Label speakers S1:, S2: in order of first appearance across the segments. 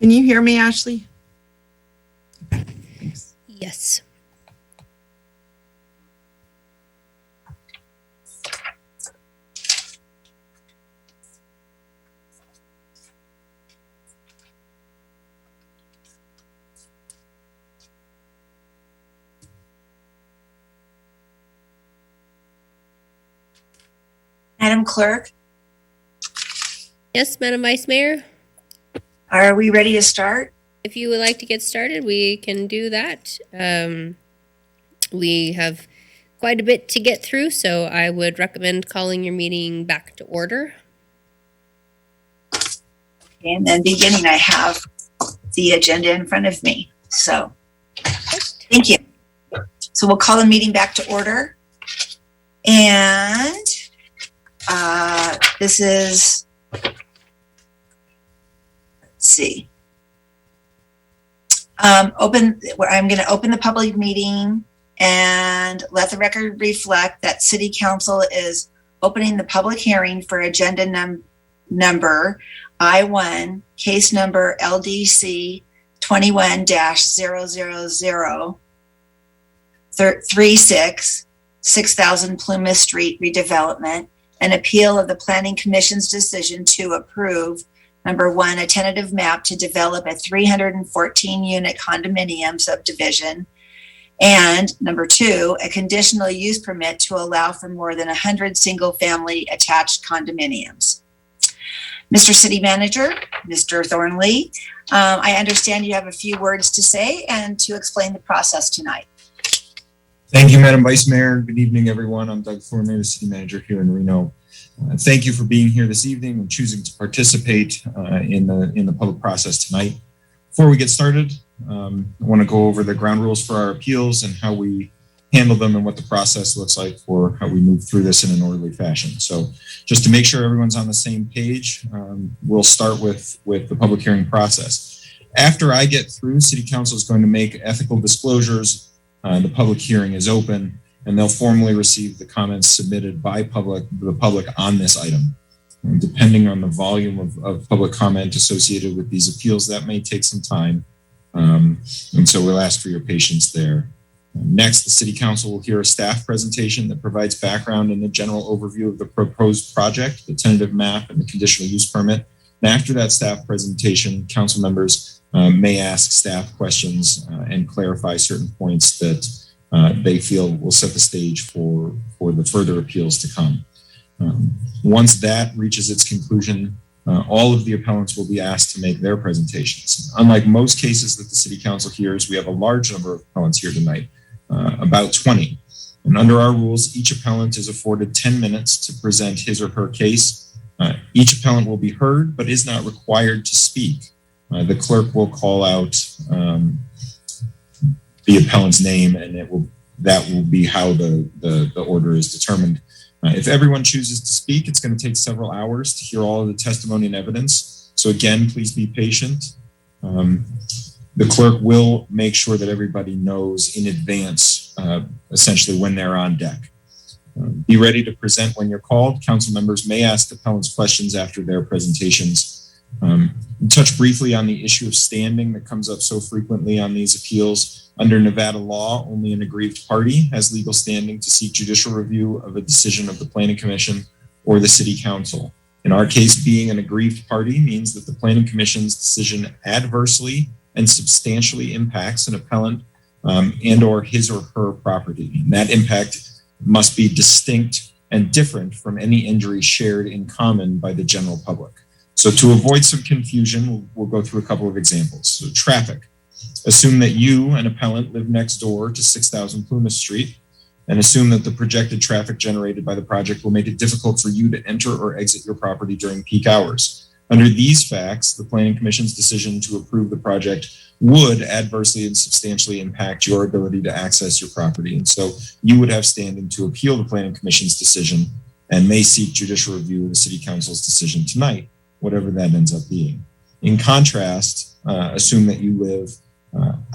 S1: Can you hear me, Ashley? Okay, thanks.
S2: Yes.
S3: Madam Clerk?
S2: Yes, Madam Vice Mayor.
S3: Are we ready to start?
S2: If you would like to get started, we can do that. We have quite a bit to get through, so I would recommend calling your meeting back to order.
S3: And then beginning, I have the agenda in front of me. So, thank you. So we'll call the meeting back to order. And this is, let's see. I'm going to open the public meeting and let the record reflect that City Council is opening the public hearing for agenda number I-1, case number LDC 21-00036, 6000 Plymouth Street redevelopment, an appeal of the Planning Commission's decision to approve number 1, a tentative map to develop a 314-unit condominium subdivision, and number 2, a conditional use permit to allow for more than 100 single-family attached condominiums. Mr. City Manager, Mr. Thornley, I understand you have a few words to say and to explain the process tonight.
S4: Thank you, Madam Vice Mayor. Good evening, everyone. I'm Doug Thornley, the City Manager here in Reno. Thank you for being here this evening and choosing to participate in the public process tonight. Before we get started, I want to go over the ground rules for our appeals and how we handle them and what the process looks like for how we move through this in an orderly fashion. So just to make sure everyone's on the same page, we'll start with the public hearing process. After I get through, City Council is going to make ethical disclosures. The public hearing is open, and they'll formally receive the comments submitted by the public on this item. And depending on the volume of public comment associated with these appeals, that may take some time. And so we'll ask for your patience there. Next, the City Council will hear a staff presentation that provides background and a general overview of the proposed project, the tentative map, and the conditional use permit. And after that staff presentation, council members may ask staff questions and clarify certain points that they feel will set the stage for the further appeals to come. Once that reaches its conclusion, all of the appellants will be asked to make their presentations. Unlike most cases that the City Council hears, we have a large number of appellants here tonight, about 20. And under our rules, each appellant is afforded 10 minutes to present his or her case. Each appellant will be heard, but is not required to speak. The clerk will call out the appellant's name, and that will be how the order is determined. If everyone chooses to speak, it's going to take several hours to hear all of the testimony and evidence. So again, please be patient. The clerk will make sure that everybody knows in advance, essentially when they're on deck. Be ready to present when you're called. Council members may ask appellants questions after their presentations. Touch briefly on the issue of standing that comes up so frequently on these appeals. Under Nevada law, only an aggrieved party has legal standing to seek judicial review of a decision of the Planning Commission or the City Council. In our case, being an aggrieved party means that the Planning Commission's decision adversely and substantially impacts an appellant and or his or her property. And that impact must be distinct and different from any injury shared in common by the general public. So to avoid some confusion, we'll go through a couple of examples. So traffic. Assume that you, an appellant, live next door to 6000 Plymouth Street, and assume that the projected traffic generated by the project will make it difficult for you to enter or exit your property during peak hours. Under these facts, the Planning Commission's decision to approve the project would adversely and substantially impact your ability to access your property. And so you would have standing to appeal the Planning Commission's decision and may seek judicial review of the City Council's decision tonight, whatever that ends up being. In contrast, assume that you live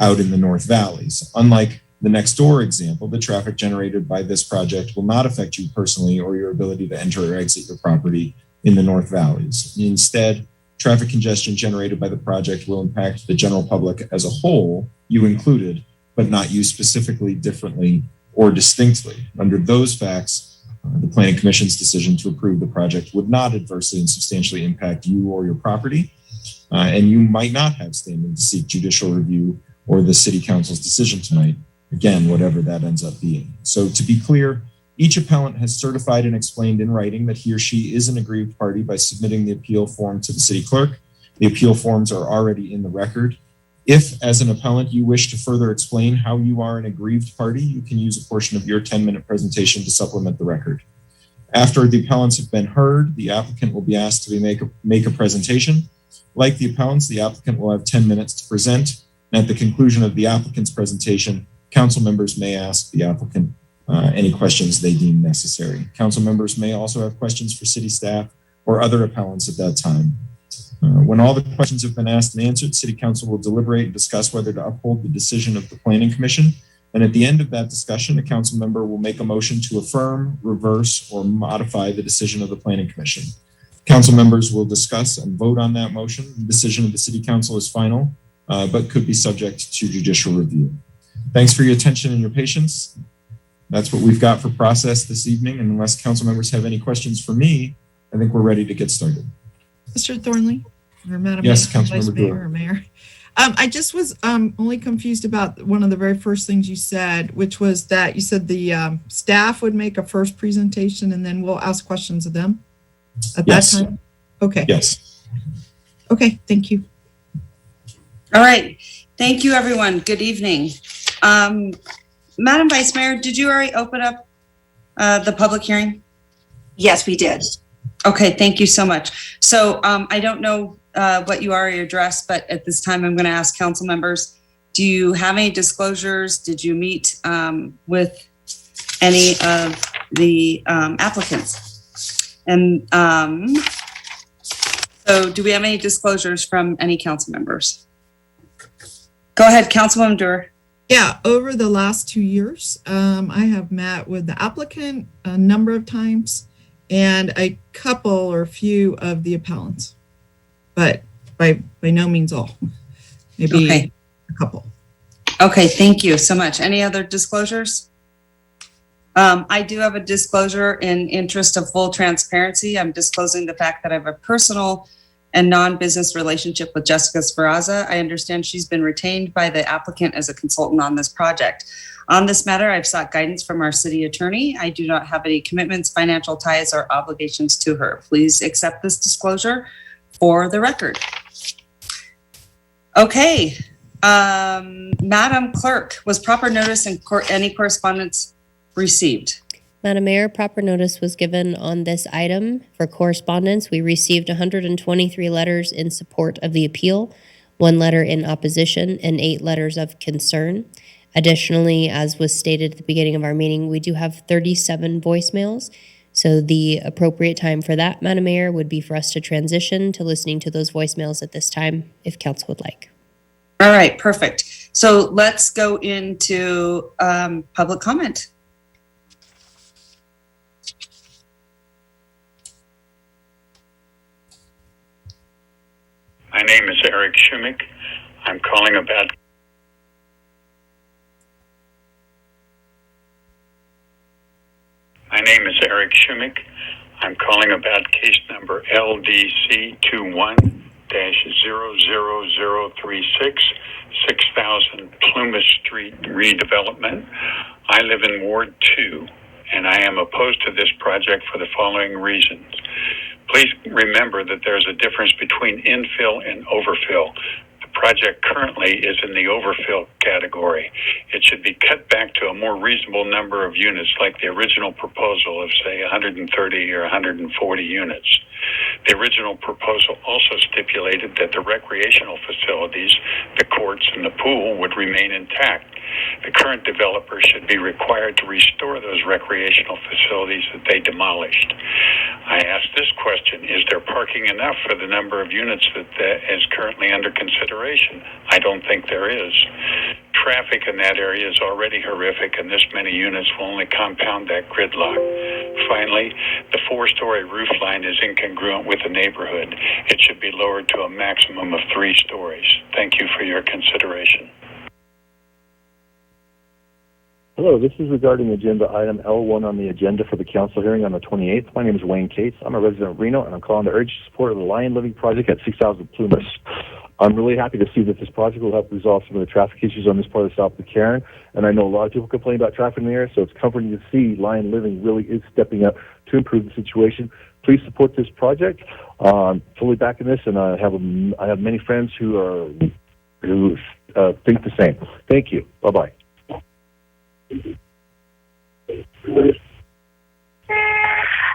S4: out in the North Valleys. Unlike the next door example, the traffic generated by this project will not affect you personally or your ability to enter or exit your property in the North Valleys. Instead, traffic congestion generated by the project will impact the general public as a whole, you included, but not you specifically, differently, or distinctly. Under those facts, the Planning Commission's decision to approve the project would not adversely and substantially impact you or your property, and you might not have standing to seek judicial review or the City Council's decision tonight, again, whatever that ends up being. So to be clear, each appellant has certified and explained in writing that he or she is an aggrieved party by submitting the appeal form to the city clerk. The appeal forms are already in the record. If, as an appellant, you wish to further explain how you are an aggrieved party, you can use a portion of your 10-minute presentation to supplement the record. After the appellants have been heard, the applicant will be asked to make a presentation. Like the appellants, the applicant will have 10 minutes to present. And at the conclusion of the applicant's presentation, council members may ask the applicant any questions they deem necessary. Council members may also have questions for city staff or other appellants at that time. When all the questions have been asked and answered, City Council will deliberate and discuss whether to uphold the decision of the Planning Commission. And at the end of that discussion, a council member will make a motion to affirm, reverse, or modify the decision of the Planning Commission. Council members will discuss and vote on that motion. The decision of the City Council is final, but could be subject to judicial review. Thanks for your attention and your patience. That's what we've got for process this evening. And unless council members have any questions for me, I think we're ready to get started.
S1: Mr. Thornley, or Madam
S4: Yes,
S1: Mayor, Vice
S4: Councilmember
S1: Mayor,
S4: Brewer.
S1: or Mayor. I just was only confused about one of the very first things you said, which was that you said the staff would make a first presentation and then we'll ask questions of them at
S4: Yes.
S1: that time? Okay.
S4: Yes.
S1: Okay, thank you.
S5: All right. Thank you, everyone. Good evening. Madam Vice Mayor, did you already open up the public hearing?
S3: Yes, we did.
S5: Okay, thank you so much. So I don't know what you already addressed, but at this time, I'm going to ask council members, do you have any disclosures? Did you meet with any of the applicants? And so do we have any disclosures from any council members? Go ahead, Councilwoman Dewar.
S1: Yeah, over the last 2 years, I have met with the applicant a number of times and a couple or a few of the appellants, but by no means all, maybe
S5: Okay.
S1: a couple.
S5: Okay, thank you so much. Any other disclosures? I do have a disclosure in interest of full transparency. I'm disclosing the fact that I have a personal and non-business relationship with Jessica Sferraza. I understand she's been retained by the applicant as a consultant on this project. On this matter, I've sought guidance from our city attorney. I do not have any commitments, financial ties, or obligations to her. Please accept this disclosure for the record. Okay, Madam Clerk, was proper notice and any correspondence received?
S2: Madam Mayor, proper notice was given on this item. For correspondence, we received 123 letters in support of the appeal, 1 letter in opposition, and 8 letters of concern. Additionally, as was stated at the beginning of our meeting, we do have 37 voicemails. So the appropriate time for that, Madam Mayor, would be for us to transition to listening to those voicemails at this time, if council would like.
S5: All right, perfect. So let's go into public comment.
S6: My name is Eric Schumich. I'm calling about case number LDC 21-00036, 6000 Plymouth Street redevelopment. I live in Ward 2, and I am opposed to this project for the following reasons. Please remember that there's a difference between infill and overfill. The project currently is in the overfill category. It should be cut back to a more reasonable number of units, like the original proposal of, say, 130 or 140 units. The original proposal also stipulated that the recreational facilities, the courts and the pool, would remain intact. The current developer should be required to restore those recreational facilities that they demolished. I ask this question: is there parking enough for the number of units that is currently under consideration? I don't think there is. Traffic in that area is already horrific, and this many units will only compound that gridlock. Finally, the 4-story roof line is incongruent with the neighborhood. It should be lowered to a maximum of 3 stories. Thank you for your consideration.
S7: Hello, this is regarding agenda item L1 on the agenda for the council hearing on the 28th. My name is Wayne Cates. I'm a resident of Reno, and I'm calling to urge support of the Lion Living Project at 6000 Plumas. I'm really happy to see that this project will help resolve some of the traffic issues on this part of South Mccarran, and I know a lot of people complain about traffic in the area, so it's comforting to see Lion Living really is stepping up to improve the situation. Please support this project. Fully backing this, and I have many friends who think the same. Thank you. Bye-bye.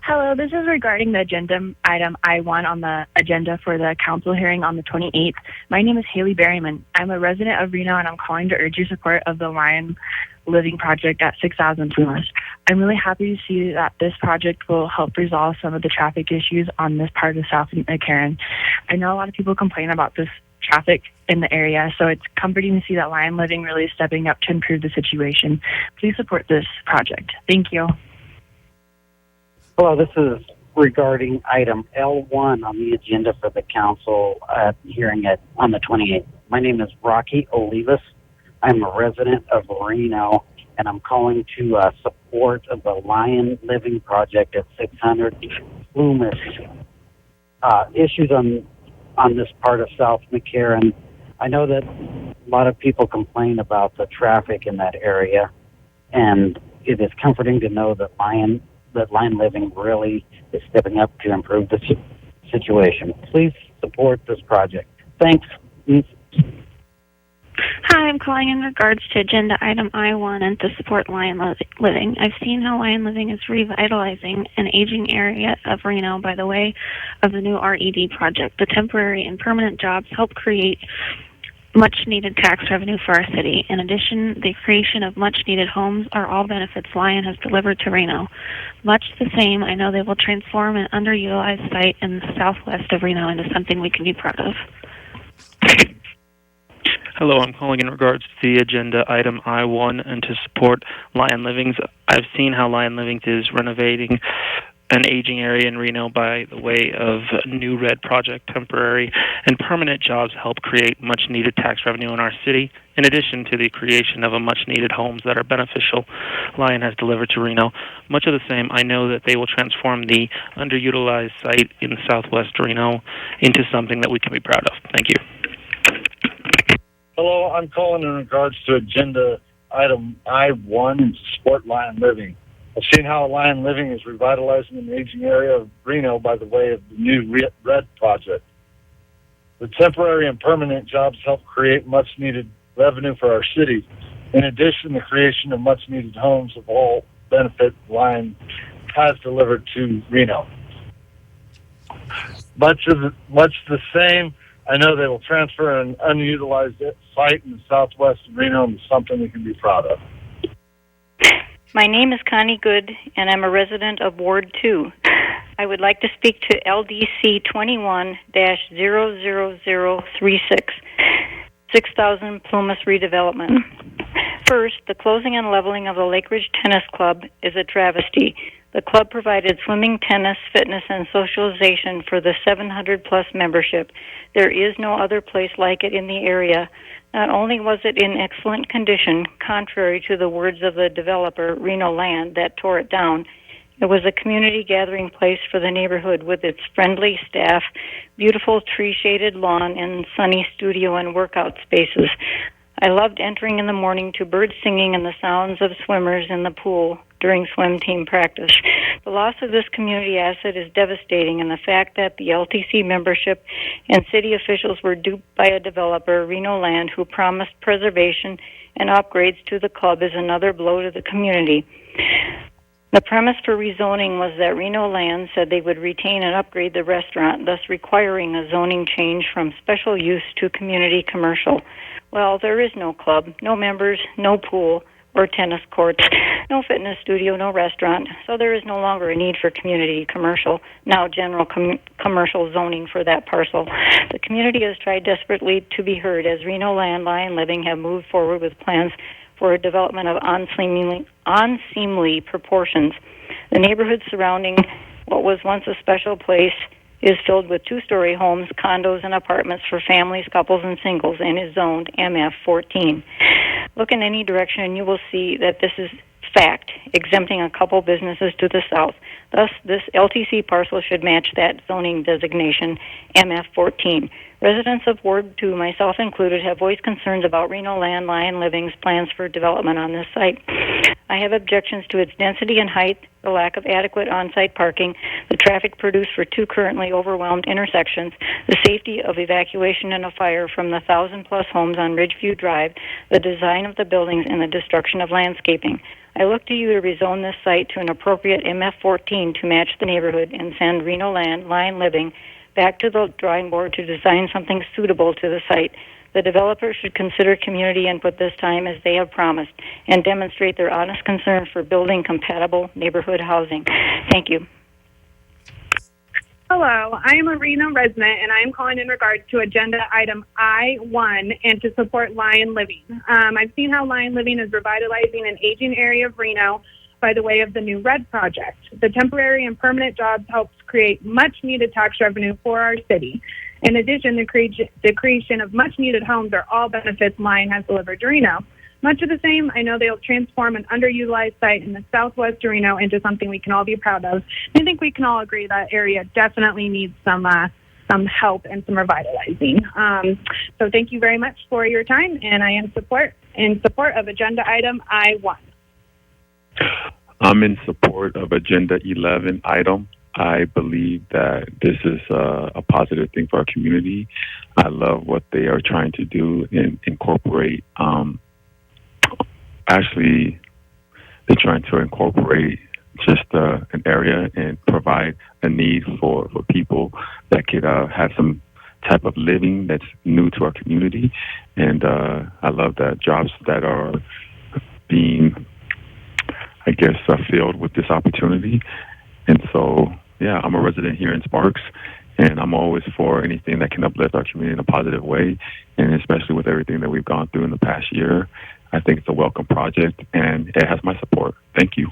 S8: Hello, this is regarding the agenda item I1 on the agenda for the council hearing on the 28th. My name is Haley Berryman. I'm a resident of Reno, and I'm calling to urge your support of the Lion Living Project at 6000 Plumas. I'm really happy to see that this project will help resolve some of the traffic issues on this part of South Mccarran. I know a lot of people complain about this traffic in the area, so it's comforting to see that Lion Living really is stepping up to improve the situation. Please support this project. Thank you.
S9: Hello, this is regarding item L1 on the agenda for the council hearing on the 28th. My name is Rocky Olivas. I'm a resident of Reno, and I'm calling to support of the Lion Living Project at 600 Plumas. Issues on this part of South Mccarran. I know that a lot of people complain about the traffic in that area, and it is comforting to know that Lion Living really is stepping up to improve the situation. Please support this project. Thanks.
S10: Hi, I'm calling in regards to agenda item I1 and to support Lion Living. I've seen how Lion Living is revitalizing an aging area of Reno by the way of the new RED project. The temporary and permanent jobs help create much-needed tax revenue for our city. In addition, the creation of much-needed homes are all benefits Lion has delivered to Reno. Much the same, I know they will transform an underutilized site in the southwest of Reno into something we can be proud of.
S11: Hello, I'm calling in regards to the agenda item I1 and to support Lion Livings. I've seen how Lion Livings is renovating an aging area in Reno by the way of a new RED project. Temporary and permanent jobs help create much-needed tax revenue in our city, in addition to the creation of a much-needed homes that are beneficial Lion has delivered to Reno. Much of the same, I know that they will transform the underutilized site in southwest Reno into something that we can be proud of. Thank you.
S12: Hello, I'm calling in regards to agenda item I1 and to support Lion Living. I've seen how Lion Living is revitalizing an aging area of Reno by the way of the new RED project. The temporary and permanent jobs help create much-needed revenue for our city. In addition, the creation of much-needed homes of all benefit Lion has delivered to Reno. Much the same. I know they will transfer an unutilized site in the southwest of Reno into something we can be proud of.
S13: My name is Connie Good, and I'm a resident of Ward 2. I would like to speak to LDC 21-00036, 6000 Plumas redevelopment. First, the closing and leveling of the Lake Ridge Tennis Club is a travesty. The club provided swimming, tennis, fitness, and socialization for the 700-plus membership. There is no other place like it in the area. Not only was it in excellent condition, contrary to the words of the developer, Reno Land, that tore it down, it was a community gathering place for the neighborhood with its friendly staff, beautiful tree-shaded lawn, and sunny studio and workout spaces. I loved entering in the morning to birds singing and the sounds of swimmers in the pool during swim team practice. The loss of this community asset is devastating, and the fact that the LTC membership and city officials were duped by a developer, Reno Land, who promised preservation and upgrades to the club is another blow to the community. The premise for rezoning was that Reno Land said they would retain and upgrade the restaurant, thus requiring a zoning change from special use to community commercial. Well, there is no club, no members, no pool or tennis courts, no fitness studio, no restaurant, so there is no longer a need for community commercial, now general commercial zoning for that parcel. The community has tried desperately to be heard as Reno Land, Lion Living have moved forward with plans for a development of unseemly proportions. The neighborhood surrounding what was once a special place is filled with two-story homes, condos, and apartments for families, couples, and singles, and is zoned MF 14. Look in any direction and you will see that this is fact, exempting a couple businesses to the south. Thus, this LTC parcel should match that zoning designation, MF 14. Residents of Ward 2, myself included, have voiced concerns about Reno Land Lion Living's plans for development on this site. I have objections to its density and height, the lack of adequate on-site parking, the traffic produced for two currently overwhelmed intersections, the safety of evacuation in a fire from the 1,000-plus homes on Ridgeview Drive, the design of the buildings, and the destruction of landscaping. I look to you to rezone this site to an appropriate MF 14 to match the neighborhood and send Reno Land Lion Living back to the drawing board to design something suitable to the site. The developer should consider community input this time as they have promised and demonstrate their honest concern for building compatible neighborhood housing. Thank you.
S14: Hello, I am a Reno resident and I am calling in regards to agenda item I-1 and to support Lion Living. I've seen how Lion Living is revitalizing an aging area of Reno by the way of the new RED project. The temporary and permanent jobs helps create much needed tax revenue for our city. In addition, the creation of much needed homes are all benefits Lion has delivered to Reno. Much of the same, I know they'll transform an underutilized site in the southwest Reno into something we can all be proud of. I think we can all agree that area definitely needs some help and some revitalizing. So thank you very much for your time, and I am in support of agenda item I-1.
S15: I'm in support of Agenda 11 item. I believe that this is a positive thing for our community. I love what they are trying to do and incorporate. Actually, they're trying to incorporate just an area and provide a need for people that could have some type of living that's new to our community. And I love that jobs that are being, I guess, filled with this opportunity. And so, yeah, I'm a resident here in Sparks, and I'm always for anything that can uplift our community in a positive way, and especially with everything that we've gone through in the past year. I think it's a welcome project, and it has my support. Thank you.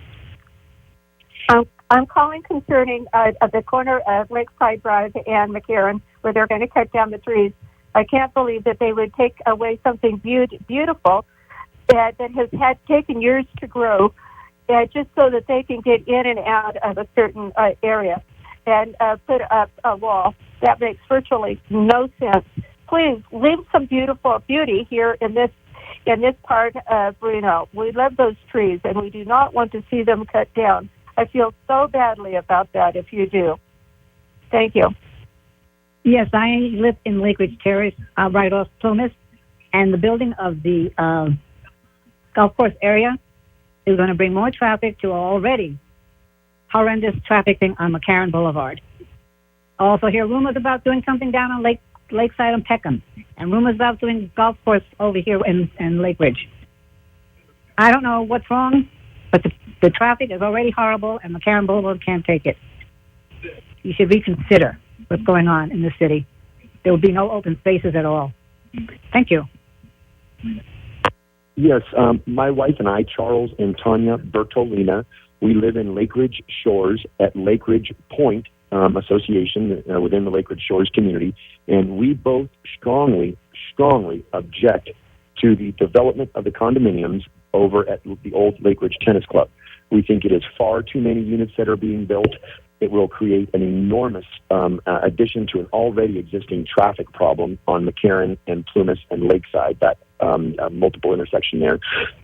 S16: I'm calling concerning the corner of Lakeside Drive and Mccarran, where they're going to cut down the trees. I can't believe that they would take away something beautiful that has taken years to grow, just so that they can get in and out of a certain area and put up a wall. That makes virtually no sense. Please leave some beauty here in this part of Reno. We love those trees, and we do not want to see them cut down. I feel so badly about that if you do. Thank you.
S17: Yes, I live in Lake Ridge Terrace, right off Plymouth, and the building of the golf course area is going to bring more traffic to already horrendous trafficking on Mccarran Boulevard. Also hear rumors about doing something down on Lakeside and Peckham, and rumors about doing golf course over here in Lake Ridge. I don't know what's wrong, but the traffic is already horrible, and Mccarran Boulevard can't take it. You should reconsider what's going on in the city. There will be no open spaces at all. Thank you.
S18: Yes, my wife and I, Charles and Tanya Bertolina, we live in Lake Ridge Shores at Lake Ridge Point Association within the Lake Ridge Shores community, and we both strongly object to the development of the condominiums over at the old Lake Ridge Tennis Club. We think it is far too many units that are being built. It will create an enormous addition to an already existing traffic problem on Mccarran and Plymouth and Lakeside, that multiple intersection there.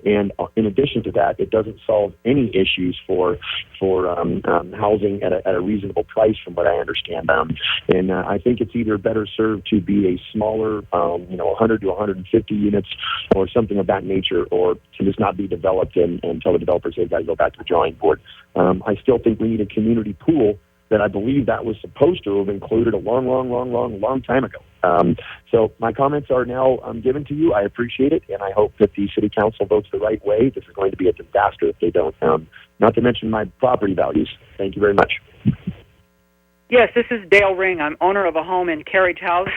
S18: And in addition to that, it doesn't solve any issues for housing at a reasonable price, from what I understand. And I think it's either better served to be a smaller, 100 to 150 units or something of that nature, or to just not be developed and tell the developers they've got to go back to the drawing board. I still think we need a community pool that I believe that was supposed to have included a long time ago. So my comments are now given to you. I appreciate it, and I hope that the city council votes the right way. This is going to be a disaster if they don't. Not to mention my property values. Thank you very much.
S19: Yes, this is Dale Ring. I'm owner of a home in Carriage House,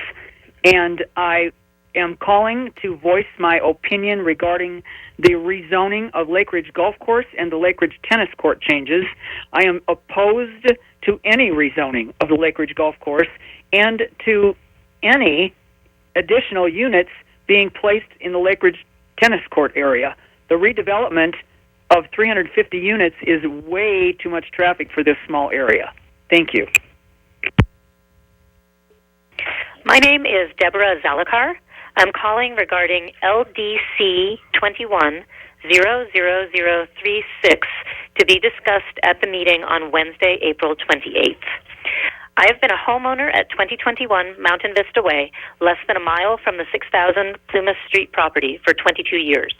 S19: and I am calling to voice my opinion regarding the rezoning of Lake Ridge Golf Course and the Lake Ridge Tennis Court changes. I am opposed to any rezoning of the Lake Ridge Golf Course and to any additional units being placed in the Lake Ridge Tennis Court area. The redevelopment of 350 units is way too much traffic for this small area. Thank you.
S20: My name is Deborah Zalakar. I'm calling regarding LDC 21-00036 to be discussed at the meeting on Wednesday, April 28th. I have been a homeowner at 2021 Mountain Vista Way, less than a mile from the 6,000 Plymouth Street property, for 22 years.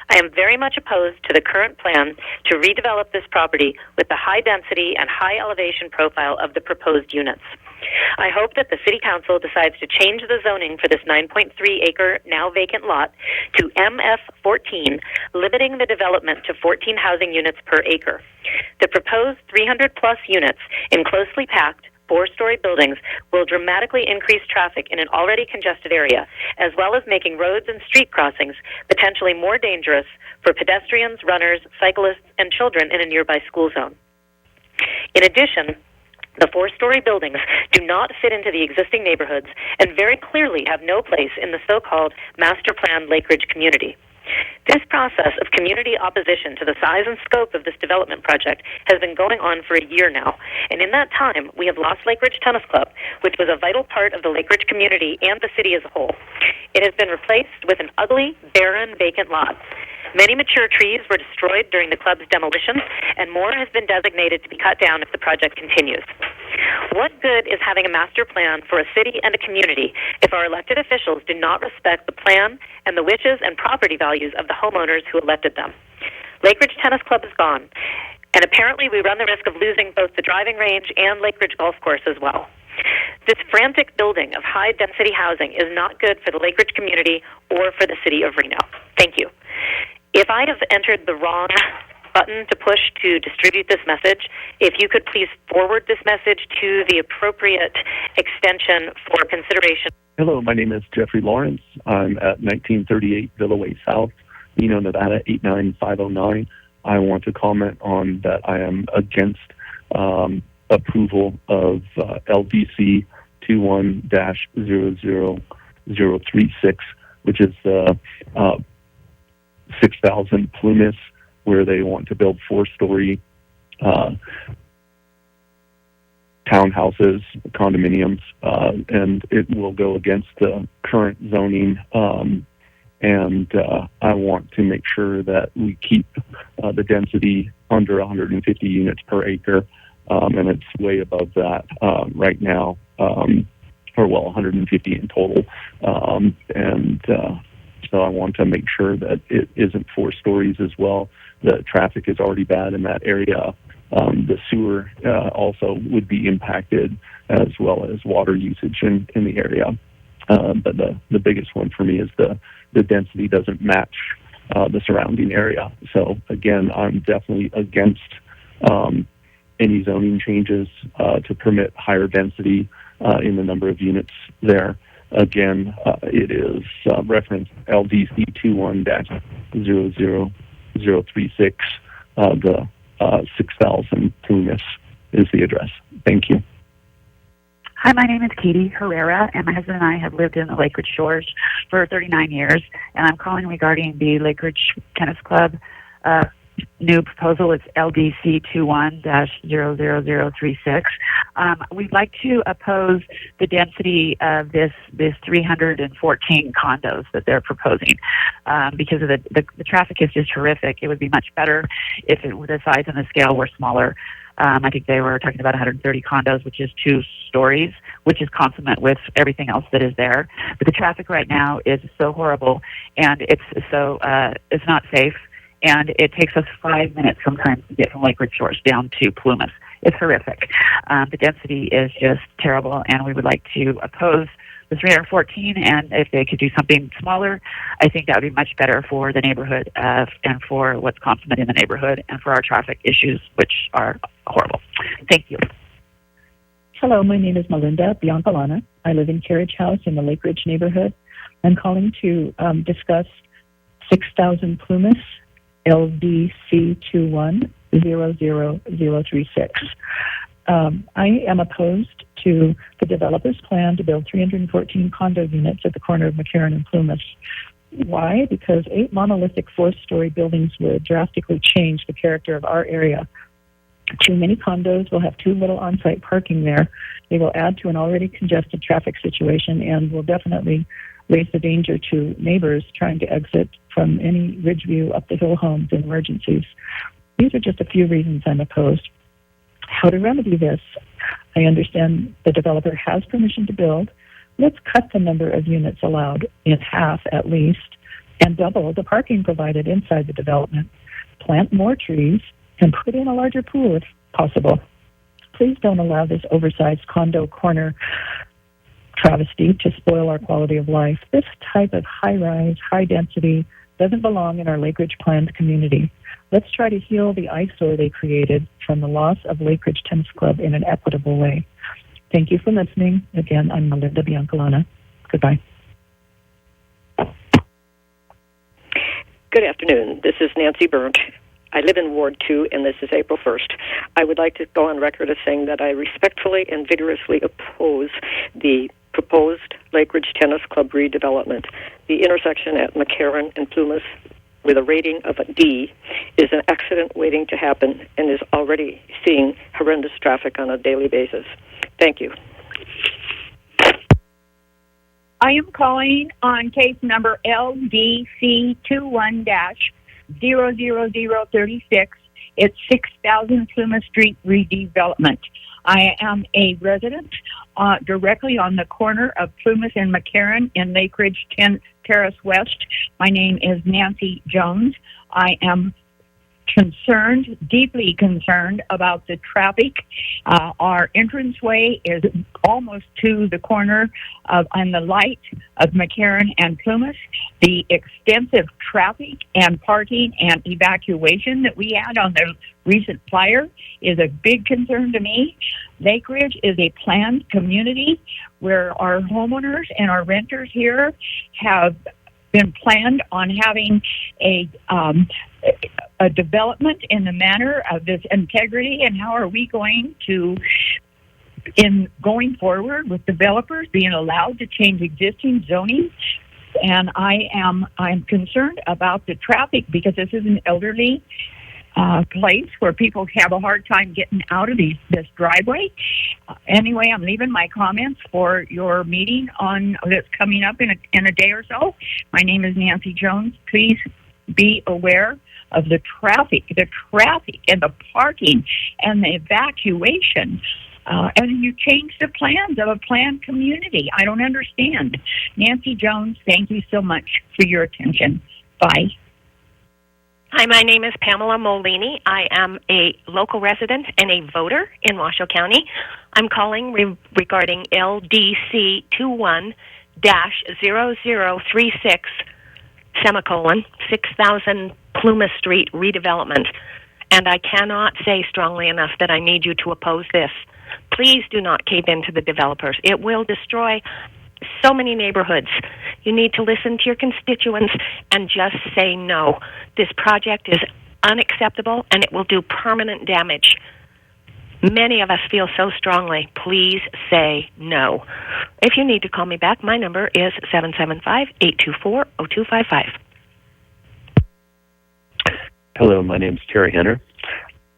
S20: I am very much opposed to the current plan to redevelop this property with the high density and high elevation profile of the proposed units. I hope that the City Council decides to change the zoning for this 9.3-acre, now vacant lot to MF14, limiting the development to 14 housing units per acre. The proposed 300-plus units in closely packed, four-story buildings will dramatically increase traffic in an already congested area, as well as making roads and street crossings potentially more dangerous for pedestrians, runners, cyclists, and children in a nearby school zone. In addition, the four-story buildings do not fit into the existing neighborhoods and very clearly have no place in the so-called master plan Lake Ridge community. This process of community opposition to the size and scope of this development project has been going on for a year now, and in that time, we have lost Lake Ridge Tennis Club, which was a vital part of the Lake Ridge community and the city as a whole. It has been replaced with an ugly, barren, vacant lot. Many mature trees were destroyed during the club's demolition, and more has been designated to be cut down if the project continues. What good is having a master plan for a city and a community if our elected officials do not respect the plan and the wishes and property values of the homeowners who elected them? Lake Ridge Tennis Club is gone, and apparently we run the risk of losing both the driving range and Lake Ridge Golf Course as well. This frantic building of high-density housing is not good for the Lake Ridge community or for the city of Reno. Thank you. If I have entered the wrong button to push to distribute this message, if you could please forward this message to the appropriate extension for consideration.
S15: Hello, my name is Jeffrey Lawrence. I'm at 1938 Villa Way South, Reno, Nevada 89509. I want to comment on that I am against approval of LDC 21-00036, which is the 6,000 Plymouth, where they want to build four-story townhouses, condominiums, and it will go against the current zoning. And I want to make sure that we keep the density under 150 units per acre, and it's way above that right now, or 150 in total. So I want to make sure that it isn't 4 stories as well. The traffic is already bad in that area. The sewer also would be impacted, as well as water usage in the area. But the biggest one for me is the density doesn't match the surrounding area. So again, I'm definitely against any zoning changes to permit higher density in the number of units there. Again, it is reference LDC 21-00036. The 6,000 Plymouth is the address. Thank you.
S21: Hi, my name is Katie Herrera, and my husband and I have lived in the Lake Ridge Shores for 39 years, and I'm calling regarding the Lake Ridge Tennis Club new proposal. It's LDC 21-00036. We'd like to oppose the density of this 314 condos that they're proposing because of the traffic is just horrific. It would be much better if the size and the scale were smaller. I think they were talking about 130 condos, which is 2 stories, which is consummate with everything else that is there. But the traffic right now is so horrible, and it's not safe. And it takes us 5 minutes sometimes to get from Lake Ridge Shores down to Plymouth. It's horrific. The density is just terrible, and we would like to oppose the 314, and if they could do something smaller, I think that would be much better for the neighborhood and for what's consummate in the neighborhood and for our traffic issues, which are horrible. Thank you.
S22: Hello, my name is Melinda Biancalana. I live in Carriage House in the Lake Ridge neighborhood.
S4: I'm calling to discuss 6,000 Plumas, LDC 21-00036. I am opposed to the developer's plan to build 314 condo units at the corner of Mccarran and Plumas. Why? Because 8 monolithic 4-story buildings would drastically change the character of our area. Too many condos will have too little on-site parking there. They will add to an already congested traffic situation and will definitely raise the danger to neighbors trying to exit from any ridge view up the hill homes in emergencies. These are just a few reasons I'm opposed. How to remedy this? I understand the developer has permission to build. Let's cut the number of units allowed in half at least and double the parking provided inside the development. Plant more trees and put in a larger pool if possible. Please don't allow this oversized condo corner travesty to spoil our quality of life. This type of high-rise, high-density doesn't belong in our Lake Ridge planned community. Let's try to heal the eyesore they created from the loss of Lake Ridge Tennis Club in an equitable way. Thank you for listening. Again, I'm Melinda Biancalana. Goodbye.
S22: Good afternoon. This is Nancy Burnt. I live in Ward 2, and this is April 1st. I would like to go on record as saying that I respectfully and vigorously oppose the proposed Lake Ridge Tennis Club redevelopment. The intersection at Mccarran and Plumas with a rating of a D is an accident waiting to happen and is already seeing horrendous traffic on a daily basis. Thank you.
S23: I am calling on case number LDC 21-00036. It's 6,000 Plymouth Street redevelopment. I am a resident directly on the corner of Plymouth and Mccarran in Lake Ridge Terrace West. My name is Nancy Jones. I am concerned, deeply concerned about the traffic. Our entranceway is almost to the corner of, on the light of Mccarran and Plumas. The extensive traffic and parking and evacuation that we had on the recent fire is a big concern to me. Lake Ridge is a planned community where our homeowners and our renters here have been planned on having a development in the manner of this integrity, and how are we going to, in going forward with developers being allowed to change existing zoning? And I'm concerned about the traffic because this is an elderly place where people have a hard time getting out of this driveway. Anyway, I'm leaving my comments for your meeting on that's coming up in a day or so. My name is Nancy Jones. Please be aware of the traffic and the parking and the evacuation. And you change the plans of a planned community. I don't understand. Nancy Jones, thank you so much for your attention. Bye.
S24: Hi, my name is Pamela Molini. I am a local resident and a voter in Washoe County. I'm calling regarding LDC 21-0036, 6,000 Plumas Street redevelopment. And I cannot say strongly enough that I need you to oppose this. Please do not cave in to the developers. It will destroy so many neighborhoods. You need to listen to your constituents and just say no. This project is unacceptable and it will do permanent damage. Many of us feel so strongly. Please say no. If you need to call me back, my number is 775-824-0255.
S25: Hello, my name is Terry Henner.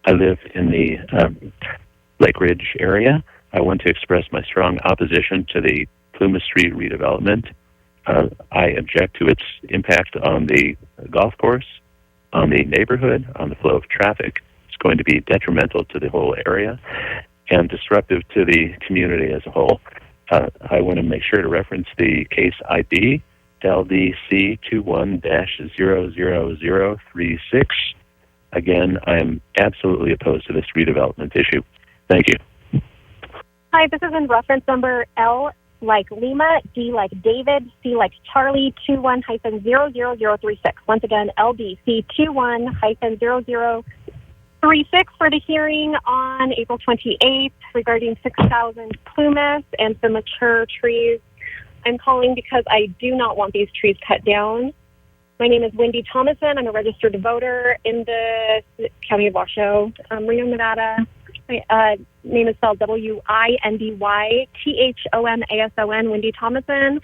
S25: I live in the Lake Ridge area. I want to express my strong opposition to the Plumas Street redevelopment. I object to its impact on the golf course, on the neighborhood, on the flow of traffic. It's going to be detrimental to the whole area and disruptive to the community as a whole. I want to make sure to reference the case ID, LDC 21-00036. Again, I am absolutely opposed to this redevelopment issue. Thank you.
S26: Hi, this is in reference number L like Lima, D like David, C like Charlie, 21-00036. Once again, LDC 21-0036 for the hearing on April 28th regarding 6,000 Plumas and some mature trees I'm calling because I do not want these trees cut down. My name is Wendy Thomason. I'm a registered voter in the County of Washoe, Reno, Nevada. My name is spelled WINDYTHOMASON, Wendy Thomason.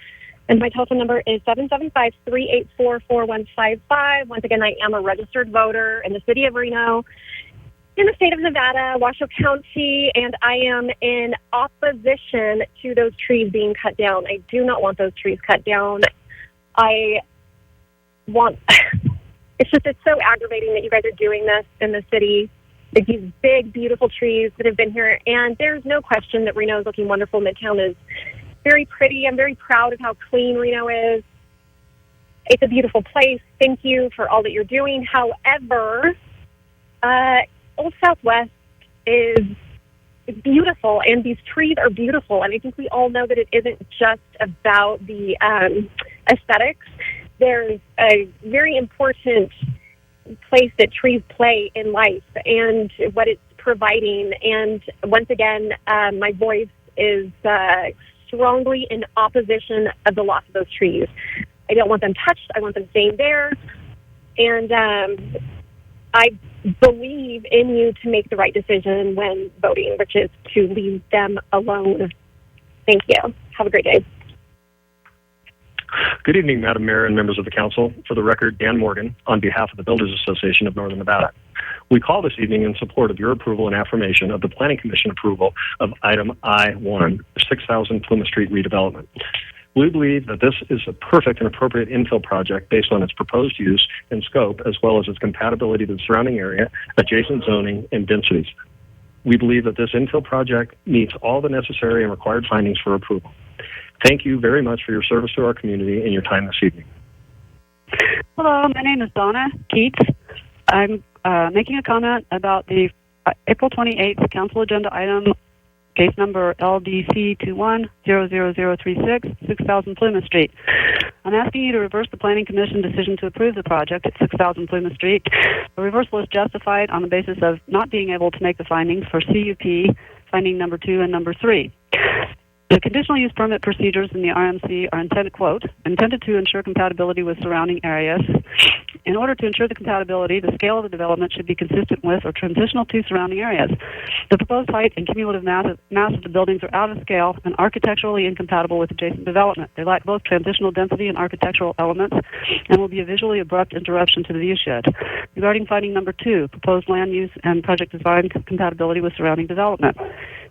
S26: And my telephone number is 775-384-4155. Once again, I am a registered voter in the city of Reno, in the state of Nevada, Washoe County, and I am in opposition to those trees being cut down. I do not want those trees cut down. It's so aggravating that you guys are doing this in the city. Like these big, beautiful trees that have been here, and there's no question that Reno is looking wonderful. Midtown is very pretty. I'm very proud of how clean Reno is. It's a beautiful place. Thank you for all that you're doing. However, Old Southwest is beautiful, and these trees are beautiful, and I think we all know that it isn't just about the aesthetics. There's a very important place that trees play in life and what it's providing. And once again, my voice is strongly in opposition of the loss of those trees. I don't want them touched. I want them staying there. And I believe in you to make the right decision when voting, which is to leave them alone. Thank you. Have a great day.
S1: Good evening, Madam Mayor and members of the council. For the record, Dan Morgan, on behalf of the Builders Association of Northern Nevada. We call this evening in support of your approval and affirmation of the Planning Commission approval of item I-1, 6,000 Plymouth Street redevelopment. We believe that this is a perfect and appropriate infill project based on its proposed use and scope, as well as its compatibility to the surrounding area, adjacent zoning, and densities. We believe that this infill project meets all the necessary and required findings for approval. Thank you very much for your service to our community and your time this evening.
S2: Hello, my name is Donna Keats. I'm making a comment about the April 28th council agenda item, case number LDC 21-00036, 6,000 Plymouth Street. I'm asking you to reverse the Planning Commission decision to approve the project at 6,000 Plymouth Street. The reversal is justified on the basis of not being able to make the findings for CUP, finding number 2 and number 3. The conditional use permit procedures in the RMC are intended to ensure compatibility with surrounding areas. In order to ensure the compatibility, the scale of the development should be consistent with or transitional to surrounding areas. The proposed height and cumulative mass of the buildings are out of scale and architecturally incompatible with adjacent development. They lack both transitional density and architectural elements and will be a visually abrupt interruption to the viewshed. Regarding finding number 2, proposed land use and project design compatibility with surrounding development.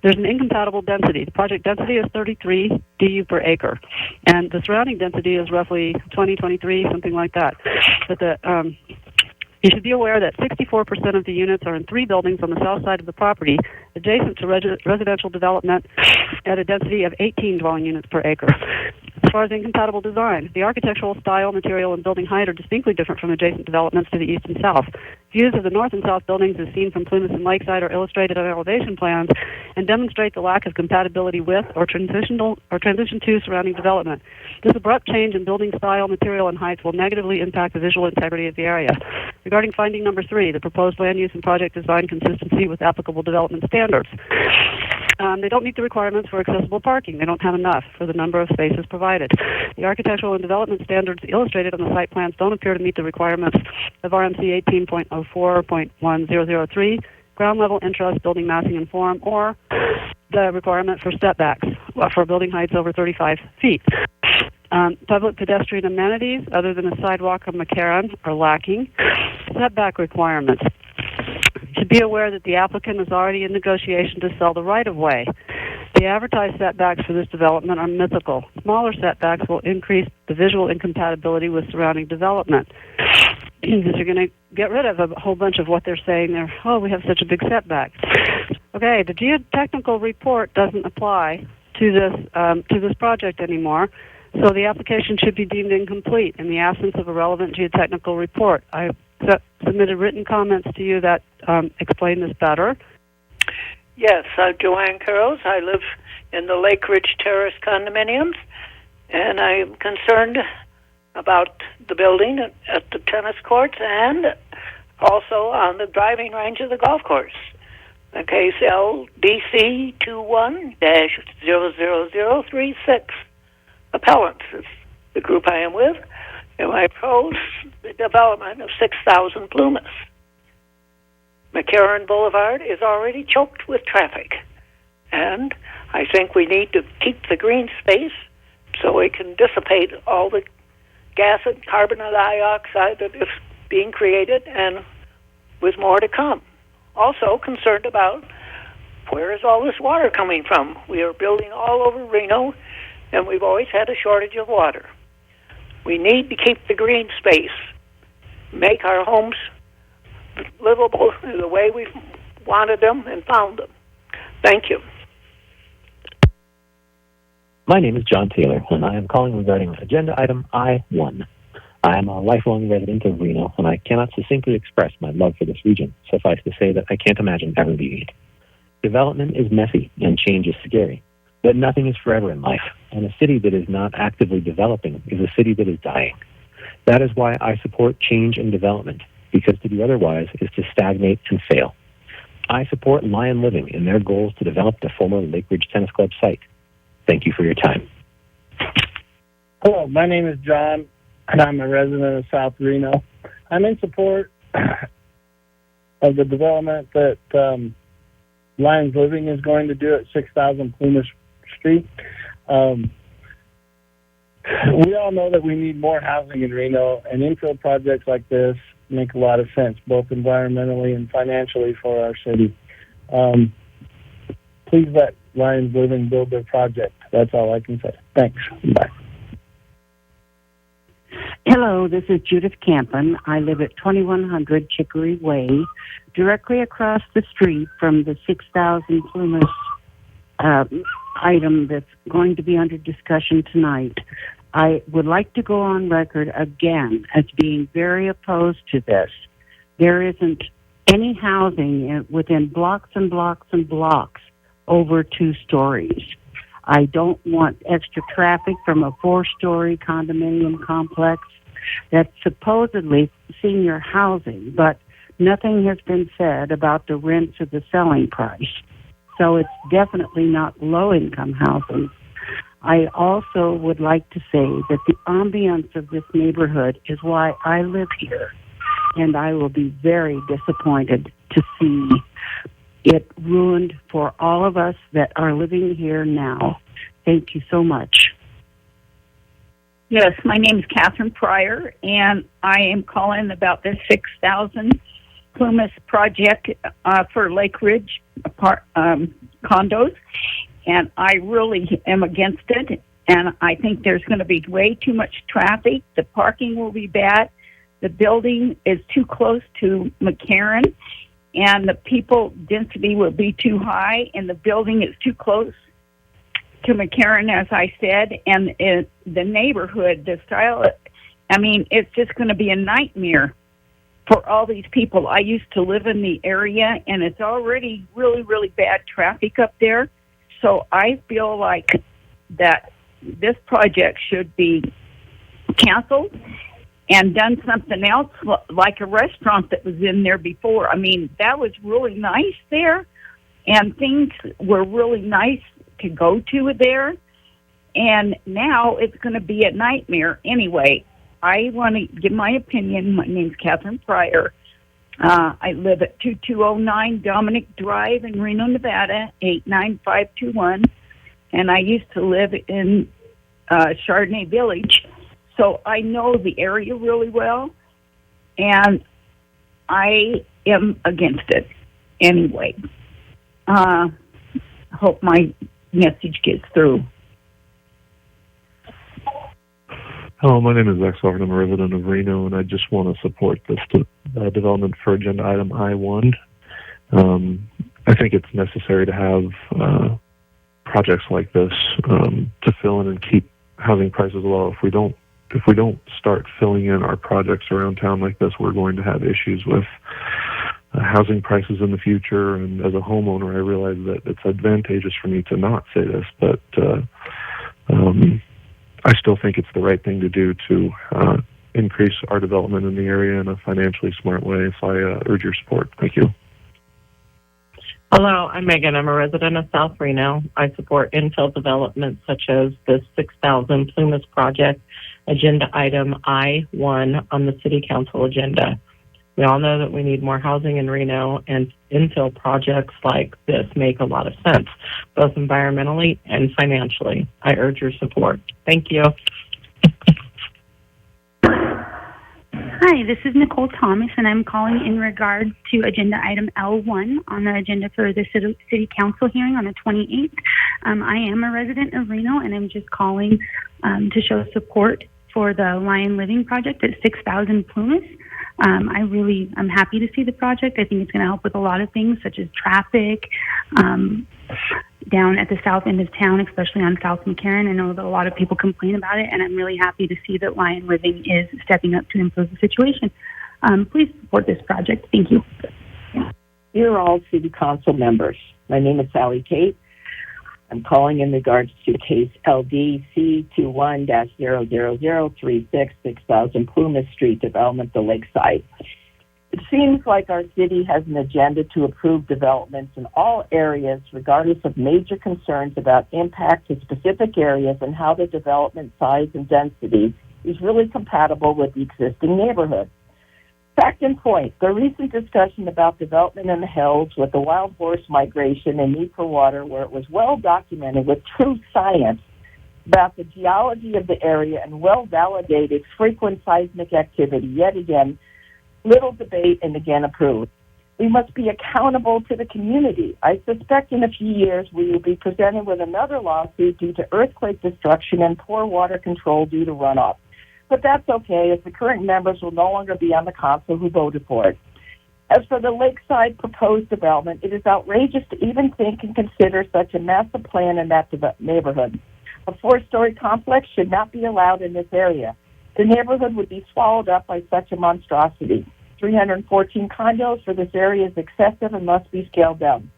S2: There's an incompatible density. The project density is 33 DU per acre, and the surrounding density is roughly 20, 23, something like that. But you should be aware that 64% of the units are in 3 buildings on the south side of the property, adjacent to residential development at a density of 18 dwelling units per acre. As far as incompatible design, the architectural style, material, and building height are distinctly different from adjacent developments to the east and south. Views of the north and south buildings as seen from Plymouth and Lakeside are illustrated on elevation plans and demonstrate the lack of compatibility with or transition to surrounding development. This abrupt change in building style, material, and height will negatively impact the visual integrity of the area. Regarding finding number 3, the proposed land use and project design consistency with applicable development standards. They don't meet the requirements for accessible parking. They don't have enough for the number of spaces provided. The architectural and development standards illustrated on the site plans don't appear to meet the requirements of RMC 18.04.1003, ground level interest, building massing and form, or the requirement for setbacks for building heights over 35 feet. Public pedestrian amenities, other than a sidewalk on Mccarran, are lacking. Setback requirements. You should be aware that the applicant is already in negotiation to sell the right-of-way. The advertised setbacks for this development are mythical. Smaller setbacks will increase the visual incompatibility with surrounding development. Because you're going to get rid of a whole bunch of what they're saying there. Oh, we have such a big setback. Okay, the geotechnical report doesn't apply to this project anymore, so the application should be deemed incomplete in the absence of a relevant geotechnical report. I submitted written comments to you that explain this better.
S3: Yes, I'm Joanne Carrows. I live in the Lake Ridge Terrace condominiums, and I'm concerned about the building at the tennis courts and also on the driving range of the golf course. The case LDC 21-00036. Appellants is the group I am with, and I oppose the development of 6,000 Plumas. Mccarran Boulevard is already choked with traffic, and I think we need to keep the green space so we can dissipate all the gas and carbon dioxide that is being created, and with more to come. Also concerned about where is all this water coming from. We are building all over Reno, and we've always had a shortage of water. We need to keep the green space, make our homes livable the way we've wanted them and found them. Thank you.
S5: My name is John Taylor, and I am calling regarding agenda item I-1. I am a lifelong resident of Reno, and I cannot succinctly express my love for this region. Suffice to say that I can't imagine ever leaving it. Development is messy, and change is scary. But nothing is forever in life, and a city that is not actively developing is a city that is dying. That is why I support change and development, because to do otherwise is to stagnate and fail. I support Lion Living in their goals to develop the former Lake Ridge Tennis Club site. Thank you for your time.
S6: Hello, my name is John, and I'm a resident of South Reno. I'm in support of the development that Lions Living is going to do at 6,000 Plumas Street. We all know that we need more housing in Reno, and infill projects like this make a lot of sense, both environmentally and financially for our city. Please let Lions Living build their project. That's all I can say. Thanks. Bye.
S7: Hello, this is Judith Campen. I live at 2100 Chicory Way, directly across the street from the 6,000 Plumas item that's going to be under discussion tonight. I would like to go on record again as being very opposed to this. There isn't any housing within blocks and blocks and blocks over 2 stories. I don't want extra traffic from a 4-story condominium complex that's supposedly senior housing, but nothing has been said about the rents or the selling price. So it's definitely not low-income housing. I also would like to say that the ambience of this neighborhood is why I live here, and I will be very disappointed to see it ruined for all of us that are living here now. Thank you so much.
S23: Yes, my name is Catherine Pryor, and I am calling about the 6,000 Plumas project for Lake Ridge condos, and I really am against it, and I think there's going to be way too much traffic. The parking will be bad. The building is too close to Mccarran, and the people density will be too high, and the building is too close to Mccarran, as I said, and the neighborhood, the style, I mean, it's just going to be a nightmare for all these people. I used to live in the area, and it's already really, really bad traffic up there, so I feel like that this project should be canceled and done something else, like a restaurant that was in there before. I mean, that was really nice there, and things were really nice to go to there, and now it's going to be a nightmare. Anyway, I want to give my opinion. My name's Catherine Pryor. I live at 2209 Dominic Drive in Reno, Nevada, 89521, and I used to live in Chardonnay Village, so I know the area really well, and I am against it. Anyway, hope my message gets through.
S8: Hello, my name is Zach Sarver. I'm a resident of Reno, and I just want to support this development for agenda item I-1. I think it's necessary to have projects like this to fill in and keep housing prices low. If we don't start filling in our projects around town like this, we're going to have issues with housing prices in the future. And as a homeowner, I realize that it's advantageous for me to not say this, but I still think it's the right thing to do to increase our development in the area in a financially smart way. So I urge your support. Thank you.
S9: Hello, I'm Megan. I'm a resident of South Reno. I support infill development such as the 6,000 Plumas project, agenda item I-1 on the City Council agenda. We all know that we need more housing in Reno, and infill projects like this make a lot of sense, both environmentally and financially. I urge your support. Thank you.
S10: Hi, this is Nicole Thomas, and I'm calling in regard to agenda item L1 on the agenda for the City Council hearing on the 28th. I am a resident of Reno, and I'm just calling to show support for the Lion Living project at 6,000 Plumas. I'm happy to see the project. I think it's going to help with a lot of things, such as traffic down at the south end of town, especially on South Mccarran. I know that a lot of people complain about it, and I'm really happy to see that Lion Living is stepping up to improve the situation. Please support this project. Thank you.
S11: Dear all City Council members, my name is Sally Tate. I'm calling in regards to case LDC 21-00036, 6,000 Plumas Street Development, the Lakeside. It seems like our city has an agenda to approve developments in all areas, regardless of major concerns about impact to specific areas and how the development size and density is really compatible with the existing neighborhood. Fact and point, the recent discussion about development in the hills with the wild horse migration and need for water, where it was well documented with true science about the geology of the area and well-validated frequent seismic activity, yet again, little debate and again approved. We must be accountable to the community. I suspect in a few years we will be presented with another lawsuit due to earthquake destruction and poor water control due to runoff. But that's okay, as the current members will no longer be on the council who voted for it. As for the lakeside proposed development, it is outrageous to even think and consider such a massive plan in that neighborhood. A 4-story complex should not be allowed in this area. The neighborhood would be swallowed up by such a monstrosity. 314 condos for this area is excessive and must be scaled down.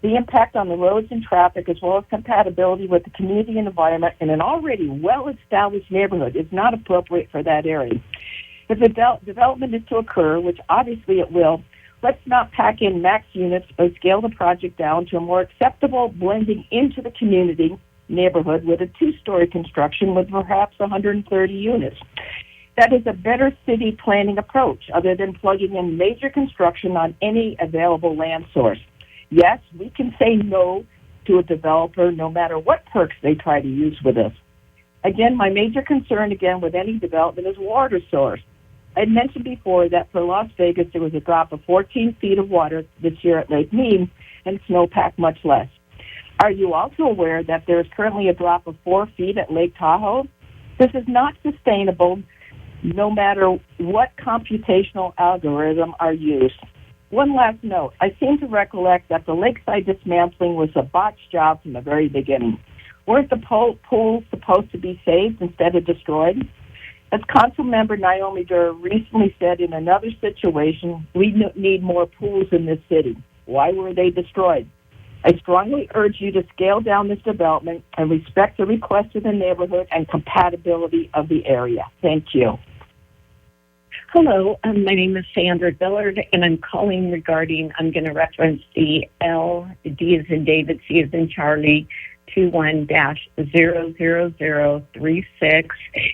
S11: The impact on the roads and traffic, as well as compatibility with the community and environment in an already well-established neighborhood, is not appropriate for that area. If the development is to occur, which obviously it will, let's not pack in max units, but scale the project down to a more acceptable blending into the community neighborhood with a 2-story construction with perhaps 130 units. That is a better city planning approach, other than plugging in major construction on any available land source. Yes, we can say no to a developer no matter what perks they try to use with us. Again, my major concern again with any development is water source. I had mentioned before that for Las Vegas there was a drop of 14 feet of water this year at Lake Mead and snowpack much less. Are you also aware that there is currently a drop of 4 feet at Lake Tahoe? This is not sustainable no matter what computational algorithm are used. One last note. I seem to recollect that the lakeside dismantling was a botched job from the very beginning. Weren't the pools supposed to be saved instead of destroyed? As Council Member Naomi Durr recently said in another situation, we need more pools in this city. Why were they destroyed? I strongly urge you to scale down this development and respect the request of the neighborhood and compatibility of the area. Thank you.
S12: Hello, my name is Sandra Billard, and I'm calling regarding, I'm going to reference the L, D as in David, C as in Charlie, 21-00036,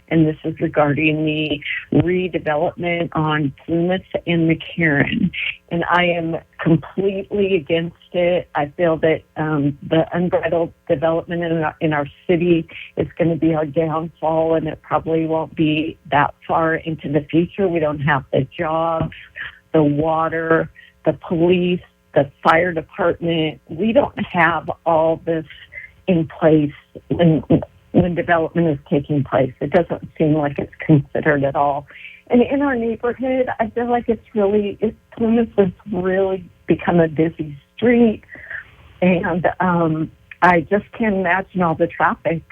S12: and this is regarding the redevelopment on Plumas and Mccarran. And I am completely against it. I feel that the unbridled development in our city is going to be our downfall, and it probably won't be that far into the future. We don't have the jobs, the water, the police, the fire department. We don't have all this in place when development is taking place. It doesn't seem like it's considered at all. And in our neighborhood, I feel like Plumas has really become a busy street, and I just can't imagine all the traffic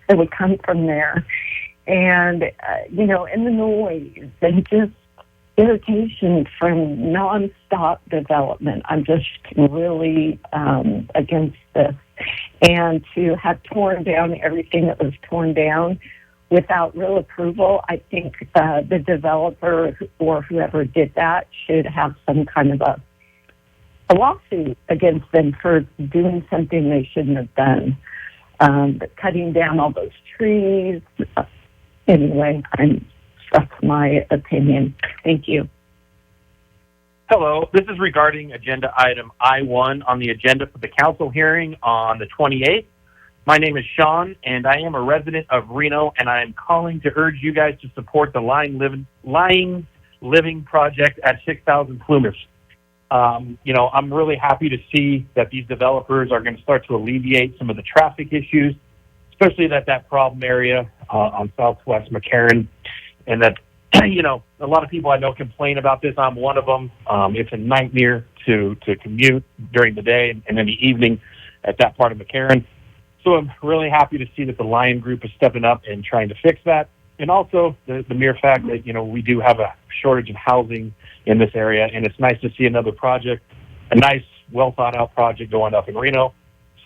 S12: that would come from there. And, and the noise and just irritation from nonstop development. I'm just really against this. And to have torn down everything that was torn down without real approval, I think the developer or whoever did that should have some kind of a lawsuit against them for doing something they shouldn't have done, cutting down all those trees. Anyway, that's my opinion. Thank you.
S13: Hello, this is regarding agenda item I-1 on the agenda for the council hearing on the 28th. My name is Sean, and I am a resident of Reno, and I am calling to urge you guys to support the Lying Living project at 6,000 Plumas. I'm really happy to see that these developers are going to start to alleviate some of the traffic issues, especially that problem area on Southwest Mccarran, and that, a lot of people I know complain about this. I'm one of them. It's a nightmare to commute during the day and in the evening at that part of Mccarran. So I'm really happy to see that the Lion Group is stepping up and trying to fix that. And also the mere fact that, we do have a shortage of housing in this area, and it's nice to see another project, a nice, well-thought-out project going up in Reno.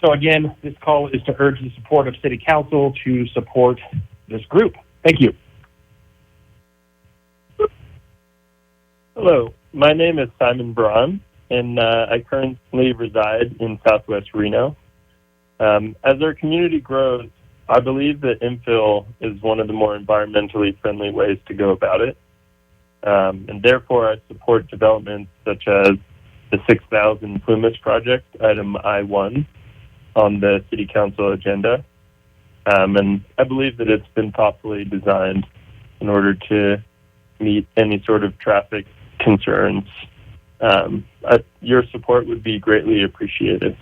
S13: So again, this call is to urge the support of City Council to support this group. Thank you.
S14: Hello, my name is Simon Braun, and I currently reside in Southwest Reno. As our community grows, I believe that infill is one of the more environmentally friendly ways to go about it. And therefore, I support developments such as the 6,000 Plumas project, item I-1, on the City Council agenda. And I believe that it's been thoughtfully designed in order to meet any sort of traffic concerns. Your support would be greatly appreciated.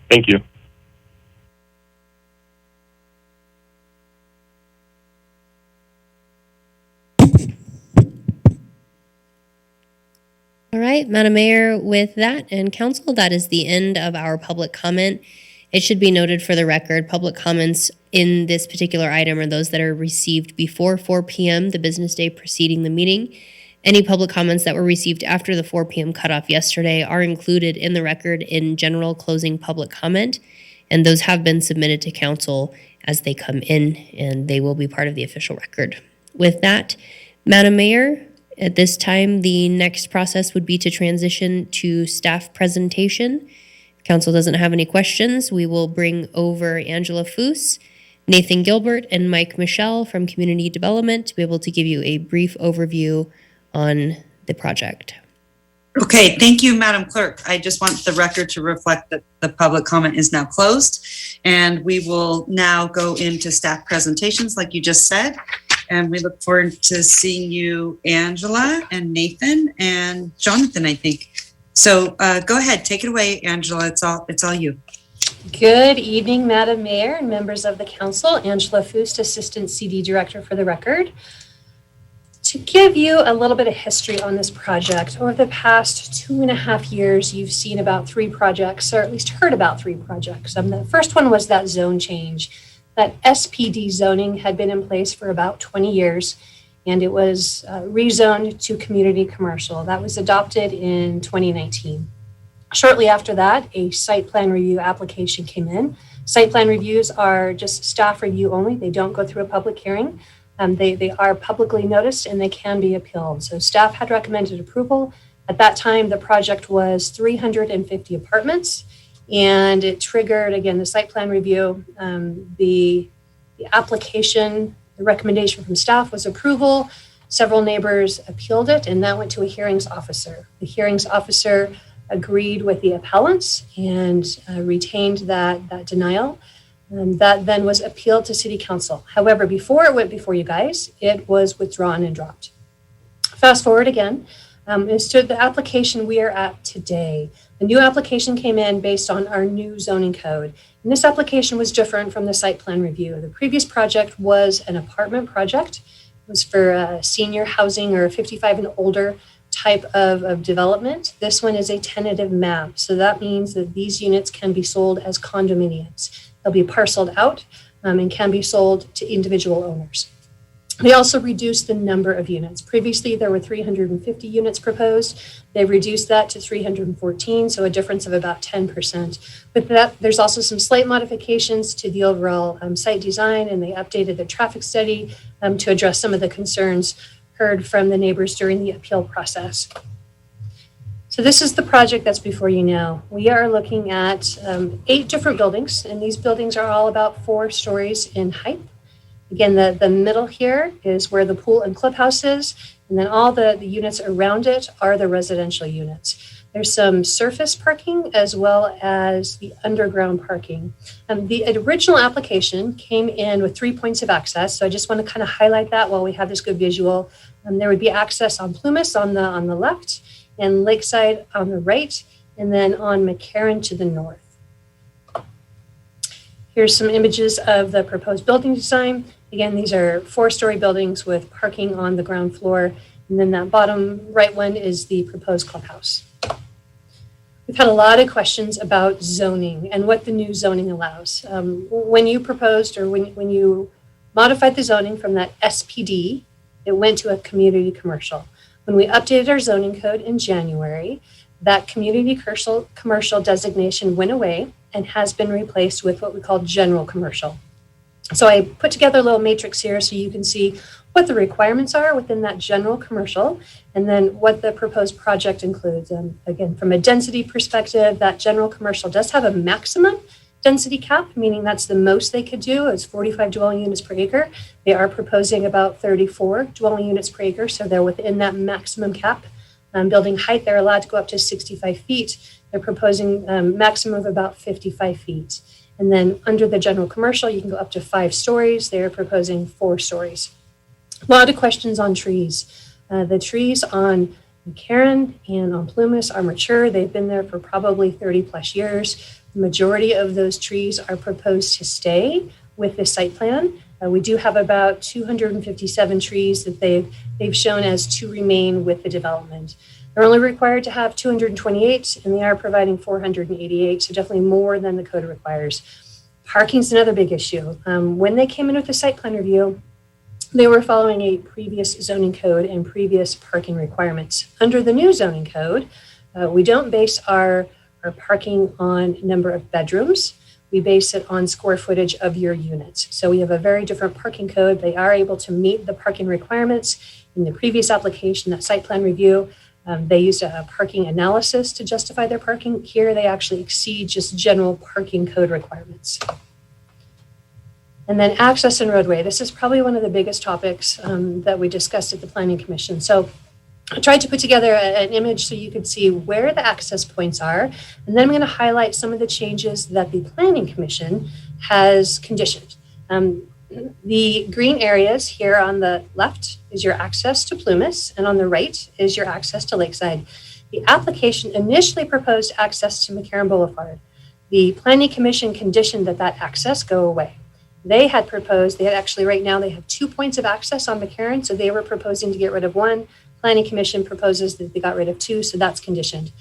S14: Thank you.
S16: All right, Madam Mayor, with that and council, that is the end of our public comment. It should be noted for the record, public comments in this particular item are those that are received before 4 p.m., the business day preceding the meeting. Any public comments that were received after the 4 p.m. cutoff yesterday are included in the record in general closing public comment, and those have been submitted to council as they come in, and they will be part of the official record. With that, Madam Mayor, at this time, the next process would be to transition to staff presentation. If council doesn't have any questions, we will bring over Angela Foose, Nathan Gilbert, and Mike Michelle from Community Development to be able to give you a brief overview on the project.
S17: Okay, thank you, Madam Clerk. I just want the record to reflect that the public comment is now closed, and we will now go into staff presentations like you just said. And we look forward to seeing you, Angela and Nathan and Jonathan, I think. So go ahead, take it away, Angela. It's all you.
S18: Good evening, Madam Mayor and members of the council. Angela Foose, Assistant CD Director for the record. To give you a little bit of history on this project, over the past 2.5 years, you've seen about 3 projects, or at least heard about 3 projects. The first one was that zone change. That SPD zoning had been in place for about 20 years, and it was rezoned to community commercial. That was adopted in 2019. Shortly after that, a site plan review application came in. Site plan reviews are just staff review only. They don't go through a public hearing. They are publicly noticed and they can be appealed. So staff had recommended approval. At that time, the project was 350 apartments, and it triggered, again, the site plan review. The application, the recommendation from staff was approval. Several neighbors appealed it, and that went to a hearings officer. The hearings officer agreed with the appellants and retained that denial. That then was appealed to City Council. However, before it went before you guys, it was withdrawn and dropped. Fast forward again, as to the application we are at today. The new application came in based on our new zoning code. And this application was different from the site plan review. The previous project was an apartment project. It was for senior housing or 55 and older type of development. This one is a tentative map. So that means that these units can be sold as condominiums. They'll be parceled out and can be sold to individual owners. They also reduced the number of units. Previously, there were 350 units proposed. They reduced that to 314, so a difference of about 10%. With that, there's also some slight modifications to the overall site design, and they updated the traffic study to address some of the concerns heard from the neighbors during the appeal process. So this is the project that's before you now. We are looking at 8 different buildings, and these buildings are all about 4 stories in height. Again, the middle here is where the pool and clubhouse is, and then all the units around it are the residential units. There's some surface parking as well as the underground parking. The original application came in with 3 points of access, so I just want to kind of highlight that while we have this good visual. There would be access on Plumas on the left, and Lakeside on the right, and then on Mccarran to the north. Here's some images of the proposed building design. Again, these are 4-story buildings with parking on the ground floor, and then that bottom right one is the proposed clubhouse. We've had a lot of questions about zoning and what the new zoning allows. When you proposed or when you modified the zoning from that SPD, it went to a community commercial. When we updated our zoning code in January, that community commercial designation went away and has been replaced with what we call general commercial. So I put together a little matrix here so you can see what the requirements are within that general commercial and then what the proposed project includes. And again, from a density perspective, that general commercial does have a maximum density cap, meaning that's the most they could do is 45 dwelling units per acre. They are proposing about 34 dwelling units per acre, so they're within that maximum cap. Building height, they're allowed to go up to 65 feet. They're proposing maximum of about 55 feet. And then under the general commercial, you can go up to 5 stories. They're proposing 4 stories. A lot of questions on trees. The trees on Mccarran and on Plumas are mature. They've been there for probably 30 plus years. The majority of those trees are proposed to stay with the site plan. We do have about 257 trees that they've shown as to remain with the development. They're only required to have 228, and they are providing 488, so definitely more than the code requires. Parking's another big issue. When they came in with the site plan review, they were following a previous zoning code and previous parking requirements. Under the new zoning code, we don't base our parking on number of bedrooms. We base it on square footage of your units. So we have a very different parking code. They are able to meet the parking requirements. In the previous application, that site plan review, they used a parking analysis to justify their parking. Here, they actually exceed just general parking code requirements. And then access and roadway. This is probably one of the biggest topics that we discussed at the Planning Commission. So I tried to put together an image so you could see where the access points are. And then I'm going to highlight some of the changes that the Planning Commission has conditioned. The green areas here on the left is your access to Plumas, and on the right is your access to Lakeside. The application initially proposed access to Mccarran Boulevard. The Planning Commission conditioned that access go away. They had proposed, right now they have 2 points of access on Mccarran, so they were proposing to get rid of 1. Planning Commission proposes that they got rid of 2, so that's conditioned.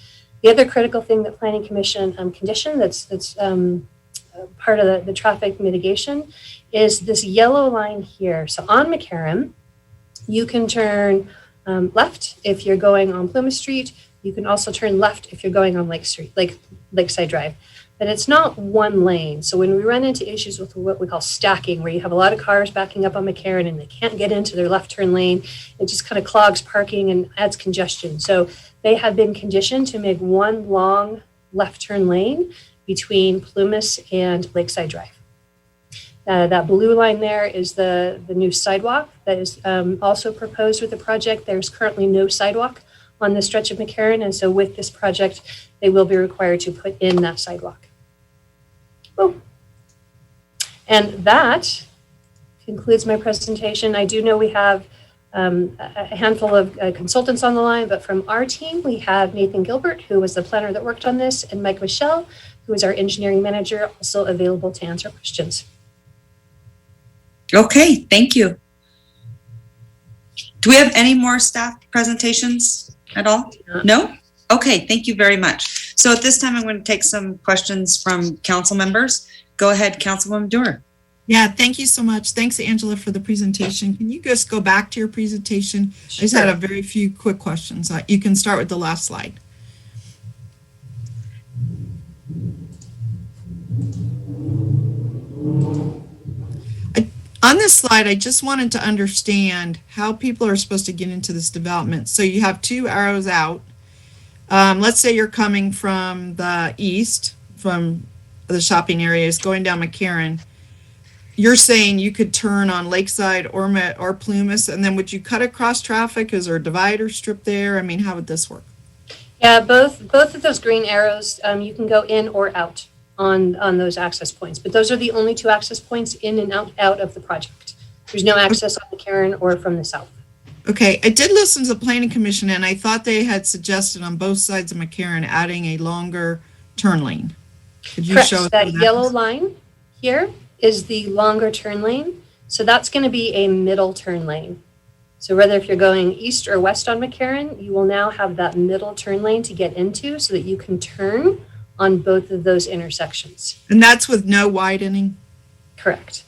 S18: The other critical thing that Planning Commission conditioned that's part of the traffic mitigation is this yellow line here. So on Mccarran, you can turn left if you're going on Plymouth Street. You can also turn left if you're going on Lakeside Drive. But it's not one lane. So when we run into issues with what we call stacking, where you have a lot of cars backing up on Mccarran and they can't get into their left turn lane, it just kind of clogs parking and adds congestion. So they have been conditioned to make one long left turn lane between Plumas and Lakeside Drive. That blue line there is the new sidewalk that is also proposed with the project. There's currently no sidewalk on the stretch of Mccarran, and so with this project, they will be required to put in that sidewalk. Oh. And that concludes my presentation. I do know we have a handful of consultants on the line, but from our team, we have Nathan Gilbert, who was the planner that worked on this, and Mike Michelle, who is our engineering manager, also available to answer questions.
S17: Okay, thank you. Do we have any more staff presentations at all? No? Okay, thank you very much. So at this time, I'm going to take some questions from council members. Go ahead, Councilwoman Dewar.
S4: Yeah, thank you so much. Thanks, Angela, for the presentation. Can you just go back to your presentation? Sure. I just had a very few quick questions. You can start with the last slide. On this slide, I just wanted to understand how people are supposed to get into this development. So you have 2 arrows out. Let's say you're coming from the east, from the shopping areas, going down Mccarran. You're saying you could turn on Lakeside or Plumas, and then would you cut across traffic? Is there a divider strip there? I mean, how would this work?
S18: Yeah, both of those green arrows, you can go in or out on those access points, but those are the only two access points in and out of the project. There's no access on Mccarran or from the south.
S4: Okay, I did listen to the Planning Commission, and I thought they had suggested on both sides of Mccarran adding a longer turn lane. Could you
S18: Correct.
S4: show us
S18: That
S4: what
S18: yellow
S4: is?
S18: line here is the longer turn lane. So that's going to be a middle turn lane. So whether if you're going east or west on Mccarran, you will now have that middle turn lane to get into so that you can turn on both of those intersections.
S4: And that's with no widening?
S18: Correct.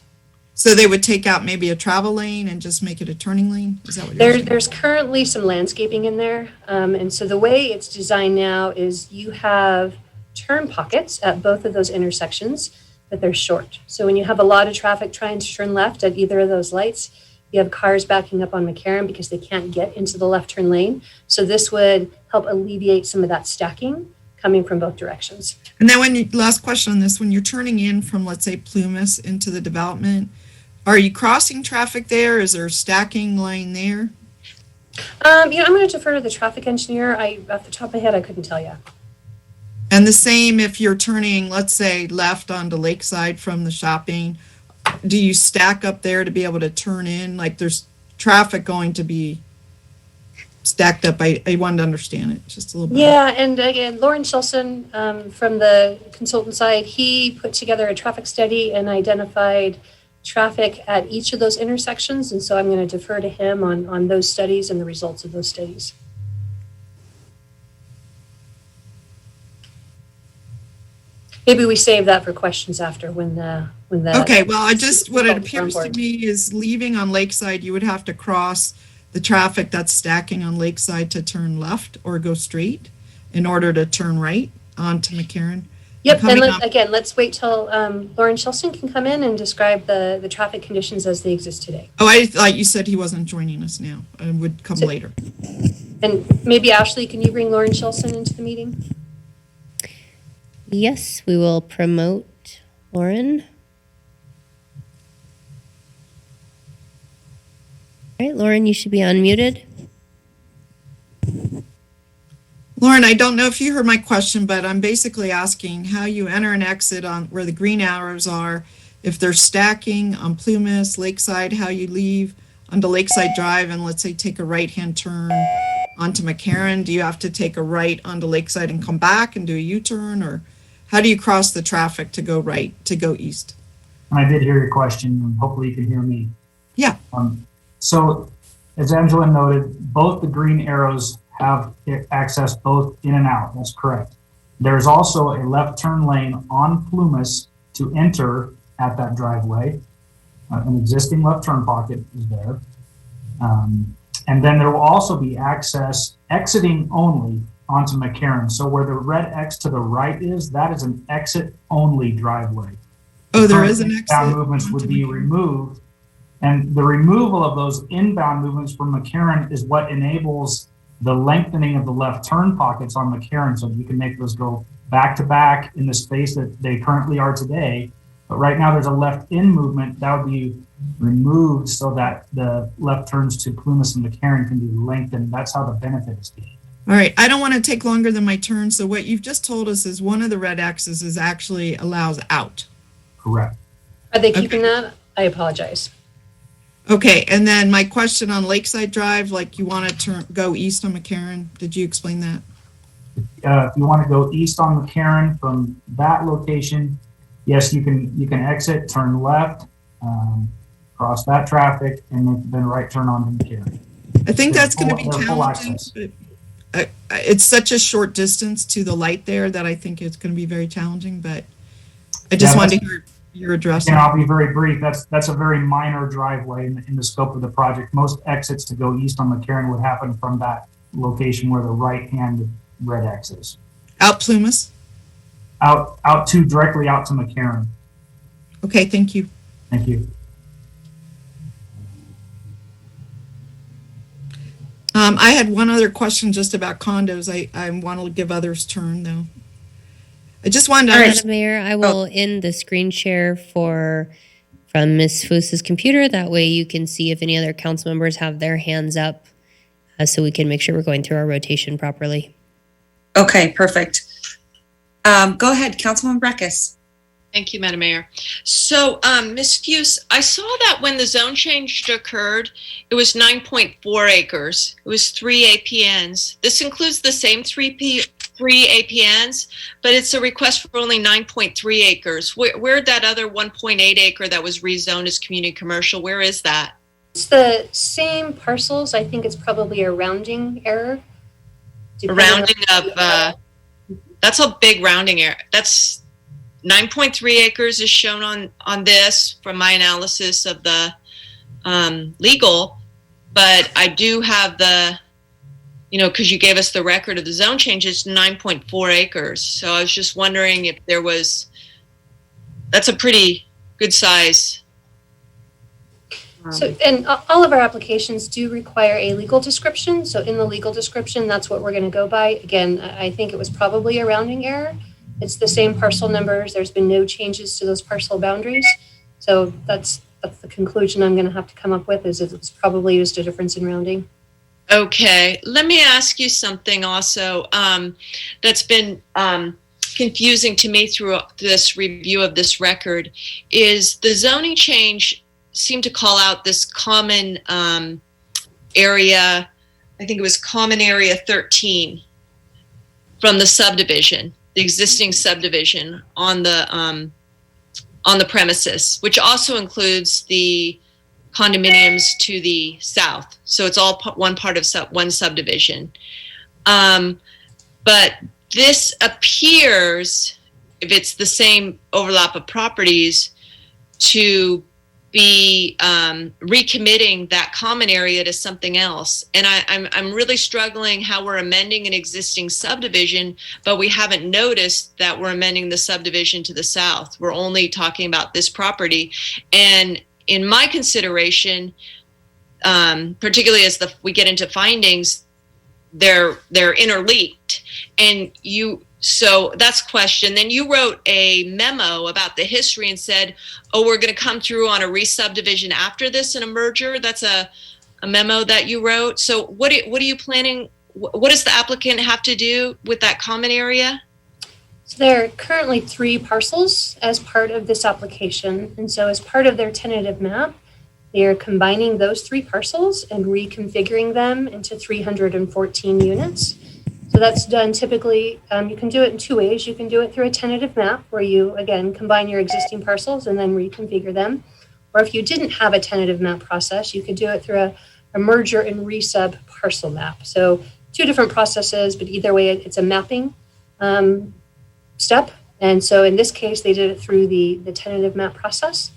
S4: So they would take out maybe a travel lane and just make it a turning lane? Is that what you're saying?
S18: There's currently some landscaping in there. And so the way it's designed now is you have turn pockets at both of those intersections, but they're short. So when you have a lot of traffic trying to turn left at either of those lights, you have cars backing up on Mccarran because they can't get into the left turn lane. So this would help alleviate some of that stacking coming from both directions.
S4: And then last question on this, when you're turning in from, let's say, Plumas into the development, are you crossing traffic there? Is there a stacking lane there?
S18: I'm going to defer to the traffic engineer. Off the top of my head, I couldn't tell you.
S4: And the same if you're turning, let's say, left onto Lakeside from the shopping, do you stack up there to be able to turn in? Like there's traffic going to be stacked up. I wanted to understand it just a little bit.
S18: Yeah, and again, Lauren Shilson from the consultant side, he put together a traffic study and identified traffic at each of those intersections. And so I'm going to defer to him on those studies and the results of those studies. Maybe we save that for questions after when the.
S4: Okay, well, what it appears to me is leaving on Lakeside, you would have to cross the traffic that's stacking on Lakeside to turn left or go straight in order to turn right onto Mccarran.
S18: Yep, and let's wait till Lauren Shilson can come in and describe the traffic conditions as they exist today.
S4: Oh, I thought you said he wasn't joining us now and would come later.
S18: And maybe Ashley, can you bring Lauren Shilson into the meeting?
S16: Yes, we will promote Lauren. All right, Lauren, you should be unmuted.
S4: Lauren, I don't know if you heard my question, but I'm basically asking how you enter and exit on where the green arrows are. If they're stacking on Plumas, Lakeside, how you leave onto Lakeside Drive and let's say take a right-hand turn onto Mccarran. Do you have to take a right onto Lakeside and come back and do a U-turn, or how do you cross the traffic to go right, to go east?
S15: I did hear your question, and hopefully you can hear me.
S4: Yeah.
S15: So, as Angela noted, both the green arrows have access both in and out. That's correct. There's also a left turn lane on Plumas to enter at that driveway. An existing left turn pocket is there. And then there will also be access exiting only onto Mccarran. So where the red X to the right is, that is an exit only driveway.
S4: Oh, there is an exit.
S15: Inbound movements would be removed. And the removal of those inbound movements from Mccarran is what enables the lengthening of the left turn pockets on Mccarran, so you can make those go back to back in the space that they currently are today. But right now there's a left in movement that would be removed so that the left turns to Plumas and Mccarran can be lengthened. That's how the benefit is gained.
S4: All right, I don't want to take longer than my turn. So what you've just told us is one of the red X's is actually allows out.
S15: Correct.
S18: Are they keeping that? I apologize.
S4: Okay, and then my question on Lakeside Drive, like you want to go east on Mccarran. Did you explain that?
S15: If you want to go east on Mccarran from that location, yes, you can exit, turn left, cross that traffic, and then right turn onto Mccarran.
S4: I think that's going to be challenging. But it's such a short distance to the light there that I think it's going to be very challenging. But I just wanted to hear your address.
S15: And I'll be very brief. That's a very minor driveway in the scope of the project. Most exits to go east on Mccarran would happen from that location where the right-hand red X is.
S4: Out Plumas?
S15: Directly out to Mccarran.
S4: Okay, thank you.
S15: Thank you.
S4: I had one other question just about condos. I want to give others turn, though. I just wanted to...
S16: Madam Mayor, I will end the screen share from Ms. Foos's computer. That way you can see if any other council members have their hands up, so we can make sure we're going through our rotation properly.
S17: Okay, perfect. Go ahead, Councilwoman Breckus.
S19: Thank you, Madam Mayor. So, Ms. Fuse, I saw that when the zone change occurred, it was 9.4 acres. It was 3 APNs. This includes the same 3 APNs, but it's a request for only 9.3 acres. Where'd that other 1.8 acre that was rezoned as community commercial, where is that?
S18: It's the same parcels. I think it's probably a rounding error.
S19: A rounding of, that's a big rounding error. That's 9.3 acres is shown on this from my analysis of the legal, but I do have the, because you gave us the record of the zone change, it's 9.4 acres. So I was just wondering if there was, that's a pretty good size.
S18: So, and all of our applications do require a legal description. So in the legal description, that's what we're going to go by. Again, I think it was probably a rounding error. It's the same parcel numbers. There's been no changes to those parcel boundaries. So that's the conclusion I'm going to have to come up with, is it was probably just a difference in rounding.
S19: Okay. Let me ask you something also that's been confusing to me through this review of this record, is the zoning change seemed to call out this common area, I think it was common area 13 from the subdivision, the existing subdivision on the premises, which also includes the condominiums to the south. So it's all one part of one subdivision. But this appears, if it's the same overlap of properties, to be recommitting that common area to something else. And I'm really struggling how we're amending an existing subdivision, but we haven't noticed that we're amending the subdivision to the south. We're only talking about this property. And in my consideration, particularly as we get into findings, they're interlinked. And so that's question. Then you wrote a memo about the history and said, oh, we're going to come through on a re-subdivision after this in a merger. That's a memo that you wrote. So what are you planning? What does the applicant have to do with that common area?
S18: So there are currently 3 parcels as part of this application. And so as part of their tentative map, they are combining those 3 parcels and reconfiguring them into 314 units. So that's done typically, you can do it in 2 ways. You can do it through a tentative map where you, again, combine your existing parcels and then reconfigure them. Or if you didn't have a tentative map process, you could do it through a merger and resub parcel map. So 2 different processes, but either way, it's a mapping step. And so in this case, they did it through the tentative map process.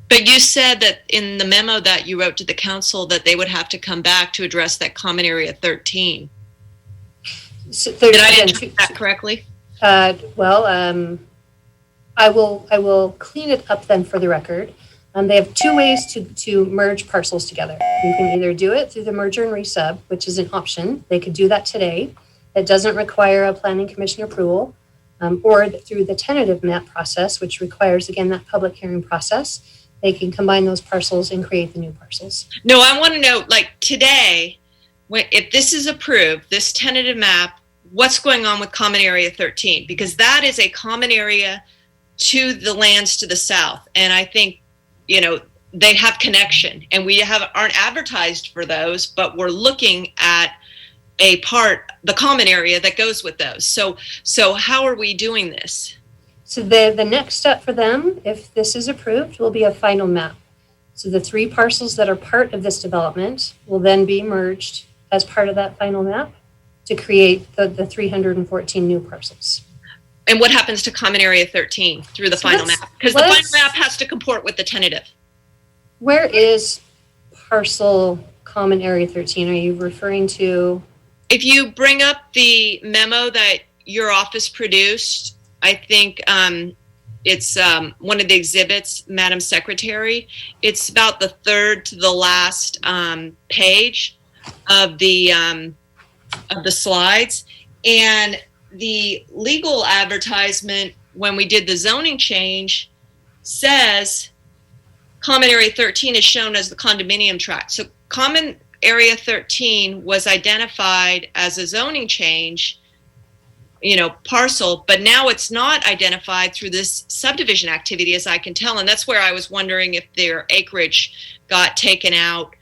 S19: But you said that in the memo that you wrote to the council that they would have to come back to address that common area 13.
S18: So
S19: did I interpret that correctly?
S18: I will clean it up then for the record. They have 2 ways to merge parcels together. You can either do it through the merger and resub, which is an option. They could do that today. It doesn't require a planning commission approval, or through the tentative map process, which requires, again, that public hearing process. They can combine those parcels and create the new parcels.
S19: No, I want to know, like today, if this is approved, this tentative map, what's going on with common area 13? Because that is a common area to the lands to the south. And I think, they have connection, and we aren't advertised for those, but we're looking at the common area that goes with those. So how are we doing this?
S18: So the next step for them, if this is approved, will be a final map. So the 3 parcels that are part of this development will then be merged as part of that final map to create the 314 new parcels.
S19: And what happens to common area 13 through the final map? Because the final map has to comport with the tentative.
S18: Where is parcel common area 13? Are you referring to?
S19: If you bring up the memo that your office produced, I think it's one of the exhibits, Madam Secretary. It's about the 3rd to the last page. of the slides, and the legal advertisement when we did the zoning change says Common Area 13 is shown as the condominium tract. So Common Area 13 was identified as a zoning change, parcel, but now it's not identified through this subdivision activity, as I can tell. And that's where I was wondering if their acreage got taken out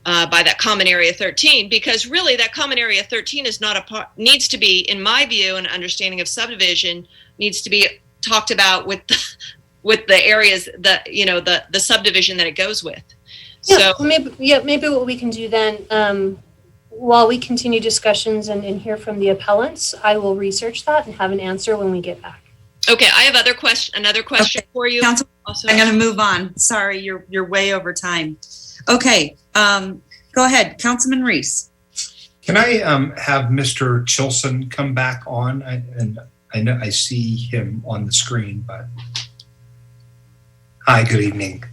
S19: by that Common Area 13, because really that Common Area 13 is not a part, needs to be, in my view and understanding of subdivision, needs to be talked about with the areas, the subdivision that it goes with.
S18: Yeah, so maybe what we can do then, while we continue discussions and hear from the appellants, I will research that and have an answer when we get back.
S19: Okay, I have another question for you.
S17: Council, also. I'm going to move on. Sorry, you're way over time. Okay, go ahead, Councilman Reese.
S20: Can I have Mr. Chilson come back on? I know I see him on the screen, but hi, good evening.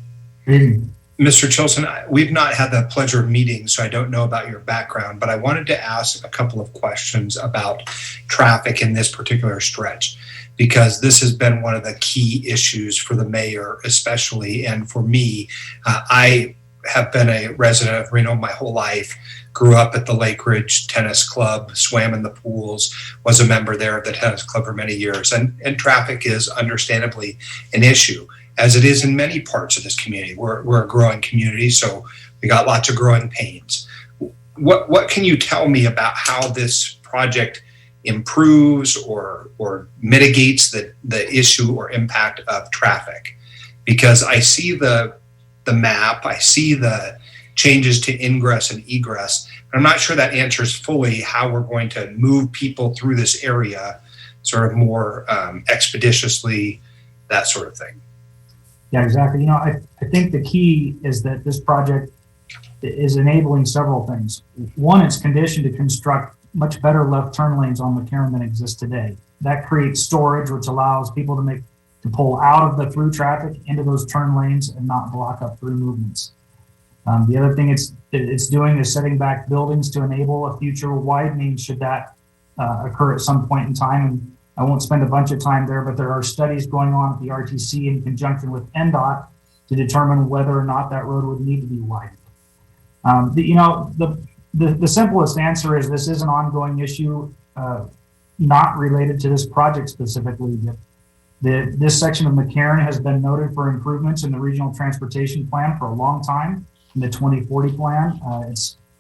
S15: Good evening.
S20: Mr. Chilson, we've not had the pleasure of meeting, so I don't know about your background, but I wanted to ask a couple of questions about traffic in this particular stretch, because this has been one of the key issues for the mayor, especially, and for me. I have been a resident of Reno my whole life, grew up at the Lake Ridge Tennis Club, swam in the pools, was a member there of the tennis club for many years, and traffic is understandably an issue, as it is in many parts of this community. We're a growing community, so we got lots of growing pains. What can you tell me about how this project improves or mitigates the issue or impact of traffic? Because I see the map, I see the changes to ingress and egress, but I'm not sure that answers fully how we're going to move people through this area sort of more expeditiously, that sort of thing.
S15: Yeah, exactly. I think the key is that this project is enabling several things. One, it's conditioned to construct much better left turn lanes on Mccarran than exist today. That creates storage, which allows people to pull out of the through traffic into those turn lanes and not block up through movements. The other thing it's doing is setting back buildings to enable a future widening should that occur at some point in time. And I won't spend a bunch of time there, but there are studies going on at the RTC in conjunction with NDOT to determine whether or not that road would need to be widened. The simplest answer is this is an ongoing issue, not related to this project specifically. This section of Mccarran has been noted for improvements in the regional transportation plan for a long time, in the 2040 plan.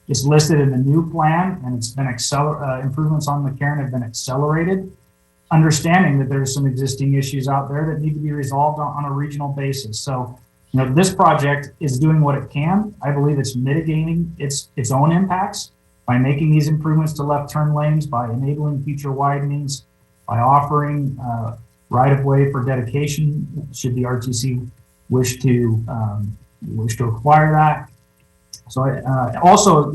S15: It's listed in the new plan, and it's been improvements on Mccarran have been accelerated, understanding that there's some existing issues out there that need to be resolved on a regional basis. So, this project is doing what it can. I believe it's mitigating its own impacts by making these improvements to left turn lanes, by enabling future widenings, by offering right-of-way for dedication should the RTC wish to acquire that. So also,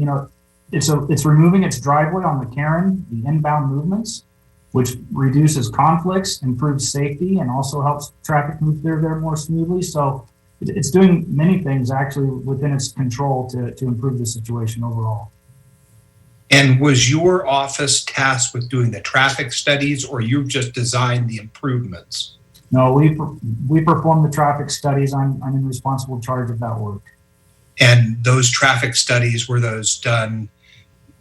S15: it's removing its driveway on Mccarran, the inbound movements, which reduces conflicts, improves safety, and also helps traffic move through there more smoothly. So it's doing many things actually within its control to improve the situation overall.
S20: And was your office tasked with doing the traffic studies, or you just designed the improvements?
S15: No, we perform the traffic studies. I'm in responsible charge of that work.
S20: And those traffic studies, were those done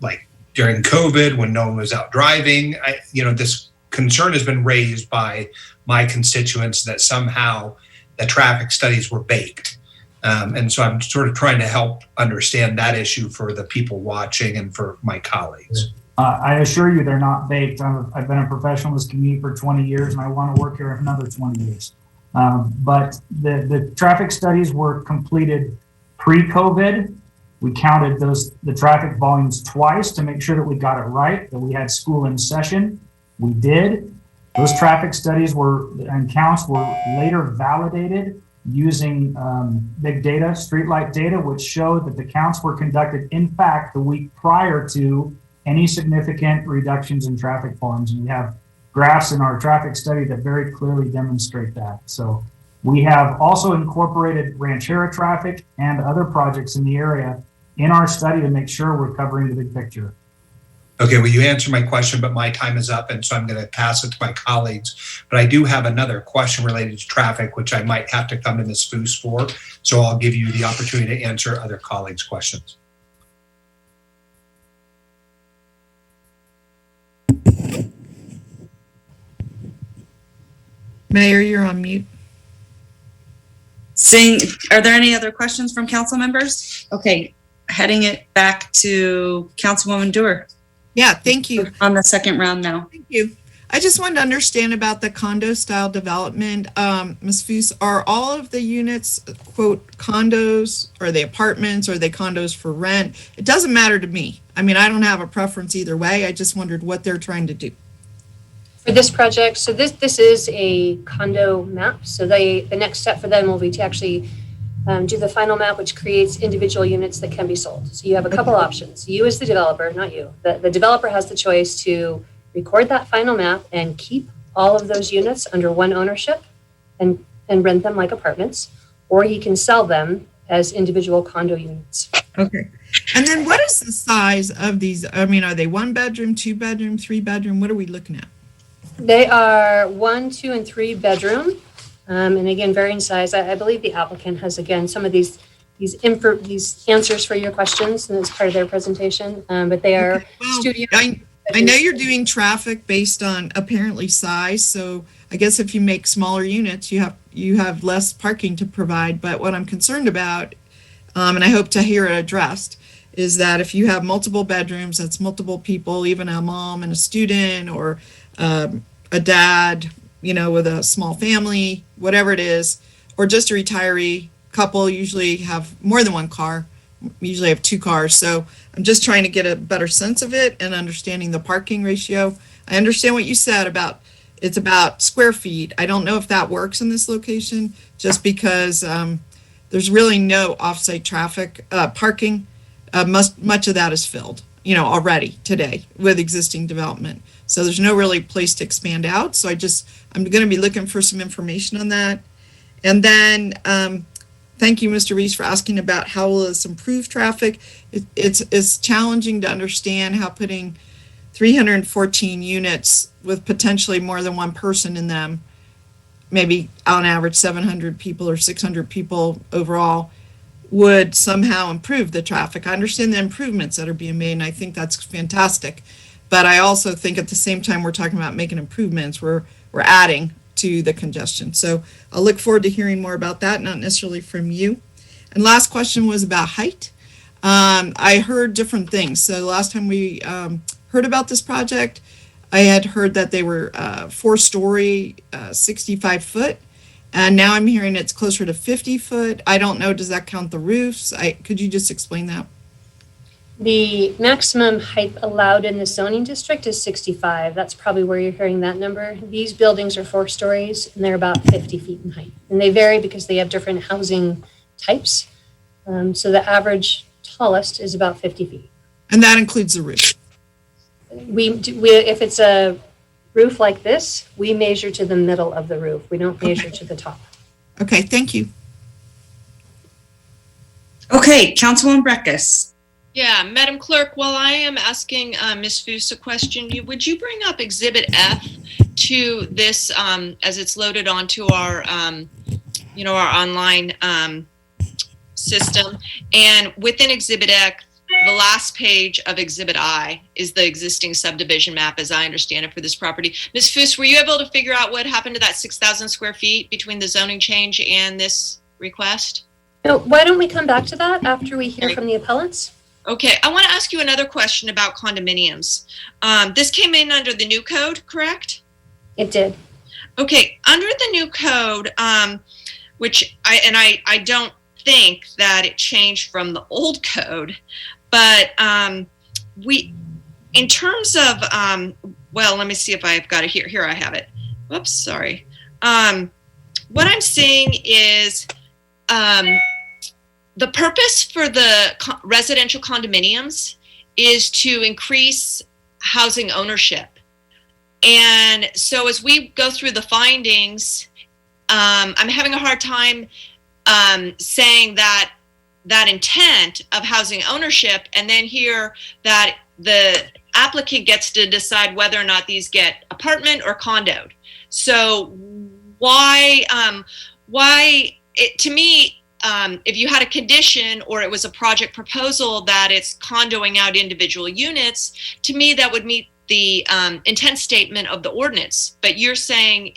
S20: like during COVID when no one was out driving? This concern has been raised by my constituents that somehow the traffic studies were baked. And so I'm sort of trying to help understand that issue for the people watching and for my colleagues.
S15: I assure you they're not baked. I've been a professional in this community for 20 years and I want to work here another 20 years. But the traffic studies were completed pre-COVID. We counted the traffic volumes twice to make sure that we got it right, that we had school in session. We did. Those traffic studies and counts were later validated using big data, streetlight data, which showed that the counts were conducted, in fact, the week prior to any significant reductions in traffic volumes. And we have graphs in our traffic study that very clearly demonstrate that. So we have also incorporated ranchera traffic and other projects in the area in our study to make sure we're covering the big picture.
S20: Okay, well, you answered my question, but my time is up, and so I'm going to pass it to my colleagues. But I do have another question related to traffic, which I might have to come to Ms. Foose for, so I'll give you the opportunity to answer other colleagues' questions.
S4: Mayor, you're on mute.
S17: Are there any other questions from council members? Okay, heading it back to Councilwoman Dewar.
S4: Yeah, thank you.
S17: On the second round now.
S4: Thank you. I just wanted to understand about the condo style development. Ms. Foose, are all of the units, quote, condos? Are they apartments? Are they condos for rent? It doesn't matter to me. I mean, I don't have a preference either way. I just wondered what they're trying to do.
S18: For this project, so this is a condo map. So the next step for them will be to actually do the final map, which creates individual units that can be sold. So you have a couple options. You as the developer, not you. The developer has the choice to record that final map and keep all of those units under one ownership and rent them like apartments, or he can sell them as individual condo units.
S4: Okay. And then what is the size of these? I mean, are they 1 bedroom, 2 bedroom, 3 bedroom? What are we looking at?
S18: They are 1, 2, and 3 bedroom. And again, varying size. I believe the applicant has, again, some of these answers for your questions, and it's part of their presentation. But they are studio.
S4: I know you're doing traffic based on apparently size. So I guess if you make smaller units, you have less parking to provide. But what I'm concerned about, and I hope to hear it addressed, is that if you have multiple bedrooms, that's multiple people, even a mom and a student, or a dad, with a small family, whatever it is, or just a retiree couple, usually have more than one car, usually have 2 cars. So I'm just trying to get a better sense of it and understanding the parking ratio. I understand what you said about it's about square feet. I don't know if that works in this location, just because there's really no off-site traffic parking. Much of that is filled, already today with existing development. So there's no really place to expand out. So I'm going to be looking for some information on that. And then thank you, Mr. Reese, for asking about how will this improve traffic. It's challenging to understand how putting 314 units with potentially more than one person in them, maybe on average 700 people or 600 people overall, would somehow improve the traffic. I understand the improvements that are being made, and I think that's fantastic. But I also think at the same time we're talking about making improvements, we're adding to the congestion. So I'll look forward to hearing more about that, not necessarily from you. And last question was about height. I heard different things. So the last time we heard about this project, I had heard that they were 4-story, 65 foot. And now I'm hearing it's closer to 50 foot. I don't know, does that count the roofs? Could you just explain that?
S18: The maximum height allowed in the zoning district is 65. That's probably where you're hearing that number. These buildings are 4 stories, and they're about 50 feet in height. And they vary because they have different housing types. So the average tallest is about 50 feet.
S4: And that includes the roof?
S18: If it's a roof like this, we measure to the middle of the roof. We don't measure to the top.
S4: Okay, thank you.
S17: Okay, Councilwoman Breckus.
S19: Yeah, Madam Clerk, while I am asking Ms. Foose a question, would you bring up Exhibit F to this as it's loaded onto our, our online system? And within Exhibit F, the last page of Exhibit I is the existing subdivision map, as I understand it, for this property. Ms. Foose, were you able to figure out what happened to that 6,000 square feet between the zoning change and this request?
S18: No, why don't we come back to that after we hear from the appellants?
S19: Okay, I want to ask you another question about condominiums. This came in under the new code, correct?
S18: It did.
S19: Okay, under the new code, which I don't think that it changed from the old code, but in terms of, let me see if I've got it here. Here I have it. Whoops, sorry. What I'm saying is, the purpose for the residential condominiums is to increase housing ownership. And so as we go through the findings, I'm having a hard time saying that that intent of housing ownership, and then hear that the applicant gets to decide whether or not these get apartment or condoed. So why to me, if you had a condition or it was a project proposal that it's condoing out individual units, to me that would meet the intent statement of the ordinance. But you're saying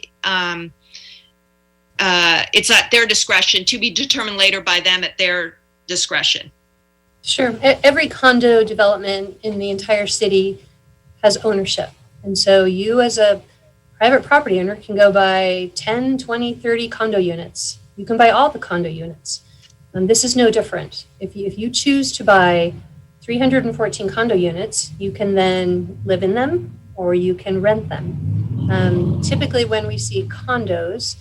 S19: it's at their discretion, to be determined later by them at their discretion.
S18: Sure. Every condo development in the entire city has ownership. And so you as a private property owner can go buy 10, 20, 30 condo units. You can buy all the condo units. This is no different. If you choose to buy 314 condo units, you can then live in them or you can rent them. Typically when we see condos,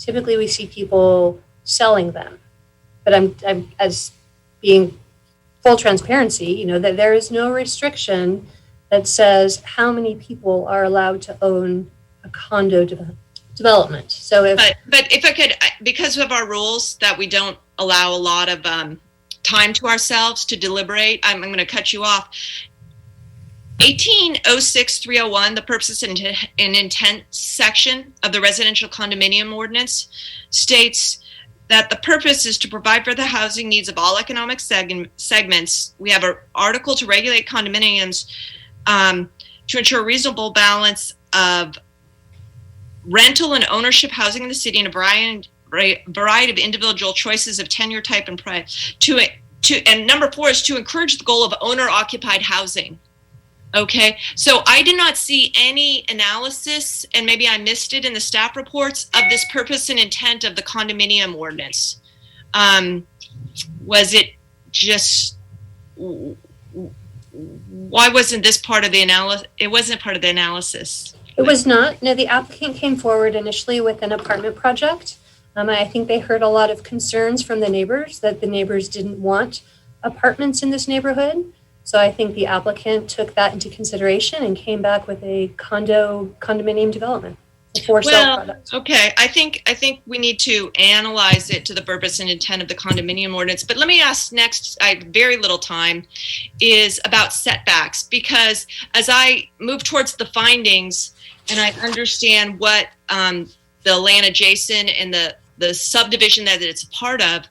S18: we see people selling them. But I'm as being full transparency, that there is no restriction that says how many people are allowed to own a condo development. So
S19: but if I could, because of our rules that we don't allow a lot of time to ourselves to deliberate, I'm going to cut you off. 1806-301, the purpose and intent section of the residential condominium ordinance states that the purpose is to provide for the housing needs of all economic segments. We have an article to regulate condominiums to ensure a reasonable balance of rental and ownership housing in the city and a variety of individual choices of tenure type and price. And number 4 is to encourage the goal of owner-occupied housing. Okay, so I did not see any analysis, and maybe I missed it in the staff reports, of this purpose and intent of the condominium ordinance. Was it just, why wasn't this part of the analysis? It wasn't part of the analysis.
S18: It was not. No, the applicant came forward initially with an apartment project. I think they heard a lot of concerns from the neighbors that the neighbors didn't want apartments in this neighborhood. So I think the applicant took that into consideration and came back with a condominium development.
S19: Okay. I think we need to analyze it to the purpose and intent of the condominium ordinance. But let me ask next, I have very little time, is about setbacks. Because as I move towards the findings and I understand what the land adjacent and the subdivision that it's a part of,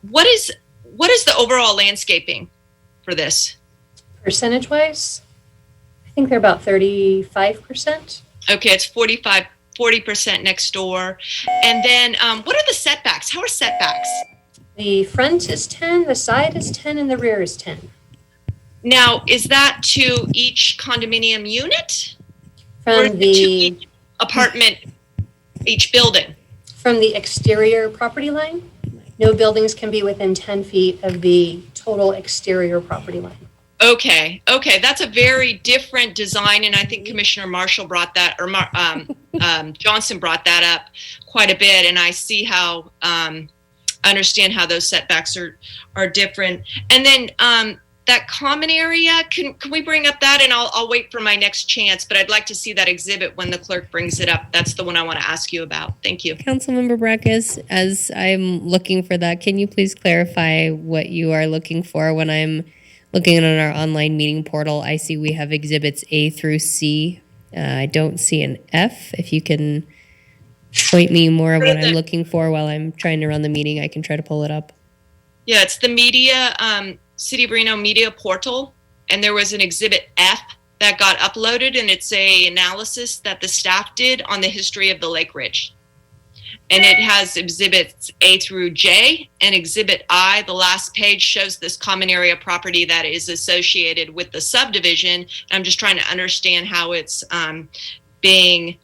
S19: what is the overall landscaping for this?
S18: Percentage-wise, I think they're about 35%.
S19: Okay, it's 40% next door. And then what are the setbacks? How are setbacks?
S18: The front is 10, the side is 10, and the rear is 10.
S19: Now, is that to each condominium unit?
S18: From the
S19: each apartment, each building?
S18: From the exterior property line. No buildings can be within 10 feet of the total exterior property line.
S19: Okay, that's a very different design, and I think Commissioner Marshall brought that, or Johnson brought that up quite a bit, and I see how, I understand how those setbacks are different. And then that common area, can we bring up that, and I'll wait for my next chance, but I'd like to see that exhibit when the clerk brings it up. That's the one I want to ask you about. Thank you.
S16: Councilmember Brakes, as I'm looking for that, can you please clarify what you are looking for? When I'm looking on our online meeting portal, I see we have exhibits A through C. I don't see an F. If you can point me more of what I'm looking for while I'm trying to run the meeting, I can try to pull it up.
S19: Yeah, it's the media, City of Reno media portal, and there was an exhibit F that got uploaded, and it's a analysis that the staff did on the history of the Lake Ridge. And it has exhibits A through J, and exhibit I, the last page, shows this common area property that is associated with the subdivision. And I'm just trying to understand how it's being,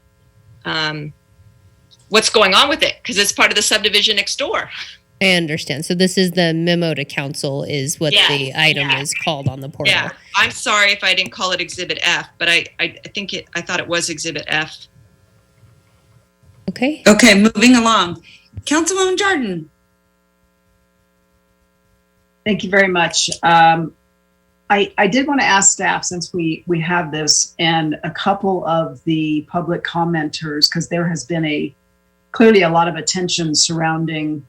S19: what's going on with it, because it's part of the subdivision next door.
S16: I understand. So this is the memo to council is what the item is called on the portal.
S19: Yeah, I'm sorry if I didn't call it exhibit F, but I think I thought it was exhibit F.
S16: Okay.
S17: Okay, moving along. Councilwoman Jordan.
S1: Thank you very much. I did want to ask staff, since we have this, and a couple of the public commenters, because there has been clearly a lot of attention surrounding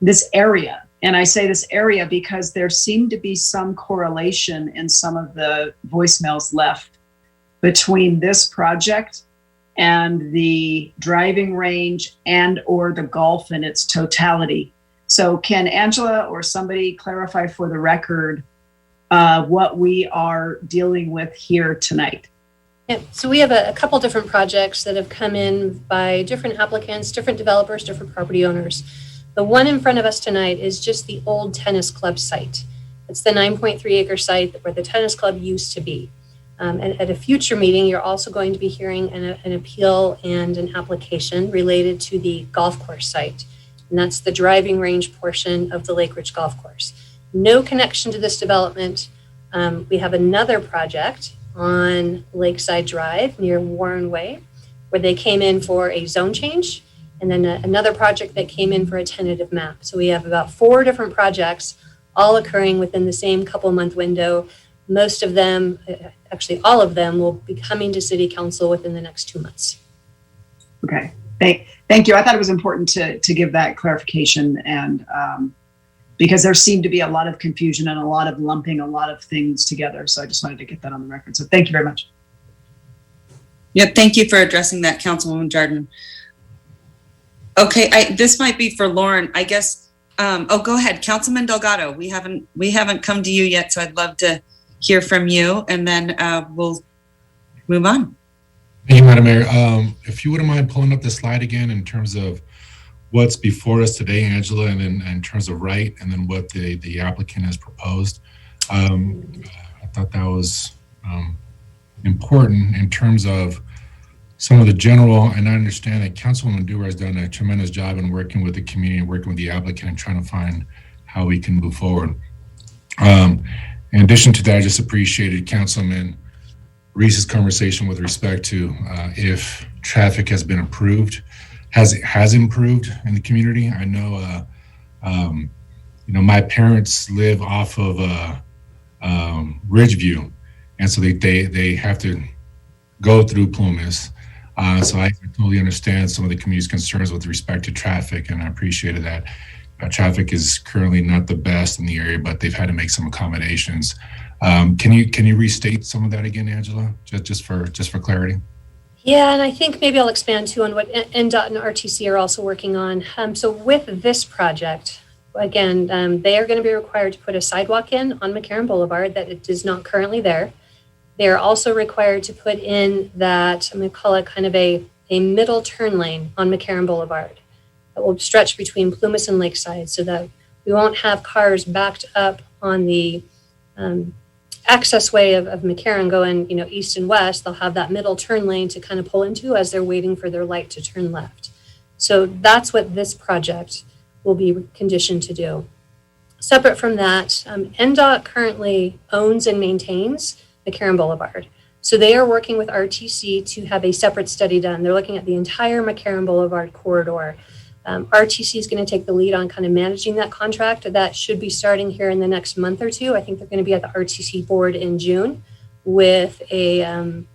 S1: this area And I say this area because there seemed to be some correlation in some of the voicemails left between this project and the driving range and or the golf in its totality. So can Angela or somebody clarify for the record what we are dealing with here tonight?
S18: Yeah, so we have a couple different projects that have come in by different applicants, different developers, different property owners. The one in front of us tonight is just the old tennis club site. It's the 9.3 acre site where the tennis club used to be. And at a future meeting, you're also going to be hearing an appeal and an application related to the golf course site. And that's the driving range portion of the Lake Ridge Golf Course. No connection to this development. We have another project on Lakeside Drive near Warren Way, where they came in for a zone change, and then another project that came in for a tentative map. So we have about 4 different projects all occurring within the same couple-month window. Most of them, actually all of them, will be coming to City Council within the next 2 months.
S1: Okay, thank you. I thought it was important to give that clarification, and because there seemed to be a lot of confusion and a lot of lumping a lot of things together. So I just wanted to get that on the record. So thank you very much.
S17: Yep, thank you for addressing that, Councilwoman Jordan. Okay, this might be for Lauren, I guess. Go ahead, Councilman Delgado. We haven't come to you yet, so I'd love to hear from you, and then we'll move on.
S2: Thank you, Madam Mayor. If you wouldn't mind pulling up the slide again in terms of what's before us today, Angela, and then in terms of right, and then what the applicant has proposed. I thought that was important in terms of some of the general, and I understand that Councilwoman Dewar has done a tremendous job in working with the community and working with the applicant and trying to find how we can move forward. In addition to that, I just appreciated Councilman Reese's conversation with respect to if traffic has been improved, has improved in the community. I know, my parents live off of Ridgeview, and so they have to go through Plumas. So I totally understand some of the community's concerns with respect to traffic, and I appreciated that. Traffic is currently not the best in the area, but they've had to make some accommodations. Can you restate some of that again, Angela, just for clarity?
S18: Yeah, and I think maybe I'll expand too on what NDOT and RTC are also working on. So with this project, again, they are going to be required to put a sidewalk in on Mccarran Boulevard that it is not currently there. They are also required to put in that, I'm going to call it kind of a middle turn lane on Mccarran Boulevard that will stretch between Plumas and Lakeside, so that we won't have cars backed up on the access way of Mccarran going, east and west. They'll have that middle turn lane to kind of pull into as they're waiting for their light to turn left. So that's what this project will be conditioned to do. Separate from that, NDOT currently owns and maintains Mccarran Boulevard. So they are working with RTC to have a separate study done. They're looking at the entire Mccarran Boulevard corridor. RTC is going to take the lead on kind of managing that contract. That should be starting here in the next month or two. I think they're going to be at the RTC board in June with the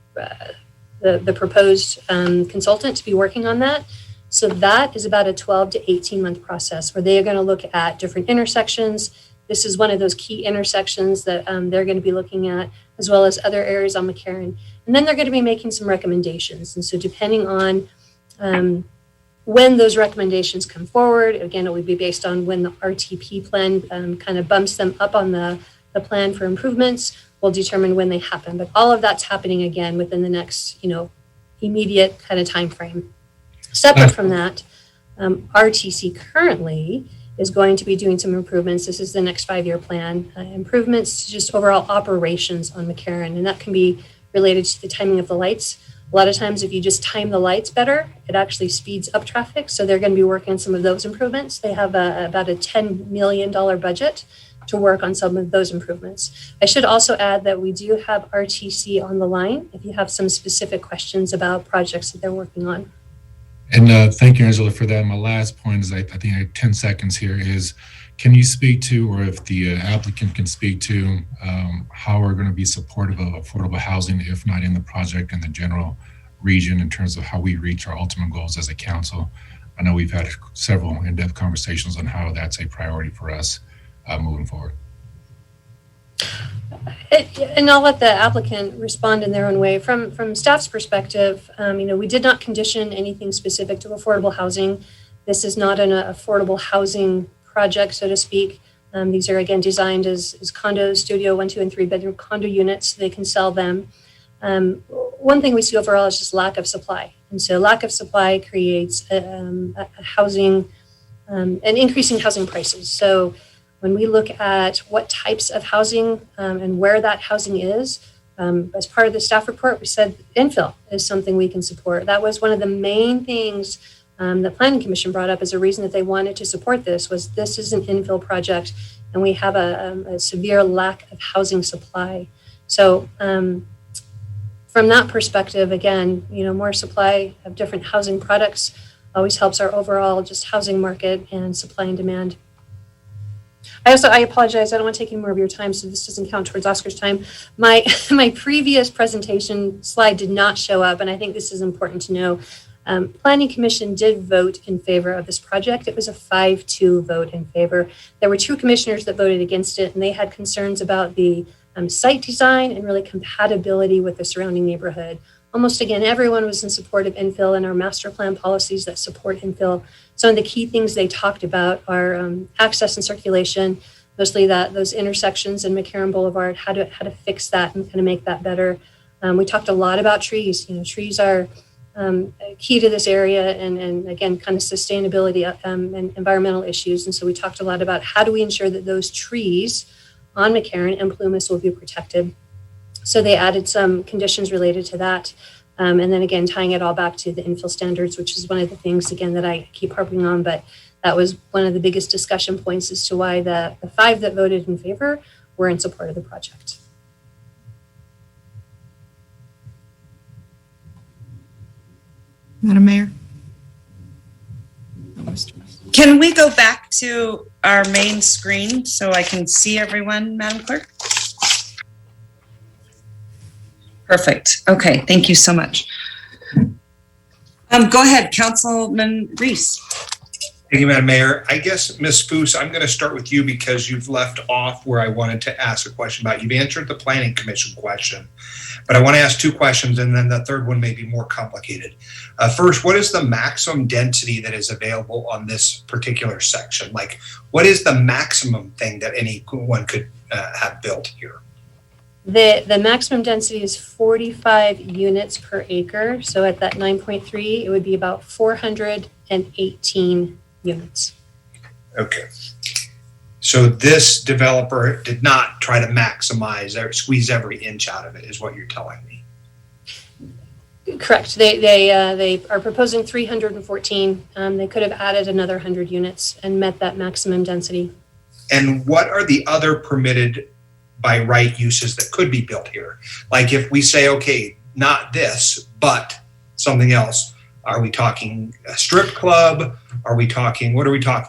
S18: proposed consultant to be working on that. So that is about a 12 to 18 month process where they are going to look at different intersections. This is one of those key intersections that they're going to be looking at, as well as other areas on Mccarran. And then they're going to be making some recommendations. And so depending on when those recommendations come forward, again, it would be based on when the RTP plan kind of bumps them up on the plan for improvements, will determine when they happen. But all of that's happening again within the next, immediate kind of time frame. Separate from that, RTC currently is going to be doing some improvements. This is the next 5-year plan, improvements to just overall operations on Mccarran. And that can be related to the timing of the lights. A lot of times, if you just time the lights better, it actually speeds up traffic. So they're going to be working on some of those improvements. They have about a $10 million budget to work on some of those improvements. I should also add that we do have RTC on the line if you have some specific questions about projects that they're working on.
S2: And thank you, Angela, for that. My last point is, I think I have 10 seconds here, is can you speak to, or if the applicant can speak to, how we're going to be supportive of affordable housing, if not in the project, in the general region, in terms of how we reach our ultimate goals as a council? I know we've had several in-depth conversations on how that's a priority for us moving forward.
S18: And I'll let the applicant respond in their own way. From staff's perspective, we did not condition anything specific to affordable housing. This is not an affordable housing project, so to speak. These are, again, designed as condos, studio, 1, 2, and 3 bedroom condo units. So they can sell them. One thing we see overall is just lack of supply. And so lack of supply creates a housing, and increasing housing prices. So when we look at what types of housing and where that housing is, as part of the staff report, we said infill is something we can support. That was one of the main things the Planning Commission brought up as a reason that they wanted to support this is an infill project, and we have a severe lack of housing supply. So from that perspective, again, more supply of different housing products always helps our overall just housing market and supply and demand. I apologize, I don't want to take any more of your time, so this doesn't count towards Oscar's time. My previous presentation slide did not show up, and I think this is important to know. Planning Commission did vote in favor of this project. It was a 5-2 vote in favor. There were 2 commissioners that voted against it, and they had concerns about the site design and really compatibility with the surrounding neighborhood. Almost again, everyone was in support of infill and our master plan policies that support infill. Some of the key things they talked about are access and circulation, mostly those intersections in Mccarran Boulevard, how to fix that and kind of make that better. We talked a lot about trees. Trees are key to this area, and again, kind of sustainability and environmental issues. And so we talked a lot about how do we ensure that those trees on Mccarran and Plumas will be protected. So they added some conditions related to that. And then again, tying it all back to the infill standards, which is one of the things, again, that I keep harping on, but that was one of the biggest discussion points as to why the 5 that voted in favor were in support of the project.
S4: Madam Mayor?
S17: Can we go back to our main screen so I can see everyone, Madam Clerk? Perfect. Okay, thank you so much. Go ahead, Councilman Reese.
S20: Thank you, Madam Mayor. I guess, Ms. Foose, I'm going to start with you because you've left off where I wanted to ask a question about. You've answered the Planning Commission question, but I want to ask 2 questions, and then the third one may be more complicated. First, what is the maximum density that is available on this particular section? Like, what is the maximum thing that anyone could have built here?
S18: The maximum density is 45 units per acre. So at that 9.3, it would be about 418 units.
S20: Okay. So this developer did not try to maximize or squeeze every inch out of it, is what you're telling me.
S18: Correct. They are proposing 314. They could have added another 100 units and met that maximum density.
S20: And what are the other permitted by right uses that could be built here? Like if we say, okay, not this, but something else, are we talking a strip club? What are we talking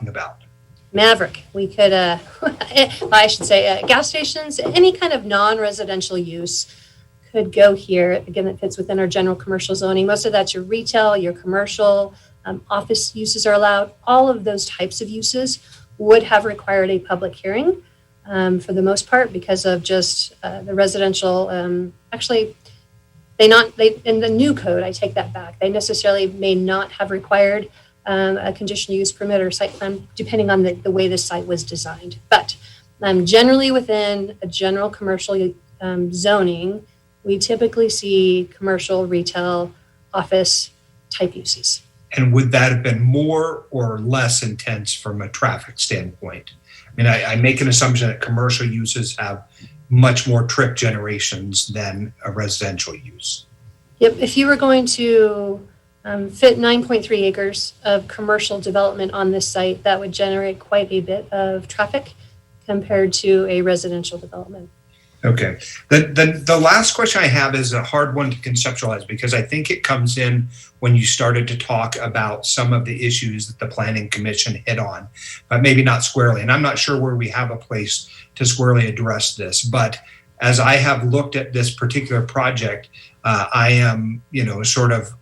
S20: about?
S18: Maverick. We could, I should say, gas stations, any kind of non-residential use could go here. Again, it fits within our general commercial zoning. Most of that's your retail, your commercial, office uses are allowed. All of those types of uses would have required a public hearing for the most part because of just the residential. Actually, in the new code, I take that back. They necessarily may not have required a conditional use permit or site plan, depending on the way the site was designed. But generally within a general commercial zoning, we typically see commercial, retail, office type uses.
S20: And would that have been more or less intense from a traffic standpoint? I mean, I make an assumption that commercial uses have much more trip generations than a residential use.
S18: Yep. If you were going to fit 9.3 acres of commercial development on this site, that would generate quite a bit of traffic compared to a residential development.
S20: Okay. The last question I have is a hard one to conceptualize because I think it comes in when you started to talk about some of the issues that the Planning Commission hit on, but maybe not squarely. And I'm not sure where we have a place to squarely address this. But as I have looked at this particular project, I am, sort of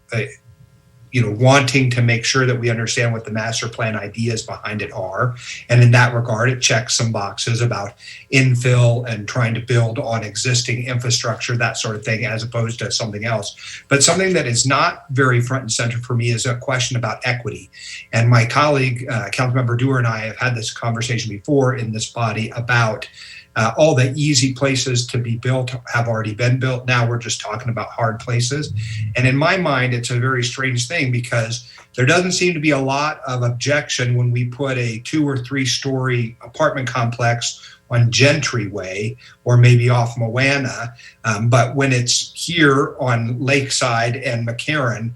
S20: wanting to make sure that we understand what the master plan ideas behind it are. And in that regard, it checks some boxes about infill and trying to build on existing infrastructure, that sort of thing, as opposed to something else. But something that is not very front and center for me is a question about equity. And my colleague, Councilmember Dewar, and I have had this conversation before in this body about all the easy places to be built have already been built. Now we're just talking about hard places. And in my mind, it's a very strange thing because there doesn't seem to be a lot of objection when we put a 2 or 3 story apartment complex on Gentry Way or maybe off Moana. But when it's here on Lakeside and Mccarran,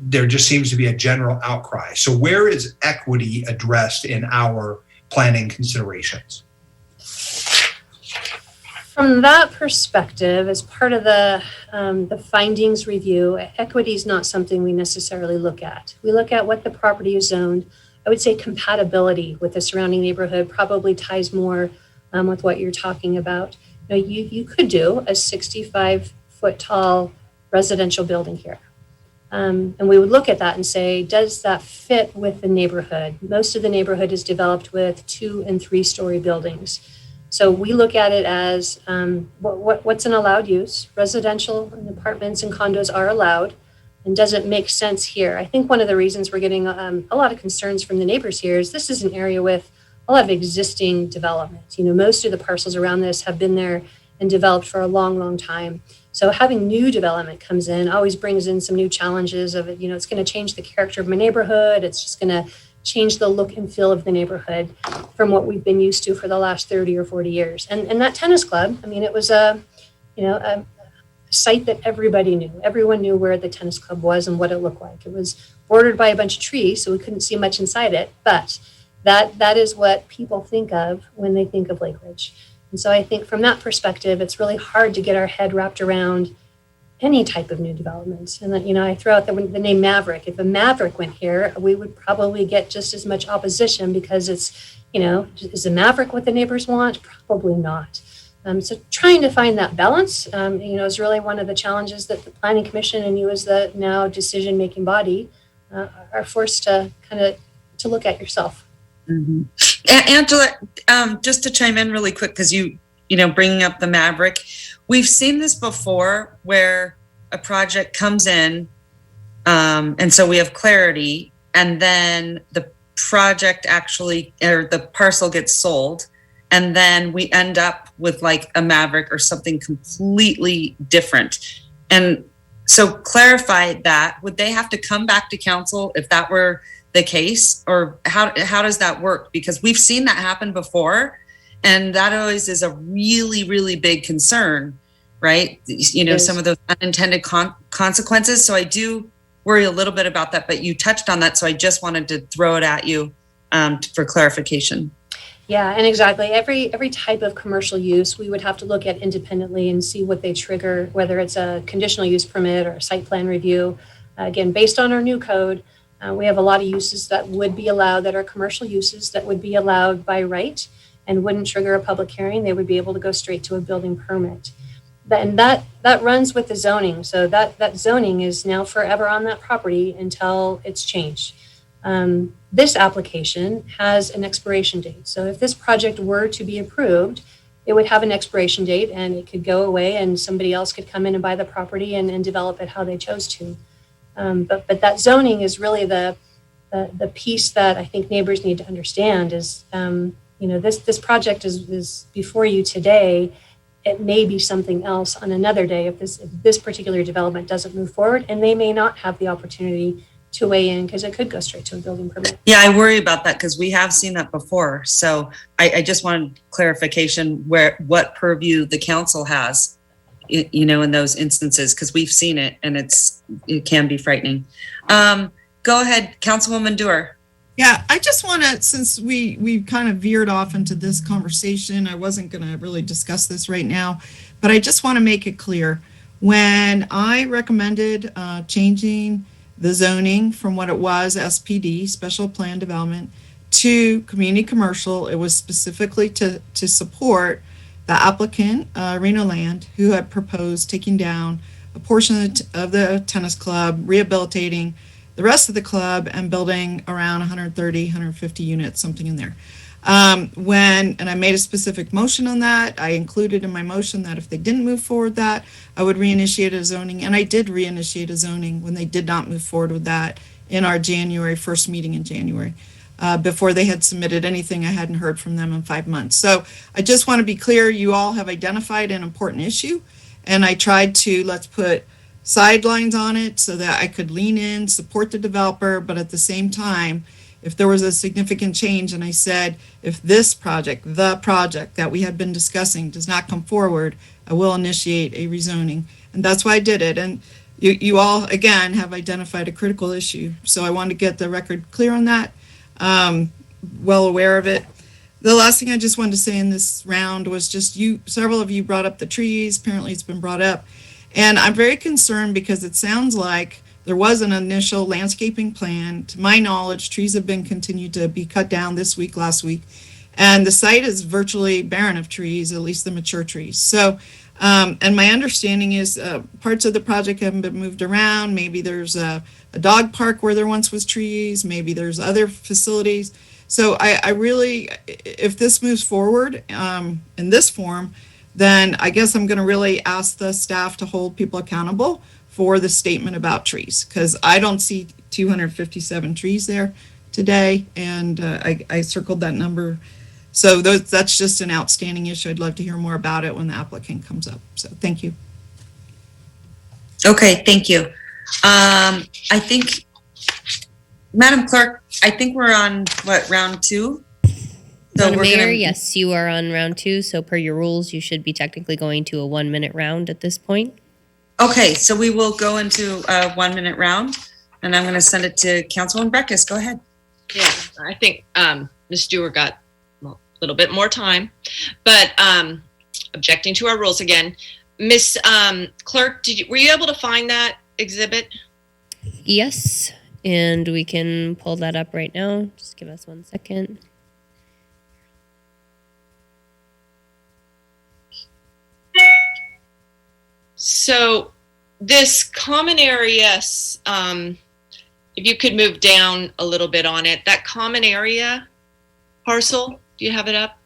S20: there just seems to be a general outcry. So where is equity addressed in our planning considerations?
S18: From that perspective, as part of the findings review, equity is not something we necessarily look at. We look at what the property is zoned. I would say compatibility with the surrounding neighborhood probably ties more with what you're talking about. You could do a 65-foot tall residential building here. And we would look at that and say, does that fit with the neighborhood? Most of the neighborhood is developed with 2 and 3 story buildings. So we look at it as what's an allowed use. Residential and apartments and condos are allowed. And does it make sense here? I think one of the reasons we're getting a lot of concerns from the neighbors here is this is an area with a lot of existing development. Most of the parcels around this have been there and developed for a long, long time. So having new development comes in always brings in some new challenges of it. It's going to change the character of my neighborhood. It's just going to change the look and feel of the neighborhood from what we've been used to for the last 30 or 40 years. And that tennis club, it was a site that everybody knew. Everyone knew where the tennis club was and what it looked like. It was bordered by a bunch of trees, so we couldn't see much inside it. But that is what people think of when they think of Lake Ridge. And so I think from that perspective, it's really hard to get our head wrapped around any type of new development. And that, I throw out the name Maverick. If a Maverick went here, we would probably get just as much opposition because it's, is a Maverick what the neighbors want? Probably not. So trying to find that balance, is really one of the challenges that the Planning Commission and you as the now decision-making body are forced to to look at yourself.
S17: Mm-hmm. Angela, just to chime in really quick, because you bringing up the Maverick, we've seen this before where a project comes in, and so we have clarity, and then the project or the parcel gets sold, and then we end up with like a Maverick or something completely different. And so clarify that. Would they have to come back to council if that were the case, or how does that work? Because we've seen that happen before, and that always is a really, really big concern, right? Some of those unintended consequences. So I do worry a little bit about that, but you touched on that, so I just wanted to throw it at you for clarification.
S18: Yeah, and exactly. Every type of commercial use, we would have to look at independently and see what they trigger, whether it's a conditional use permit or a site plan review. Again, based on our new code, we have a lot of uses that would be allowed, that are commercial uses that would be allowed by right and wouldn't trigger a public hearing. They would be able to go straight to a building permit. And that runs with the zoning. So that zoning is now forever on that property until it's changed. This application has an expiration date. So if this project were to be approved, it would have an expiration date and it could go away and somebody else could come in and buy the property and develop it how they chose to. But that zoning is really the piece that I think neighbors need to understand is, this project is before you today. It may be something else on another day if this particular development doesn't move forward, and they may not have the opportunity to weigh in because it could go straight to a building permit.
S17: Yeah, I worry about that because we have seen that before. So I just wanted clarification what purview the council has, in those instances, because we've seen it and it can be frightening. Go ahead, Councilwoman Dewar.
S4: Yeah, I just want to, since we kind of veered off into this conversation, I wasn't going to really discuss this right now, but I just want to make it clear. When I recommended changing the zoning from what it was, SPD, Special Plan Development, to Community Commercial, it was specifically to support the applicant, Reno Land, who had proposed taking down a portion of the tennis club, rehabilitating the rest of the club, and building around 130, 150 units, something in there. And I made a specific motion on that. I included in my motion that if they didn't move forward that, I would reinitiate a zoning, and I did reinitiate a zoning when they did not move forward with that in our January 1st meeting in January. Before they had submitted anything, I hadn't heard from them in 5 months. So I just want to be clear, you all have identified an important issue, and I tried to, let's put sidelines on it so that I could lean in, support the developer, but at the same time, if there was a significant change, and I said, if this project, the project that we had been discussing does not come forward, I will initiate a rezoning. And that's why I did it. And you all, again, have identified a critical issue. So I wanted to get the record clear on that. Well aware of it. The last thing I just wanted to say in this round was just several of you brought up the trees. Apparently it's been brought up. And I'm very concerned because it sounds like there was an initial landscaping plan. To my knowledge, trees have been continued to be cut down this week, last week. And the site is virtually barren of trees, at least the mature trees. So, and my understanding is parts of the project haven't been moved around. Maybe there's a dog park where there once was trees. Maybe there's other facilities. So I really, if this moves forward in this form, then I guess I'm going to really ask the staff to hold people accountable for the statement about trees, because I don't see 257 trees there today, and I circled that number. So that's just an outstanding issue. I'd love to hear more about it when the applicant comes up. So thank you.
S17: Okay, thank you. I think, Madam Clerk, I think we're on, round 2? So
S16: Madam Mayor, yes, you are on round 2. So per your rules, you should be technically going to a 1-minute round at this point.
S17: Okay, so we will go into a 1-minute round, and I'm going to send it to Councilwoman Breckus. Go ahead.
S19: Yeah, I think Ms. Stewart got a little bit more time, but objecting to our rules again. Ms. Clerk, were you able to find that exhibit?
S16: Yes, and we can pull that up right now. Just give us 1 second.
S19: So this common area, if you could move down a little bit on it, that common area parcel, do you have it up?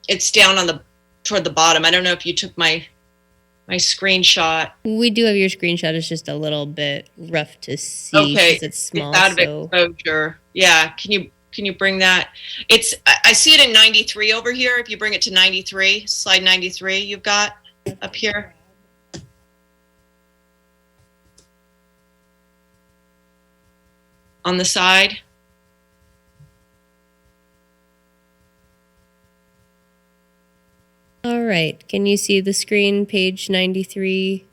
S19: It's down on toward the bottom. I don't know if you took my screenshot.
S16: We do have your screenshot. It's just a little bit rough to see.
S19: Okay,
S16: because it's small.
S19: It's out of exposure. Yeah, can you bring that? I see it in 93 over here. If you bring it to 93, slide 93, you've got up here. On the side.
S16: All right. Can you see the screen, page 93?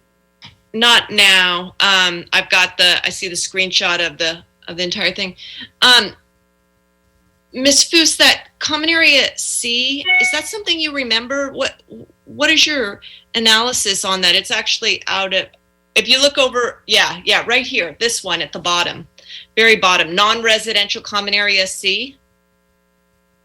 S19: Not now. I've got I see the screenshot of the entire thing. Ms. Foose, that common area C, is that something you remember? What is your analysis on that? It's actually out of, if you look over, yeah, right here, this one at the bottom, very bottom, non-residential common area C.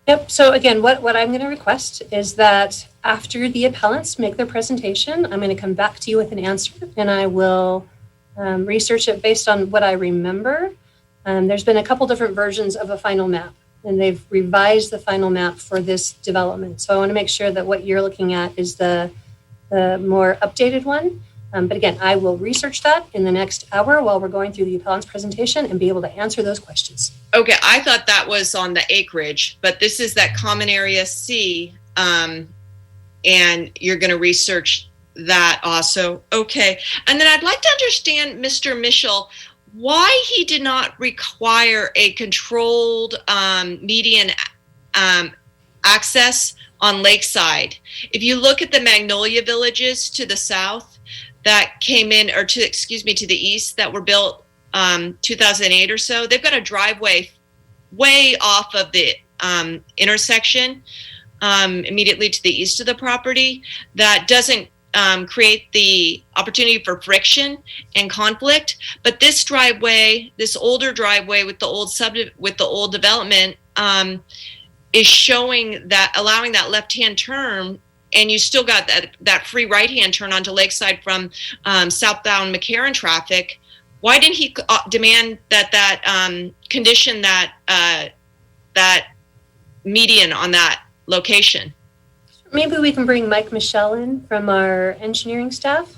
S18: Yep. So again, what I'm going to request is that after the appellants make their presentation, I'm going to come back to you with an answer, and I will research it based on what I remember. There's been a couple different versions of a final map, and they've revised the final map for this development. So I want to make sure that what you're looking at is the more updated one. But again, I will research that in the next hour while we're going through the appellant's presentation and be able to answer those questions.
S19: Okay, I thought that was on the acreage, but this is that common area C, and you're going to research that also. Okay, and then I'd like to understand, Mr. Mischel, why he did not require a controlled median access on Lakeside. If you look at the Magnolia villages to the south that came in, or to the east, that were built 2008 or so, they've got a driveway way off of the intersection immediately to the east of the property that doesn't create the opportunity for friction and conflict. But this driveway, this older driveway with the old development, is showing that, allowing that left-hand turn and you still got that free right-hand turn onto Lakeside from southbound Mccarran traffic, why didn't he demand that condition that median on that location?
S18: Maybe we can bring Mike Michelle in from our engineering staff.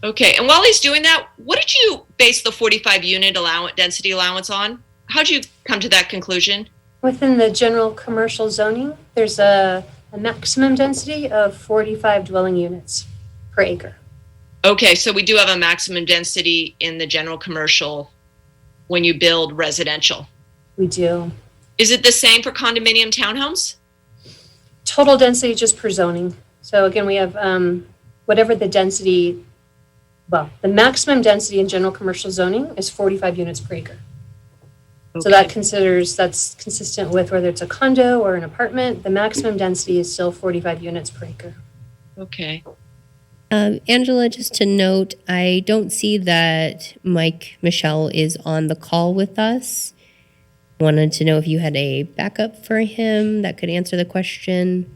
S19: Okay, and while he's doing that, what did you base the 45 unit density allowance on? How'd you come to that conclusion?
S18: Within the general commercial zoning, there's a maximum density of 45 dwelling units per acre.
S19: Okay, so we do have a maximum density in the general commercial when you build residential.
S18: We do.
S19: Is it the same for condominium townhomes?
S18: Total density just per zoning. So again, we have whatever the density, well, the maximum density in general commercial zoning is 45 units per acre. Okay. So that's consistent with whether it's a condo or an apartment. The maximum density is still 45 units per acre.
S19: Okay.
S16: Angela, just to note, I don't see that Mike Michelle is on the call with us. Wanted to know if you had a backup for him that could answer the question.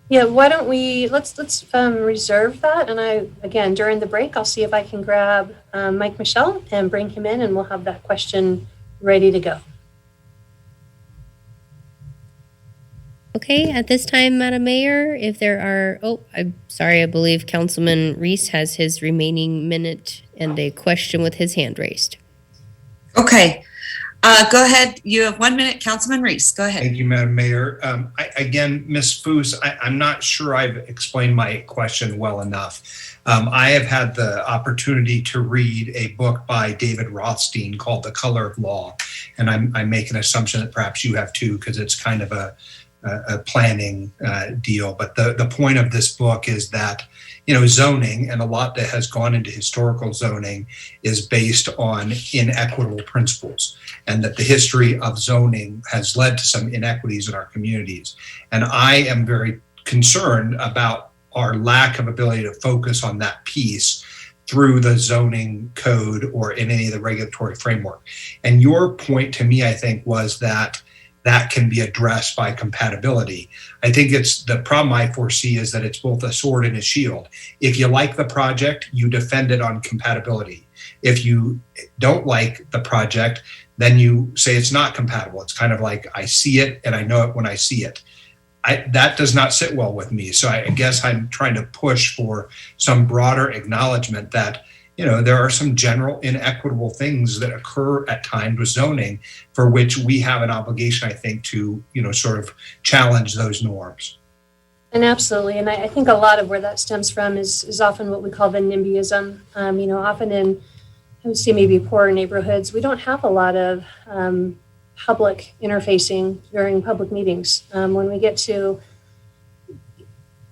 S18: Yeah, why don't we, let's reserve that. And again, during the break, I'll see if I can grab Mike Michelle and bring him in, and we'll have that question ready to go.
S16: Okay, at this time, Madam Mayor, if there are, I'm sorry, I believe Councilman Reese has his remaining minute and a question with his hand raised.
S17: Okay, go ahead. You have 1 minute, Councilman Reese. Go ahead.
S20: Thank you, Madam Mayor. Again, Ms. Foose, I'm not sure I've explained my question well enough. I have had the opportunity to read a book by David Rothstein called The Color of Law, and I make an assumption that perhaps you have too, because it's kind of a planning deal. But the point of this book is that, zoning, and a lot that has gone into historical zoning, is based on inequitable principles, and that the history of zoning has led to some inequities in our communities. And I am very concerned about our lack of ability to focus on that piece through the zoning code or in any of the regulatory framework. And your point to me, I think, was that can be addressed by compatibility. I think the problem I foresee is that it's both a sword and a shield. If you like the project, you defend it on compatibility. If you don't like the project, then you say it's not compatible. It's kind of like, I see it and I know it when I see it. That does not sit well with me. So I guess I'm trying to push for some broader acknowledgement that there are some general inequitable things that occur at times with zoning for which we have an obligation, I think, to, sort of challenge those norms.
S18: And absolutely. And I think a lot of where that stems from is often what we call the NIMBYism. Often in, I would say maybe poorer neighborhoods, we don't have a lot of public interfacing during public meetings. When we get to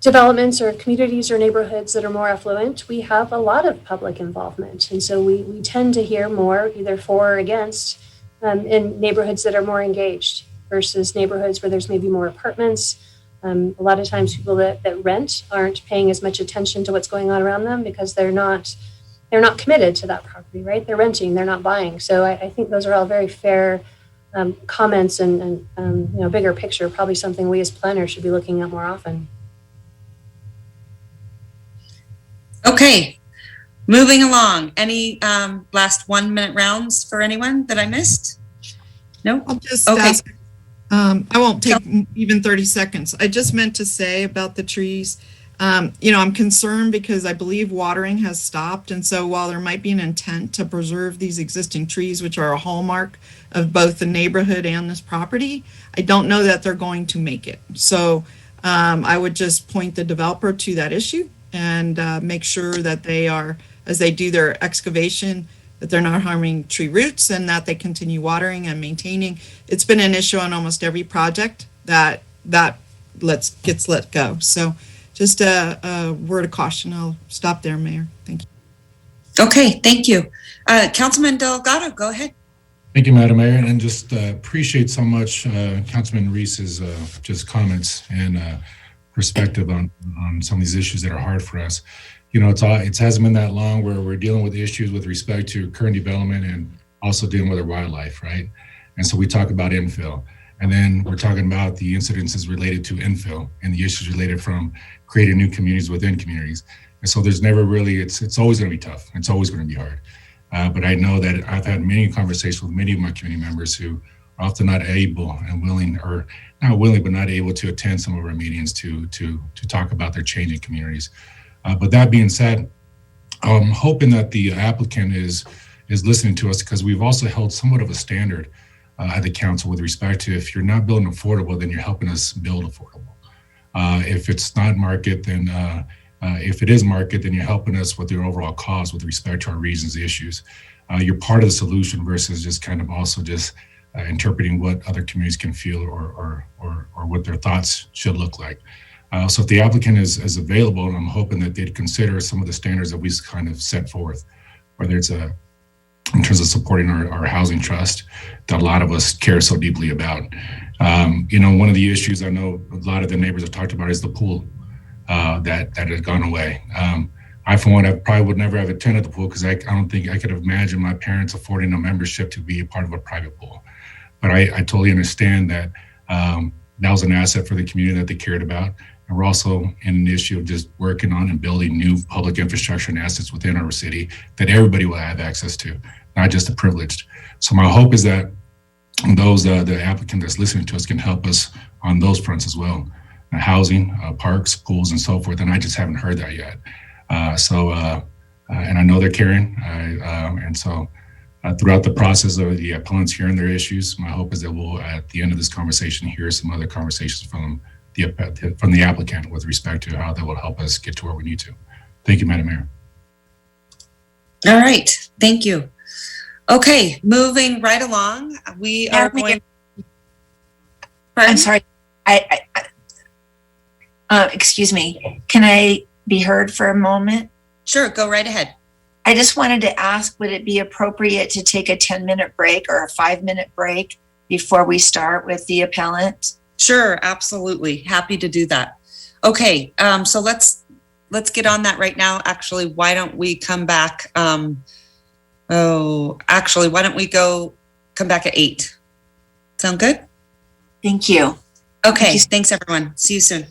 S18: developments or communities or neighborhoods that are more affluent, we have a lot of public involvement. And so we tend to hear more either for or against in neighborhoods that are more engaged versus neighborhoods where there's maybe more apartments. A lot of times people that rent aren't paying as much attention to what's going on around them because they're not committed to that property, right? They're renting, they're not buying. So I think those are all very fair comments and bigger picture, probably something we as planners should be looking at more often.
S17: Okay, moving along. Any last 1 minute rounds for anyone that I missed? No?
S4: I'll just ask. I won't take even 30 seconds. I just meant to say about the trees, I'm concerned because I believe watering has stopped. And so while there might be an intent to preserve these existing trees, which are a hallmark of both the neighborhood and this property, I don't know that they're going to make it. So I would just point the developer to that issue and make sure that they are, as they do their excavation, that they're not harming tree roots and that they continue watering and maintaining. It's been an issue on almost every project that gets let go. So just a word of caution. I'll stop there, Mayor. Thank you.
S17: Okay, thank you. Councilman Delgado, go ahead.
S2: Thank you, Madam Mayor, and just appreciate so much Councilman Reese's just comments and perspective on some of these issues that are hard for us. It hasn't been that long where we're dealing with issues with respect to current development and also dealing with our wildlife, right? And so we talk about infill. And then we're talking about the incidences related to infill and the issues related from creating new communities within communities. And so there's never really, it's always going to be tough. It's always going to be hard. But I know that I've had many conversations with many of my community members who are often not able and willing, or not willing, but not able to attend some of our meetings to talk about their changing communities. But that being said, I'm hoping that the applicant is listening to us, because we've also held somewhat of a standard at the council with respect to, if you're not building affordable, then you're helping us build affordable. If it's not market, then if it is market, then you're helping us with the overall cause with respect to our region's issues. You're part of the solution versus just kind of also just interpreting what other communities can feel or what their thoughts should look like. So if the applicant is available, I'm hoping that they'd consider some of the standards that we kind of set forth, whether it's in terms of supporting our housing trust that a lot of us care so deeply about. One of the issues I know a lot of the neighbors have talked about is the pool that has gone away. I, for one, I probably would never have attended the pool, because I don't think I could have imagined my parents affording a membership to be a part of a private pool. But I totally understand that that was an asset for the community that they cared about. And we're also in an issue of just working on and building new public infrastructure and assets within our city that everybody will have access to, not just the privileged. So my hope is that those the applicant that's listening to us can help us on those fronts as well. Housing, parks, pools, and so forth. And I just haven't heard that yet. And I know they're caring. And so throughout the process of the appellants hearing their issues, my hope is that we'll, at the end of this conversation, hear some other conversations from the applicant with respect to how that will help us get to where we need to. Thank you, Madam Mayor.
S17: All right. Thank you. Okay, moving right along. We are going.
S3: I'm sorry. Excuse me. Can I be heard for a moment?
S17: Sure, go right ahead.
S3: I just wanted to ask, would it be appropriate to take a 10-minute break or a 5-minute break before we start with the appellant?
S17: Sure, absolutely. Happy to do that. Okay, so let's get on that right now. Actually, why don't we come back? Why don't we come back at 8? Sound good?
S3: Thank you.
S17: Okay, thanks everyone. See you soon.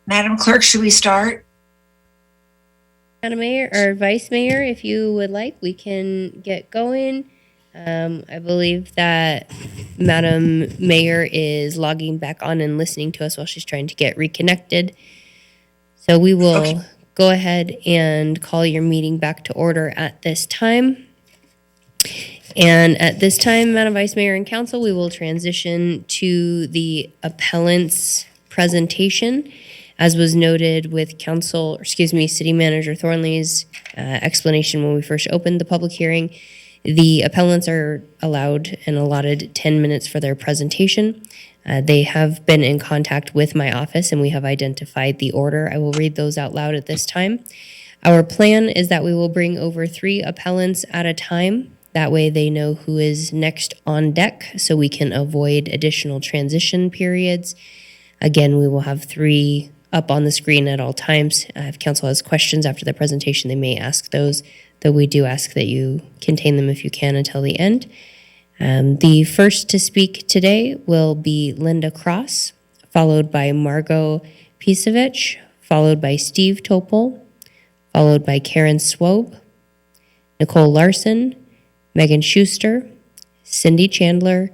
S3: Madam Clerk, should we start?
S16: Madam Mayor or Vice Mayor, if you would like, we can get going. I believe that Madam Mayor is logging back on and listening to us while she's trying to get reconnected. So we will go ahead and call your meeting back to order at this time. And at this time, Madam Vice Mayor and Council, we will transition to the appellant's presentation. As was noted with City Manager Thornley's explanation when we first opened the public hearing, the appellants are allowed and allotted 10 minutes for their presentation. They have been in contact with my office and we have identified the order. I will read those out loud at this time. Our plan is that we will bring over 3 appellants at a time. That way they know who is next on deck so we can avoid additional transition periods. Again, we will have 3 up on the screen at all times. If council has questions after the presentation, they may ask those, though we do ask that you contain them if you can until the end. The first to speak today will be Linda Cross, followed by Margot Pisevich, followed by Steve Topol, followed by Karen Swobe, Nicole Larson, Megan Schuster, Cindy Chandler,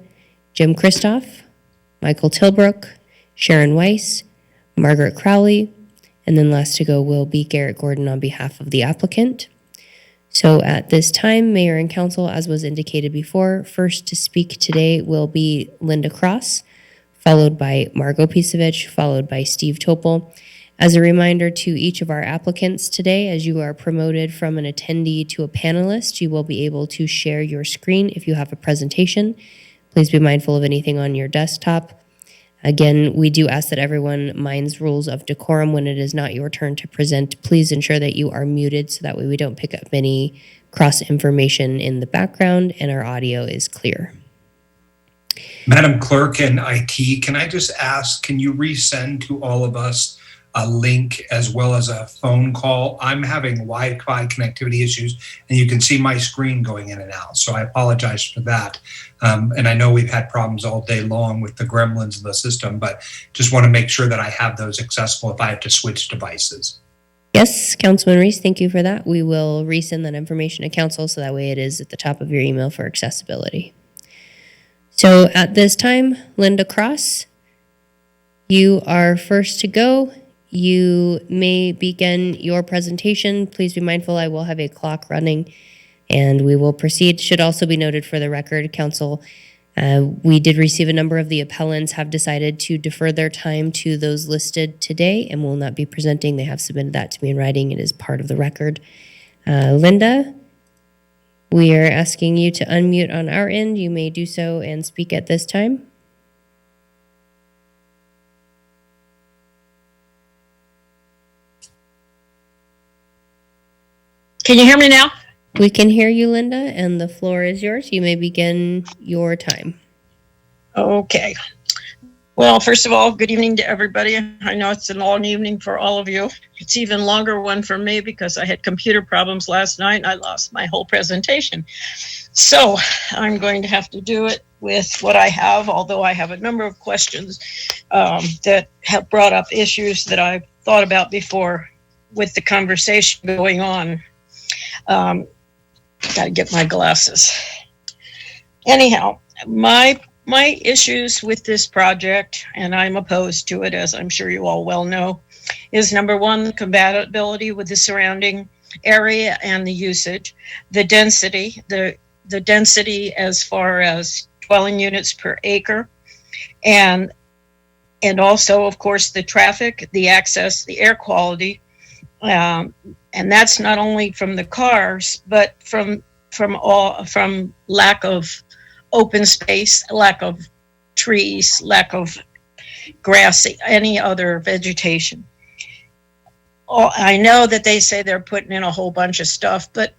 S16: Jim Kristoff, Michael Tilbrook, Sharon Weiss, Margaret Crowley, and then last to go will be Garrett Gordon on behalf of the applicant. So at this time, Mayor and Council, as was indicated before, first to speak today will be Linda Cross, followed by Margot Pisevich, followed by Steve Topol. As a reminder to each of our applicants today, as you are promoted from an attendee to a panelist, you will be able to share your screen if you have a presentation. Please be mindful of anything on your desktop. Again, we do ask that everyone minds rules of decorum when it is not your turn to present. Please ensure that you are muted so that way we don't pick up any cross information in the background and our audio is clear.
S20: Madam Clerk and IT, can I just ask, can you resend to all of us a link as well as a phone call? I'm having Wi-Fi connectivity issues and you can see my screen going in and out. So I apologize for that. And I know we've had problems all day long with the gremlins in the system, but just want to make sure that I have those accessible if I have to switch devices.
S16: Yes, Councilman Reese, thank you for that. We will resend that information to council so that way it is at the top of your email for accessibility. So at this time, Linda Cross, you are first to go. You may begin your presentation. Please be mindful, I will have a clock running and we will proceed. Should also be noted for the record, Council, we did receive a number of the appellants have decided to defer their time to those listed today and will not be presenting. They have submitted that to me in writing. It is part of the record. Linda, we are asking you to unmute on our end. You may do so and speak at this time.
S5: Can you hear me now?
S16: We can hear you, Linda, and the floor is yours. You may begin your time.
S5: Okay. Well, first of all, good evening to everybody. I know it's a long evening for all of you. It's even longer one for me because I had computer problems last night and I lost my whole presentation. So I'm going to have to do it with what I have, although I have a number of questions that have brought up issues that I've thought about before with the conversation going on. Got to get my glasses. Anyhow, my issues with this project, and I'm opposed to it, as I'm sure you all well know, is number one, the compatibility with the surrounding area and the usage, the density, the density as far as dwelling units per acre, and also, of course, the traffic, the access, the air quality. And that's not only from the cars, but from lack of open space, lack of trees, lack of grass, any other vegetation. I know that they say they're putting in a whole bunch of stuff, but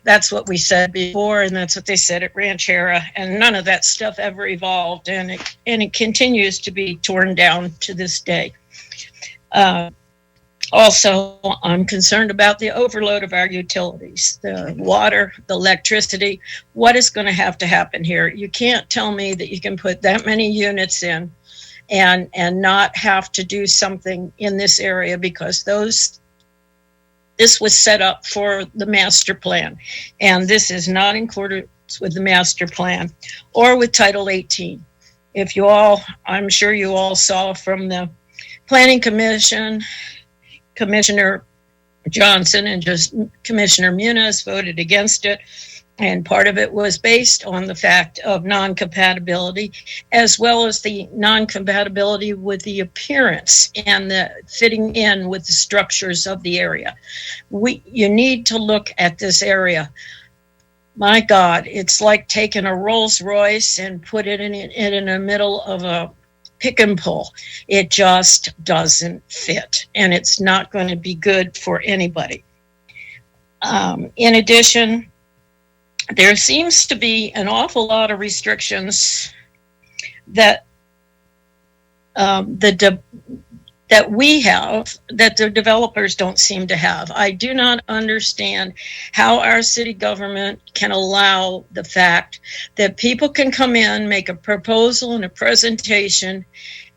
S5: that's what we said before, and that's what they said at Ranchera, and none of that stuff ever evolved, and it continues to be torn down to this day. Also, I'm concerned about the overload of our utilities, the water, the electricity. What is going to happen here? You can't tell me that you can put that many units in and not have to do something in this area, because this was set up for the master plan, and this is not included with the master plan or with Title 18. If you all, I'm sure you all saw from the Planning Commission, Commissioner Johnson and just Commissioner Muniz voted against it. And part of it was based on the fact of non-compatibility, as well as the non-compatibility with the appearance and the fitting in with the structures of the area. You need to look at this area. My God, it's like taking a Rolls Royce and put it in the middle of a pick and pull. It just doesn't fit, and it's not going to be good for anybody. In addition, there seems to be an awful lot of restrictions that that we have that the developers don't seem to have. I do not understand how our city government can allow the fact that people can come in, make a proposal and a presentation,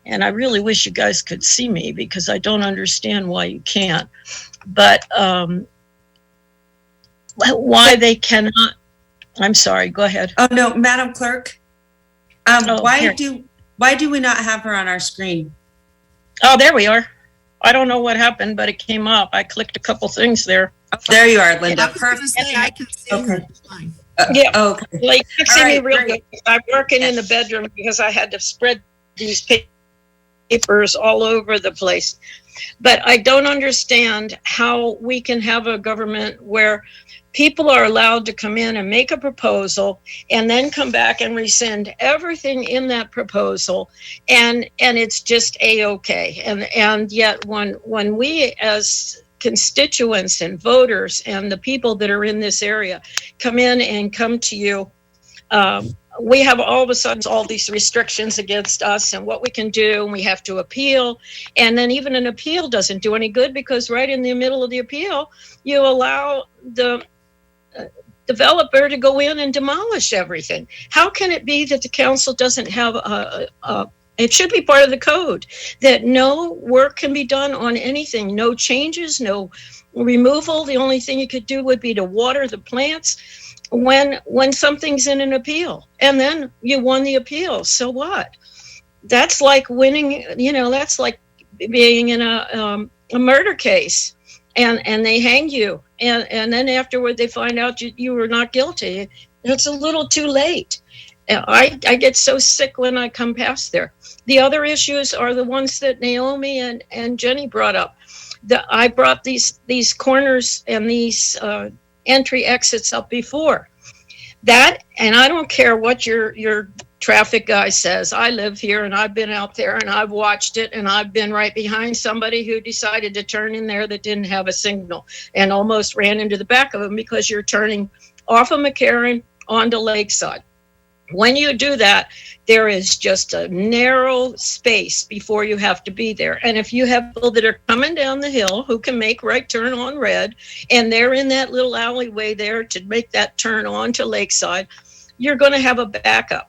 S5: and I really wish you guys could see me because I don't understand why you can't, but why they cannot. I'm sorry, go ahead.
S17: Oh, no, Madam Clerk, why
S5: here.
S17: do we not have her on our screen?
S5: Oh, there we are. I don't know what happened, but it came up. I clicked a couple things there.
S17: Oh, there you are, Linda.
S4: I was going to say, I can see her. It's fine.
S5: Yeah.
S17: Okay.
S5: Well, you can see
S17: All
S5: me
S17: right,
S5: real
S17: great.
S5: good. I'm working in the bedroom because I had to spread these papers all over the place. But I don't understand how we can have a government where people are allowed to come in and make a proposal and then come back and rescind everything in that proposal, and it's just a-okay. And yet when we as constituents and voters and the people that are in this area come in and come to you, we have all of a sudden all these restrictions against us and what we can do, and we have to appeal. And then even an appeal doesn't do any good, because right in the middle of the appeal, you allow the developer to go in and demolish everything. How can it be that the council doesn't have it should be part of the code that no work can be done on anything, no changes, no removal. The only thing you could do would be to water the plants when something's in an appeal, and then you won the appeal. So what? That's like winning, that's like being in a murder case and they hang you. And then afterward they find out you were not guilty. It's a little too late. I get so sick when I come past there. The other issues are the ones that Naomi and Jenny brought up. I brought these corners and these entry exits up before. That, and I don't care what your traffic guy says. I live here and I've been out there and I've watched it, and I've been right behind somebody who decided to turn in there that didn't have a signal and almost ran into the back of him because you're turning off of Mccarran onto Lakeside. When you do that, there is just a narrow space before you have to be there. And if you have people that are coming down the hill who can make right turn on red, and they're in that little alleyway there to make that turn on to Lakeside, you're going to have a backup.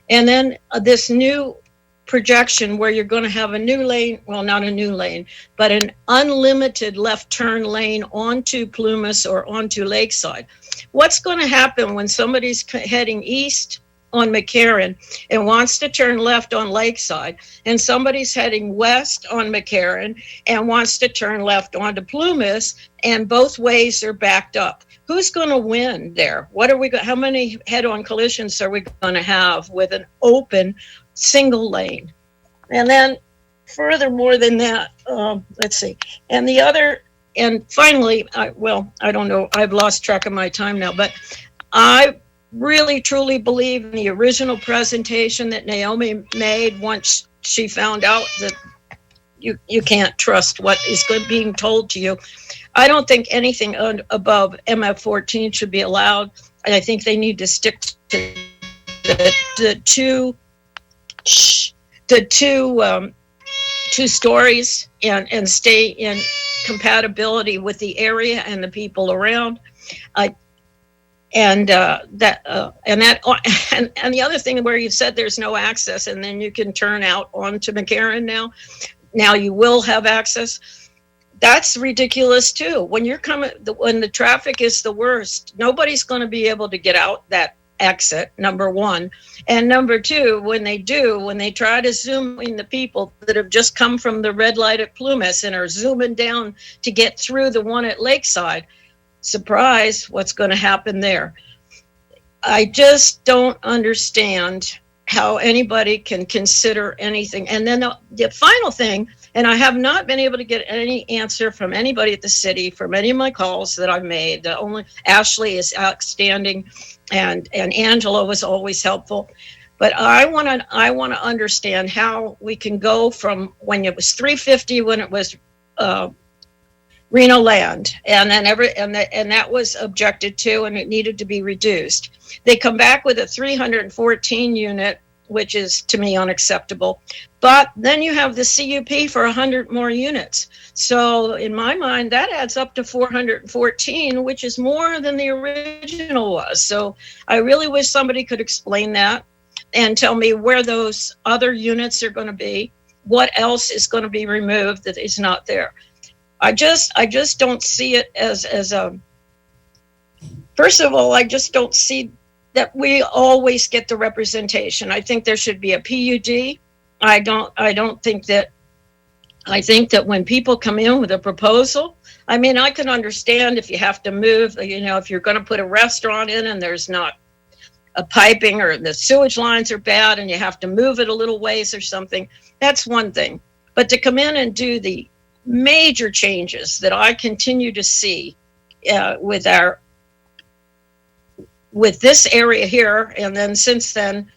S5: And then this new projection where you're going to have a new lane, well, not a new lane, but an unlimited left turn lane onto Plumas or onto Lakeside. What's going to happen when somebody's heading east on Mccarran and wants to turn left on Lakeside, and somebody's heading west on Mccarran and wants to turn left onto Plumas, and both ways are backed up? Who's going to win there? How many head-on collisions are we going to have with an open single lane? And then furthermore than that, let's see. And finally, I don't know, I've lost track of my time now, but I really truly believe in the original presentation that Naomi made once she found out that you can't trust what is being told to you. I don't think anything above MF14 should be allowed. And I think they need to stick to the two stories and stay in compatibility with the area and the people around. And and the other thing where you said there's no access, and then you can turn out onto Mccarran now. Now you will have access. That's ridiculous too. When you're coming, when the traffic is the worst, nobody's going to be able to get out that exit, number one. And number two, when they try to zoom in the people that have just come from the red light at Plumas and are zooming down to get through the one at Lakeside, surprise, what's going to happen there? I just don't understand how anybody can consider anything. And then the final thing, and I have not been able to get any answer from anybody at the city for many of my calls that I've made. The only Ashley is outstanding, and Angela was always helpful. But I want to understand how we can go from when it was 350 when it was Reno land, and then and that was objected to, and it needed to be reduced. They come back with a 314 unit, which is to me unacceptable. But then you have the CUP for 100 more units. So in my mind, that adds up to 414, which is more than the original was. So I really wish somebody could explain that and tell me where those other units are going to be, what else is going to be removed that is not there. I just don't see it as a, first of all, I just don't see that we always get the representation. I think there should be a PUD. I think that when people come in with a proposal, I mean, I can understand if you have to move, if you're going to put a restaurant in and there's not a piping or the sewage lines are bad and you have to move it a little ways or something, that's one thing. But to come in and do the major changes that I continue to see with this area here, and then since then,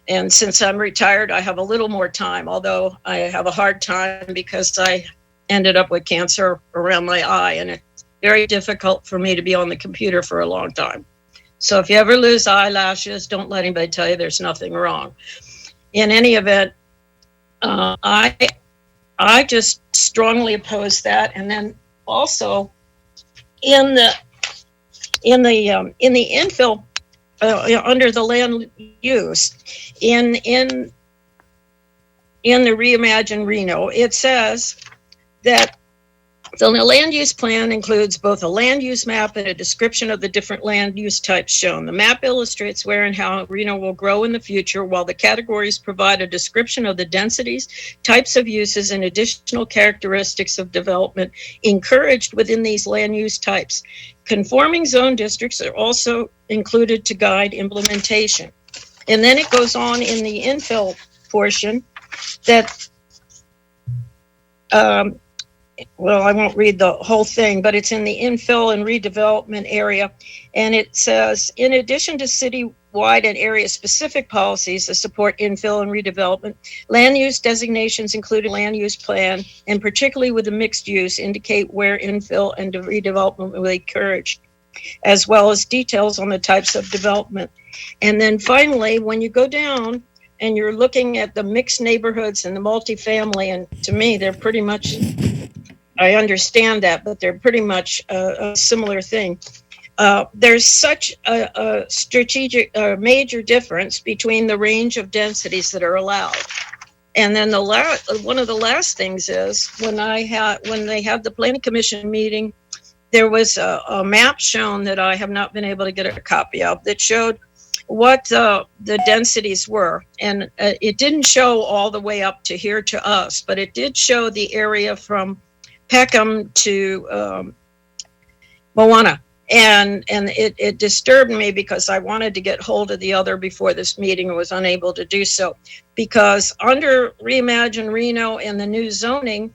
S5: and since I'm retired, I have a little more time, although I have a hard time because I ended up with cancer around my eye, and it's very difficult for me to be on the computer for a long time. So if you ever lose eyelashes, don't let anybody tell you there's nothing wrong. In any event, I just strongly oppose that. And then also in the infill under the land use in the Reimagine Reno, it says that the land use plan includes both a land use map and a description of the different land use types shown. The map illustrates where and how Reno will grow in the future, while the categories provide a description of the densities, types of uses, and additional characteristics of development encouraged within these land use types. Conforming zone districts are also included to guide implementation. And then it goes on in the infill portion that well, I won't read the whole thing, but it's in the infill and redevelopment area. And it says, in addition to citywide and area-specific policies that support infill and redevelopment, land use designations including land use plan, and particularly with the mixed use, indicate where infill and redevelopment will be encouraged, as well as details on the types of development. And then finally, when you go down and you're looking at the mixed neighborhoods and the multifamily, and to me, they're pretty much, I understand that, but they're pretty much a similar thing. There's such a strategic, major difference between the range of densities that are allowed. And then one of the last things is when they had the Planning Commission meeting, there was a map shown that I have not been able to get a copy of that showed what the densities were. And it didn't show all the way up to here to us, but it did show the area from Peckham to Moana. And it disturbed me because I wanted to get hold of the other before this meeting and was unable to do so. Because under Reimagine Reno and the new zoning,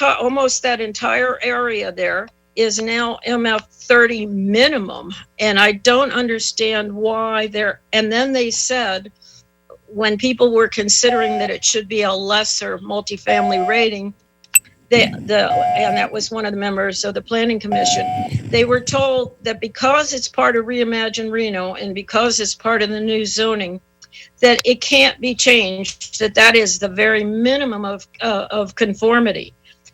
S5: almost that entire area there is now MF 30 minimum. And I don't understand why and then they said, when people were considering that it should be a lesser multifamily rating, and that was one of the members of the Planning Commission, they were told that because it's part of Reimagine Reno and because it's part of the new zoning, that it can't be changed, that is the very minimum of conformity.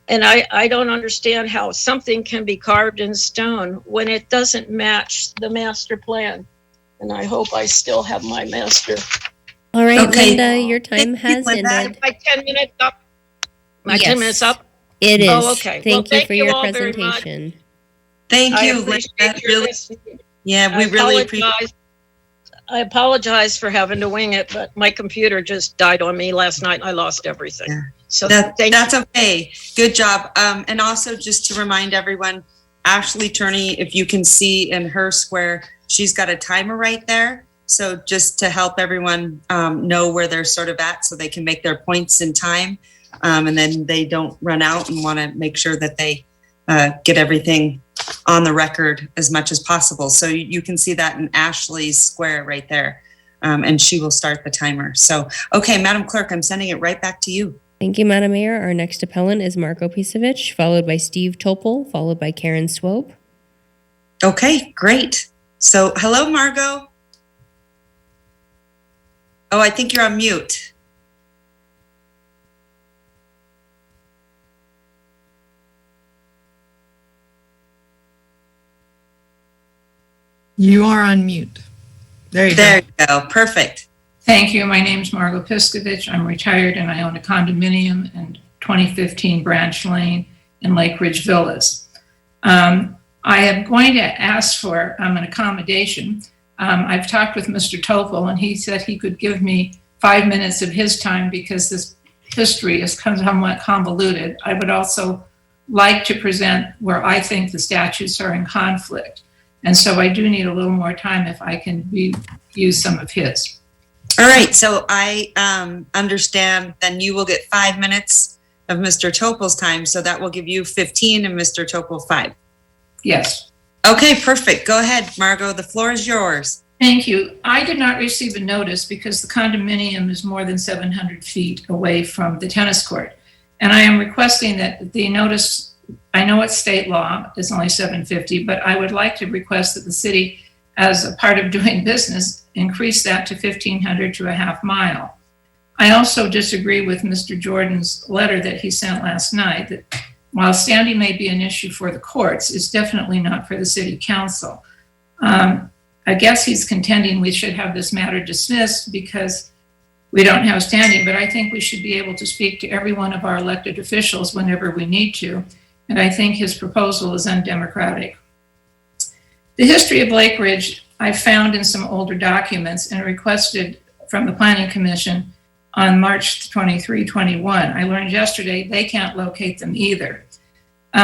S5: And I don't understand how something can be carved in stone when it doesn't match the master plan. And I hope I still have my master.
S16: All right,
S17: Okay.
S16: Linda, your time has ended.
S5: My 10 minutes up. My 10 minutes up.
S16: It is.
S5: Oh, okay.
S16: Thank you for your
S5: all very much.
S16: presentation.
S17: Thank
S5: I
S17: you,
S5: appreciate
S17: Linda.
S5: your
S17: Really,
S5: listening.
S17: yeah, we really appreciate.
S5: I apologize for having to wing it, but my computer just died on me last night and I lost everything.
S17: Yeah.
S5: So
S17: That's okay. Good job. And also just to remind everyone, Ashley Turney, if you can see in her square, she's got a timer right there. So just to help everyone know where they're sort of at so they can make their points in time. And then they don't run out, and want to make sure that they get everything on the record as much as possible. So you can see that in Ashley's square right there. And she will start the timer. So, okay, Madam Clerk, I'm sending it right back to you.
S16: Thank you, Madam Mayor. Our next appellant is Marco Pisevich, followed by Steve Topol, followed by Karen Swope.
S17: Okay, great. So, hello, Margot. Oh, I think you're on mute.
S4: You are on mute. There you
S17: go. Perfect.
S6: Thank you. My name is Margo Piskovich. I'm retired and I own a condominium in 2015 Branch Lane in Lake Ridge Villas. I am going to ask for an accommodation. I've talked with Mr. Topol and he said he could give me 5 minutes of his time because this history is somewhat convoluted. I would also like to present where I think the statutes are in conflict. And so I do need a little more time if I can use some of his.
S17: All right. So I understand then you will get 5 minutes of Mr. Topol's time. So that will give you 15 and Mr. Topol 5.
S6: Yes.
S17: Okay, perfect. Go ahead, Margot. The floor is yours.
S6: Thank you. I did not receive a notice because the condominium is more than 700 feet away from the tennis court. And I am requesting that the notice, I know it's state law, it's only 750, but I would like to request that the city, as a part of doing business, increase that to 1,500 to a half mile. I also disagree with Mr. Jordan's letter that he sent last night that while standing may be an issue for the courts, it's definitely not for the city council. I guess he's contending we should have this matter dismissed because we don't have standing, but I think we should be able to speak to every one of our elected officials whenever we need to. And I think his proposal is undemocratic. The history of Lake Ridge I found in some older documents and requested from the Planning Commission on March 23, 21. I learned yesterday they can't locate them either.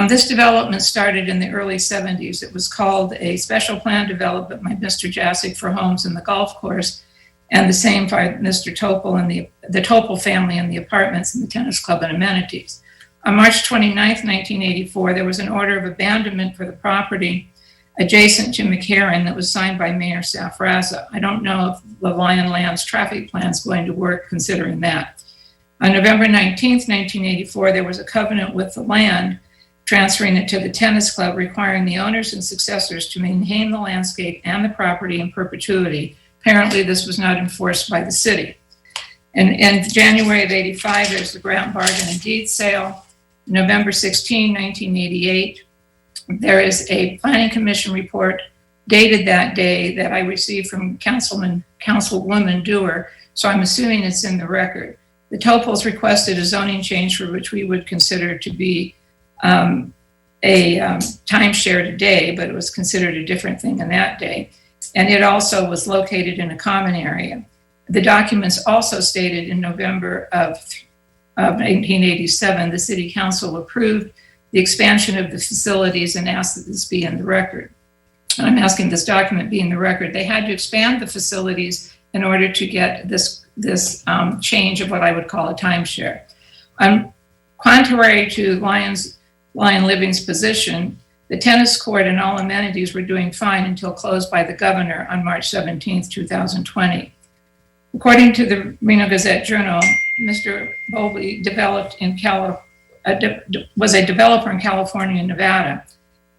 S6: This development started in the early 70s. It was called a special plan development by Mr. Jasic for homes in the golf course, and the same for Mr. Topol and the Topol family and the apartments and the tennis club and amenities. On March 29, 1984, there was an order of abandonment for the property adjacent to Mccarran that was signed by Mayor Safraza. I don't know if the Lion Land's traffic plan is going to work considering that. On November 19, 1984, there was a covenant with the land transferring it to the tennis club, requiring the owners and successors to maintain the landscape and the property in perpetuity. Apparently, this was not enforced by the city. And in January of 85, there's the grant bargain and deed sale. November 16, 1988, there is a Planning Commission report dated that day that I received from Councilwoman Dewar, so I'm assuming it's in the record. The Topols requested a zoning change for which we would consider to be a timeshare today, but it was considered a different thing in that day. And it also was located in a common area. The documents also stated in November of 1987, the City Council approved the expansion of the facilities and asked that this be in the record. I'm asking this document be in the record. They had to expand the facilities in order to get this change of what I would call a timeshare. Contrary to Lion Living's position, the tennis court and all amenities were doing fine until closed by the governor on March 17, 2020. According to the Reno Gazette-Journal, Mr. Bowlby was a developer in California and Nevada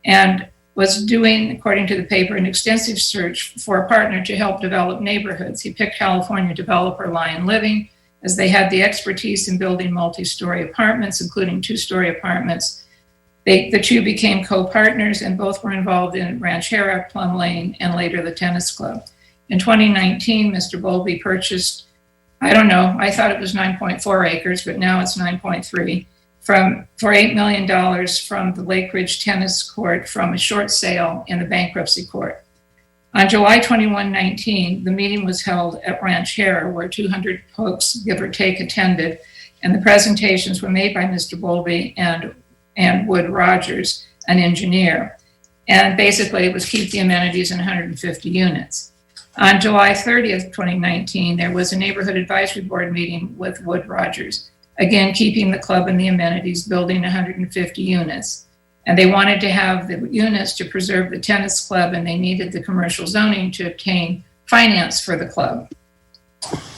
S6: and was doing, according to the paper, an extensive search for a partner to help develop neighborhoods. He picked California developer Lion Living, as they had the expertise in building multi-story apartments, including two-story apartments. The two became co-partners, and both were involved in Ranchera, Plum Lane, and later the tennis club. In 2019, Mr. Bowlby purchased, I don't know, I thought it was 9.4 acres, but now it's 9.3, for $8 million from the Lake Ridge Tennis Court from a short sale in the bankruptcy court. On July 21, 19, the meeting was held at Ranchera, where 200 folks, give or take, attended, and the presentations were made by Mr. Bowlby and Wood Rogers, an engineer. And basically, it was keep the amenities in 150 units. On July 30th, 2019, there was a neighborhood advisory board meeting with Wood Rogers, again, keeping the club and the amenities, building 150 units. And they wanted to have the units to preserve the tennis club, and they needed the commercial zoning to obtain finance for the club.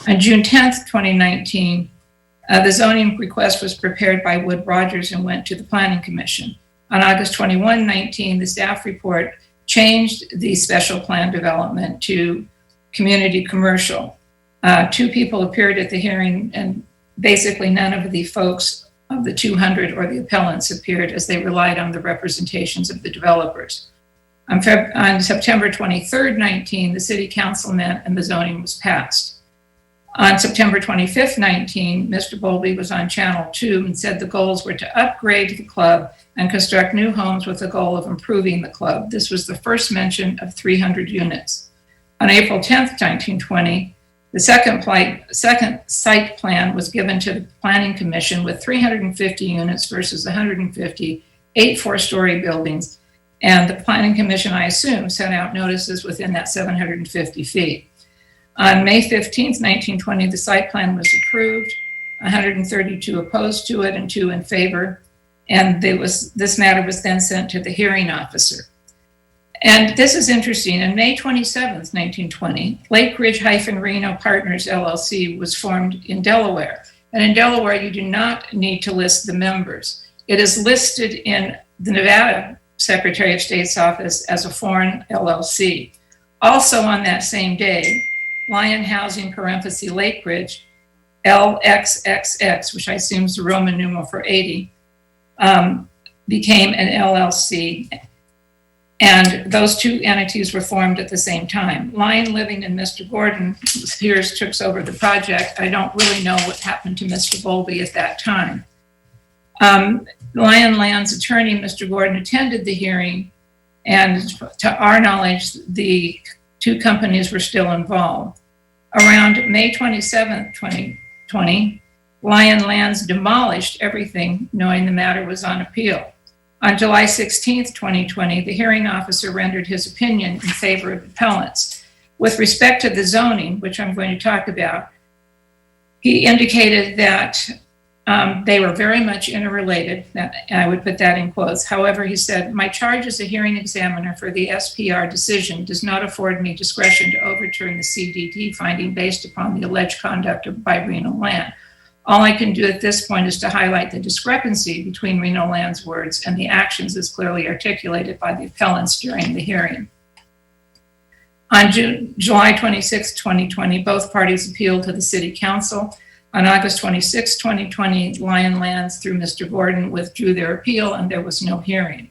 S6: On June 10th, 2019, the zoning request was prepared by Wood Rogers and went to the Planning Commission. On August 21, 19, the staff report changed the special plan development to community commercial. Two people appeared at the hearing, and basically none of the folks of the 200 or the appellants appeared, as they relied on the representations of the developers. On September 23rd, 19, the city council met and the zoning was passed. On September 25th, 19, Mr. Bowlby was on Channel 2 and said the goals were to upgrade the club and construct new homes with the goal of improving the club. This was the first mention of 300 units. On April 10th, 1920, the second site plan was given to the Planning Commission with 350 units versus 150, 8 four-story buildings. And the Planning Commission, I assume, sent out notices within that 750 feet. On May 15th, 1920, the site plan was approved, 132 opposed to it and 2 in favor. And this matter was then sent to the hearing officer. And this is interesting. On May 27th, 1920, Lake Ridge-Reno Partners, LLC was formed in Delaware. And in Delaware, you do not need to list the members. It is listed in the Nevada Secretary of State's office as a foreign LLC. Also on that same day, Lion Housing, Lake Ridge, LXXX, which I assume is the Roman numeral for 80, became an LLC. And those two entities were formed at the same time. Lion Living and Mr. Gordon Pierce took over the project. I don't really know what happened to Mr. Bowlby at that time. Lion Land's attorney, Mr. Gordon, attended the hearing, and to our knowledge, the two companies were still involved. Around May 27th, 2020, Lion Lands demolished everything, knowing the matter was on appeal. On July 16th, 2020, the hearing officer rendered his opinion in favor of appellants. With respect to the zoning, which I'm going to talk about, he indicated that they were very much interrelated. I would put that in quotes. However, he said, my charge as a hearing examiner for the SPR decision does not afford me discretion to overturn the CDD finding based upon the alleged conduct by Reno Land. All I can do at this point is to highlight the discrepancy between Reno Land's words and the actions as clearly articulated by the appellants during the hearing. On July 26, 2020, both parties appealed to the City Council. On August 26, 2020, Lion Lands, through Mr. Gordon, withdrew their appeal and there was no hearing.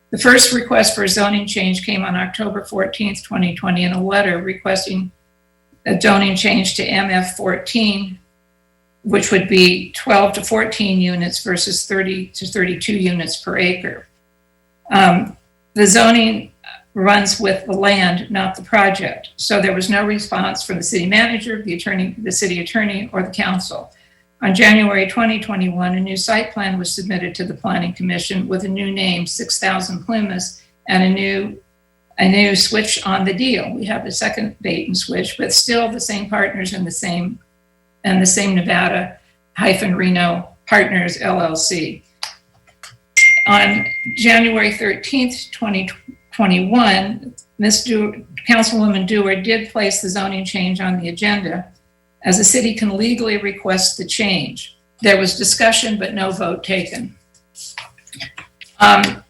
S6: The first request for a zoning change came on October 14, 2020, in a letter requesting a zoning change to MF 14, which would be 12 to 14 units versus 30 to 32 units per acre. The zoning runs with the land, not the project. So there was no response from the city manager, the city attorney, or the council. On January 2021, a new site plan was submitted to the Planning Commission with a new name, 6,000 Plumas, and a new switch on the deal. We have a second bait and switch, but still the same partners and the same Nevada-Reno Partners LLC. On January 13th, 2021, Councilwoman Dewar did place the zoning change on the agenda, as the city can legally request the change. There was discussion, but no vote taken. On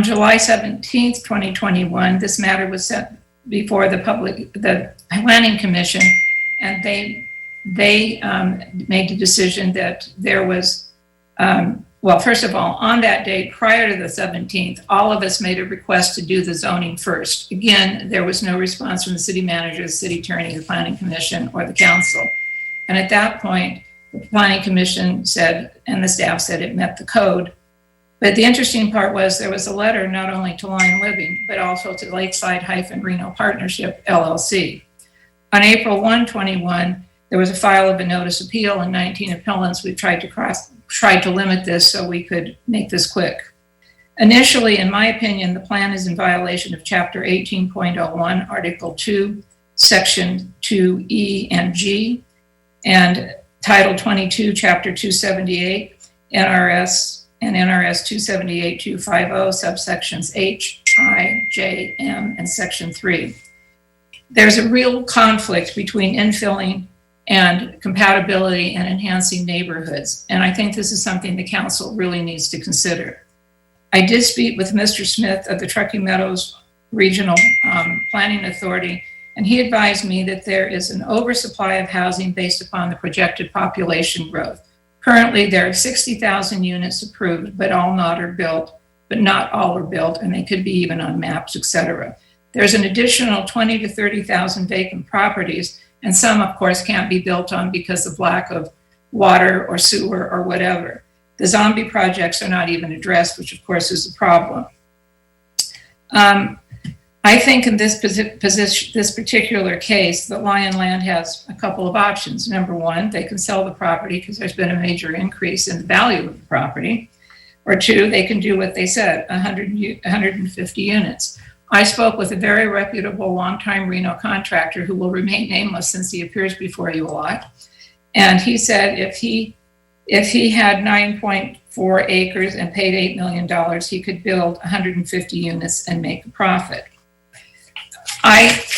S6: July 17th, 2021, this matter was set before the Planning Commission, and they made the decision that there was, well, first of all, on that date prior to the 17th, all of us made a request to do the zoning first. Again, there was no response from the city manager, the city attorney, the planning commission, or the council. And at that point, the planning commission said, and the staff said it met the code. But the interesting part was there was a letter not only to Lion Living, but also to Lakeside-Reno Partnership, LLC. On April 1, 21, there was a file of a notice appeal and 19 appellants. We tried to limit this so we could make this quick. Initially, in my opinion, the plan is in violation of Chapter 18.01, Article 2, Section 2E and G, and Title 22, Chapter 278, NRS 278-250, subsections H, I, J, M, and Section 3. There's a real conflict between infilling and compatibility and enhancing neighborhoods. And I think this is something the council really needs to consider. I did speak with Mr. Smith of the Truckee Meadows Regional Planning Authority, and he advised me that there is an oversupply of housing based upon the projected population growth. Currently, there are 60,000 units approved, but not all are built, and they could be even on maps, etc. There's an additional 20 to 30,000 vacant properties, and some, of course, can't be built on because of lack of water or sewer or whatever. The zombie projects are not even addressed, which, of course, is a problem. I think in this particular case, the Lion Land has a couple of options. Number one, they can sell the property because there's been a major increase in the value of the property. Or two, they can do what they said, 150 units. I spoke with a very reputable longtime Reno contractor who will remain nameless since he appears before you a lot. And he said if he had 9.4 acres and paid $8 million, he could build 150 units and make a profit.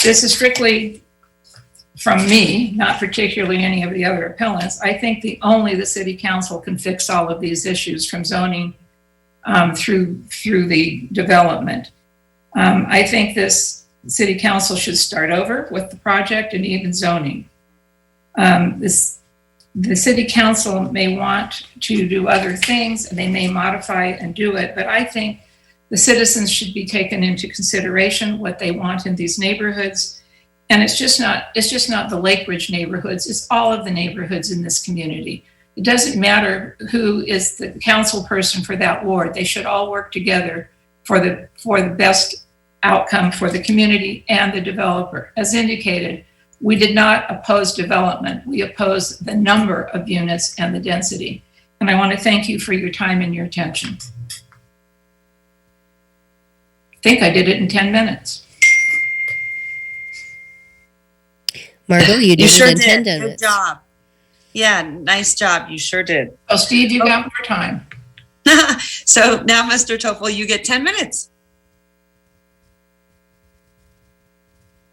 S6: This is strictly from me, not particularly any of the other appellants. I think only the city council can fix all of these issues from zoning through the development. I think this city council should start over with the project and even zoning. The city council may want to do other things and they may modify and do it, but I think the citizens should be taken into consideration what they want in these neighborhoods. And it's just not the Lake Ridge neighborhoods, it's all of the neighborhoods in this community. It doesn't matter who is the council person for that ward. They should all work together for the best outcome for the community and the developer. As indicated, we did not oppose development. We opposed the number of units and the density. And I want to thank you for your time and your attention. I think I did it in 10 minutes.
S16: Margot, you did
S17: sure
S16: it in 10
S17: did.
S16: minutes.
S17: Good job. Yeah, nice job. You sure did.
S6: Oh, Steve, you got more time.
S17: So now, Mr. Topol, you get 10 minutes.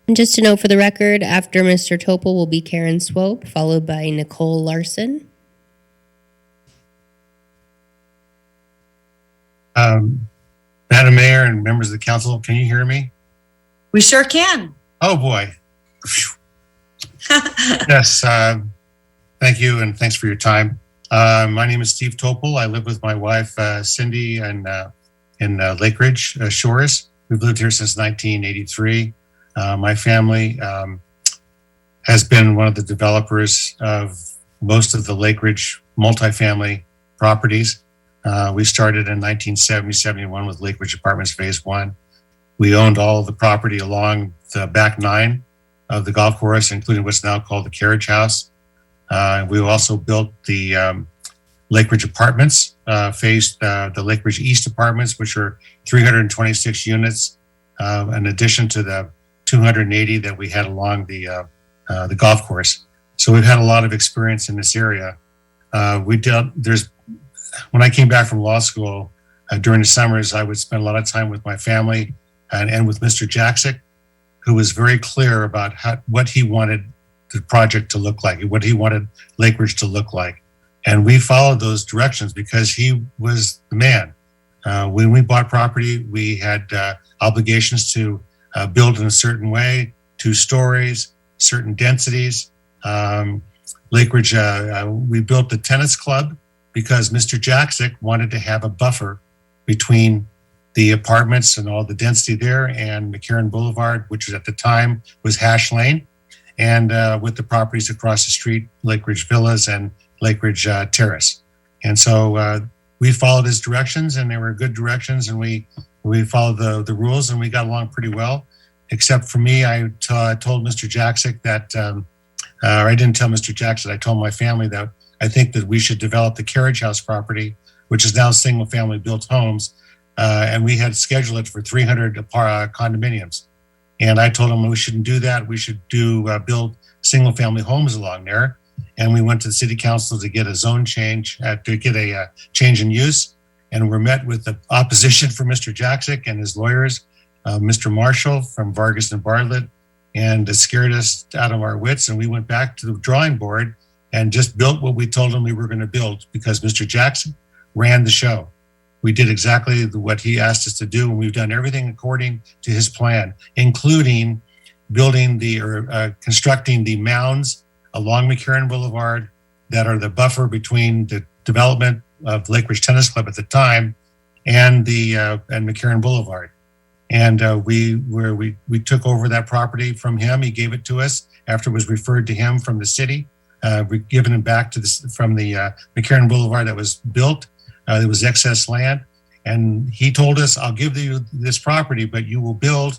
S16: And just to note for the record, after Mr. Topol will be Karen Swope, followed by Nicole Larson.
S7: Madam Mayor and members of the council, can you hear me?
S17: We sure can.
S7: Oh, boy. Yes. Thank you, and thanks for your time. My name is Steve Topol. I live with my wife, Cindy, in Lake Ridge Shores. We've lived here since 1983. My family has been one of the developers of most of the Lake Ridge multifamily properties. We started in 1970-71 with Lake Ridge Apartments Phase 1. We owned all of the property along the back 9 of the golf course, including what's now called the Carriage House. We also built the Lake Ridge Apartments, the Lake Ridge East Apartments, which are 326 units, in addition to the 280 that we had along the golf course. So we've had a lot of experience in this area. When I came back from law school during the summers, I would spend a lot of time with my family and with Mr. Jaksic, who was very clear about what he wanted the project to look like, what he wanted Lake Ridge to look like. And we followed those directions because he was the man. When we bought property, we had obligations to build in a certain way, 2 stories, certain densities. Lakeridge, we built the tennis club because Mr. Jaksic wanted to have a buffer between the apartments and all the density there and Mccarran Boulevard, which was at the time was Hash Lane, and with the properties across the street, Lakeridge Villas and Lakeridge Terrace. And so we followed his directions, and they were good directions, and we followed the rules, and we got along pretty well. Except for me, I told Mr. Jaksic that, or I didn't tell Mr. Jaksic, I told my family that I think that we should develop the Carriage House property, which is now single-family built homes, and we had scheduled it for 300 condominiums. And I told him we shouldn't do that. We should build single-family homes along there. And we went to the city council to get a zone change, to get a change in use. And we're met with the opposition from Mr. Jaksic and his lawyers, Mr. Marshall from Vargas and Bartlett, and it scared us out of our wits. And we went back to the drawing board and just built what we told him we were going to build because Mr. Jaksic ran the show. We did exactly what he asked us to do, and we've done everything according to his plan, including building constructing the mounds along Mccarran Boulevard that are the buffer between the development of Lakeridge Tennis Club at the time and Mccarran Boulevard. And we took over that property from him. He gave it to us after it was referred to him from the city. We've given it back from the Mccarran Boulevard that was built. There was excess land, and he told us, I'll give you this property, but you will build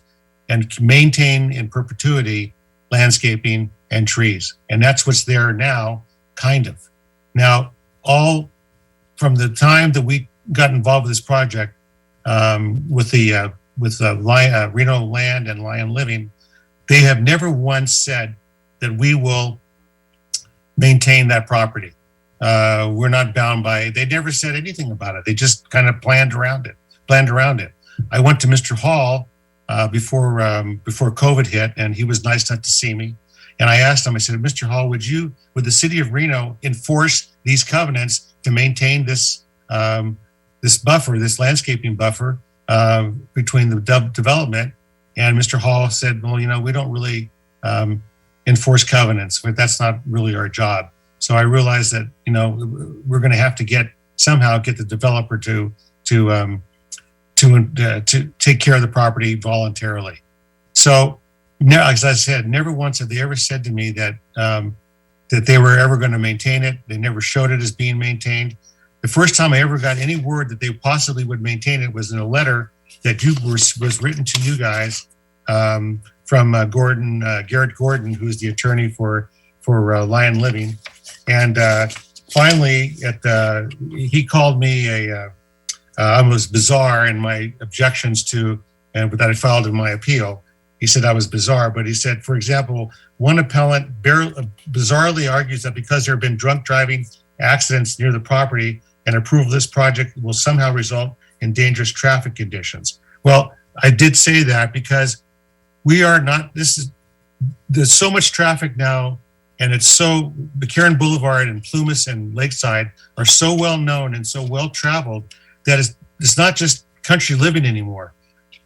S7: and maintain in perpetuity landscaping and trees. And that's what's there now, kind of. Now, all from the time that we got involved with this project, with Reno Land and Lion Living, they have never once said that we will maintain that property. We're not bound by, they never said anything about it. They just kind of planned around it. I went to Mr. Hall before COVID hit, and he was nice enough to see me. And I asked him, I said, Mr. Hall, would the city of Reno enforce these covenants to maintain this buffer, this landscaping buffer between the development? And Mr. Hall said, well, we don't really enforce covenants, but that's not really our job. So I realized that, we're going to have to somehow get the developer to take care of the property voluntarily. So, as I said, never once have they ever said to me that they were ever going to maintain it. They never showed it as being maintained. The first time I ever got any word that they possibly would maintain it was in a letter that was written to you guys from Garrett Gordon, who's the attorney for Lion Living. And finally, he called me I was bizarre in my objections that I filed in my appeal. He said I was bizarre, but he said, for example, one appellant bizarrely argues that because there have been drunk driving accidents near the property, and approval of this project will somehow result in dangerous traffic conditions. Well, I did say that because there's so much traffic now. And Mccarran Boulevard and Plumas and Lakeside are so well known and so well traveled that it's not just country living anymore.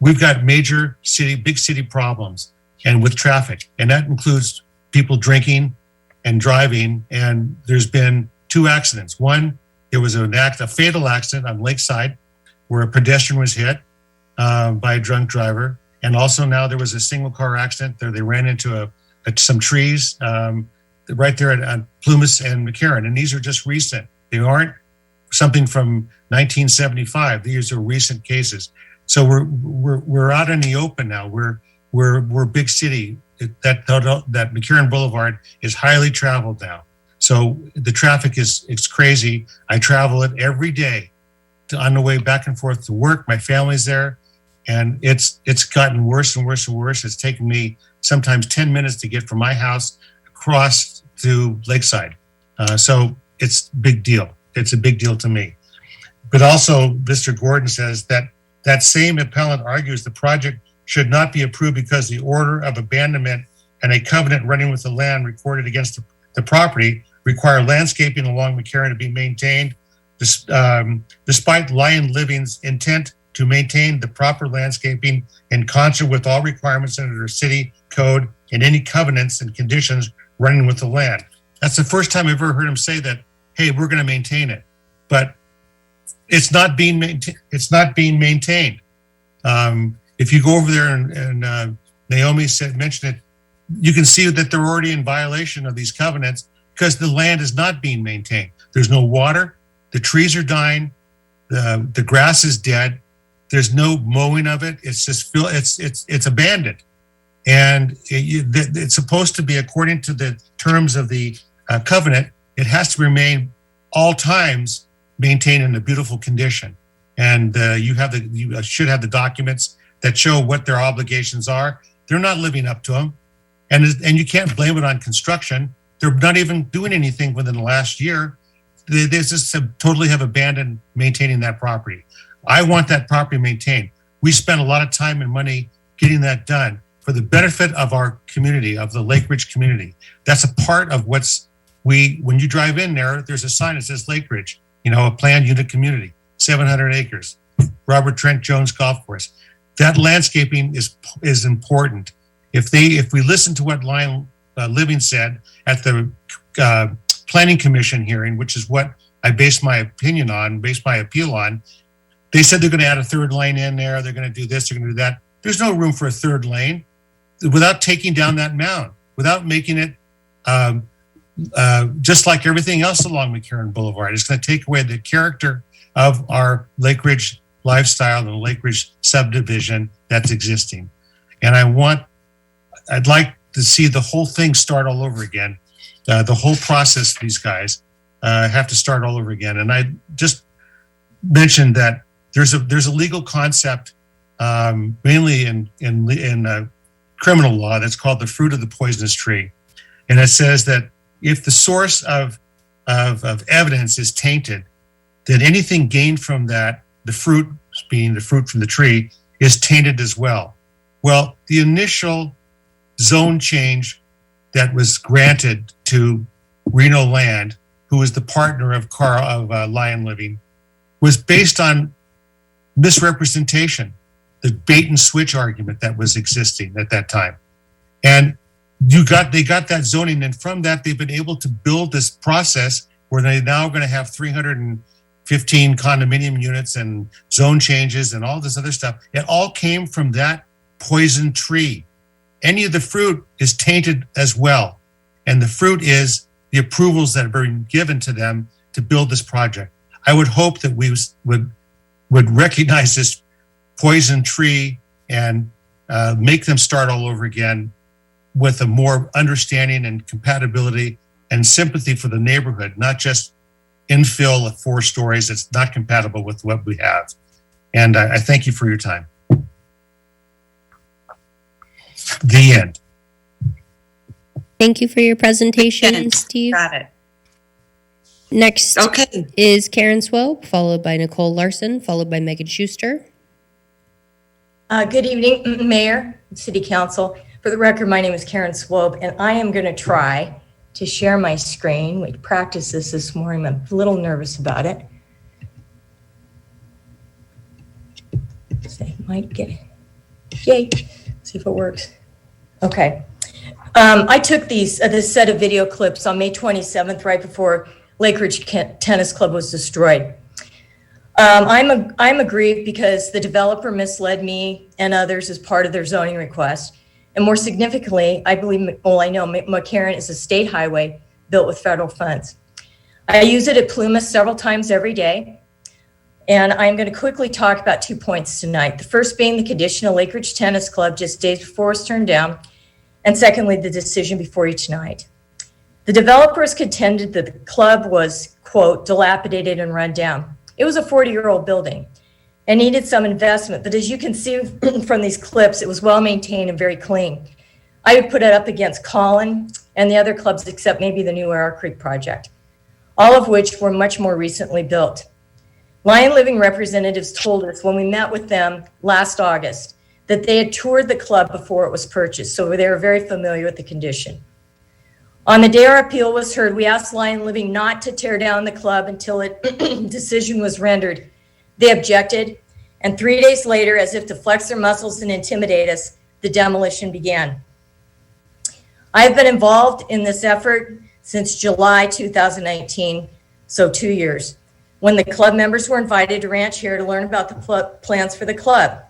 S7: We've got major big city problems and with traffic. And that includes people drinking and driving. And there's been 2 accidents. One, there was a fatal accident on Lakeside where a pedestrian was hit by a drunk driver. And also now there was a single car accident there. They ran into some trees right there at Plumas and Mccarran, and these are just recent. They aren't something from 1975. These are recent cases. So we're out in the open now. We're big city. That Mccarran Boulevard is highly traveled now. So the traffic it's crazy. I travel it every day on the way back and forth to work. My family's there, and it's gotten worse and worse and worse. It's taken me sometimes 10 minutes to get from my house across to Lakeside. So it's a big deal. It's a big deal to me. But also, Mr. Gordon says that same appellant argues the project should not be approved because the order of abandonment and a covenant running with the land recorded against the property require landscaping along Mccarran to be maintained, despite Lion Living's intent to maintain the proper landscaping in concert with all requirements under the city code and any covenants and conditions running with the land. That's the first time I've ever heard him say that, hey, we're going to maintain it. But it's not being maintained. It's not being maintained. If you go over there and Naomi mentioned it, you can see that they're already in violation of these covenants because the land is not being maintained. There's no water. The trees are dying. The grass is dead. There's no mowing of it. It's just it's abandoned. And it's supposed to be, according to the terms of the covenant, it has to remain all times maintained in a beautiful condition. And you should have the documents that show what their obligations are. They're not living up to them. And you can't blame it on construction. They're not even doing anything within the last year. They just totally have abandoned maintaining that property. I want that property maintained. We spent a lot of time and money getting that done for the benefit of our community, of the Lake Ridge community. That's a part of when you drive in there, there's a sign that says Lake Ridge, a planned unit community, 700 acres, Robert Trent Jones Golf Course. That landscaping is important. If we listen to what Lion Living said at the Planning Commission hearing, which is what I based my appeal on, they said they're going to add a third lane in there. They're going to do this, they're going to do that. There's no room for a third lane without taking down that mound, without making it just like everything else along Mccarran Boulevard. It's going to take away the character of our Lake Ridge lifestyle and the Lake Ridge subdivision that's existing. And I'd like to see the whole thing start all over again. The whole process, these guys have to start all over again. And I just mentioned that there's a legal concept, mainly in criminal law, that's called the fruit of the poisonous tree. And it says that if the source of evidence is tainted, then anything gained from that, the fruit being the fruit from the tree, is tainted as well. Well, the initial zone change that was granted to Reno Land, who was the partner of Lion Living, was based on misrepresentation, the bait and switch argument that was existing at that time. And they got that zoning, and from that they've been able to build this process where they're now going to have 315 condominium units and zone changes and all this other stuff. It all came from that poison tree. Any of the fruit is tainted as well. And the fruit is the approvals that have been given to them to build this project. I would hope that we would recognize this poison tree and make them start all over again with a more understanding and compatibility and sympathy for the neighborhood, not just infill of 4 stories. It's not compatible with what we have. And I thank you for your time. The end.
S16: Thank you for your presentation, Steve.
S17: Got it.
S16: Next is Karen Swope, followed by Nicole Larson, followed by Megan Schuster.
S21: Good evening, Mayor, City Council. For the record, my name is Karen Swope, and I am going to try to share my screen. We practiced this morning. I'm a little nervous about it. So I might get it. Yay. See if it works. Okay. I took this set of video clips on May 27th, right before Lake Ridge Tennis Club was destroyed. I'm aggrieved because the developer misled me and others as part of their zoning request. And more significantly, I know Mccarran is a state highway built with federal funds. I use it at Plumas several times every day. And I'm going to quickly talk about 2 points tonight. The first being the condition of Lake Ridge Tennis Club just days before it was turned down. And secondly, the decision before you tonight. The developers contended that the club was, quote, dilapidated and run down. It was a 40-year-old building and needed some investment. But as you can see from these clips, it was well maintained and very clean. I would put it up against Collin and the other clubs except maybe the new Arrow Creek project, all of which were much more recently built. Lion Living representatives told us when we met with them last August that they had toured the club before it was purchased, so they were very familiar with the condition. On the day our appeal was heard, we asked Lion Living not to tear down the club until a decision was rendered. They objected, and 3 days later, as if to flex their muscles and intimidate us, the demolition began. I've been involved in this effort since July 2019, so 2 years, when the club members were invited to ranch here to learn about the plans for the club.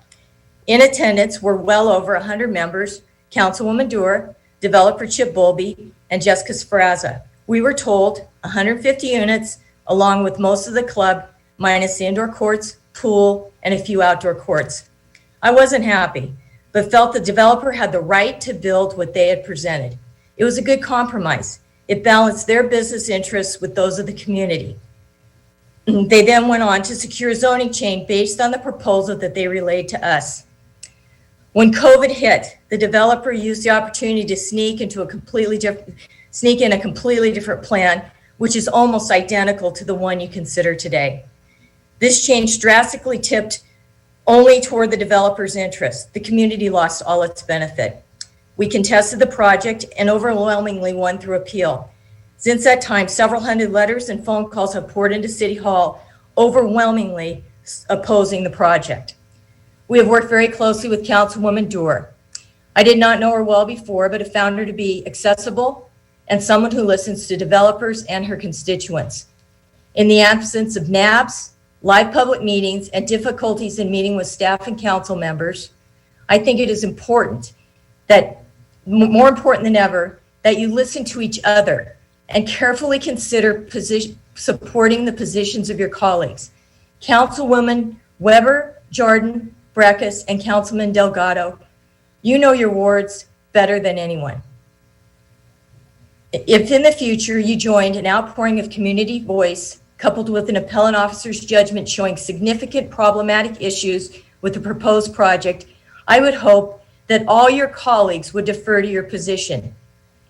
S21: In attendance were well over 100 members, Councilwoman Doer, developer Chip Bowlby, and Jessica Sfraza. We were told 150 units, along with most of the club, minus the indoor courts, pool, and a few outdoor courts. I wasn't happy, but felt the developer had the right to build what they had presented. It was a good compromise. It balanced their business interests with those of the community. They then went on to secure a zoning change based on the proposal that they relayed to us. When COVID hit, the developer used the opportunity to sneak in a completely different plan, which is almost identical to the one you consider today. This change drastically tipped only toward the developer's interest. The community lost all its benefit. We contested the project and overwhelmingly won through appeal. Since that time, several hundred letters and phone calls have poured into City Hall, overwhelmingly opposing the project. We have worked very closely with Councilwoman Doer. I did not know her well before, but have found her to be accessible and someone who listens to developers and her constituents. In the absence of NABs, live public meetings, and difficulties in meeting with staff and council members, I think it is important that, more important than ever, that you listen to each other and carefully consider supporting the positions of your colleagues. Councilwoman Weber, Jordan, Breckus, and Councilman Delgado, you know your wards better than anyone. If in the future you joined an outpouring of community voice coupled with an appellant officer's judgment showing significant problematic issues with the proposed project, I would hope that all your colleagues would defer to your position.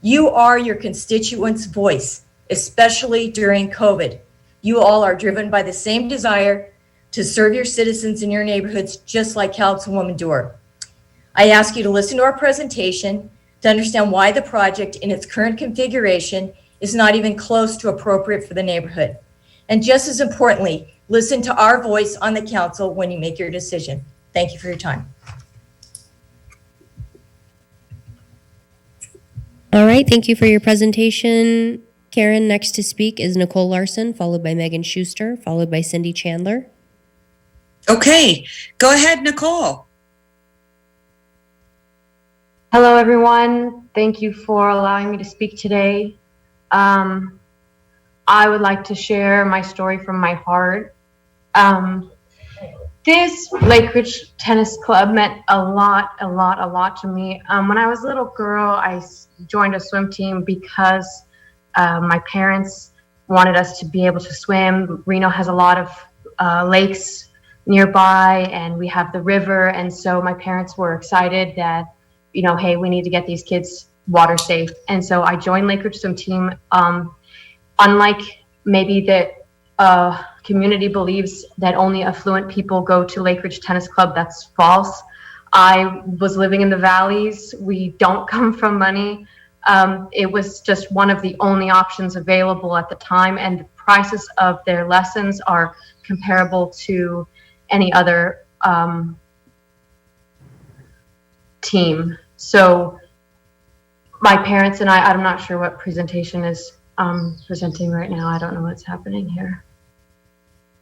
S21: You are your constituents' voice, especially during COVID. You all are driven by the same desire to serve your citizens in your neighborhoods, just like Councilwoman Doer. I ask you to listen to our presentation to understand why the project in its current configuration is not even close to appropriate for the neighborhood. And just as importantly, listen to our voice on the council when you make your decision. Thank you for your time.
S16: All right, thank you for your presentation. Karen, next to speak is Nicole Larson, followed by Megan Schuster, followed by Cindy Chandler.
S17: Okay, go ahead, Nicole.
S8: Hello, everyone. Thank you for allowing me to speak today. I would like to share my story from my heart. This Lake Ridge Tennis Club meant a lot to me. When I was a little girl, I joined a swim team because my parents wanted us to be able to swim. Reno has a lot of lakes nearby, and we have the river, and so my parents were excited that, you know, hey, we need to get these kids water safe. And so I joined Lake Ridge Swim Team. Unlike maybe the community believes that only affluent people go to Lake Ridge Tennis Club, that's false. I was living in the valleys. We don't come from money. It was just one of the only options available at the time, and the prices of their lessons are comparable to any other team. So my parents and I'm not sure what presentation is presenting right now. I don't know what's happening here.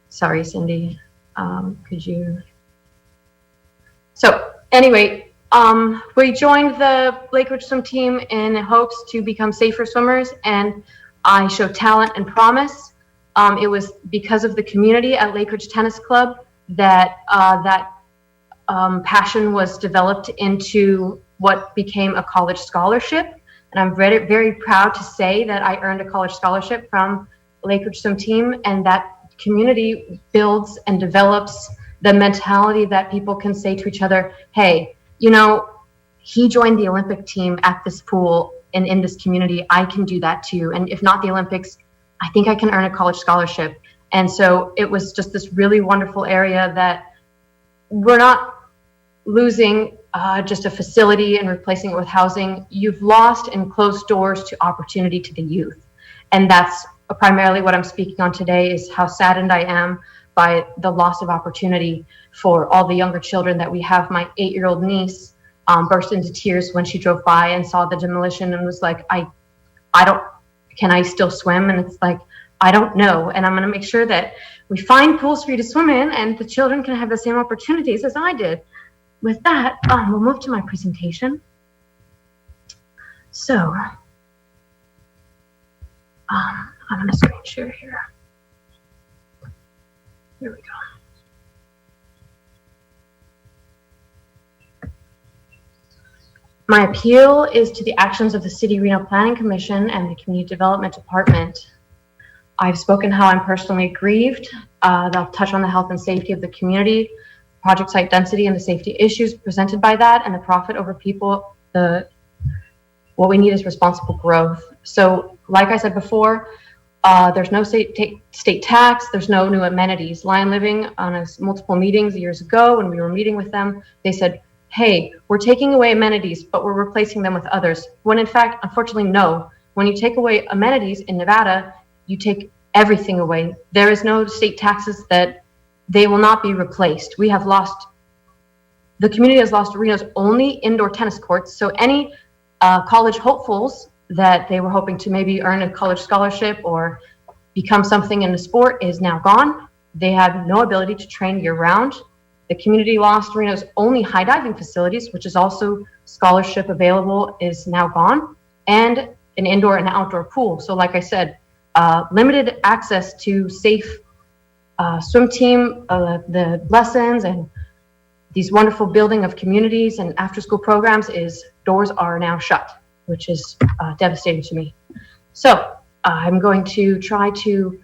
S8: Sorry, Cindy. Could you? So anyway, we joined the Lake Ridge Swim Team in hopes to become safer swimmers, and I showed talent and promise. It was because of the community at Lake Ridge Tennis Club that passion was developed into what became a college scholarship. And I'm very, very proud to say that I earned a college scholarship from Lake Ridge Swim Team, and that community builds and develops the mentality that people can say to each other, hey, you know, he joined the Olympic team at this pool and in this community, I can do that too. And if not the Olympics, I think I can earn a college scholarship. And so it was just this really wonderful area that we're not losing just a facility and replacing it with housing. You've lost and closed doors to opportunity to the youth. And that's primarily what I'm speaking on today, is how saddened I am by the loss of opportunity for all the younger children that we have. My 8-year-old niece burst into tears when she drove by and saw the demolition and was like, can I still swim? And it's like, I don't know. And I'm going to make sure that we find pools for you to swim in and the children can have the same opportunities as I did. With that, we'll move to my presentation. So, I'm going to screen share here. Here we go. My appeal is to the actions of the City Reno Planning Commission and the Community Development Department. I've spoken how I'm personally grieved. They'll touch on the health and safety of the community, project site density and the safety issues presented by that, and the profit over people. What we need is responsible growth. So like I said before, there's no state tax, there's no new amenities. Lion Living on multiple meetings years ago when we were meeting with them, they said, hey, we're taking away amenities, but we're replacing them with others. When in fact, unfortunately, no. When you take away amenities in Nevada, you take everything away. There is no state taxes that they will not be replaced. We have lost, the community has lost Reno's only indoor tennis courts. So any college hopefuls that they were hoping to maybe earn a college scholarship or become something in the sport is now gone. They have no ability to train year round. The community lost Reno's only high diving facilities, which is also scholarship available, is now gone, and an indoor and outdoor pool. So like I said, limited access to safe swim team, the lessons, and these wonderful building of communities and after school programs doors are now shut, which is devastating to me. So I'm going to try to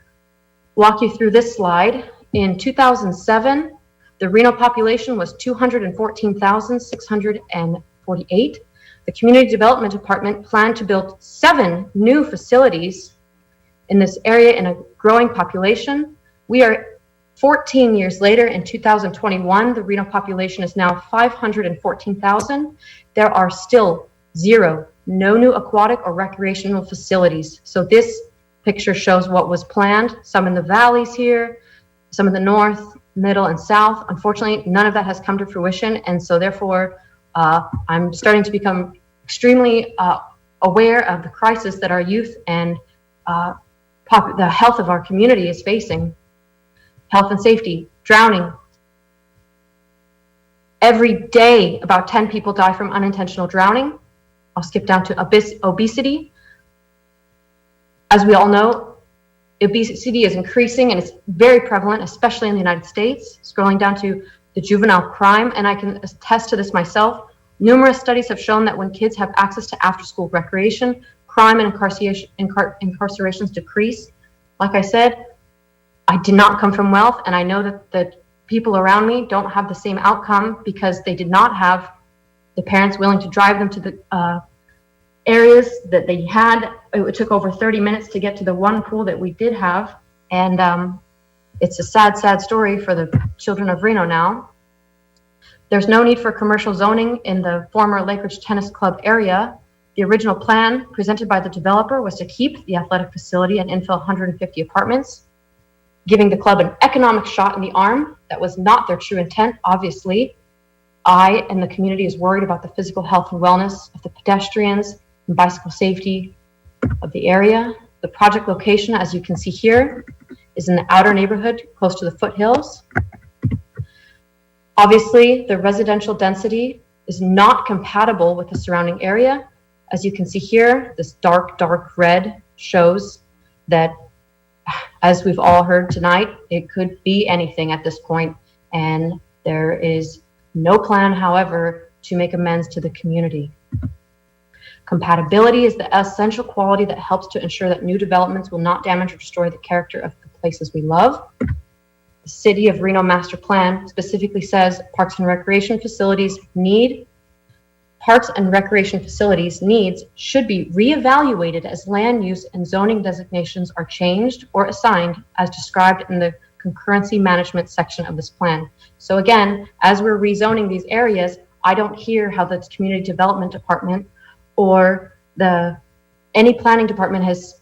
S8: walk you through this slide. In 2007, the Reno population was 214,648. The Community Development Department planned to build 7 new facilities in this area in a growing population. We are 14 years later, in 2021, the Reno population is now 514,000. There are still no new aquatic or recreational facilities. So this picture shows what was planned, some in the valleys here, some in the north, middle, and south. Unfortunately, none of that has come to fruition. And so therefore, I'm starting to become extremely aware of the crisis that our youth and the health of our community is facing. Health and safety, drowning. Every day, about 10 people die from unintentional drowning. I'll skip down to obesity. As we all know, obesity is increasing and it's very prevalent, especially in the United States. Scrolling down to the juvenile crime, and I can attest to this myself. Numerous studies have shown that when kids have access to after-school recreation, crime and incarcerations decrease. Like I said, I did not come from wealth, and I know that people around me don't have the same outcome because they did not have the parents willing to drive them to the areas that they had. It took over 30 minutes to get to the one pool that we did have, and it's a sad, sad story for the children of Reno now. There's no need for commercial zoning in the former Lakeridge Tennis Club area. The original plan presented by the developer was to keep the athletic facility and infill 150 apartments, giving the club an economic shot in the arm. That was not their true intent, obviously. I and the community is worried about the physical health and wellness of the pedestrians and bicycle safety of the area. The project location, as you can see here, is in the outer neighborhood close to the foothills. Obviously, the residential density is not compatible with the surrounding area. As you can see here, this dark, dark red shows that, as we've all heard tonight, it could be anything at this point, and there is no plan, however, to make amends to the community. Compatibility is the essential quality that helps to ensure that new developments will not damage or destroy the character of the places we love. The City of Reno Master Plan specifically says parks and recreation facilities needs should be reevaluated as land use and zoning designations are changed or assigned as described in the concurrency management section of this plan. So again, as we're rezoning these areas, I don't hear how the community development department or any planning department has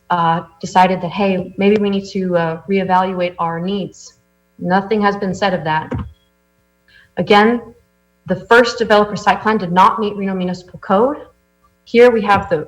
S8: decided that, hey, maybe we need to reevaluate our needs. Nothing has been said of that. Again, The first developer site plan did not meet Reno Municipal Code. Here we have the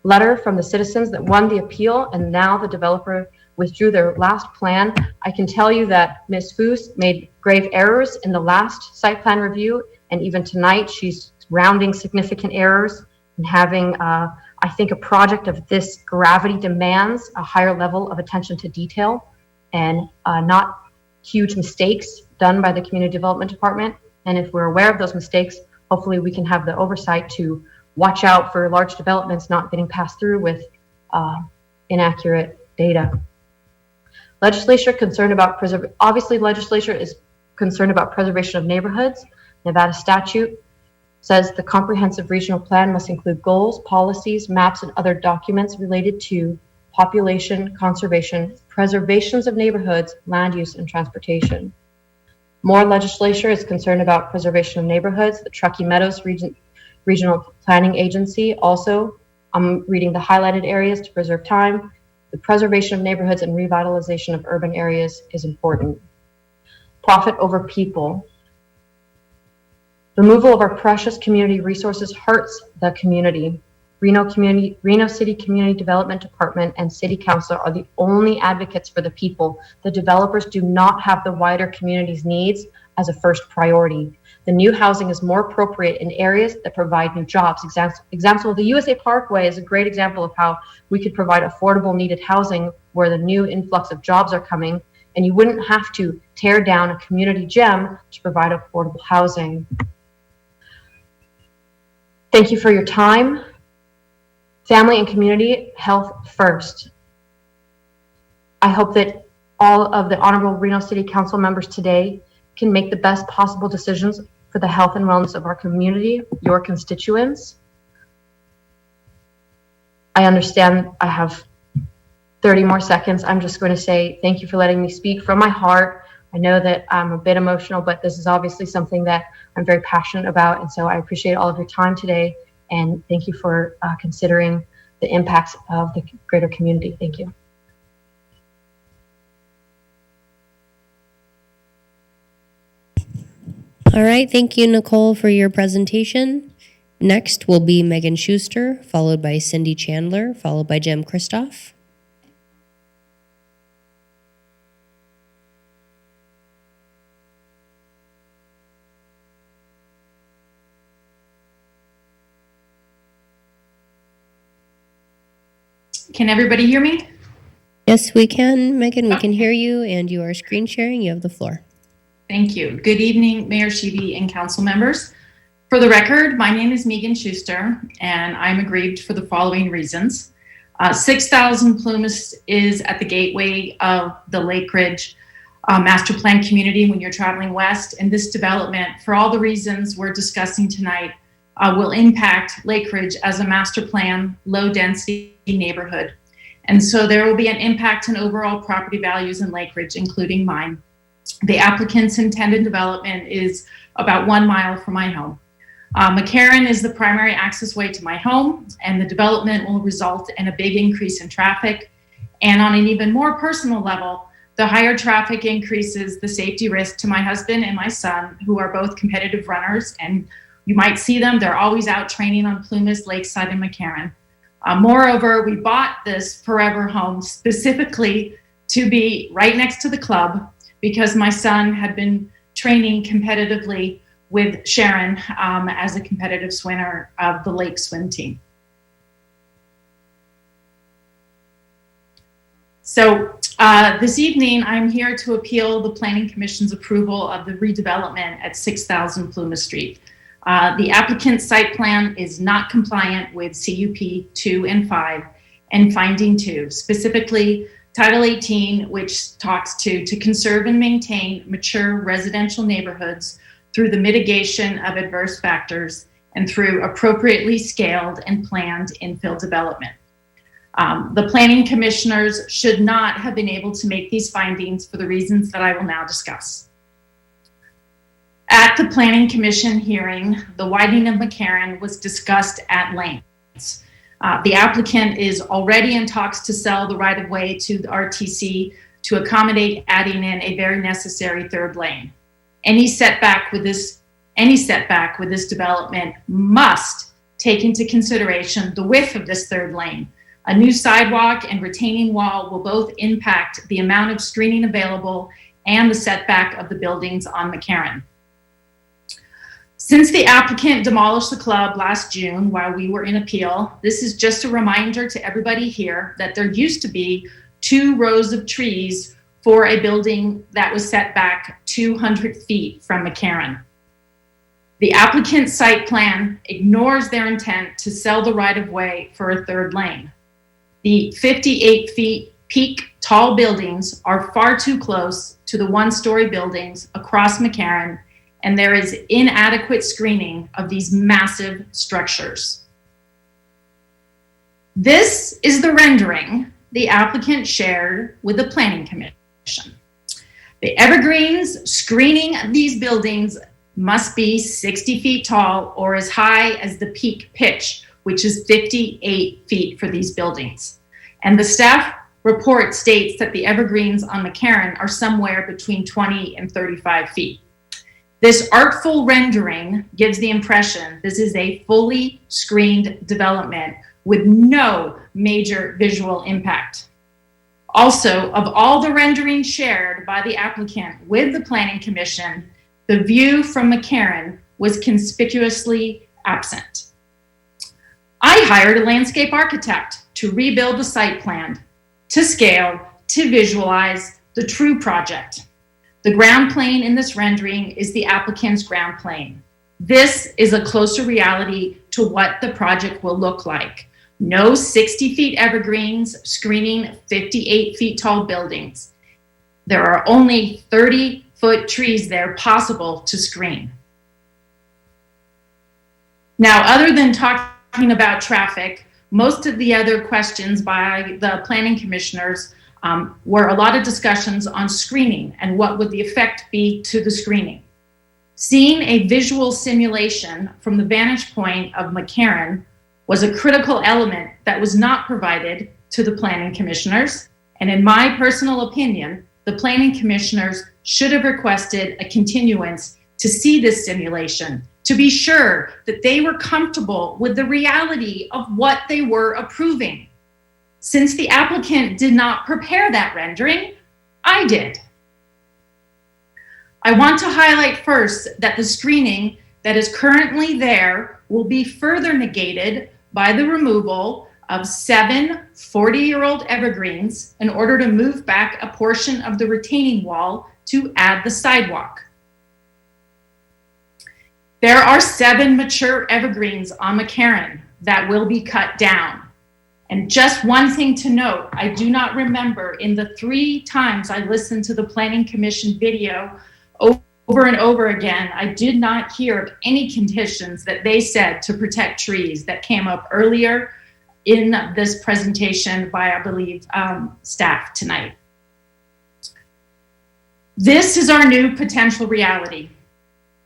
S8: letter from the citizens that won the appeal, and now the developer withdrew their last plan. I can tell you that Ms. Foos made grave errors in the last site plan review, and even tonight she's rounding significant errors and having, I think, a project of this gravity demands a higher level of attention to detail and not huge mistakes done by the Community Development Department. And if we're aware of those mistakes, hopefully we can have the oversight to watch out for large developments not getting passed through with inaccurate data. Legislature concerned about obviously legislature is concerned about preservation of neighborhoods. Nevada statute says the comprehensive regional plan must include goals, policies, maps, and other documents related to population, conservation, preservations of neighborhoods, land use, and transportation. More legislature is concerned about preservation of neighborhoods. The Truckee Meadows Regional Planning Agency also, I'm reading the highlighted areas to preserve time. The preservation of neighborhoods and revitalization of urban areas is important. Profit over people. Removal of our precious community resources hurts the community. Reno City Community Development Department and City Council are the only advocates for the people. The developers do not have the wider community's needs as a first priority. The new housing is more appropriate in areas that provide new jobs. Example, the USA Parkway is a great example of how we could provide affordable needed housing where the new influx of jobs are coming, and you wouldn't have to tear down a community gem to provide affordable housing. Thank you for your time. Family and community health first. I hope that all of the Honorable Reno City Council members today can make the best possible decisions for the health and wellness of our community, your constituents. I understand I have 30 more seconds. I'm just going to say thank you for letting me speak from my heart. I know that I'm a bit emotional, but this is obviously something that I'm very passionate about. And so I appreciate all of your time today. And thank you for considering the impacts of the greater community. Thank you.
S16: All right, thank you, Nicole, for your presentation. Next will be Megan Schuster, followed by Cindy Chandler, followed by Jim Kristoff.
S9: Can everybody hear me?
S16: Yes, we can, Megan. We can hear you, and you are screen sharing. You have the floor.
S9: Thank you. Good evening, Mayor Sheeby and council members. For the record, my name is Megan Schuster, and I'm aggrieved for the following reasons. 6,000 Plumas is at the gateway of the Lake Ridge master plan community when you're traveling west, and this development, for all the reasons we're discussing tonight, will impact Lake Ridge as a master plan, low density neighborhood. And so there will be an impact on overall property values in Lake Ridge, including mine. The applicant's intended development is about 1 mile from my home. Mccarran is the primary access way to my home, and the development will result in a big increase in traffic. And on an even more personal level, the higher traffic increases the safety risk to my husband and my son, who are both competitive runners, and you might see them, they're always out training on Plumas, Lakeside, and Mccarran. Moreover, we bought this forever home specifically to be right next to the club because my son had been training competitively with Sharon as a competitive swimmer of the lake swim team. So this evening, I'm here to appeal the Planning Commission's approval of the redevelopment at 6,000 Pluma Street. The applicant's site plan is not compliant with CUP 2 and 5 and finding 2, specifically Title 18, which talks to conserve and maintain mature residential neighborhoods through the mitigation of adverse factors and through appropriately scaled and planned infill development. The planning commissioners should not have been able to make these findings for the reasons that I will now discuss. At the Planning Commission hearing, the widening of Mccarran was discussed at length. The applicant is already in talks to sell the right-of-way to the RTC to accommodate adding in a very necessary third lane. Any setback with this any setback with this development must take into consideration the width of this third lane. A new sidewalk and retaining wall will both impact the amount of screening available and the setback of the buildings on Mccarran. Since the applicant demolished the club last June while we were in appeal, this is just a reminder to everybody here that there used to be 2 rows of trees for a building that was set back 200 feet from Mccarran. The applicant's site plan ignores their intent to sell the right-of-way for a third lane. The 58 feet peak tall buildings are far too close to the one-story buildings across Mccarran, and there is inadequate screening of these massive structures. This is the rendering the applicant shared with the Planning Commission. The evergreens screening these buildings must be 60 feet tall or as high as the peak pitch, which is 58 feet for these buildings. And the staff report states that the evergreens on Mccarran are somewhere between 20 and 35 feet. This artful rendering gives the impression this is a fully screened development with no major visual impact. Also, of all the renderings shared by the applicant with the Planning Commission, the view from Mccarran was conspicuously absent. I hired a landscape architect to rebuild the site plan to scale to visualize the true project. The ground plane in this rendering is the applicant's ground plane. This is a closer reality to what the project will look like. No 60 feet evergreens screening 58 feet tall buildings. There are only 30-foot trees there possible to screen. Now, other than talking about traffic, most of the other questions by the planning commissioners were a lot of discussions on screening and what would the effect be to the screening. Seeing a visual simulation from the vantage point of Mccarran was a critical element that was not provided to the planning commissioners. And in my personal opinion, the planning commissioners should have requested a continuance to see this simulation, to be sure that they were comfortable with the reality of what they were approving. Since the applicant did not prepare that rendering, I did. I want to highlight first that the screening that is currently there will be further negated by the removal of 7 40-year-old evergreens in order to move back a portion of the retaining wall to add the sidewalk. There are 7 mature evergreens on Mccarran that will be cut down. And just one thing to note, I do not remember in the 3 times I listened to the Planning Commission video over and over again, I did not hear of any conditions that they said to protect trees that came up earlier in this presentation by, I believe, staff tonight. This is our new potential reality.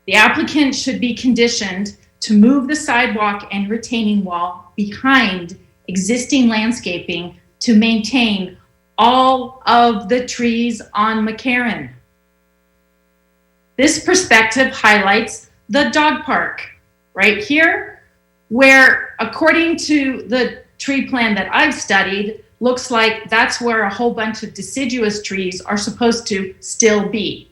S9: The applicant should be conditioned to move the sidewalk and retaining wall behind existing landscaping to maintain all of the trees on Mccarran. This perspective highlights the dog park right here, where according to the tree plan that I've studied, looks like that's where a whole bunch of deciduous trees are supposed to still be.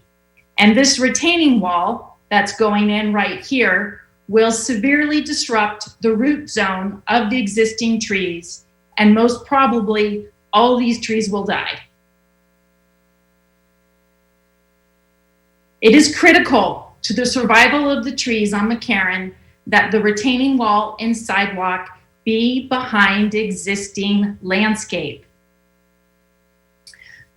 S9: And this retaining wall that's going in right here will severely disrupt the root zone of the existing trees, and most probably all these trees will die. It is critical to the survival of the trees on Mccarran that the retaining wall and sidewalk be behind existing landscape.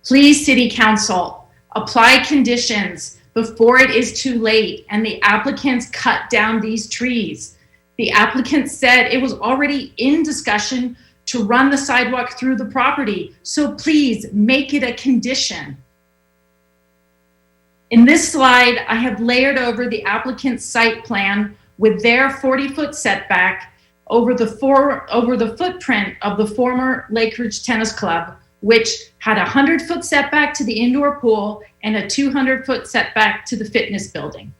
S9: Please, City Council, apply conditions before it is too late and the applicants cut down these trees. The applicant said it was already in discussion to run the sidewalk through the property, so please make it a condition. In this slide, I have layered over the applicant's site plan with their 40-foot setback over the footprint of the former Lake Ridge Tennis Club, which had a 100-foot setback to the indoor pool and a 200-foot setback to the fitness building.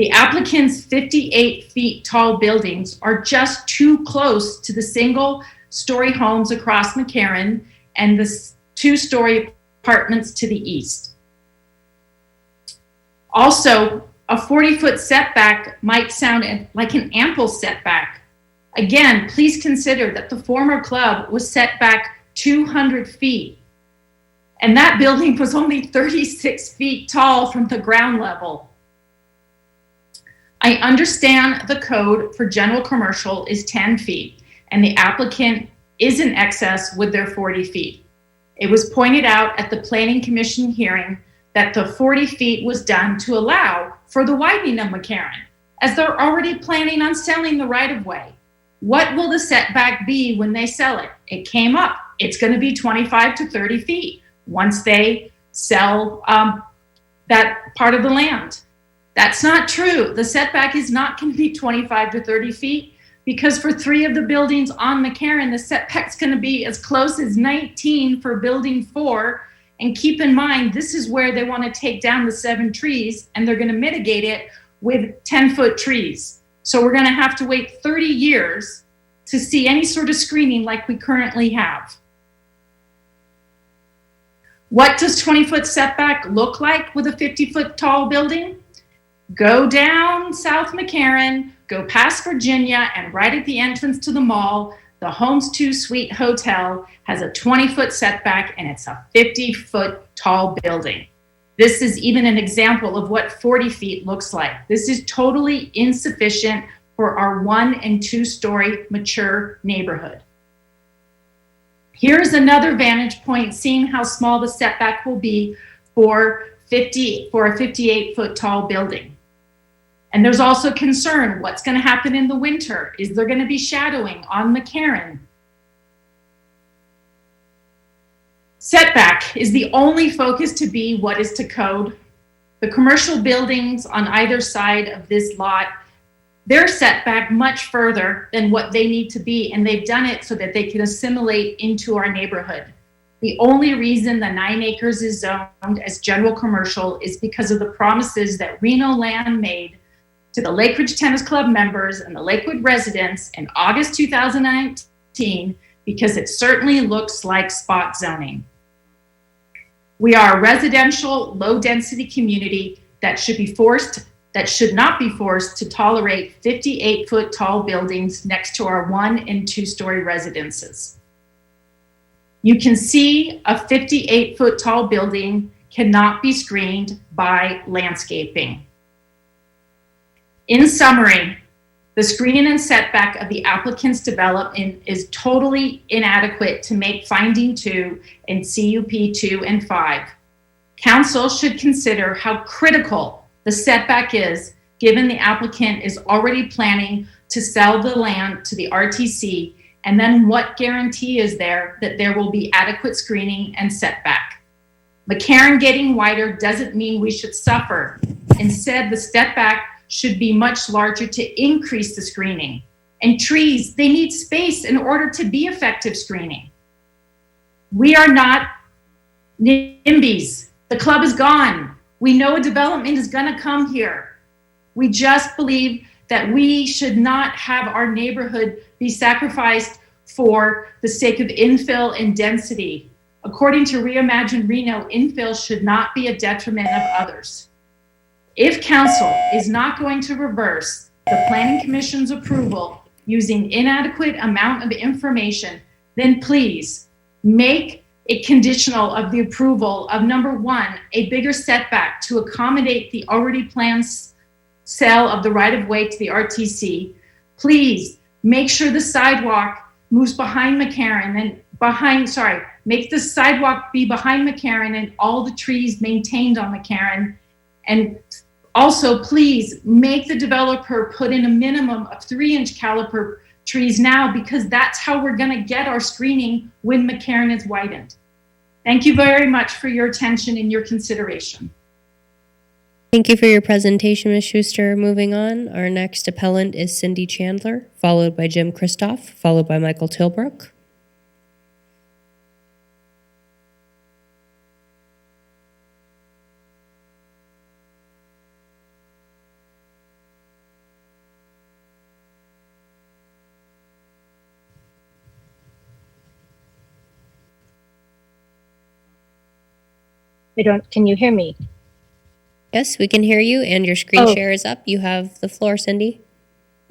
S9: The applicant's 58 feet tall buildings are just too close to the single-story homes across Mccarran and the two-story apartments to the east. Also, a 40-foot setback might sound like an ample setback. Again, please consider that the former club was set back 200 feet, and that building was only 36 feet tall from the ground level. I understand the code for general commercial is 10 feet, and the applicant is in excess with their 40 feet. It was pointed out at the Planning Commission hearing that the 40 feet was done to allow for the widening of Mccarran, as they're already planning on selling the right-of-way. What will the setback be when they sell it? It came up. It's going to be 25 to 30 feet once they sell that part of the land. That's not true. The setback is not going to be 25 to 30 feet because for 3 of the buildings on Mccarran, the setback's going to be as close as 19 for building 4. And keep in mind, this is where they want to take down the 7 trees and they're going to mitigate it with 10-foot trees. So we're going to have to wait 30 years to see any sort of screening like we currently have. What does 20-foot setback look like with a 50-foot tall building? Go down South Mccarran, go past Virginia, and right at the entrance to the mall, the Homes 2 Suite Hotel has a 20-foot setback and it's a 50-foot tall building. This is even an example of what 40 feet looks like. This is totally insufficient for our 1- and 2-story mature neighborhood. Here's another vantage point, seeing how small the setback will be for a 58-foot tall building. And there's also concern, what's going to happen in the winter? Is there going to be shadowing on Mccarran? Setback is the only focus to be what is to code. The commercial buildings on either side of this lot, they're set back much further than what they need to be, and they've done it so that they can assimilate into our neighborhood. The only reason the 9 acres is zoned as general commercial is because of the promises that Reno Land made to the Lake Ridge Tennis Club members and the Lakewood residents in August 2019, because it certainly looks like spot zoning. We are a residential, low-density community that should not be forced to tolerate 58-foot tall buildings next to our 1- and 2-story residences. You can see a 58-foot tall building cannot be screened by landscaping. In summary, the screening and setback of the applicant's development is totally inadequate to make finding 2 and CUP 2 and 5. Council should consider how critical the setback is, given the applicant is already planning to sell the land to the RTC, and then what guarantee is there that there will be adequate screening and setback? Mccarran getting wider doesn't mean we should suffer. Instead, the setback should be much larger to increase the screening. And trees, they need space in order to be effective screening. We are not NIMBYs. The club is gone. We know a development is gonna come here. We just believe that we should not have our neighborhood be sacrificed for the sake of infill and density. According to Reimagine Reno, infill should not be a detriment of others. If council is not going to reverse the Planning Commission's approval using inadequate amount of information, then please make it conditional of the approval of number 1, a bigger setback to accommodate the already planned sale of the right-of-way to the RTC. Please make sure the sidewalk moves behind Mccarran and make the sidewalk be behind Mccarran and all the trees maintained on Mccarran. And also, please make the developer put in a minimum of 3-inch caliper trees now, because that's how we're going to get our screening when Mccarran is widened. Thank you very much for your attention and your consideration.
S16: Thank you for your presentation, Ms. Schuster. Moving on, our next appellant is Cindy Chandler, followed by Jim Kristoff, followed by Michael Tilbrook.
S18: Can you hear me?
S16: Yes, we can hear you, and your screen
S18: Oh.
S16: share is up. You have the floor, Cindy.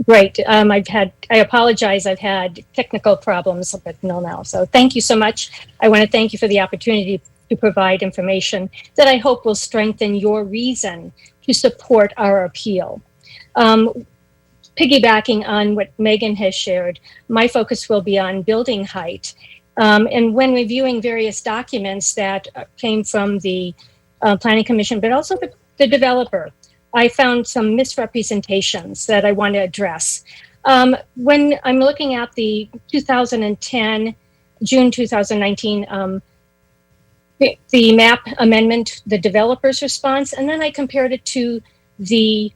S18: Great. I apologize. I've had technical problems, but no now. So thank you so much. I want to thank you for the opportunity to provide information that I hope will strengthen your reason to support our appeal. Piggybacking on what Megan has shared, my focus will be on building height. And when reviewing various documents that came from the Planning Commission, but also the developer, I found some misrepresentations that I want to address. When I'm looking at the 2010, June 2019, the map amendment, the developer's response, and then I compared it to the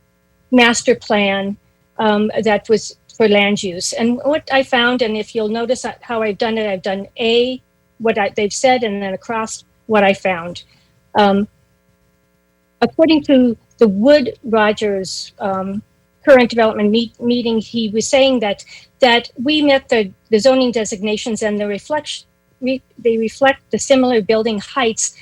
S18: master plan that was for land use. And what I found, and if you'll notice how I've done it, I've done they've said, and then across what I found. According to the Wood Rogers current development meeting, he was saying that we met the zoning designations and they reflect the similar building heights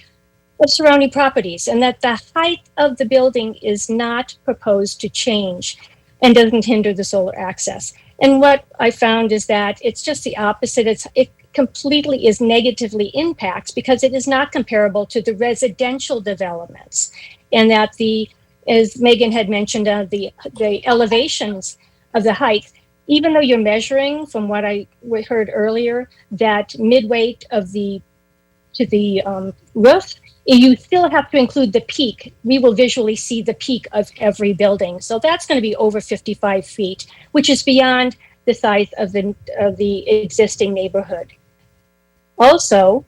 S18: of surrounding properties, and that the height of the building is not proposed to change and doesn't hinder the solar access. And what I found is that it's just the opposite. It completely is negatively impacts because it is not comparable to the residential developments, and that as Megan had mentioned, the elevations of the height, even though you're measuring from what I heard earlier, that midway to the roof, you still have to include the peak. We will visually see the peak of every building. So that's going to be over 55 feet, which is beyond the size of the existing neighborhood. Also,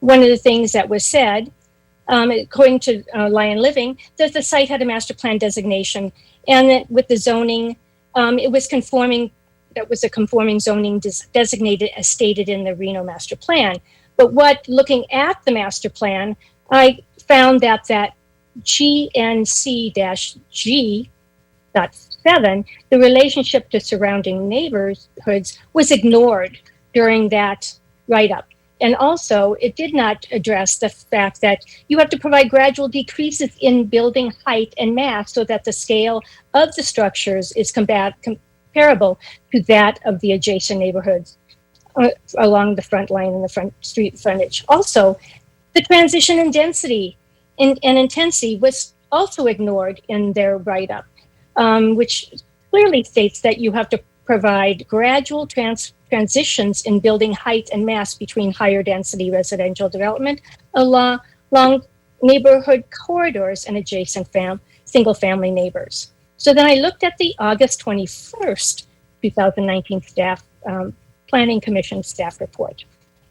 S18: one of the things that was said, according to Lion Living, that the site had a master plan designation, and that with the zoning, it was conforming. That was a conforming zoning designated as stated in the Reno master plan. But looking at the master plan, I found that GNC-G.7, the relationship to surrounding neighborhoods, was ignored during that write-up. And also, it did not address the fact that you have to provide gradual decreases in building height and mass so that the scale of the structures is comparable to that of the adjacent neighborhoods along the front line and the front street frontage. Also, the transition in density and intensity was also ignored in their write-up, which clearly states that you have to provide gradual transitions in building height and mass between higher density residential development along neighborhood corridors and adjacent single family neighbors. So then I looked at the August 21st, 2019 Planning Commission staff report.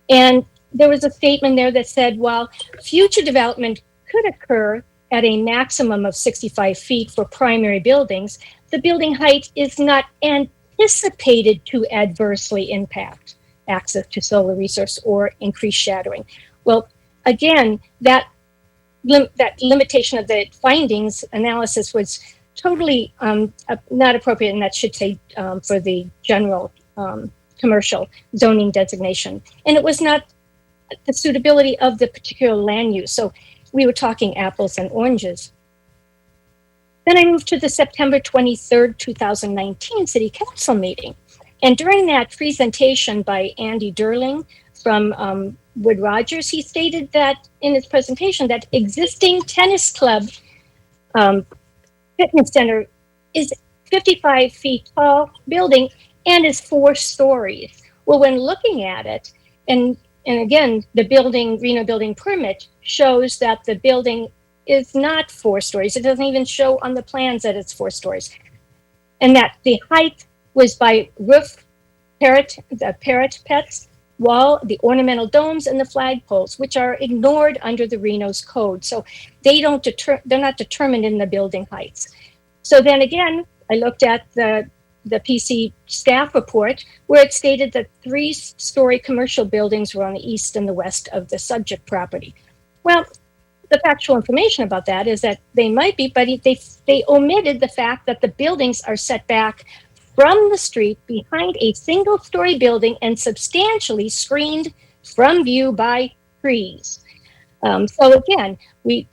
S18: And there was a statement there that said, while future development could occur at a maximum of 65 feet for primary buildings, the building height is not anticipated to adversely impact access to solar resource or increase shadowing. Well, again, that limitation of the findings analysis was totally not appropriate, and that should say for the general commercial zoning designation. And it was not the suitability of the particular land use. So we were talking apples and oranges. Then I moved to the September 23rd, 2019 City Council meeting. And during that presentation by Andy Durling from Wood Rogers, he stated that in his presentation that existing tennis club fitness center is 55 feet tall building and is 4 stories. Well, when looking at it, and again, the Reno building permit shows that the building is not 4 stories. It doesn't even show on the plans that it's 4 stories. And that the height was by roof, the parapets, wall, the ornamental domes, and the flagpoles, which are ignored under the Reno's code. So they're not determined in the building heights. So then again, I looked at the PC staff report where it stated that 3-story commercial buildings were on the east and the west of the subject property. Well, the factual information about that is that they might be, but they omitted the fact that the buildings are set back from the street behind a single-story building and substantially screened from view by trees. So again,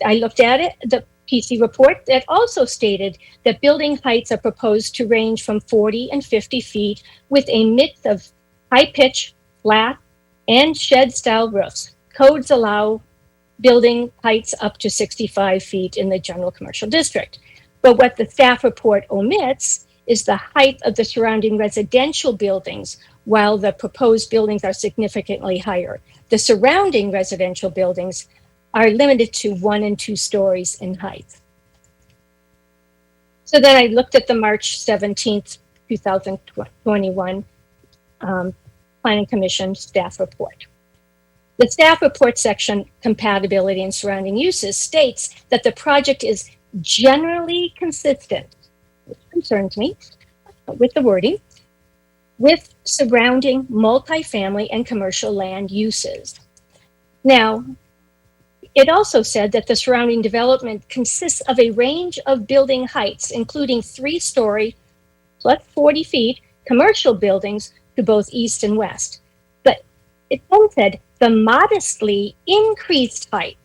S18: I looked at it, the PC report that also stated that building heights are proposed to range from 40 and 50 feet with a mix of high pitch, flat, and shed style roofs. Codes allow building heights up to 65 feet in the general commercial district. But what the staff report omits is the height of the surrounding residential buildings, while the proposed buildings are significantly higher. The surrounding residential buildings are limited to 1 and 2 stories in height. So then I looked at the March 17th, 2021 Planning Commission staff report. The staff report section, compatibility and surrounding uses, states that the project is generally consistent, which concerns me, with the wording, with surrounding multifamily and commercial land uses. Now, it also said that the surrounding development consists of a range of building heights, including 3-story plus 40 feet commercial buildings to both east and west. But it then said the modestly increased height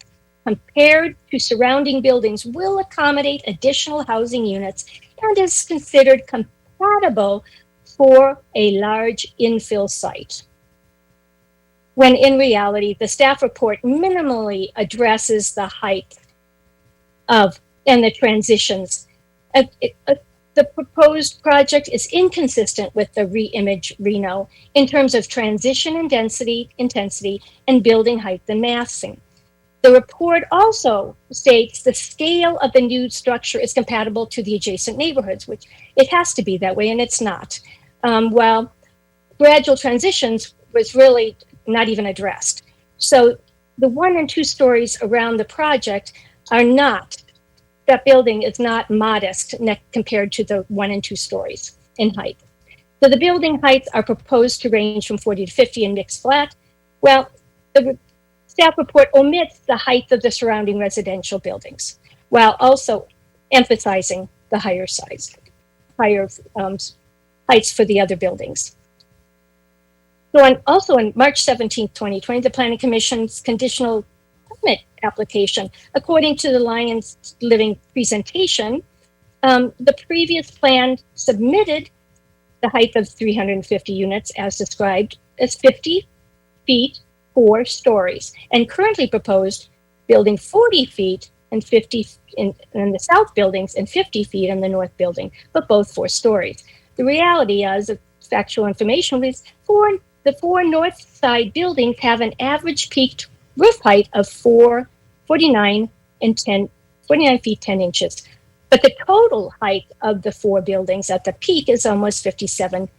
S18: compared to surrounding buildings will accommodate additional housing units and is considered compatible for a large infill site. When in reality, the staff report minimally addresses the height of and the transitions. The proposed project is inconsistent with the Reimage Reno in terms of transition and density, intensity, and building height and massing. The report also states the scale of the new structure is compatible to the adjacent neighborhoods, which it has to be that way, and it's not. While gradual transitions was really not even addressed. So the 1 and 2 stories around the project are not, that building is not modest compared to the 1 and 2 stories in height. So the building heights are proposed to range from 40 to 50 in mixed flat. Well, the staff report omits the height of the surrounding residential buildings, while also emphasizing the higher heights for the other buildings. So also on March 17th, 2020, the Planning Commission's conditional permit application, according to the Lions Living presentation, the previous plan submitted the height of 350 units as described as 50 feet, 4 stories, and currently proposed building 40 feet and 50 in the south buildings and 50 feet in the north building, but both 4 stories. The reality is, factual information is the 4 north side buildings have an average peaked roof height of 49 feet 10 inches. But the total height of the 4 buildings at the peak is almost 57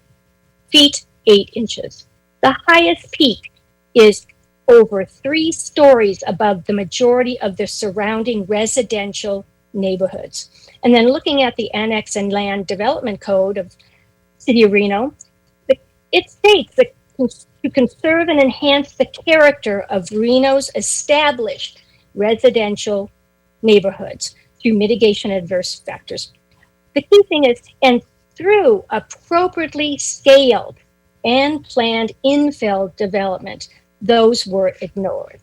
S18: feet 8 inches. The highest peak is over 3 stories above the majority of the surrounding residential neighborhoods. And then looking at the Annex and Land Development Code of City of Reno, it states that to conserve and enhance the character of Reno's established residential neighborhoods through mitigation of adverse factors. The key thing is, and through appropriately scaled and planned infill development, those were ignored.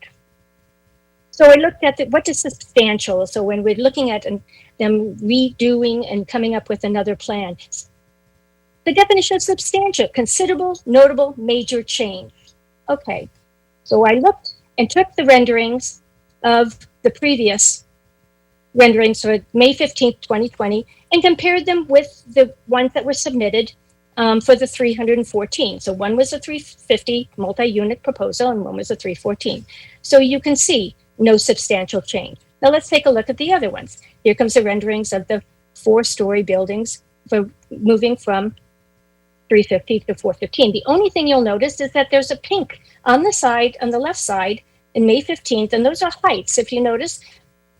S18: So I looked at what is substantial. So when we're looking at them redoing and coming up with another plan, the definition of substantial, considerable, notable, major change. Okay, so I looked and took the renderings of the previous renderings for May 15th, 2020, and compared them with the ones that were submitted for the 314. So one was a 350 multi-unit proposal and one was a 314. So you can see no substantial change. Now let's take a look at the other ones. Here comes the renderings of the 4-story buildings for moving from 350 to 415. The only thing you'll notice is that there's a pink on the side, on the left side, in May 15th, and those are heights. If you notice,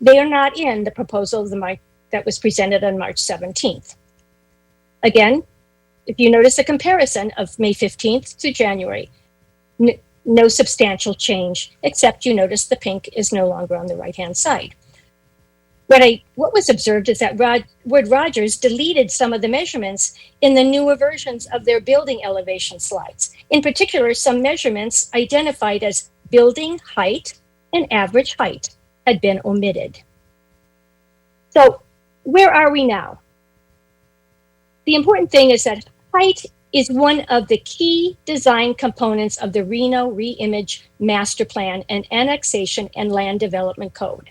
S18: they are not in the proposal that was presented on March 17th. Again, if you notice a comparison of May 15th to January, no substantial change, except you notice the pink is no longer on the right-hand side. What was observed is that Wood Rogers deleted some of the measurements in the newer versions of their building elevation slides. In particular, some measurements identified as building height
S10: and average height had been omitted. So where are we now? The important thing is that height is one of the key design components of the Reno Reimage Master Plan and Annexation and Land Development Code.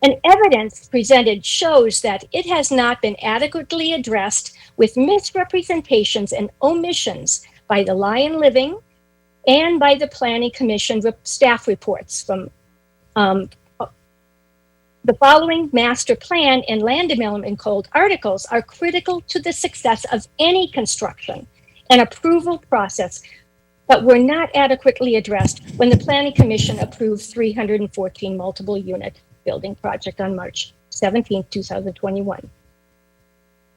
S10: And evidence presented shows that it has not been adequately addressed with misrepresentations and omissions by the Lion Living and by the Planning Commission staff reports from the following Master Plan and Land Development Code articles are critical to the success of any construction and approval process, but were not adequately addressed when the Planning Commission approved 314 multiple unit building project on March 17, 2021.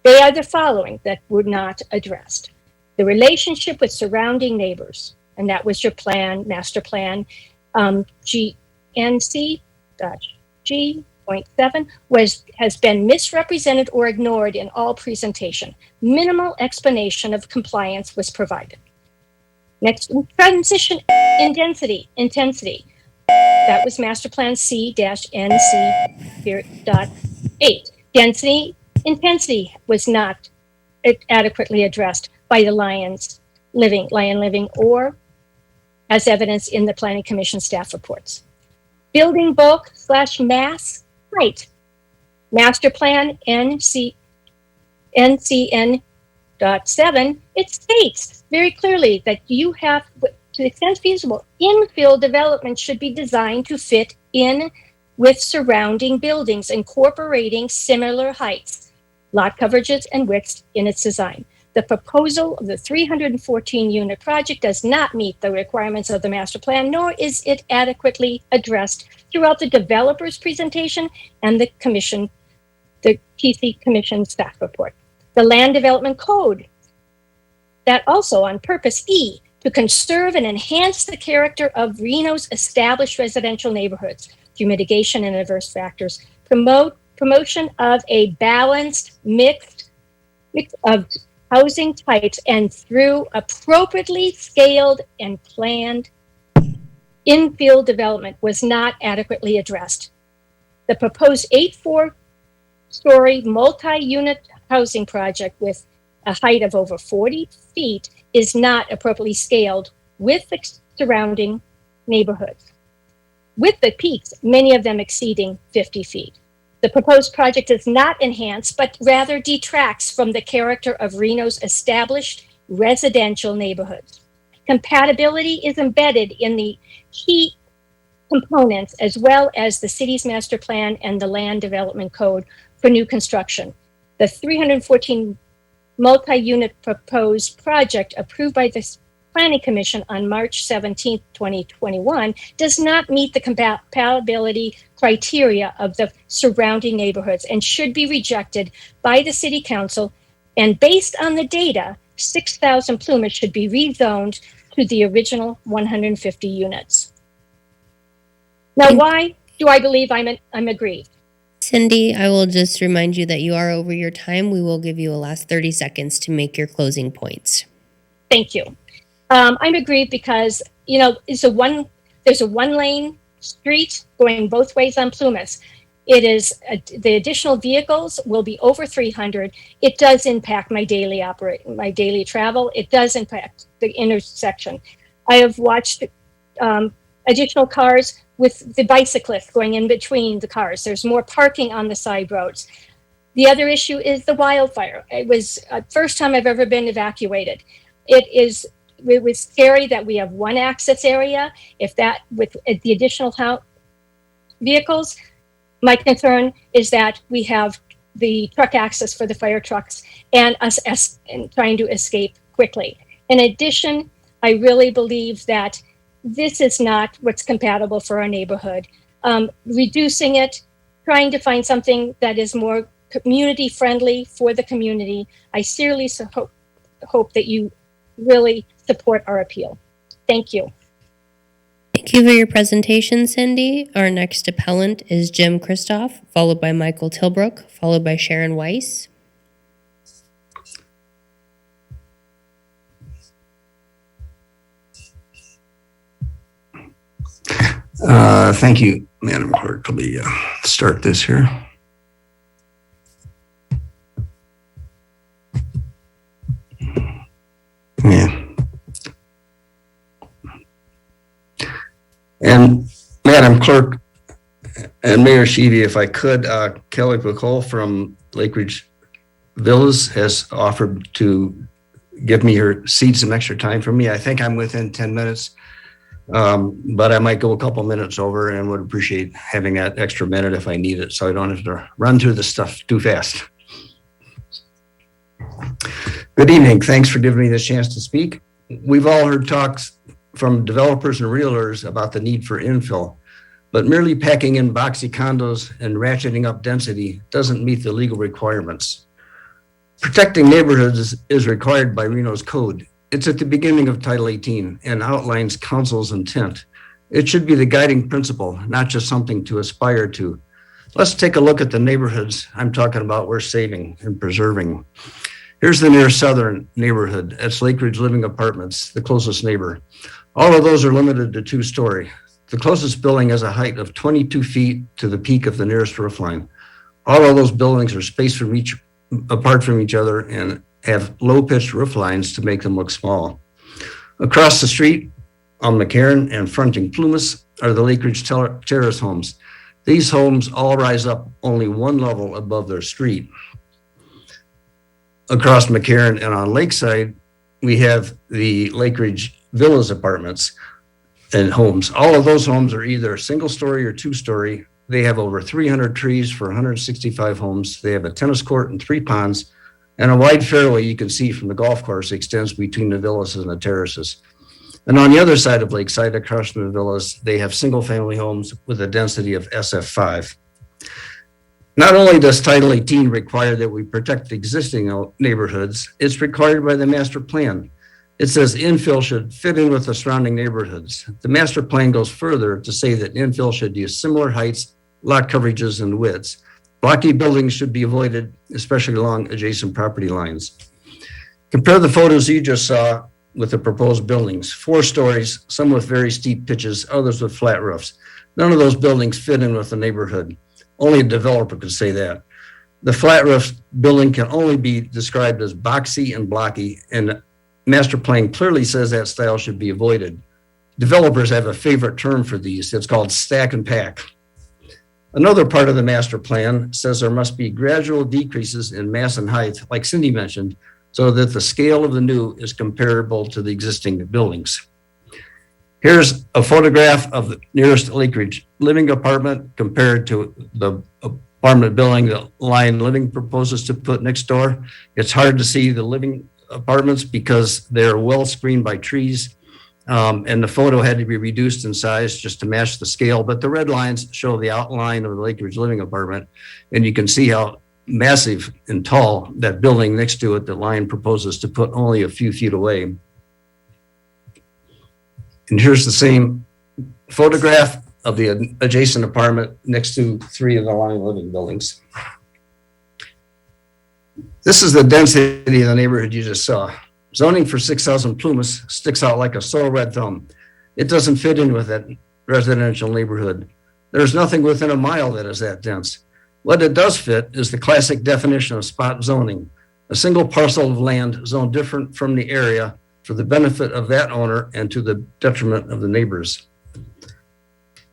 S10: They are the following that were not addressed. The relationship with surrounding neighbors, and that was your plan, master plan, GNC-G.7 has been misrepresented or ignored in all presentation. Minimal explanation of compliance was provided. Next, transition in intensity. That was Master Plan C-NC.8. Density intensity was not adequately addressed by the Lion Living, or as evidence in the Planning Commission staff reports. Building bulk / mass height. Master Plan NCN.7, it states very clearly that you have, to the extent feasible, infill development should be designed to fit in with surrounding buildings, incorporating similar heights, lot coverages, and widths in its design. The proposal of the 314 unit project does not meet the requirements of the master plan, nor is it adequately addressed throughout the developer's presentation and the TC Commission staff report. The Land Development Code, that also on purpose E, to conserve and enhance the character of Reno's established residential neighborhoods through mitigation and adverse factors, promotion of a balanced mix of housing types, and through appropriately scaled and planned infill development was not adequately addressed. The proposed 84-story multi-unit housing project with a height of over 40 feet is not appropriately scaled with the surrounding neighborhoods, with the peaks, many of them exceeding 50 feet. The proposed project does not enhance, but rather detracts from the character of Reno's established residential neighborhoods. Compatibility is embedded in the key components, as well as the city's master plan and the land development code for new construction. The 314 multi-unit proposed project approved by the Planning Commission on March 17, 2021 does not meet the compatibility criteria of the surrounding neighborhoods and should be rejected by the City Council. And based on the data, 6,000 Plymouth should be rezoned to the original 150 units. Now, why do I believe I'm aggrieved?
S16: Cindy, I will just remind you that you are over your time. We will give you a last 30 seconds to make your closing points.
S10: Thank you. I'm aggrieved because, there's a one-lane street going both ways on Plymouth. It is the additional vehicles will be over 300. It does impact my daily travel. It does impact the intersection. I have watched additional cars with the bicyclists going in between the cars. There's more parking on the side roads. The other issue is the wildfire. It was the first time I've ever been evacuated. It was scary that we have one access area. If that, with the additional vehicles, my concern is that we have the truck access for the fire trucks and us trying to escape quickly. In addition, I really believe that this is not what's compatible for our neighborhood. Reducing it, trying to find something that is more community friendly for the community. I sincerely hope that you really support our appeal. Thank you.
S16: Thank you for your presentation, Cindy. Our next appellant is Jim Kristoff, followed by Michael Tilbrook, followed by Sharon Weiss.
S11: Thank you, Madam Clerk. Let me start this here. Yeah. And Madam Clerk and Mayor Sheevy, if I could, Kelly Pacole from Lake Ridge Villas has offered to give me her cede some extra time for me. I think I'm within 10 minutes, but I might go a couple minutes over and would appreciate having that extra minute if I need it, so I don't have to run through the stuff too fast. Good evening. Thanks for giving me this chance to speak. We've all heard talks from developers and realtors about the need for infill, but merely packing in boxy condos and ratcheting up density doesn't meet the legal requirements. Protecting neighborhoods is required by Reno's code. It's at the beginning of Title 18 and outlines council's intent. It should be the guiding principle, not just something to aspire to. Let's take a look at the neighborhoods I'm talking about we're saving and preserving. Here's the near southern neighborhood. That's Lake Ridge Living Apartments, the closest neighbor. All of those are limited to 2-story. The closest building has a height of 22 feet to the peak of the nearest roof line. All of those buildings are spaced apart from each other and have low-pitched roof lines to make them look small. Across the street on Mccarran and fronting Plumas are the Lake Ridge Terrace homes. These homes all rise up only one level above their street. Across Mccarran and on Lakeside, we have the Lake Ridge Villas apartments and homes. All of those homes are either single-story or 2-story. They have over 300 trees for 165 homes. They have a tennis court and 3 ponds, and a wide fairway you can see from the golf course extends between the villas and the terraces. And on the other side of Lakeside, across from the villas, they have single-family homes with a density of SF5. Not only does Title 18 require that we protect the existing neighborhoods, it's required by the master plan. It says infill should fit in with the surrounding neighborhoods. The master plan goes further to say that infill should use similar heights, lot coverages, and widths. Blocky buildings should be avoided, especially along adjacent property lines. Compare the photos you just saw with the proposed buildings. 4 stories, some with very steep pitches, others with flat roofs. None of those buildings fit in with the neighborhood. Only a developer could say that. The flat roof building can only be described as boxy and blocky, and master plan clearly says that style should be avoided. Developers have a favorite term for these. It's called stack and pack. Another part of the master plan says there must be gradual decreases in mass and height, like Cindy mentioned, so that the scale of the new is comparable to the existing buildings. Here's a photograph of the nearest Lake Ridge Living apartment compared to the apartment building that Lion Living proposes to put next door. It's hard to see the living apartments because they're well screened by trees, and the photo had to be reduced in size just to match the scale. But the red lines show the outline of the Lake Ridge Living apartment, and you can see how massive and tall that building next to it that Lion proposes to put only a few feet away. And here's the same photograph of the adjacent apartment next to 3 of the Lion Living buildings. This is the density of the neighborhood you just saw. Zoning for 6,000 Plumas sticks out like a sore red thumb. It doesn't fit in with that residential neighborhood. There's nothing within a mile that is that dense. What it does fit is the classic definition of spot zoning, a single parcel of land zoned different from the area for the benefit of that owner and to the detriment of the neighbors.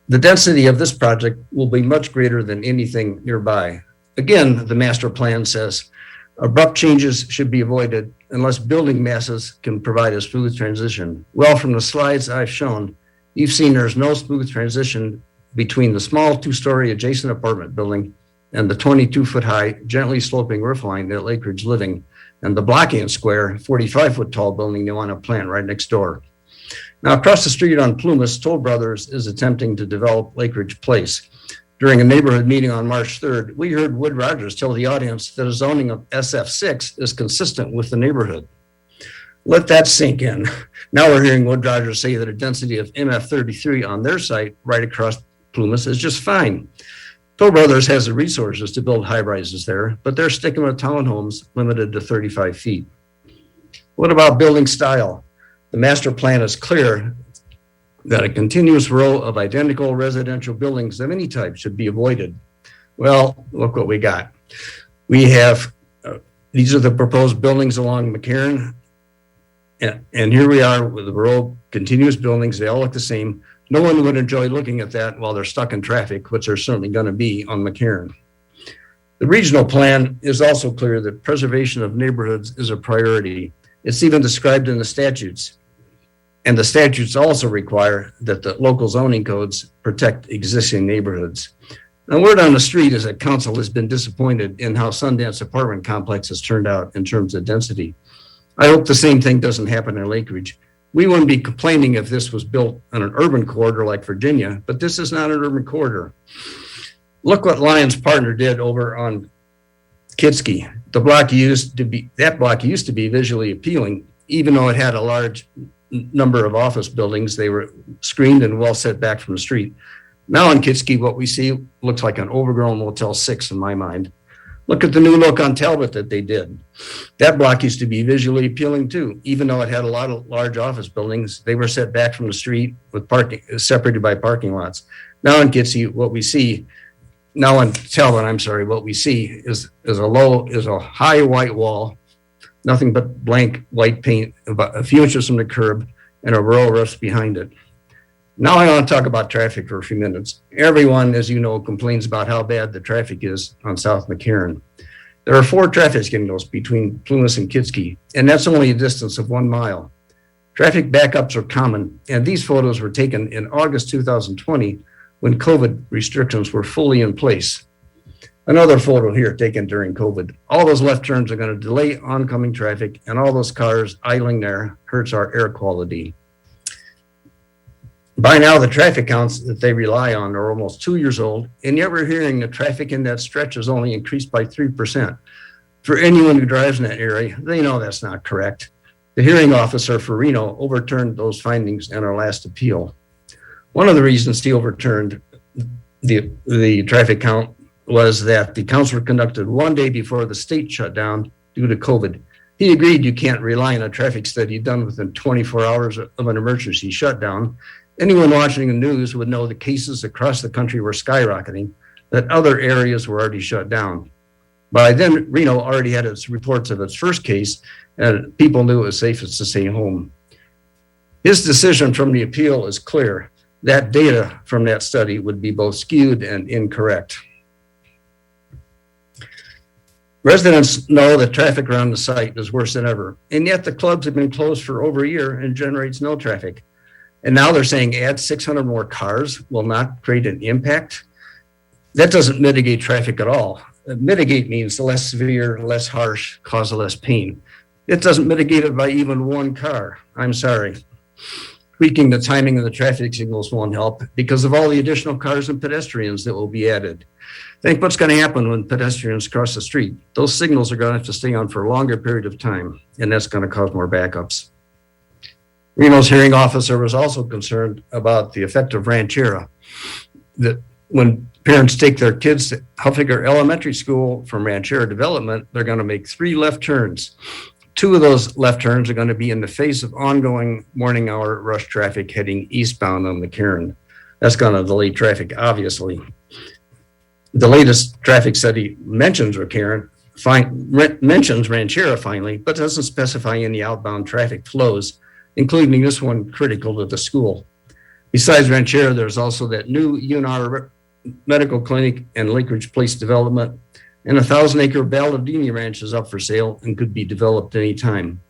S11: The density of this project will be much greater than anything nearby. Again, the master plan says abrupt changes should be avoided unless building masses can provide a smooth transition. Well, from the slides I've shown, you've seen there's no smooth transition between the small 2-story adjacent apartment building and the 22-foot high, gently sloping roof line at Lake Ridge Living, and the blocky and square 45-foot tall building they want to plant right next door. Now, across the street on Plumas, Toll Brothers is attempting to develop Lake Ridge Place. During a neighborhood meeting on March 3rd, we heard Wood Rogers tell the audience that a zoning of SF6 is consistent with the neighborhood. Let that sink in. Now we're hearing Wood Rogers say that a density of MF33 on their site right across Plumas is just fine. Toll Brothers has the resources to build high rises there, but they're sticking with townhomes limited to 35 feet. What about building style? The master plan is clear that a continuous row of identical residential buildings of any type should be avoided. Well, look what we got. We have, these are the proposed buildings along Mccarran. And here we are with a row of continuous buildings. They all look the same. No one would enjoy looking at that while they're stuck in traffic, which they're certainly going to be on Mccarran. The regional plan is also clear that preservation of neighborhoods is a priority. It's even described in the statutes. And the statutes also require that the local zoning codes protect existing neighborhoods. Now, word on the street is that council has been disappointed in how Sundance apartment complex has turned out in terms of density. I hope the same thing doesn't happen in Lake Ridge. We wouldn't be complaining if this was built on an urban corridor like Virginia, but this is not an urban corridor. Look what Lyons Partner did over on Kitsky. That block used to be visually appealing, even though it had a large number of office buildings. They were screened and well set back from the street. Now in Kitsky, what we see looks like an overgrown Motel 6 in my mind. Look at the new look on Talbot that they did. That block used to be visually appealing too, even though it had a lot of large office buildings. They were set back from the street with parking, separated by parking lots. Now in Kitsky, what we see, now in Talbot, I'm sorry, what we see is a high white wall, nothing but blank white paint, about a few inches from the curb, and a row of roofs behind it. Now I want to talk about traffic for a few minutes. Everyone, as you know, complains about how bad the traffic is on South Mccarran. There are 4 traffic signals between Plumas and Kitsky, and that's only a distance of 1 mile. Traffic backups are common, and these photos were taken in August 2020 when COVID restrictions were fully in place. Another photo here taken during COVID. All those left turns are going to delay oncoming traffic, and all those cars idling there hurts our air quality. By now, the traffic counts that they rely on are almost 2 years old, and yet we're hearing the traffic in that stretch has only increased by 3%. For anyone who drives in that area, they know that's not correct. The hearing officer for Reno overturned those findings in our last appeal. One of the reasons he overturned the traffic count was that the council conducted 1 day before the state shut down due to COVID. He agreed you can't rely on a traffic study done within 24 hours of an emergency shutdown. Anyone watching the news would know the cases across the country were skyrocketing, that other areas were already shut down. By then, Reno already had its reports of its first case, and people knew it was safest to stay home. His decision from the appeal is clear. That data from that study would be both skewed and incorrect. Residents know that traffic around the site is worse than ever, and yet the clubs have been closed for over a year and generates no traffic. And now they're saying add 600 more cars will not create an impact. That doesn't mitigate traffic at all. Mitigate means less severe, less harsh, cause less pain. It doesn't mitigate it by even 1 car. I'm sorry. Tweaking the timing of the traffic signals won't help because of all the additional cars and pedestrians that will be added. Think what's going to happen when pedestrians cross the street. Those signals are going to have to stay on for a longer period of time, and that's going to cause more backups. Reno's hearing officer was also concerned about the effect of ranchera, that when parents take their kids to Huffiger Elementary School from ranchera development, they're going to make 3 left turns. 2 of those left turns are going to be in the face of ongoing morning hour rush traffic heading eastbound on Mccarran. That's going to delay traffic, obviously. The latest traffic study mentions mentions ranchera finally, but doesn't specify any outbound traffic flows, including this one critical to the school. Besides ranchera, there's also that new UNR medical clinic and Lake Ridge Place development, and a 1,000-acre Balladini ranch is up for sale and could be developed anytime.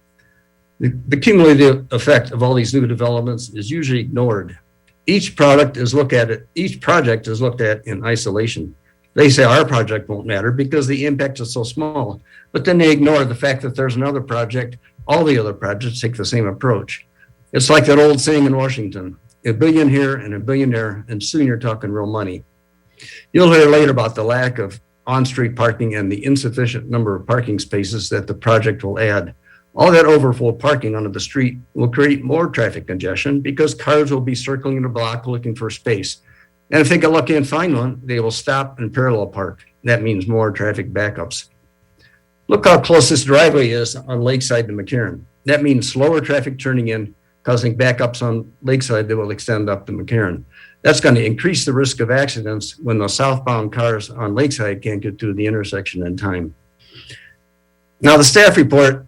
S11: The cumulative effect of all these new developments is usually ignored. Each project is looked at in isolation. They say our project won't matter because the impact is so small, but then they ignore the fact that there's another project. All the other projects take the same approach. It's like that old saying in Washington, $1 billion here and $1 billion there, and soon you're talking real money. You'll hear later about the lack of on-street parking and the insufficient number of parking spaces that the project will add. All that overflow parking onto the street will create more traffic congestion because cars will be circling the block looking for space. And if they get lucky and find one, they will stop and parallel park. That means more traffic backups. Look how close this driveway is on Lakeside to Mccarran. That means slower traffic turning in, causing backups on Lakeside that will extend up to Mccarran. That's going to increase the risk of accidents when the southbound cars on Lakeside can't get to the intersection in time. Now, the staff report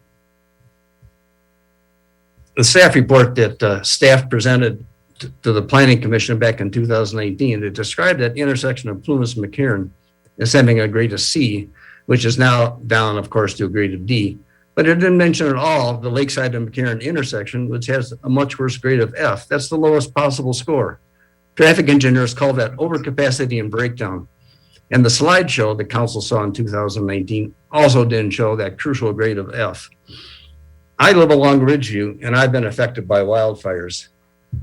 S11: that staff presented to the Planning Commission back in 2018, it described that intersection of Plumas and Mccarran as having a grade of C, which is now down, of course, to a grade of D. But it didn't mention at all the Lakeside and Mccarran intersection, which has a much worse grade of F. That's the lowest possible score. Traffic engineers call that overcapacity and breakdown. And the slideshow the council saw in 2019 also didn't show that crucial grade of F. I live along Ridgeview, and I've been affected by wildfires.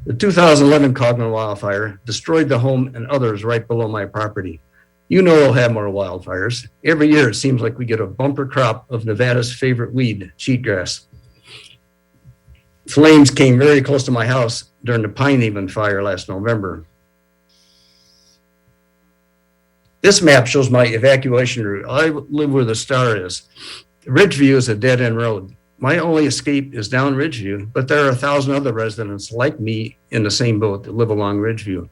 S11: The 2011 Cogman wildfire destroyed the home and others right below my property. You know we'll have more wildfires. Every year it seems like we get a bumper crop of Nevada's favorite weed, cheatgrass. Flames came very close to my house during the Pinehaven fire last November. This map shows my evacuation route. I live where the star is. Ridgeview is a dead-end road. My only escape is down Ridgeview, but there are 1,000 other residents like me in the same boat that live along Ridgeview.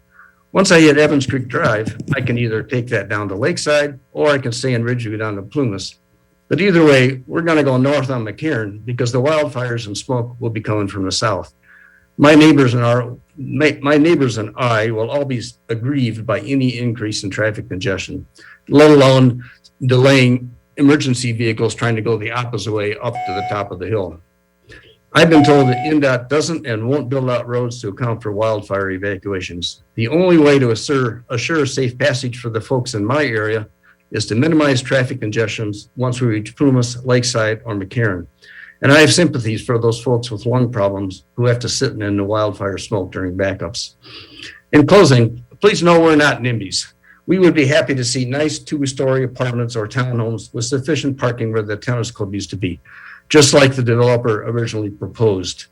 S11: Once I hit Evans Creek Drive, I can either take that down to Lakeside or I can stay in Ridgeview down to Plumas. But either way, we're going to go north on Mccarran because the wildfires and smoke will be coming from the south. My neighbors and I will all be aggrieved by any increase in traffic congestion, let alone delaying emergency vehicles trying to go the opposite way up to the top of the hill. I've been told that NDOT doesn't and won't build out roads to account for wildfire evacuations. The only way to assure safe passage for the folks in my area is to minimize traffic congestions once we reach Plumas, Lakeside, or Mccarran. And I have sympathies for those folks with lung problems who have to sit in the wildfire smoke during backups. In closing, please know we're not NIMBYs. We would be happy to see nice two-story apartments or townhomes with sufficient parking where the tennis club used to be, just like the developer originally proposed.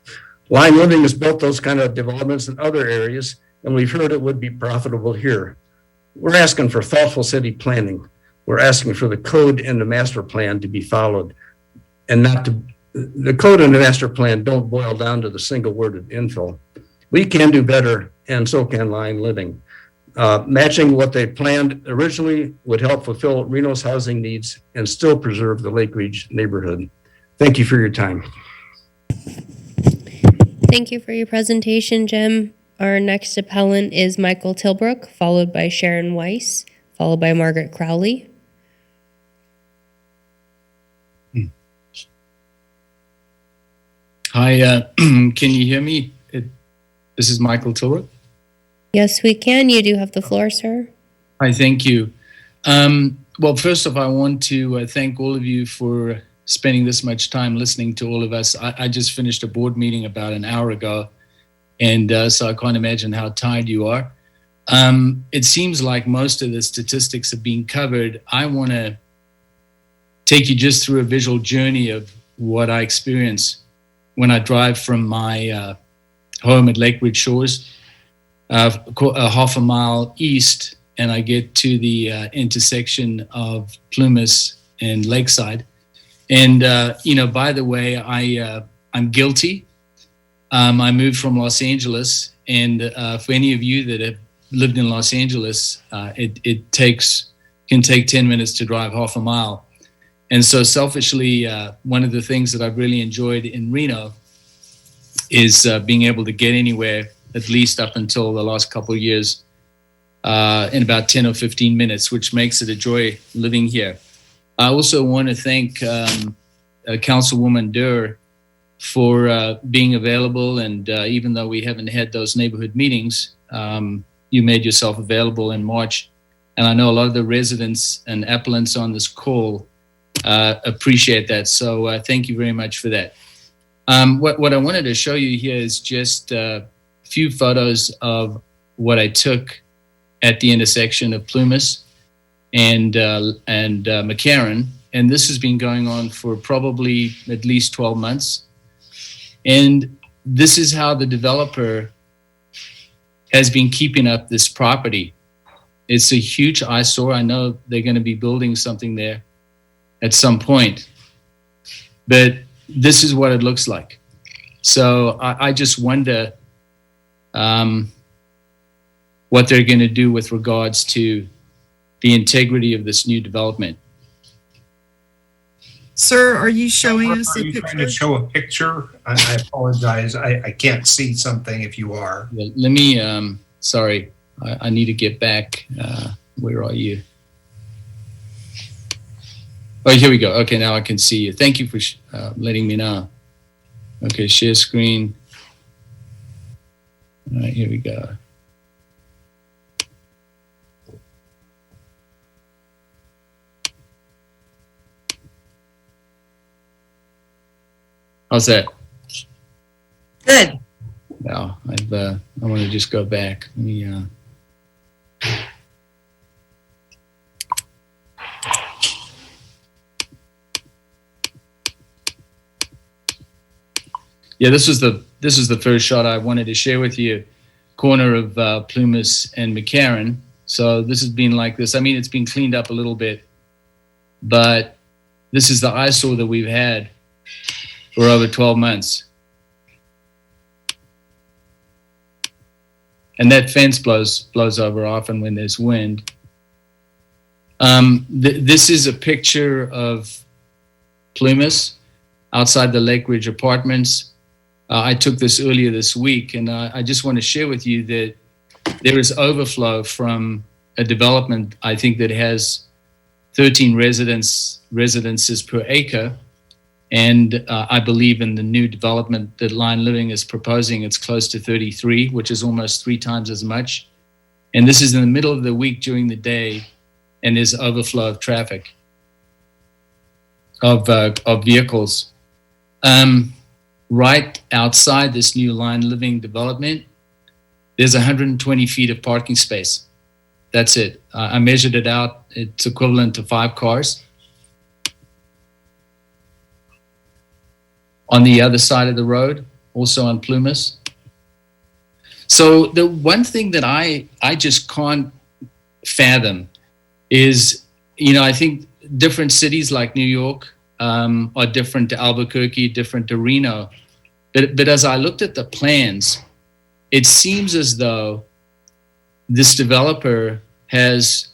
S11: Lime Living has built those kind of developments in other areas, and we've heard it would be profitable here. We're asking for thoughtful city planning. We're asking for the code and the master plan to be followed, and the code and the master plan don't boil down to the single word of infill. We can do better, and so can Lime Living. Matching what they planned originally would help fulfill Reno's housing needs and still preserve the Lake Ridge neighborhood. Thank you for your time.
S16: Thank you for your presentation, Jim. Our next appellant is Michael Tilbrook, followed by Sharon Weiss, followed by Margaret Crowley.
S12: Hi, can you hear me? This is Michael Tilbrook.
S16: Yes, we can. You do have the floor, sir.
S12: Hi, thank you. Well, first off, I want to thank all of you for spending this much time listening to all of us. I just finished a board meeting about an hour ago, and so I can't imagine how tired you are. It seems like most of the statistics have been covered. I want to take you just through a visual journey of what I experience when I drive from my home at Lake Ridge Shores, a half a mile east, and I get to the intersection of Plumas and Lakeside. And, by the way, I'm guilty. I moved from Los Angeles, and for any of you that have lived in Los Angeles, it can take 10 minutes to drive half a mile. And so selfishly, one of the things that I've really enjoyed in Reno is being able to get anywhere, at least up until the last couple of years, in about 10 or 15 minutes, which makes it a joy living here. I also want to thank Councilwoman Durr for being available, and even though we haven't had those neighborhood meetings, you made yourself available in March. And I know a lot of the residents and appellants on this call appreciate that. So thank you very much for that. What I wanted to show you here is just a few photos of what I took at the intersection of Plumas and Mccarran. And this has been going on for probably at least 12 months. And this is how the developer has been keeping up this property. It's a huge eyesore. I know they're going to be building something there at some point, but this is what it looks like. So I just wonder what they're going to do with regards to the integrity of this new development.
S4: Sir, are you showing us
S20: Are
S4: a
S20: you trying
S4: picture?
S20: to show a picture? I apologize. I can't see something if you are.
S12: Well, let me, sorry, I need to get back. Where are you? Oh, here we go. Okay, now I can see you. Thank you for letting me know. Okay, share screen. All right, here we go. How's that?
S17: Good.
S12: Now, I want to just go back. Let me, yeah, this is the first shot I wanted to share with you. Corner of Plumas and Mccarran. So this has been like this. I mean, it's been cleaned up a little bit, but this is the eyesore that we've had for over 12 months. And that fence blows over often when there's wind. This is a picture of Plumas outside the Lake Ridge Apartments. I took this earlier this week, and I just want to share with you that there is overflow from a development, I think, that has 13 residences per acre. And I believe in the new development that Line Living is proposing, it's close to 33, which is almost 3 times as much. And this is in the middle of the week during the day, and there's overflow of traffic, of vehicles. Right outside this new Line Living development, there's 120 feet of parking space. That's it. I measured it out. It's equivalent to 5 cars. On the other side of the road, also on Plumas. So the one thing that I just can't fathom is, I think different cities like New York are different to Albuquerque, different to Reno. But as I looked at the plans, it seems as though this developer has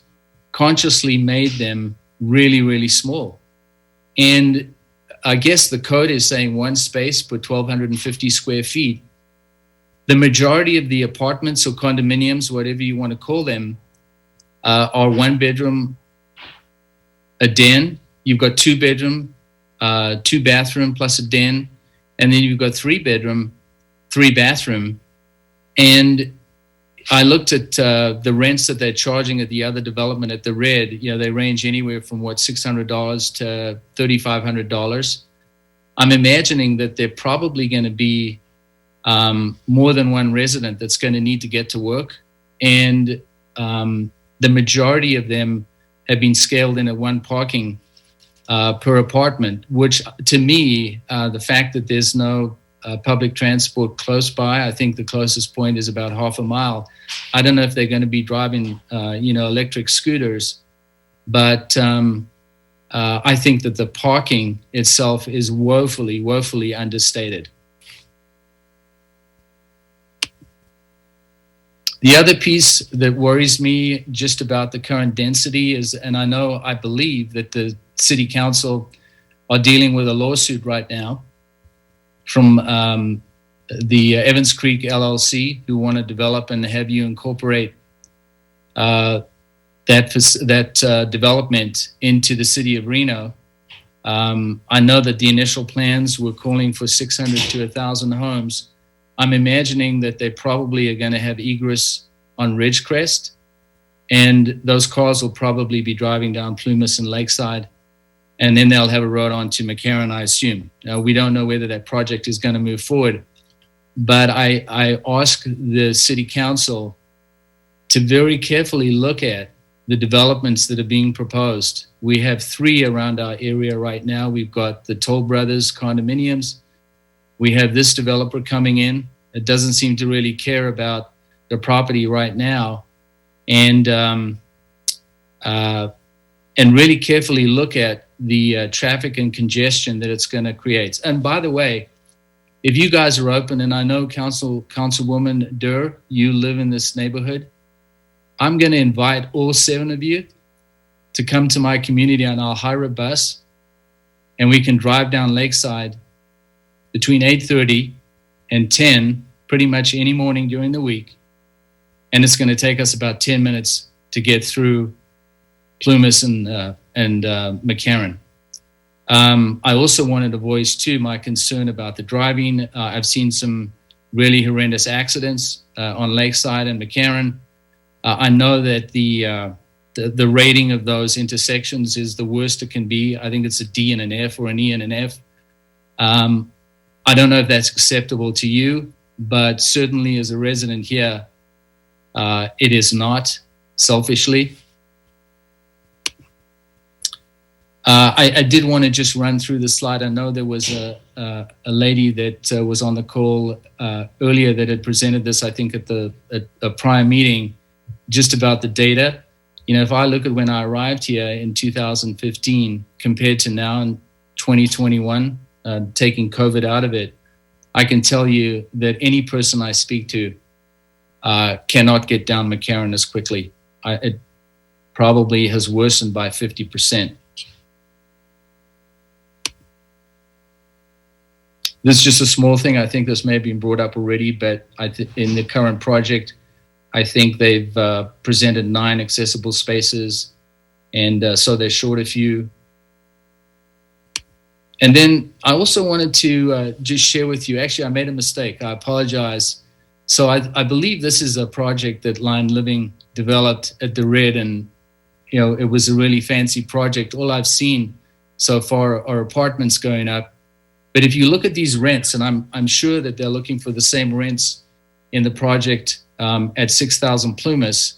S12: consciously made them really, really small. And I guess the code is saying 1 space per 1,250 square feet. The majority of the apartments or condominiums, whatever you want to call them, are 1 bedroom, a den. You've got 2 bedroom, 2 bathroom plus a den, and then you've got 3 bedroom, 3 bathroom. And I looked at the rents that they're charging at the other development at the Red. They range anywhere from $600 to $3,500. I'm imagining that they're probably going to be more than 1 resident that's going to need to get to work, and the majority of them have been scaled in at 1 parking per apartment. Which, to me, the fact that there's no public transport close by. I think the closest point is about half a mile. I don't know if they're going to be driving, electric scooters, but I think that the parking itself is woefully understated. The other piece that worries me just about the current density is, and I believe that the city council are dealing with a lawsuit right now from the Evans Creek LLC, who want to develop and have you incorporate that development into the city of Reno. I know that the initial plans were calling for 600 to 1,000 homes. I'm imagining that they probably are going to have egress on Ridgecrest, and those cars will probably be driving down Plumas and Lakeside, and then they'll have a road on to Mccarran, I assume. Now, we don't know whether that project is going to move forward, but I ask the city council to very carefully look at the developments that are being proposed. We have 3 around our area right now. We've got the Toll Brothers condominiums. We have this developer coming in. It doesn't seem to really care about the property right now, and really carefully look at the traffic and congestion that it's going to create. And by the way, if you guys are open, and I know Councilwoman Durr, you live in this neighborhood, I'm going to invite all 7 of you to come to my community, and I'll hire a bus, and we can drive down Lakeside between 8:30 and 10, pretty much any morning during the week. And it's going to take us about 10 minutes to get through Plumas and Mccarran. I also wanted to voice too my concern about the driving. I've seen some really horrendous accidents on Lakeside and Mccarran. I know that the rating of those intersections is the worst it can be. I think it's a D and an F or an E and an F. I don't know if that's acceptable to you, but certainly as a resident here, it is not, selfishly. I did want to just run through the slide. I know there was a lady that was on the call earlier that had presented this, I think, at a prior meeting, just about the data. You know, if I look at when I arrived here in 2015 compared to now in 2021, taking COVID out of it, I can tell you that any person I speak to cannot get down Mccarran as quickly. It probably has worsened by 50%. This is just a small thing. I think this may have been brought up already, but in the current project, I think they've presented 9 accessible spaces, and so they're short a few. And then I also wanted to just share with you, actually, I made a mistake. I apologize. So I believe this is a project that Line Living developed at the Red, and you know, it was a really fancy project. All I've seen so far are apartments going up. But if you look at these rents, and I'm sure that they're looking for the same rents in the project at 6,000 Plumas,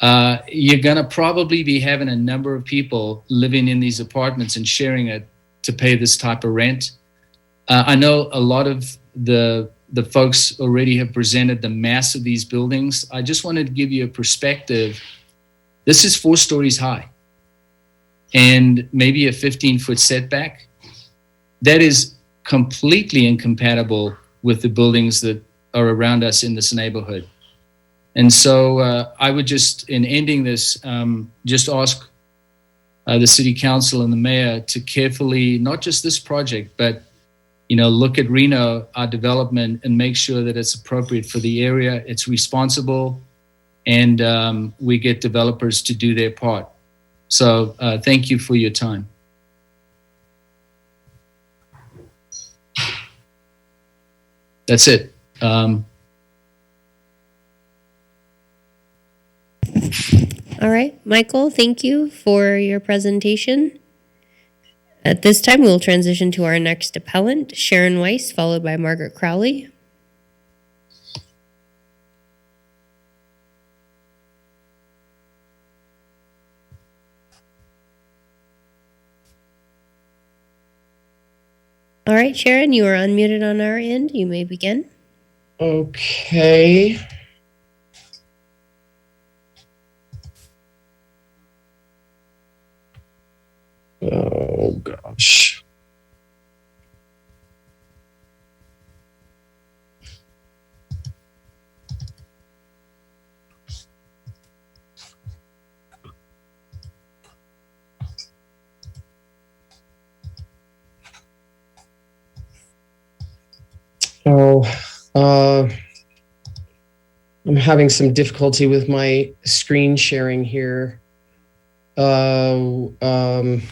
S12: you're going to probably be having a number of people living in these apartments and sharing it to pay this type of rent. I know a lot of the folks already have presented the mass of these buildings. I just wanted to give you a perspective. This is 4 stories high and maybe a 15-foot setback. That is completely incompatible with the buildings that are around us in this neighborhood. And so I would just, in ending this, just ask the city council and the mayor to carefully, not just this project, but you know, look at Reno, our development, and make sure that it's appropriate for the area, it's responsible, and we get developers to do their part. So thank you for your time. That's it.
S16: All right, Michael, thank you for your presentation. At this time, we'll transition to our next appellant, Sharon Weiss, followed by Margaret Crowley. All right, Sharon, you are unmuted on our end. You may begin.
S13: Okay. Oh, gosh. I'm having some difficulty with my screen sharing here.
S16: Sharon,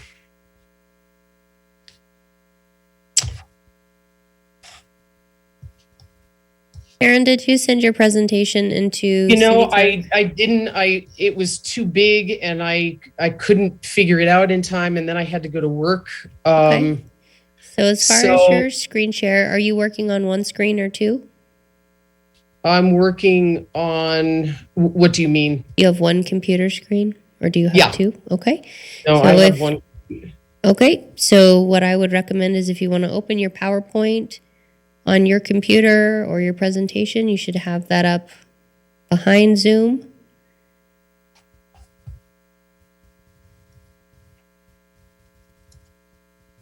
S16: did you send your presentation into?
S13: You know, I didn't. It was too big, and I couldn't figure it out in time, and then I had to go to work.
S16: Okay. So as far as your screen share, are you working on one screen or two?
S13: I'm working on. What do you mean?
S16: You have one computer screen, or do you have two? Okay.
S13: No,
S16: so
S13: I have one.
S16: Okay. So what I would recommend is if you want to open your PowerPoint on your computer or your presentation, you should have that up behind Zoom.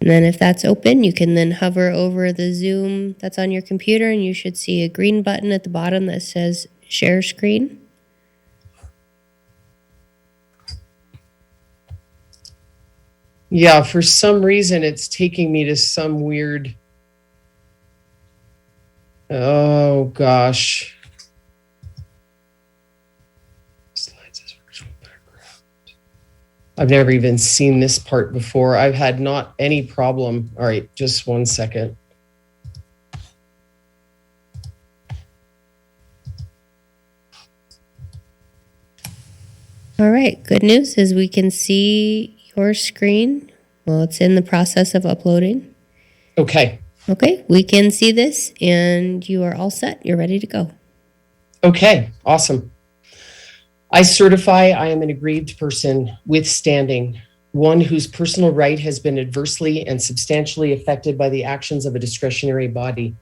S16: And then if that's open, you can then hover over the Zoom that's on your computer and you should see a green button at the bottom that says share screen.
S13: Yeah, for some reason, it's taking me to some weird. Oh, gosh. Slides as virtual background. I've never even seen this part before. I've had not any problem. All right, just 1 second.
S16: All right, good news is we can see your screen. Well, it's in the process of uploading.
S13: Okay.
S16: Okay, we can see this and you are all set. You're ready to go.
S13: Okay, awesome. I certify I am an aggrieved person with standing, one whose personal right has been adversely and substantially affected by the actions of a discretionary body.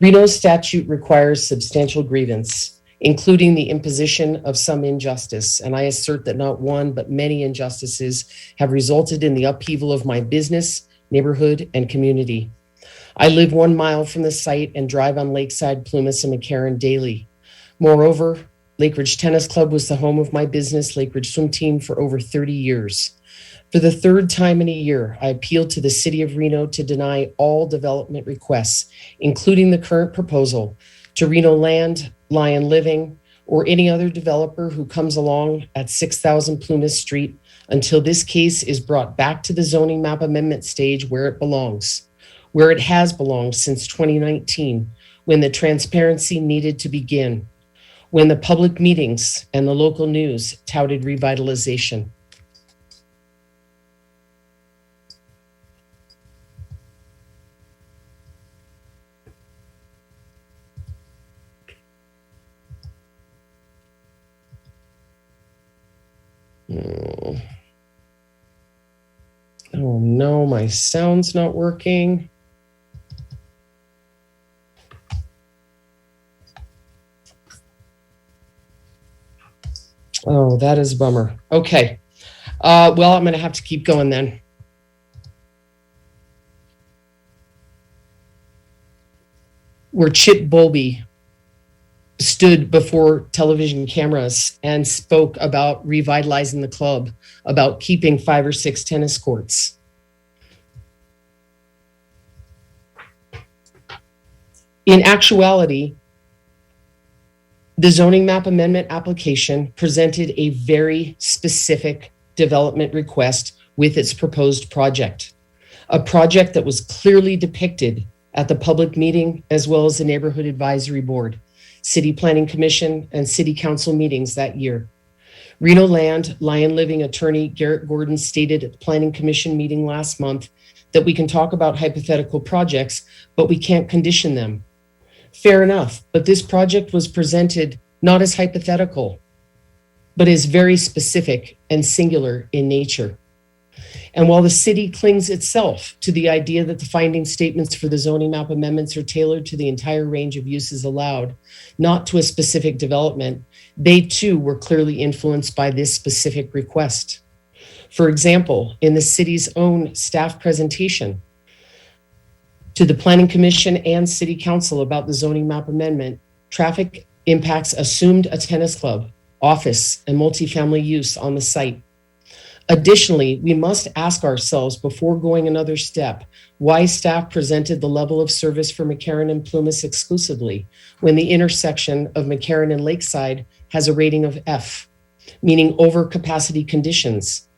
S13: Reno's statute requires substantial grievance, including the imposition of some injustice, and I assert that not one but many injustices have resulted in the upheaval of my business, neighborhood, and community. I live 1 mile from the site and drive on Lakeside, Plumas, and Mccarran daily. Moreover, Lakeridge Tennis Club was the home of my business, Lakeridge Swim Team, for over 30 years. For the third time in a year, I appealed to the City of Reno to deny all development requests, including the current proposal, to Reno Land, Lion Living, or any other developer who comes along at 6,000 Plumas Street until this case is brought back to the zoning map amendment stage where it belongs, where it has belonged since 2019, when the transparency needed to begin, when the public meetings and the local news touted revitalization. Oh no, my sound's not working. Oh, that is a bummer. Okay. Well, I'm going to have to keep going then. Where Chip Bowlby stood before television cameras and spoke about revitalizing the club, about keeping 5 or 6 tennis courts. In actuality, the zoning map amendment application presented a very specific development request with its proposed project, a project that was clearly depicted at the public meeting as well as the Neighborhood Advisory Board, City Planning Commission, and City Council meetings that year. Reno Land, Lion Living attorney Garrett Gordon stated at the Planning Commission meeting last month that we can talk about hypothetical projects, but we can't condition them. Fair enough, but this project was presented not as hypothetical, but as very specific and singular in nature. And while the city clings itself to the idea that the finding statements for the zoning map amendments are tailored to the entire range of uses allowed, not to a specific development, they too were clearly influenced by this specific request. For example, in the city's own staff presentation to the Planning Commission and City Council about the zoning map amendment, traffic impacts assumed a tennis club, office, and multifamily use on the site. Additionally, we must ask ourselves before going another step, why staff presented the level of service for Mccarran and Plumas exclusively when the intersection of Mccarran and Lakeside has a rating of F, meaning overcapacity conditions.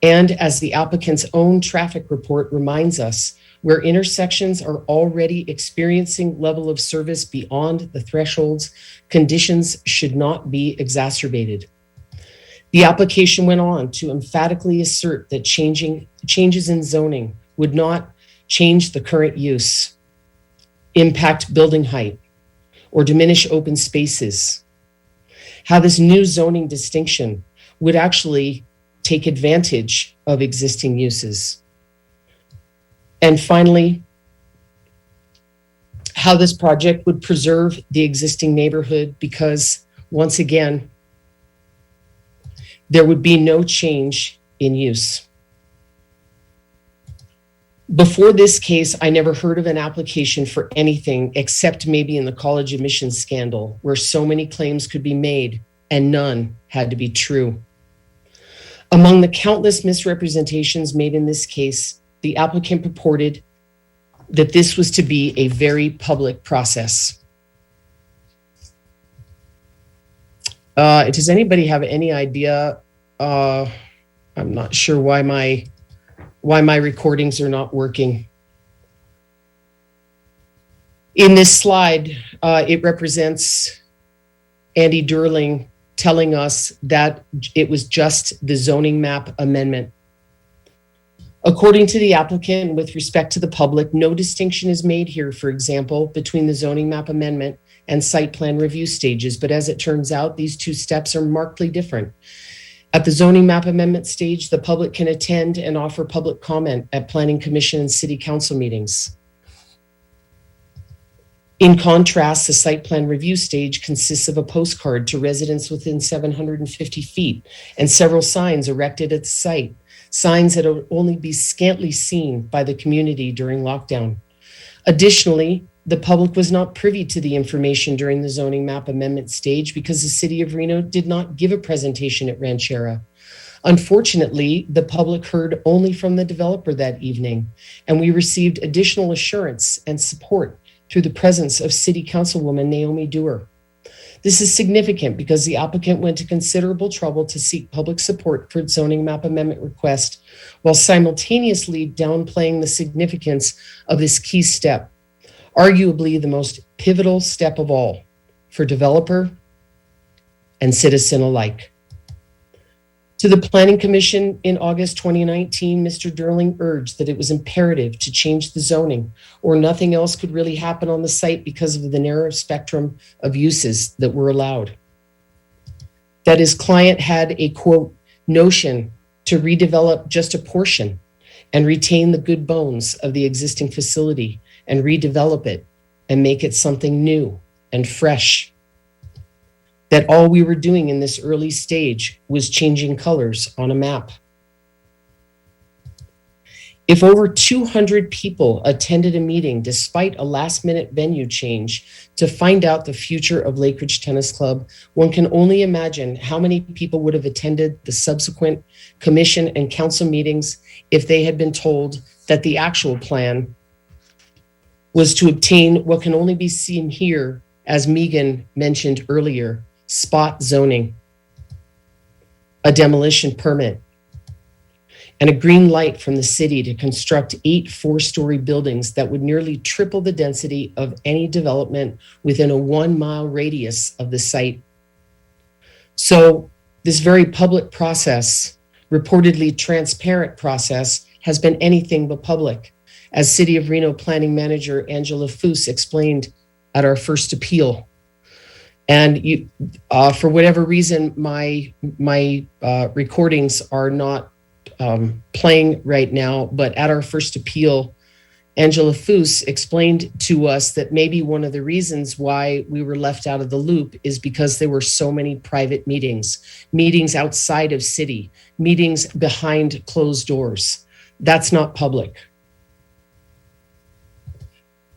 S13: And as the applicant's own traffic report reminds us, where intersections are already experiencing level of service beyond the thresholds, conditions should not be exacerbated. The application went on to emphatically assert that changes in zoning would not change the current use, impact building height, or diminish open spaces. How this new zoning distinction would actually take advantage of existing uses. And finally, how this project would preserve the existing neighborhood because, once again, there would be no change in use. Before this case, I never heard of an application for anything except maybe in the college admissions scandal, where so many claims could be made and none had to be true. Among the countless misrepresentations made in this case, the applicant purported that this was to be a very public process. Does anybody have any idea? I'm not sure why my recordings are not working. In this slide, it represents Andy Durling telling us that it was just the zoning map amendment. According to the applicant, with respect to the public, no distinction is made here, for example, between the zoning map amendment and site plan review stages. But as it turns out, these two steps are markedly different. At the zoning map amendment stage, the public can attend and offer public comment at Planning Commission and City Council meetings. In contrast, the site plan review stage consists of a postcard to residents within 750 feet and several signs erected at the site, signs that will only be scantily seen by the community during lockdown. Additionally, the public was not privy to the information during the zoning map amendment stage because the City of Reno did not give a presentation at Ranchera. Unfortunately, the public heard only from the developer that evening, and we received additional assurance and support through the presence of City Councilwoman Naomi Dewar. This is significant because the applicant went to considerable trouble to seek public support for its zoning map amendment request, while simultaneously downplaying the significance of this key step, arguably the most pivotal step of all for developer and citizen alike. To the Planning Commission in August 2019, Mr. Durling urged that it was imperative to change the zoning, or nothing else could really happen on the site because of the narrow spectrum of uses that were allowed. That his client had a, quote, notion to redevelop just a portion and retain the good bones of the existing facility and redevelop it and make it something new and fresh. That all we were doing in this early stage was changing colors on a map. If over 200 people attended a meeting despite a last-minute venue change to find out the future of Lake Ridge Tennis Club, one can only imagine how many people would have attended the subsequent commission and council meetings if they had been told that the actual plan was to obtain what can only be seen here, as Megan mentioned earlier, spot zoning, a demolition permit, and a green light from the city to construct 8 four-story buildings that would nearly triple the density of any development within a 1-mile radius of the site. So this very public process, reportedly transparent process, has been anything but public, as City of Reno Planning Manager Angela Foose explained at our first appeal. And for whatever reason, my recordings are not playing right now, but at our first appeal, Angela Foose explained to us that maybe one of the reasons why we were left out of the loop is because there were so many private meetings, meetings outside of city, meetings behind closed doors. That's not public.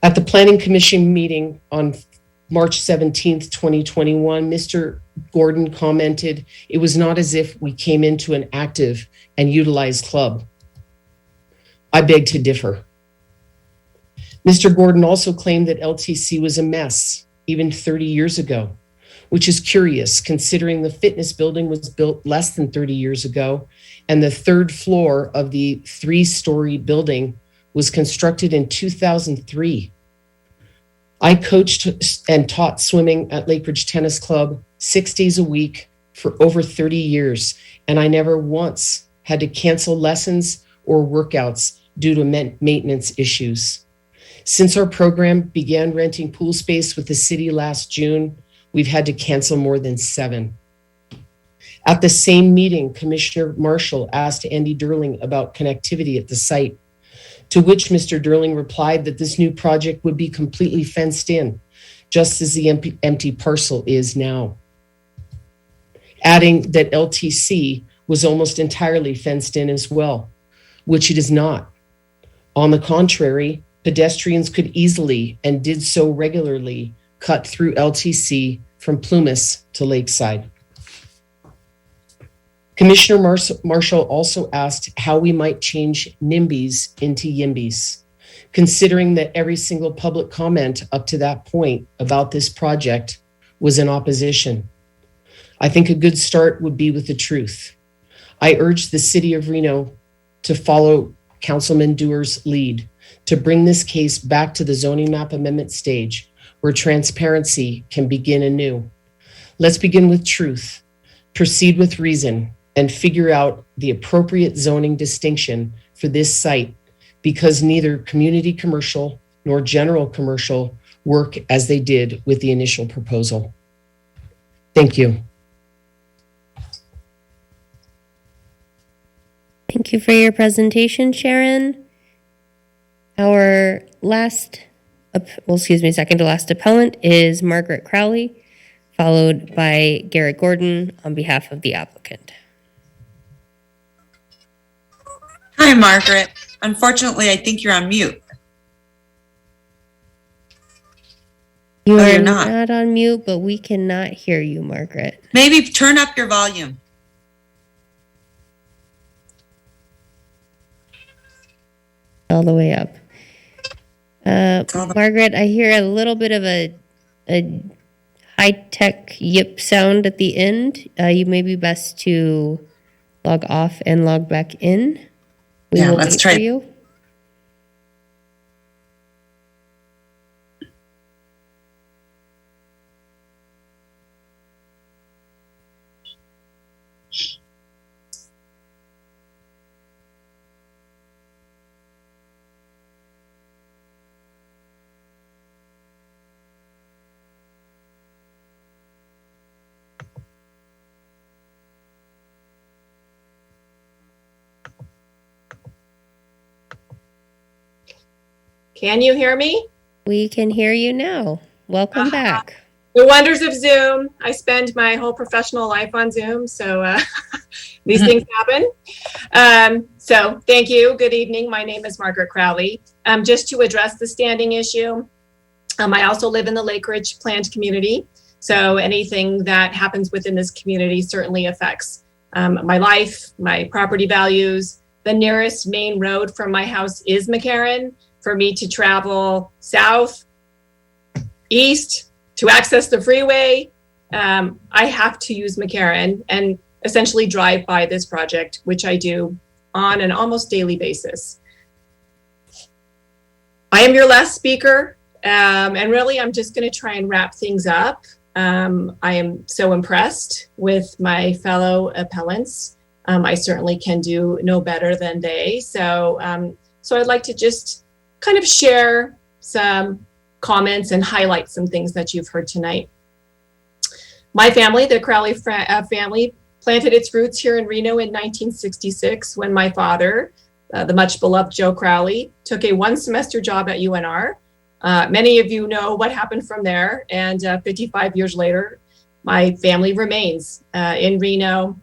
S13: At the Planning Commission meeting on March 17th, 2021, Mr. Gordon commented, "It was not as if we came into an active and utilized club." I beg to differ. Mr. Gordon also claimed that LTC was a mess, even 30 years ago, which is curious considering the fitness building was built less than 30 years ago, and the 3rd floor of the 3-story building was constructed in 2003. I coached and taught swimming at Lake Ridge Tennis Club 6 days a week for over 30 years, and I never once had to cancel lessons or workouts due to maintenance issues. Since our program began renting pool space with the city last June, we've had to cancel more than 7. At the same meeting, Commissioner Marshall asked Andy Durling about connectivity at the site, to which Mr. Durling replied that this new project would be completely fenced in, just as the empty parcel is now, adding that LTC was almost entirely fenced in as well, which it is not. On the contrary, pedestrians could easily and did so regularly cut through LTC from Plumas to Lakeside. Commissioner Marshall also asked how we might change NIMBYs into YIMBYs, considering that every single public comment up to that point about this project was in opposition. I think a good start would be with the truth. I urge the city of Reno to follow Councilman Dewar's lead to bring this case back to the zoning map amendment stage where transparency can begin anew. Let's begin with truth, proceed with reason, and figure out the appropriate zoning distinction for this site, because neither community commercial nor general commercial work as they did with the initial proposal. Thank you.
S16: Thank you for your presentation, Sharon. Our second to last appellant is Margaret Crowley, followed by Garrett Gordon on behalf of the applicant.
S17: Hi, Margaret. Unfortunately, I think you're on mute.
S16: You are
S17: you're not.
S16: not on mute, but we cannot hear you, Margaret.
S17: Maybe turn up your volume.
S16: All the way up. Margaret, I hear a little bit of a high-tech yip sound at the end. You may be best to log off and log back in. We will
S17: let's
S16: wait
S17: try.
S16: for you.
S14: Can you hear me?
S16: We can hear you now. Welcome back.
S14: The wonders of Zoom. I spend my whole professional life on Zoom, so these things happen. So thank you. Good evening. My name is Margaret Crowley. Just to address the standing issue, I also live in the Lake Ridge planned community. So anything that happens within this community certainly affects my life, my property values. The nearest main road from my house is Mccarran. For me to travel south, east, to access the freeway, I have to use Mccarran and essentially drive by this project, which I do on an almost daily basis. I am your last speaker, and really I'm just going to try and wrap things up. I am so impressed with my fellow appellants. I certainly can do no better than they. So I'd like to just kind of share some comments and highlight some things that you've heard tonight. My family, the Crowley family, planted its roots here in Reno in 1966 when my father, the much beloved Joe Crowley, took a one-semester job at UNR. Many of you know what happened from there, and 55 years later, my family remains in Reno,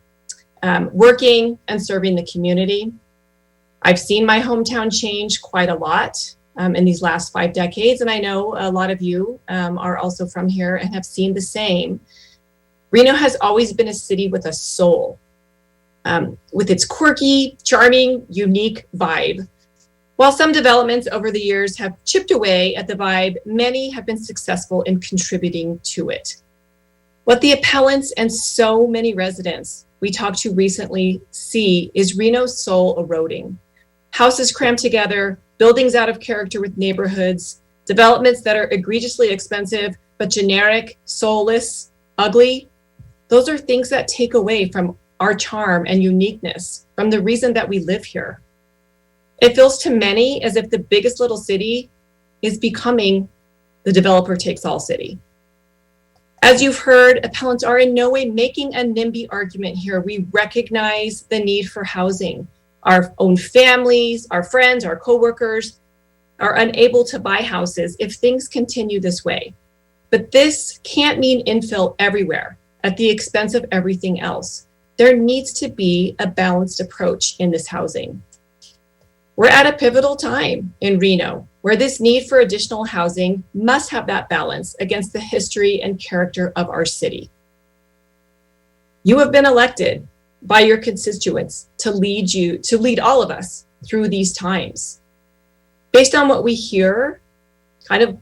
S14: working and serving the community. I've seen my hometown change quite a lot in these last 5 decades, and I know a lot of you are also from here and have seen the same. Reno has always been a city with a soul, with its quirky, charming, unique vibe. While some developments over the years have chipped away at the vibe, many have been successful in contributing to it. What the appellants and so many residents we talked to recently see is Reno's soul eroding. Houses crammed together, buildings out of character with neighborhoods, developments that are egregiously expensive, but generic, soulless, ugly. Those are things that take away from our charm and uniqueness, from the reason that we live here. It feels to many as if the biggest little city is becoming the developer takes all city. As you've heard, appellants are in no way making a NIMBY argument here. We recognize the need for housing. Our own families, our friends, our coworkers are unable to buy houses if things continue this way. But this can't mean infill everywhere at the expense of everything else. There needs to be a balanced approach in this housing. We're at a pivotal time in Reno where this need for additional housing must have that balance against the history and character of our city. You have been elected by your constituents to lead all of us through these times. Based on what we hear kind of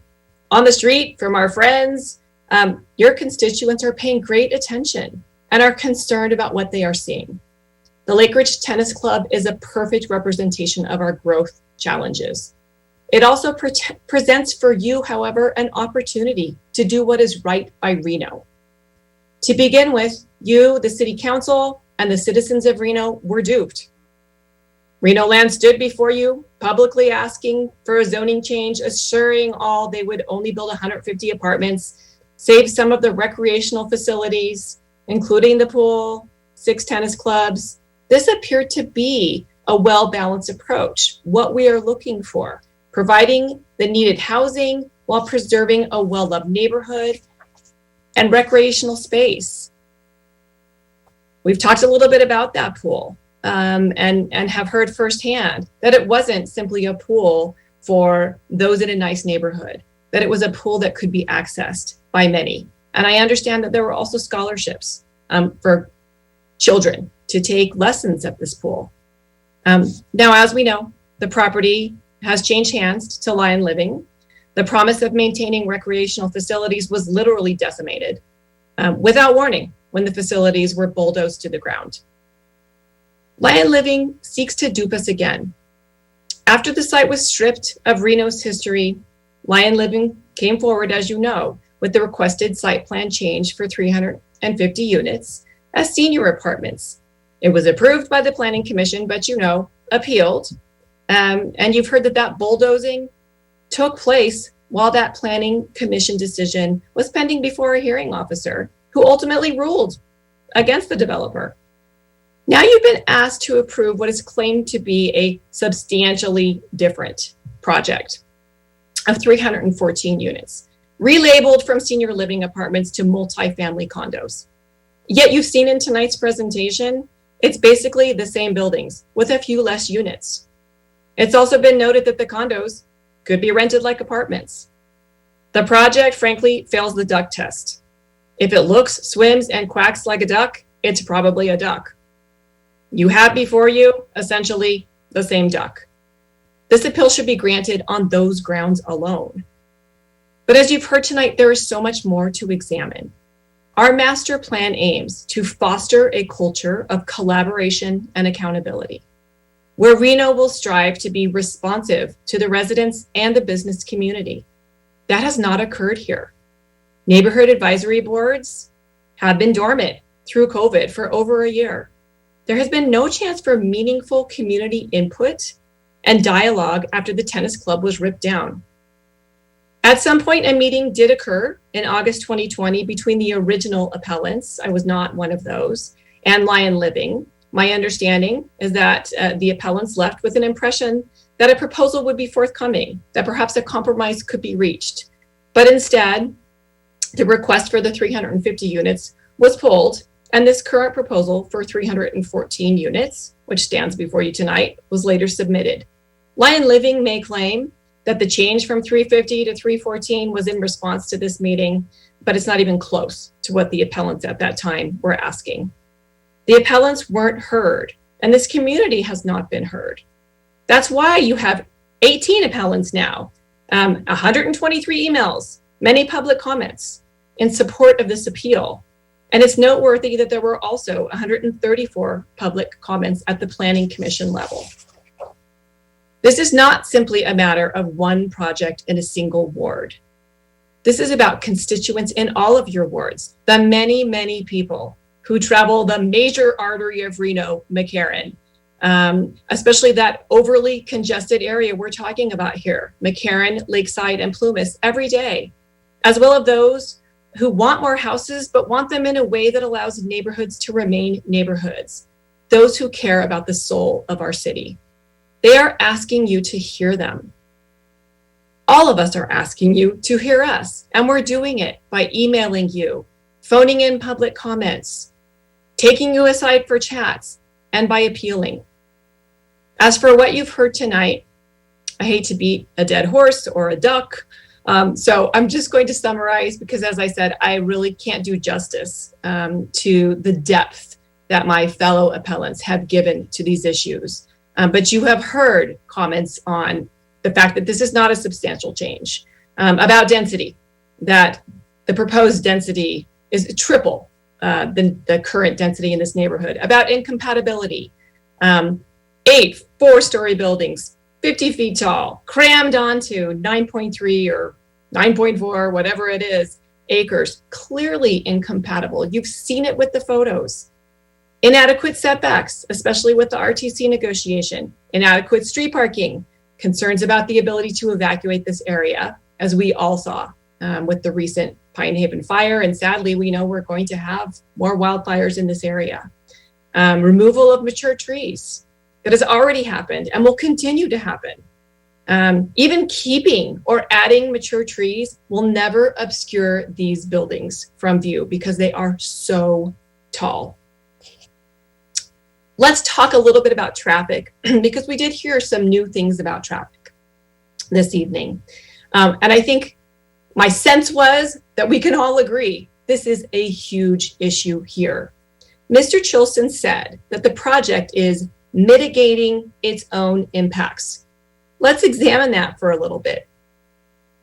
S14: on the street from our friends, your constituents are paying great attention and are concerned about what they are seeing. The Lake Ridge Tennis Club is a perfect representation of our growth challenges. It also presents for you, however, an opportunity to do what is right by Reno. To begin with, you, the City Council, and the citizens of Reno were duped. Reno Land stood before you, publicly asking for a zoning change, assuring all they would only build 150 apartments, save some of the recreational facilities, including the pool, 6 tennis clubs. This appeared to be a well-balanced approach, what we are looking for, providing the needed housing while preserving a well-loved neighborhood and recreational space. We've talked a little bit about that pool and have heard firsthand that it wasn't simply a pool for those in a nice neighborhood, that it was a pool that could be accessed by many. And I understand that there were also scholarships for children to take lessons at this pool. Now, as we know, the property has changed hands to Lion Living. The promise of maintaining recreational facilities was literally decimated without warning when the facilities were bulldozed to the ground. Lion Living seeks to dupe us again. After the site was stripped of Reno's history, Lion Living came forward, as you know, with the requested site plan change for 350 units as senior apartments. It was approved by the Planning Commission, but appealed. And you've heard that bulldozing took place while that Planning Commission decision was pending before a hearing officer who ultimately ruled against the developer. Now you've been asked to approve what is claimed to be a substantially different project of 314 units, relabeled from senior living apartments to multifamily condos. Yet you've seen in tonight's presentation, it's basically the same buildings with a few less units. It's also been noted that the condos could be rented like apartments. The project, frankly, fails the duck test. If it looks, swims, and quacks like a duck, it's probably a duck. You have before you, essentially, the same duck. This appeal should be granted on those grounds alone. But as you've heard tonight, there is so much more to examine. Our master plan aims to foster a culture of collaboration and accountability, where Reno will strive to be responsive to the residents and the business community. That has not occurred here. Neighborhood advisory boards have been dormant through COVID for over a year. There has been no chance for meaningful community input and dialogue after the tennis club was ripped down. At some point, a meeting did occur in August 2020 between the original appellants, I was not one of those, and Lion Living. My understanding is that the appellants left with an impression that a proposal would be forthcoming, that perhaps a compromise could be reached. But instead, the request for the 350 units was pulled, and this current proposal for 314 units, which stands before you tonight, was later submitted. Lion Living may claim that the change from 350 to 314 was in response to this meeting, but it's not even close to what the appellants at that time were asking. The appellants weren't heard, and this community has not been heard. That's why you have 18 appellants now, 123 emails, many public comments in support of this appeal. And it's noteworthy that there were also 134 public comments at the Planning Commission level. This is not simply a matter of one project in a single ward. This is about constituents in all of your wards, the many, many people who travel the major artery of Reno, Mccarran, especially that overly congested area we're talking about here, Mccarran, Lakeside, and Plumas every day, as well as those who want more houses, but want them in a way that allows neighborhoods to remain neighborhoods, those who care about the soul of our city. They are asking you to hear them. All of us are asking you to hear us, and we're doing it by emailing you, phoning in public comments, taking you aside for chats, and by appealing. As for what you've heard tonight, I hate to beat a dead horse or a duck. So I'm just going to summarize because, as I said, I really can't do justice to the depth that my fellow appellants have given to these issues. But you have heard comments on the fact that this is not a substantial change, about density, that the proposed density is triple the current density in this neighborhood, about incompatibility, 8 4-story buildings, 50 feet tall, crammed onto 9.3 or 9.4, whatever it is, acres, clearly incompatible. You've seen it with the photos. Inadequate setbacks, especially with the RTC negotiation, inadequate street parking, concerns about the ability to evacuate this area, as we all saw with the recent Pine Haven fire. And sadly, we know we're going to have more wildfires in this area. Removal of mature trees that has already happened and will continue to happen. Even keeping or adding mature trees will never obscure these buildings from view because they are so tall. Let's talk a little bit about traffic because we did hear some new things about traffic this evening. And I think my sense was that we can all agree this is a huge issue here. Mr. Chilson said that the project is mitigating its own impacts. Let's examine that for a little bit.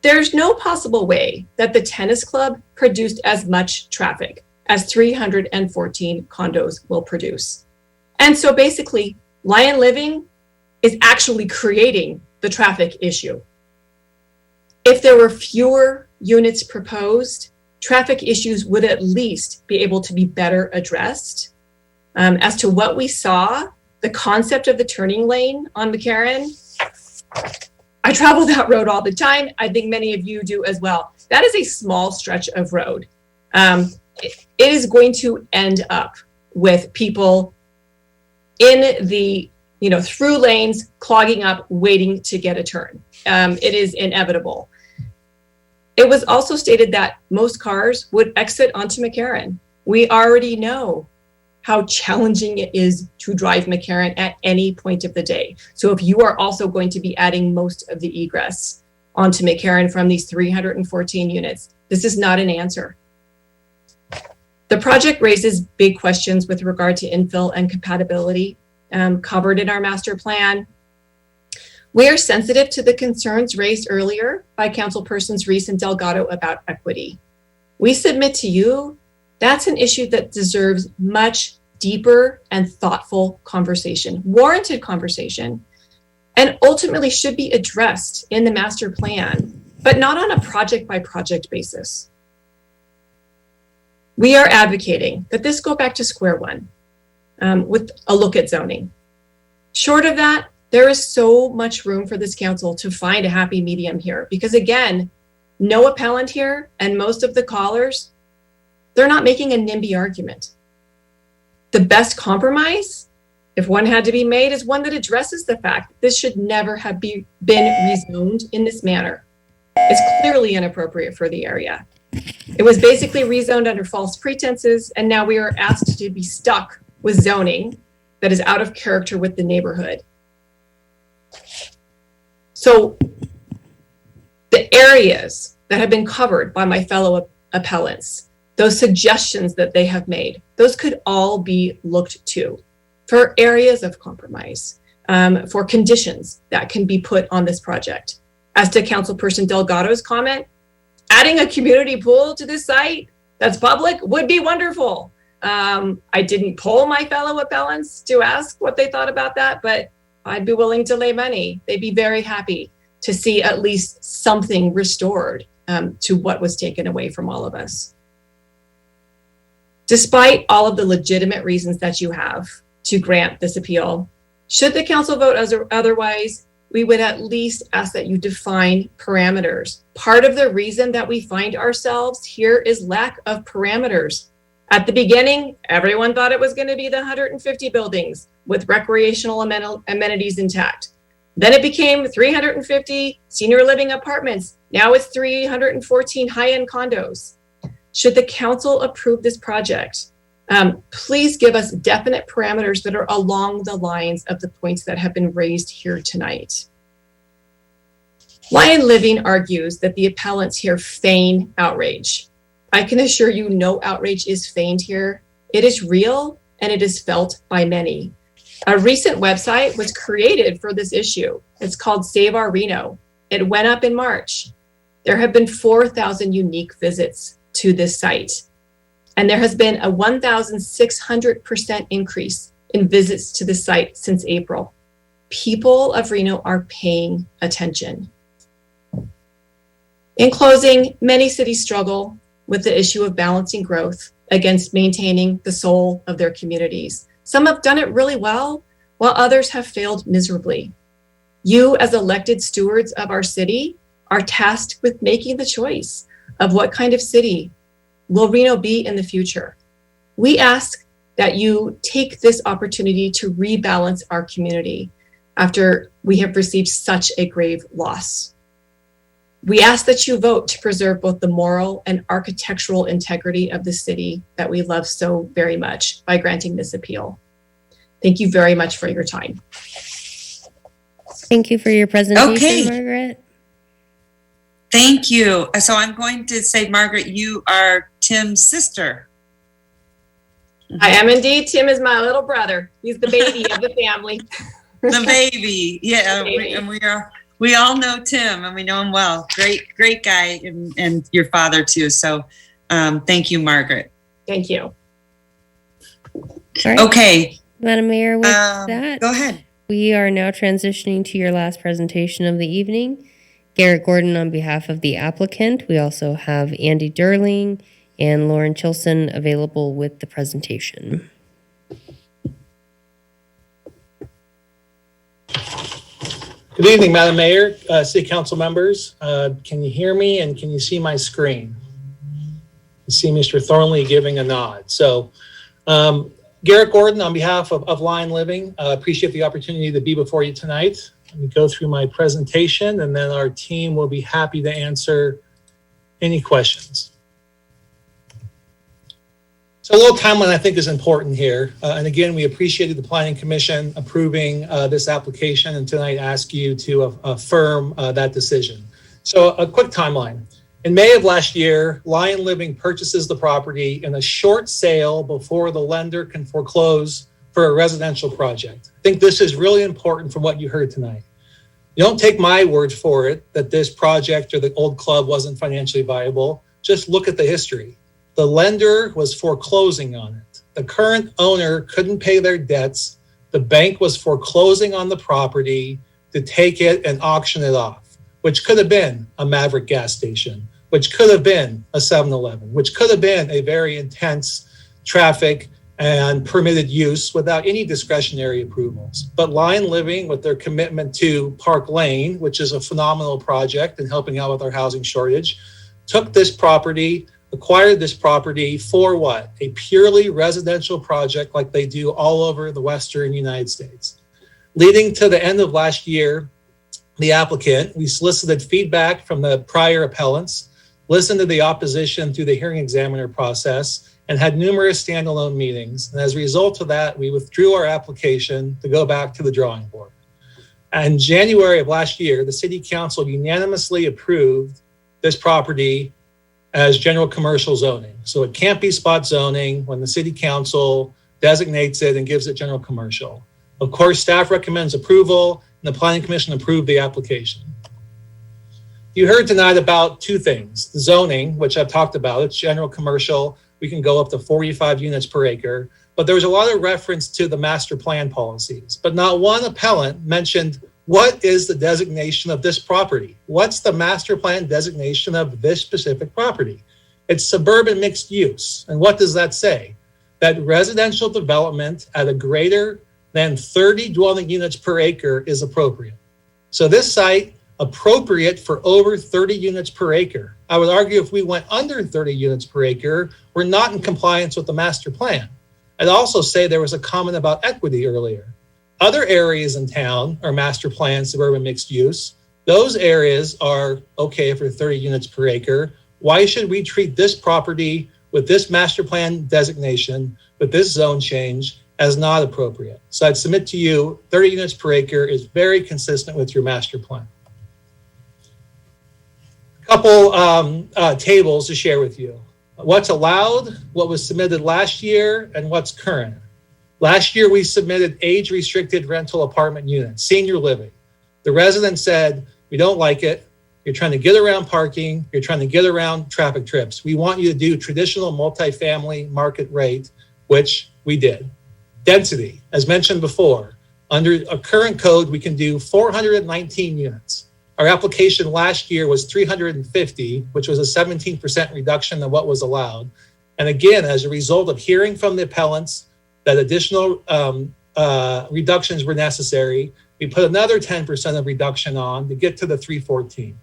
S14: There's no possible way that the tennis club produced as much traffic as 314 condos will produce. And so basically, Lion Living is actually creating the traffic issue. If there were fewer units proposed, traffic issues would at least be able to be better addressed. As to what we saw, the concept of the turning lane on Mccarran, I travel that road all the time. I think many of you do as well. That is a small stretch of road. It is going to end up with people in the, through lanes, clogging up, waiting to get a turn. It is inevitable. It was also stated that most cars would exit onto Mccarran. We already know how challenging it is to drive Mccarran at any point of the day. So if you are also going to be adding most of the egress onto Mccarran from these 314 units, this is not an answer. The project raises big questions with regard to infill and compatibility covered in our master plan. We are sensitive to the concerns raised earlier by Councilpersons Reese and Delgado about equity. We submit to you that's an issue that deserves much deeper and thoughtful conversation, warranted conversation, and ultimately should be addressed in the master plan, but not on a project by project basis. We are advocating that this go back to square one with a look at zoning. Short of that, there is so much room for this council to find a happy medium here because again, no appellant here and most of the callers, they're not making a NIMBY argument. The best compromise, if one had to be made, is one that addresses the fact that this should never have been rezoned in this manner. It's clearly inappropriate for the area. It was basically rezoned under false pretenses, and now we are asked to be stuck with zoning that is out of character with the neighborhood. So the areas that have been covered by my fellow appellants, those suggestions that they have made, those could all be looked to for areas of compromise, for conditions that can be put on this project. As to Councilperson Delgado's comment, adding a community pool to this site that's public would be wonderful. I didn't poll my fellow appellants to ask what they thought about that, but I'd be willing to lay money. They'd be very happy to see at least something restored to what was taken away from all of us. Despite all of the legitimate reasons that you have to grant this appeal, should the council vote otherwise, we would at least ask that you define parameters. Part of the reason that we find ourselves here is lack of parameters. At the beginning, everyone thought it was going to be the 150 buildings with recreational amenities intact. Then it became 350 senior living apartments. Now it's 314 high-end condos. Should the council approve this project, Please give us definite parameters that are along the lines of the points that have been raised here tonight. Lion Living argues that the appellants here feign outrage. I can assure you no outrage is feigned here. It is real and it is felt by many. A recent website was created for this issue. It's called Save Our Reno. It went up in March. There have been 4,000 unique visits to this site. And there has been a 1,600% increase in visits to the site since April. People of Reno are paying attention. In closing, many cities struggle with the issue of balancing growth against maintaining the soul of their communities. Some have done it really well, while others have failed miserably. You, as elected stewards of our city, are tasked with making the choice of what kind of city will Reno be in the future. We ask that you take this opportunity to rebalance our community after we have received such a grave loss. We ask that you vote to preserve both the moral and architectural integrity of the city that we love so very much by granting this appeal. Thank you very much for your time.
S16: Thank you for your presentation,
S17: Okay.
S16: Margaret.
S17: Thank you. So I'm going to say, Margaret, you are Tim's sister.
S14: I am indeed. Tim is my little brother. He's the baby of the family.
S17: The baby. Yeah,
S14: The baby.
S17: we all know Tim and we know him well. Great guy, and your father too. So thank you, Margaret.
S14: Thank you.
S16: All right.
S17: Okay.
S16: Madam Mayor, with that,
S17: go ahead.
S16: We are now transitioning to your last presentation of the evening. Garrett Gordon on behalf of the applicant. We also have Andy Durling and Lauren Chilson available with the presentation.
S15: Good evening, Madam Mayor, City Council members. Can you hear me and can you see my screen? You see Mr. Thornley giving a nod. So Garrett Gordon on behalf of Lion Living, appreciate the opportunity to be before you tonight. Let me go through my presentation and then our team will be happy to answer any questions. So a little timeline I think is important here. And again, we appreciated the Planning Commission approving this application and tonight ask you to affirm that decision. So a quick timeline. In May of last year, Lion Living purchases the property in a short sale before the lender can foreclose for a residential project. I think this is really important from what you heard tonight. You don't take my word for it that this project or the old club wasn't financially viable. Just look at the history. The lender was foreclosing on it. The current owner couldn't pay their debts. The bank was foreclosing on the property to take it and auction it off, which could have been a Maverick gas station, which could have been a 7-Eleven, which could have been a very intense traffic and permitted use without any discretionary approvals. But Lion Living, with their commitment to Park Lane, which is a phenomenal project and helping out with our housing shortage, took this property, acquired this property for what? A purely residential project like they do all over the Western United States. Leading to the end of last year, the applicant, we solicited feedback from the prior appellants, listened to the opposition through the hearing examiner process, and had numerous standalone meetings. And as a result of that, we withdrew our application to go back to the drawing board. In January of last year, the City Council unanimously approved this property as general commercial zoning. So it can't be spot zoning when the City Council designates it and gives it general commercial. Of course, staff recommends approval and the Planning Commission approved the application. You heard tonight about two things. The zoning, which I've talked about, it's general commercial. We can go up to 45 units per acre, but there was a lot of reference to the master plan policies, but not one appellant mentioned what is the designation of this property? What's the master plan designation of this specific property? It's suburban mixed use. And what does that say? That residential development at a greater than 30 dwelling units per acre is appropriate. So this site, appropriate for over 30 units per acre. I would argue if we went under 30 units per acre, we're not in compliance with the master plan. I'd also say there was a comment about equity earlier. Other areas in town are master plan suburban mixed use. Those areas are okay for 30 units per acre. Why should we treat this property with this master plan designation, with this zone change, as not appropriate. So I'd submit to you 30 units per acre is very consistent with your master plan. A couple tables to share with you. What's allowed, what was submitted last year, and what's current. Last year, we submitted age-restricted rental apartment units, senior living. The resident said, we don't like it. You're trying to get around parking. You're trying to get around traffic trips. We want you to do traditional multifamily market rate, which we did. Density, as mentioned before, under a current code, we can do 419 units. Our application last year was 350, which was a 17% reduction of what was allowed. And again, as a result of hearing from the appellants that additional reductions were necessary, we put another 10% of reduction on to get to the 314.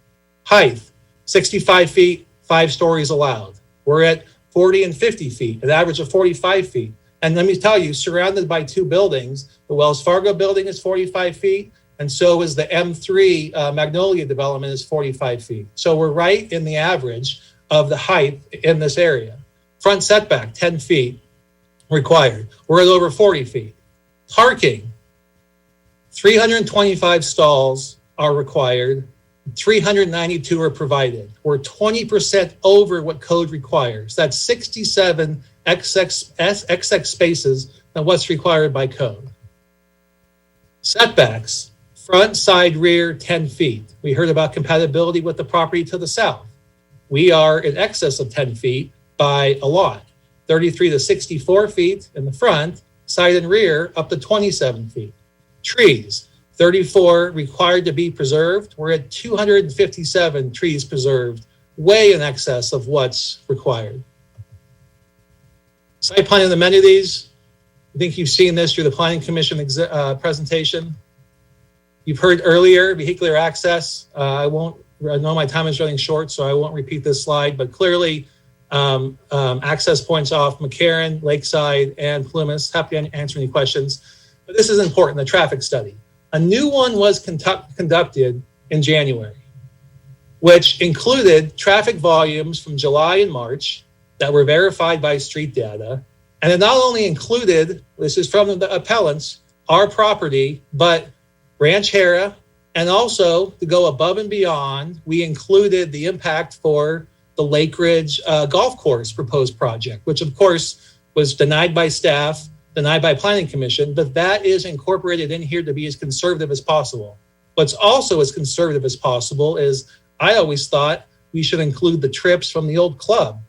S15: Height, 65 feet, 5 stories allowed. We're at 40 and 50 feet, an average of 45 feet. And let me tell you, surrounded by 2 buildings, the Wells Fargo building is 45 feet, and so is the M3 Magnolia development is 45 feet. So we're right in the average of the height in this area. Front setback, 10 feet required. We're at over 40 feet. Parking, 325 stalls are required. 392 are provided. We're 20% over what code requires. That's 67 XX spaces than what's required by code. Setbacks, front, side, rear, 10 feet. We heard about compatibility with the property to the south. We are in excess of 10 feet by a lot. 33 to 64 feet in the front, side and rear up to 27 feet. Trees, 34 required to be preserved. We're at 257 trees preserved, way in excess of what's required. Site plan and amenities. I think you've seen this through the Planning Commission presentation. You've heard earlier, vehicular access. I know my time is running short, so I won't repeat this slide, but clearly access points off Mccarran, Lakeside, and Plumas. Happy to answer any questions. But this is important, the traffic study. A new one was conducted in January, which included traffic volumes from July and March that were verified by street data. And it not only included, this is from the appellants, our property, but Ranchera, and also to go above and beyond, we included the impact for the Lake Ridge Golf Course proposed project, which of course was denied by staff, denied by Planning Commission, but that is incorporated in here to be as conservative as possible. What's also as conservative as possible is I always thought we should include the trips from the old club,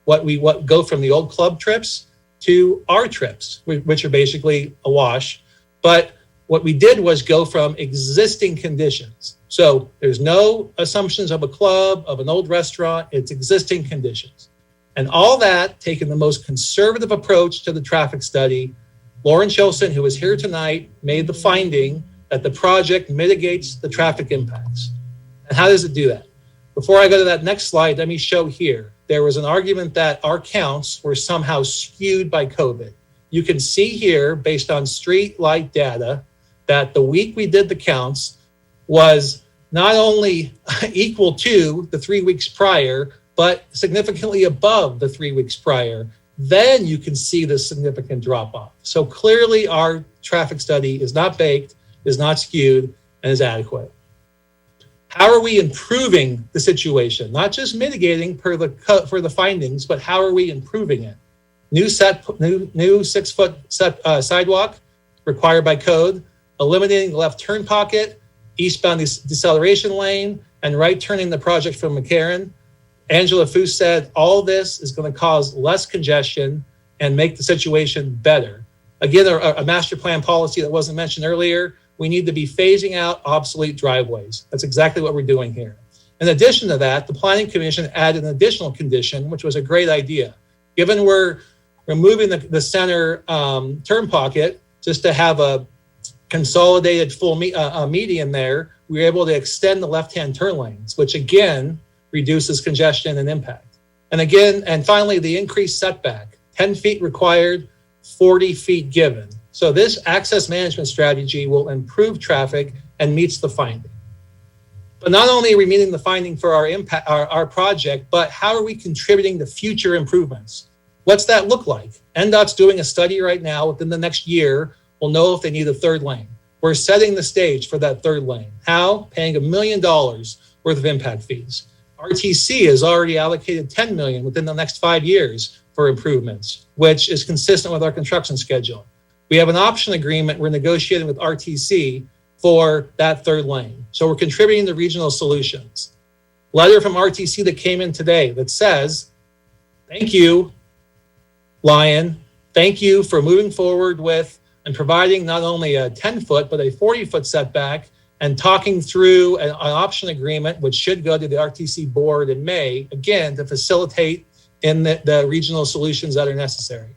S15: what go from the old club trips to our trips, which are basically a wash. But what we did was go from existing conditions. So there's no assumptions of a club, of an old restaurant, it's existing conditions. And all that, taking the most conservative approach to the traffic study, Lauren Chilson, who is here tonight, made the finding that the project mitigates the traffic impacts. And how does it do that? Before I go to that next slide, let me show here. There was an argument that our counts were somehow skewed by COVID. You can see here, based on street light data, that the week we did the counts was not only equal to the 3 weeks prior, but significantly above the 3 weeks prior. Then you can see the significant drop off. So clearly our traffic study is not baked, is not skewed, and is adequate. How are we improving the situation? Not just mitigating for the findings, but how are we improving it? New 6-foot sidewalk required by code, eliminating the left turn pocket, eastbound deceleration lane, and right turning the project from Mccarran. Angela Foose said all this is going to cause less congestion and make the situation better. Again, a master plan policy that wasn't mentioned earlier, we need to be phasing out obsolete driveways. That's exactly what we're doing here. In addition to that, the Planning Commission added an additional condition, which was a great idea. Given we're removing the center turn pocket just to have a consolidated full median there, we were able to extend the left-hand turn lanes, which again reduces congestion and impact. And finally, the increased setback, 10 feet required, 40 feet given. So this access management strategy will improve traffic and meets the finding. But not only are we meeting the finding for our project, but how are we contributing to future improvements? What's that look like? NDOT's doing a study right now. Within the next year, we'll know if they need a third lane. We're setting the stage for that third lane. How? Paying $1 million worth of impact fees. RTC has already allocated $10 million within the next 5 years for improvements, which is consistent with our construction schedule. We have an option agreement we're negotiating with RTC for that third lane. So we're contributing to regional solutions. Letter from RTC that came in today that says, thank you, Lion. Thank you for moving forward with and providing not only a 10-foot, but a 40-foot setback, and talking through an option agreement, which should go to the RTC board in May, again, to facilitate in the regional solutions that are necessary.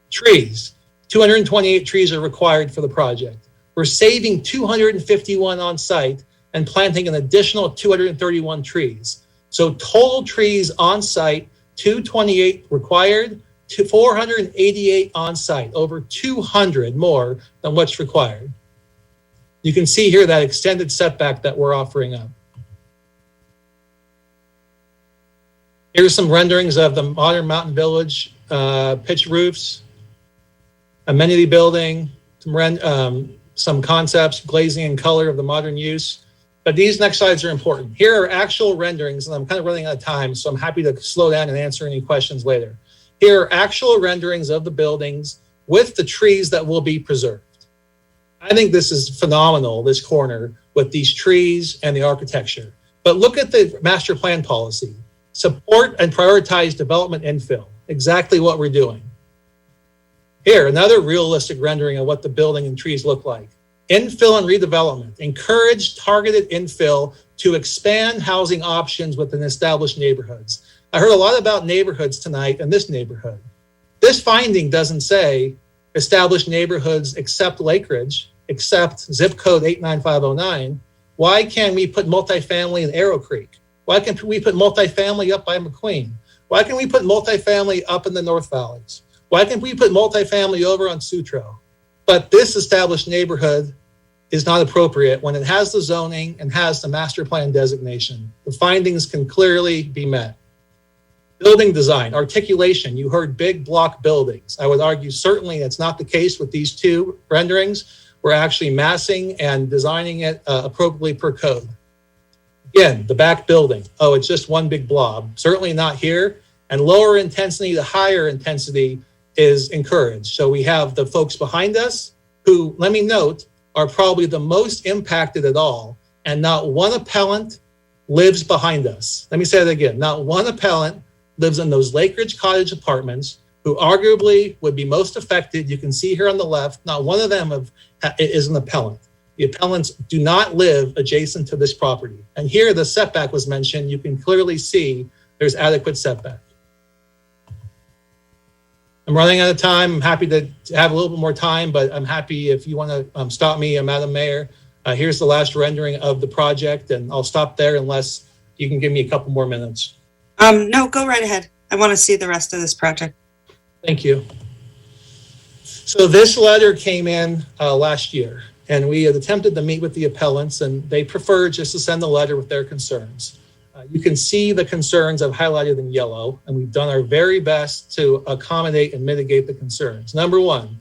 S15: Trees, 228 trees are required for the project. We're saving 251 on site and planting an additional 231 trees. So total trees on site, 228 required, to 488 on site, over 200 more than what's required. You can see here that extended setback that we're offering up. Here's some renderings of the modern mountain village, pitched roofs, amenity building, some concepts, glazing and color of the modern use. But these next slides are important. Here are actual renderings, and I'm kind of running out of time, so I'm happy to slow down and answer any questions later. Here are actual renderings of the buildings with the trees that will be preserved. I think this is phenomenal, this corner, with these trees and the architecture. But look at the master plan policy. Support and prioritize development infill, exactly what we're doing. Here, another realistic rendering of what the building and trees look like. Infill and redevelopment. Encourage targeted infill to expand housing options within established neighborhoods. I heard a lot about neighborhoods tonight in this neighborhood. This finding doesn't say established neighborhoods except Lakeridge, except zip code 89509. Why can't we put multifamily in Arrow Creek? Why can't we put multifamily up by McQueen? Why can't we put multifamily up in the North Valleys? Why can't we put multifamily over on Sutro? But this established neighborhood is not appropriate when it has the zoning and has the master plan designation. The findings can clearly be met. Building design, articulation, you heard big block buildings. I would argue certainly that's not the case with these two renderings. We're actually massing and designing it appropriately per code. Again, the back building, oh, it's just one big blob. Certainly not here. And lower intensity to higher intensity is encouraged. So we have the folks behind us who, let me note, are probably the most impacted at all. And not one appellant lives behind us. Let me say that again. Not one appellant lives in those Lakeridge Cottage apartments who arguably would be most affected. You can see here on the left, not one of them is an appellant. The appellants do not live adjacent to this property. And here the setback was mentioned. You can clearly see there's adequate setback. I'm running out of time. I'm happy to have a little bit more time, but I'm happy if you want to stop me, Madam Mayor. Here's the last rendering of the project, and I'll stop there unless you can give me a couple more minutes.
S17: No, go right ahead. I want to see the rest of this project.
S15: Thank you. So this letter came in last year, and we had attempted to meet with the appellants, and they preferred just to send the letter with their concerns. You can see the concerns I've highlighted in yellow, and we've done our very best to accommodate and mitigate the concerns. Number one,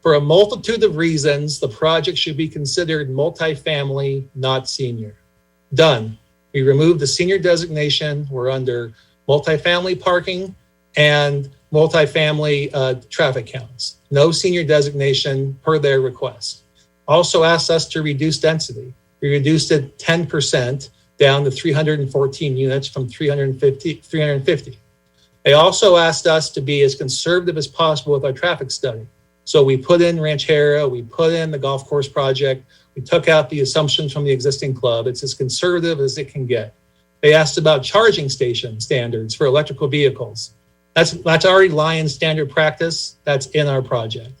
S15: for a multitude of reasons, the project should be considered multifamily, not senior. Done. We removed the senior designation. We're under multifamily parking and multifamily traffic counts. No senior designation per their request. Also asked us to reduce density. We reduced it 10% down to 314 units from 350. They also asked us to be as conservative as possible with our traffic study. So we put in Ranchera, we put in the golf course project, we took out the assumptions from the existing club. It's as conservative as it can get. They asked about charging station standards for electrical vehicles. That's already Lion standard practice. That's in our project.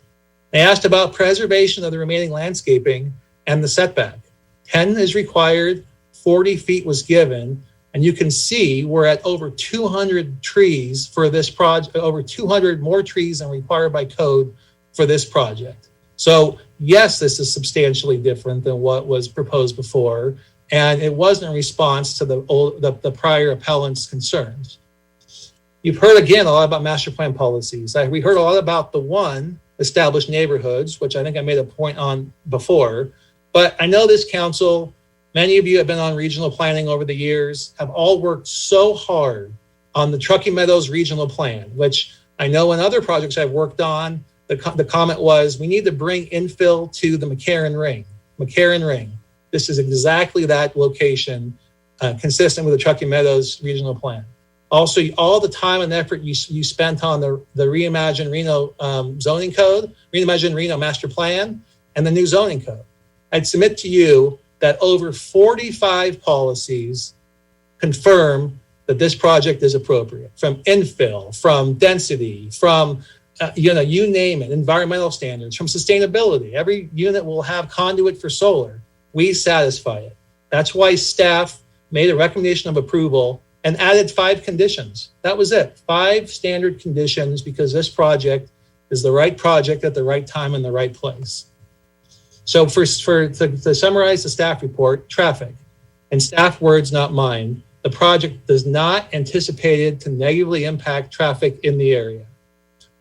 S15: They asked about preservation of the remaining landscaping and the setback. 10 is required, 40 feet was given, and you can see we're at over 200 trees for this project, over 200 more trees than required by code for this project. So yes, this is substantially different than what was proposed before, and it was in response to the prior appellant's concerns. You've heard again a lot about master plan policies. We heard a lot about the one, established neighborhoods, which I think I made a point on before. But I know this council, many of you have been on regional planning over the years, have all worked so hard on the Truckee Meadows regional plan, which I know in other projects I've worked on, the comment was, we need to bring infill to the Mccarran Ring. Mccarran Ring. This is exactly that location, consistent with the Truckee Meadows regional plan. Also, all the time and effort you spent on the Reimagine Reno zoning code, Reimagine Reno master plan, and the new zoning code. I'd submit to you that over 45 policies confirm that this project is appropriate, from infill, from density, from you name it, environmental standards, from sustainability. Every unit will have conduit for solar. We satisfy it. That's why staff made a recommendation of approval and added 5 conditions. That was it, 5 standard conditions, because this project is the right project at the right time in the right place. So to summarize the staff report, traffic, and staff words, not mine, the project does not anticipate to negatively impact traffic in the area.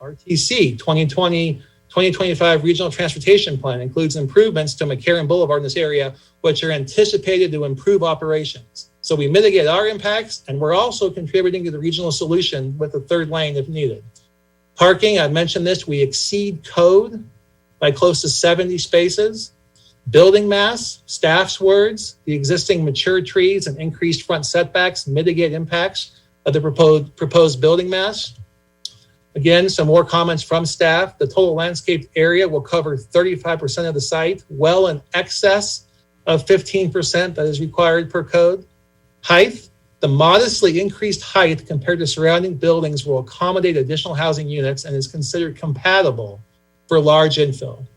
S15: RTC 2020-2025 Regional Transportation Plan includes improvements to Mccarran Boulevard in this area, which are anticipated to improve operations. So we mitigate our impacts, and we're also contributing to the regional solution with a 3rd lane if needed. Parking, I've mentioned this, we exceed code by close to 70 spaces. Building mass, staff's words, the existing mature trees and increased front setbacks mitigate impacts of the proposed building mass. Again, some more comments from staff. The total landscaped area will cover 35% of the site, well in excess of 15% that is required per code. Height, the modestly increased height compared to surrounding buildings will accommodate additional housing units and is considered compatible for large infill.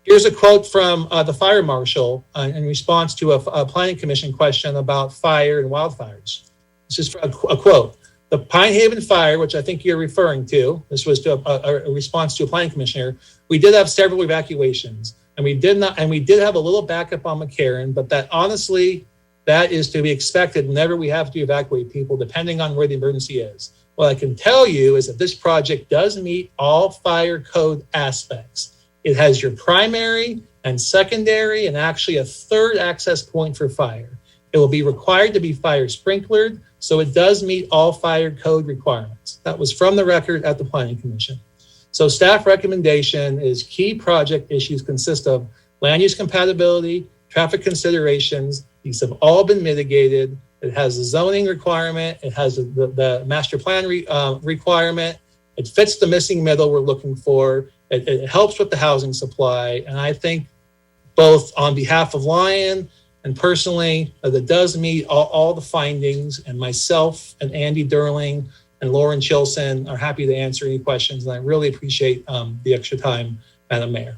S15: Here's a quote from the fire marshal in response to a planning commission question about fire and wildfires. This is a quote. The Pine Haven fire, which I think you're referring to, this was to a response to a planning commissioner. We did have several evacuations, and we did have a little backup on Mccarran, but that honestly, that is to be expected whenever we have to evacuate people, depending on where the emergency is. What I can tell you is that this project does meet all fire code aspects. It has your primary and secondary and actually a 3rd access point for fire. It will be required to be fire sprinklered, so it does meet all fire code requirements. That was from the record at the Planning Commission. So staff recommendation is key project issues consist of land use compatibility, traffic considerations. These have all been mitigated. It has the zoning requirement. It has the master plan requirement. It fits the missing middle we're looking for. It helps with the housing supply. And I think both on behalf of Lion and personally, that does meet all the findings, and myself and Andy Durling and Lauren Chilson are happy to answer any questions. And I really appreciate the extra time, Madam Mayor.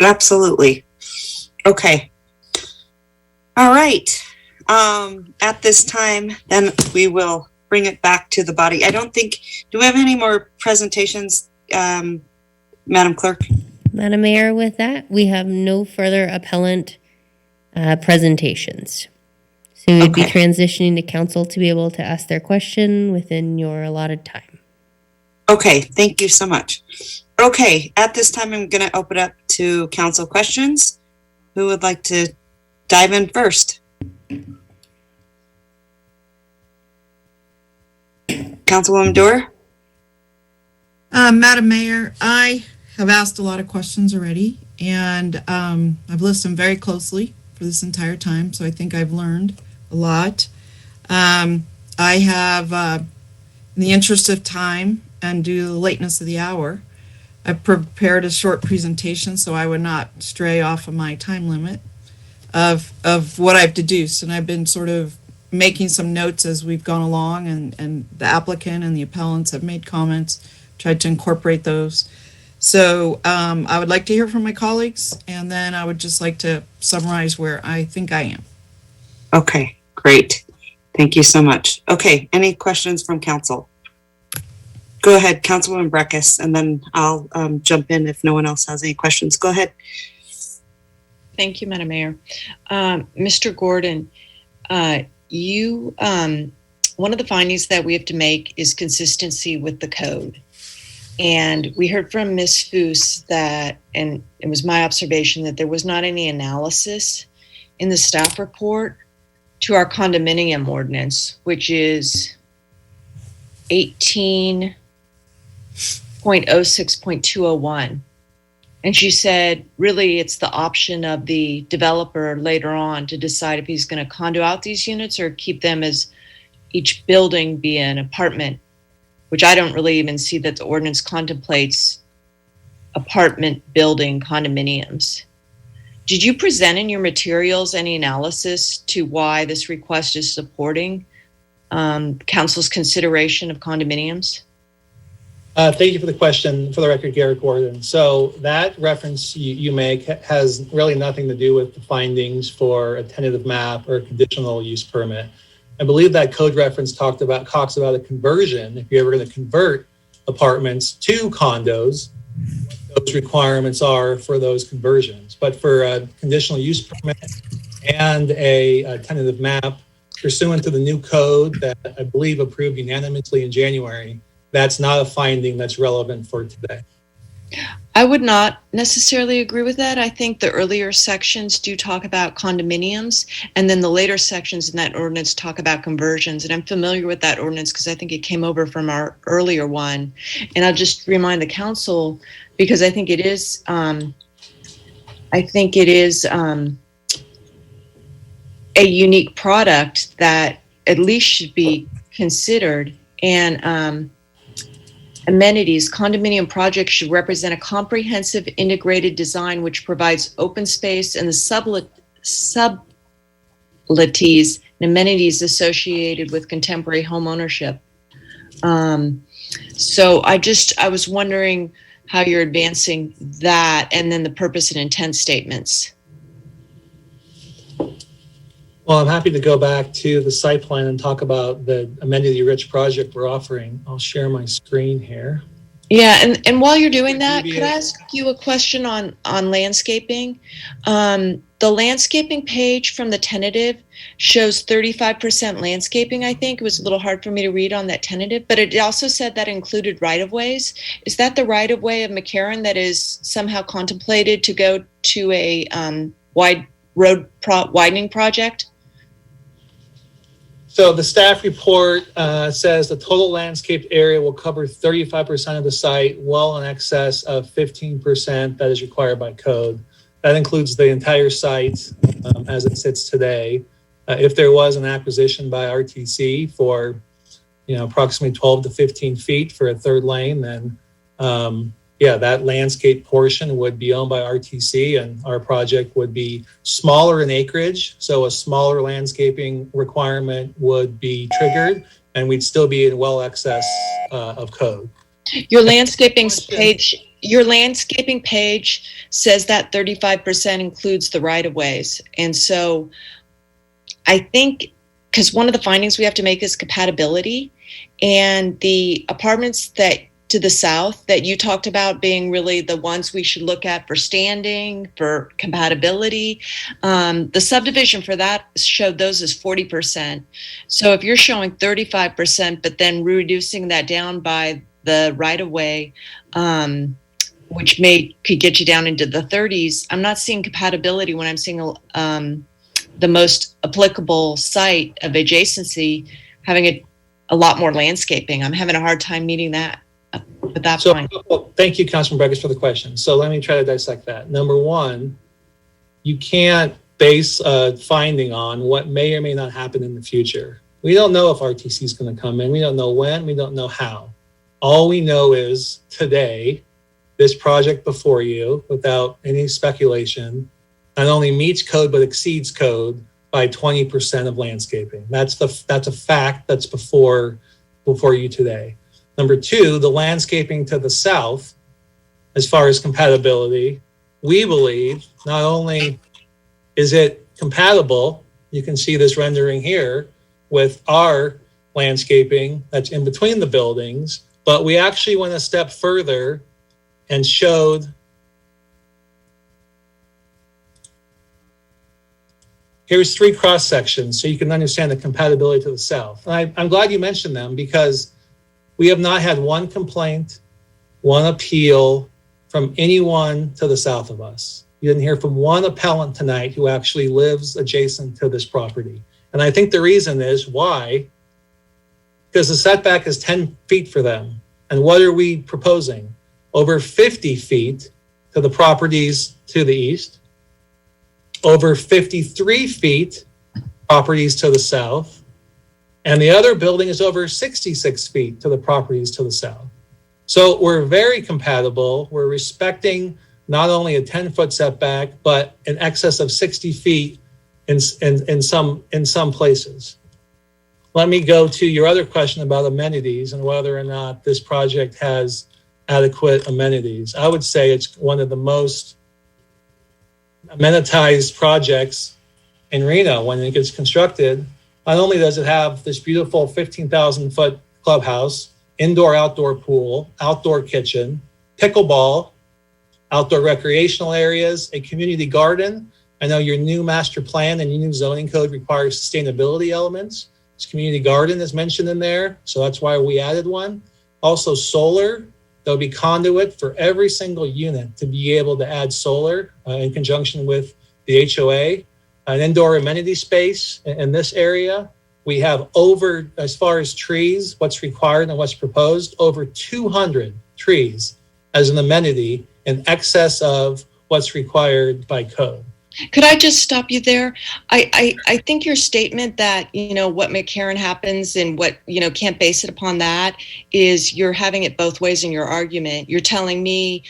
S17: Absolutely. Okay. All right. At this time, then we will bring it back to the body. I don't think, do we have any more presentations, Madam Clerk?
S16: Madam Mayor, with that, we have no further appellant presentations. So we'd be transitioning to council to be able to ask their question within your allotted time.
S17: Okay, thank you so much. Okay, at this time, I'm going to open up to council questions. Who would like to dive in first? Councilwoman Dorr?
S4: Madam Mayor, I have asked a lot of questions already, and I've listened very closely for this entire time, so I think I've learned a lot. I have, in the interest of time and due to the lateness of the hour, I've prepared a short presentation so I would not stray off of my time limit of what I've deduced, and I've been sort of making some notes as we've gone along, and the applicant and the appellants have made comments, tried to incorporate those. So I would like to hear from my colleagues, and then I would just like to summarize where I think I am.
S17: Okay, great. Thank you so much. Okay, any questions from council? Go ahead, Councilwoman Breckus, and then I'll jump in if no one else has any questions. Go ahead.
S19: Thank you, Madam Mayor. Mr. Gordon, you one of the findings that we have to make is consistency with the code. And we heard from Ms. Foos that, and it was my observation, that there was not any analysis in the staff report to our condominium ordinance, which is 18.06.201. And she said, really, it's the option of the developer later on to decide if he's going to condo out these units or keep them as each building be an apartment, which I don't really even see that the ordinance contemplates apartment building condominiums. Did you present in your materials any analysis to why this request is supporting council's consideration of condominiums?
S15: Thank you for the question. For the record, Garrett Gordon. So that reference you make has really nothing to do with the findings for a tentative map or a conditional use permit. I believe that code reference talks about a conversion. If you're ever going to convert apartments to condos, what those requirements are for those conversions. But for a conditional use permit and a tentative map pursuant to the new code that I believe approved unanimously in January, that's not a finding that's relevant for today.
S19: I would not necessarily agree with that. I think the earlier sections do talk about condominiums, and then the later sections in that ordinance talk about conversions. And I'm familiar with that ordinance because I think it came over from our earlier one. And I'll just remind the council, because I think it is, a unique product that at least should be considered. And amenities, condominium projects should represent a comprehensive integrated design which provides open space and the sublities and amenities associated with contemporary home ownership. So I was wondering how you're advancing that, and then the purpose and intent statements.
S15: Well, I'm happy to go back to the site plan and talk about the amenity-rich project we're offering. I'll share my screen here.
S19: Yeah, and while you're doing that, could I ask you a question on landscaping? The landscaping page from the tentative shows 35% landscaping, I think. It was a little hard for me to read on that tentative, but it also said that included right-of-ways. Is that the right-of-way of Mccarran that is somehow contemplated to go to a wide road widening project?
S15: So the staff report says the total landscaped area will cover 35% of the site, well in excess of 15% that is required by code. That includes the entire site as it sits today. If there was an acquisition by RTC for, approximately 12 to 15 feet for a third lane, then that landscape portion would be owned by RTC, and our project would be smaller in acreage. So a smaller landscaping requirement would be triggered, and we'd still be in well excess of code.
S19: Your landscaping page says that 35% includes the right-of-ways. And so I think, because one of the findings we have to make is compatibility, and the apartments that to the south that you talked about being really the ones we should look at for standing, for compatibility. The subdivision for that showed those as 40%. So if you're showing 35%, but then reducing that down by the right-of-way, which could get you down into the 30s, I'm not seeing compatibility when I'm seeing the most applicable site of adjacency having a lot more landscaping. I'm having a hard time meeting that. At that point.
S15: Well, thank you, Councilman Breggis, for the question. So let me try to dissect that. Number one, you can't base a finding on what may or may not happen in the future. We don't know if RTC is going to come in. We don't know when. We don't know how. All we know is today, this project before you, without any speculation, not only meets code but exceeds code by 20% of landscaping. That's a fact that's before you today. Number two, the landscaping to the south, as far as compatibility, we believe not only is it compatible, you can see this rendering here with our landscaping that's in between the buildings, but we actually went a step further and showed Here's 3 cross sections so you can understand the compatibility to the south. And I'm glad you mentioned them because we have not had one complaint, one appeal from anyone to the south of us. You didn't hear from one appellant tonight who actually lives adjacent to this property. And I think the reason is why? Because the setback is 10 feet for them. And what are we proposing? Over 50 feet to the properties to the east, over 53 feet properties to the south, and the other building is over 66 feet to the properties to the south. So we're very compatible. We're respecting not only a 10-foot setback, but in excess of 60 feet in some places. Let me go to your other question about amenities and whether or not this project has adequate amenities. I would say it's one of the most amenitized projects in Reno when it gets constructed. Not only does it have this beautiful 15,000-foot clubhouse, indoor-outdoor pool, outdoor kitchen, pickleball, outdoor recreational areas, a community garden. I know your new master plan and your new zoning code requires sustainability elements. This community garden is mentioned in there, so that's why we added one. Also solar, there'll be conduit for every single unit to be able to add solar in conjunction with the HOA. An indoor amenity space in this area. We have over, as far as trees, what's required and what's proposed, over 200 trees as an amenity in excess of what's required by code.
S19: Could I just stop you there? I think your statement that, what Mccarran happens and what, can't base it upon that is you're having it both ways in your argument. You're telling me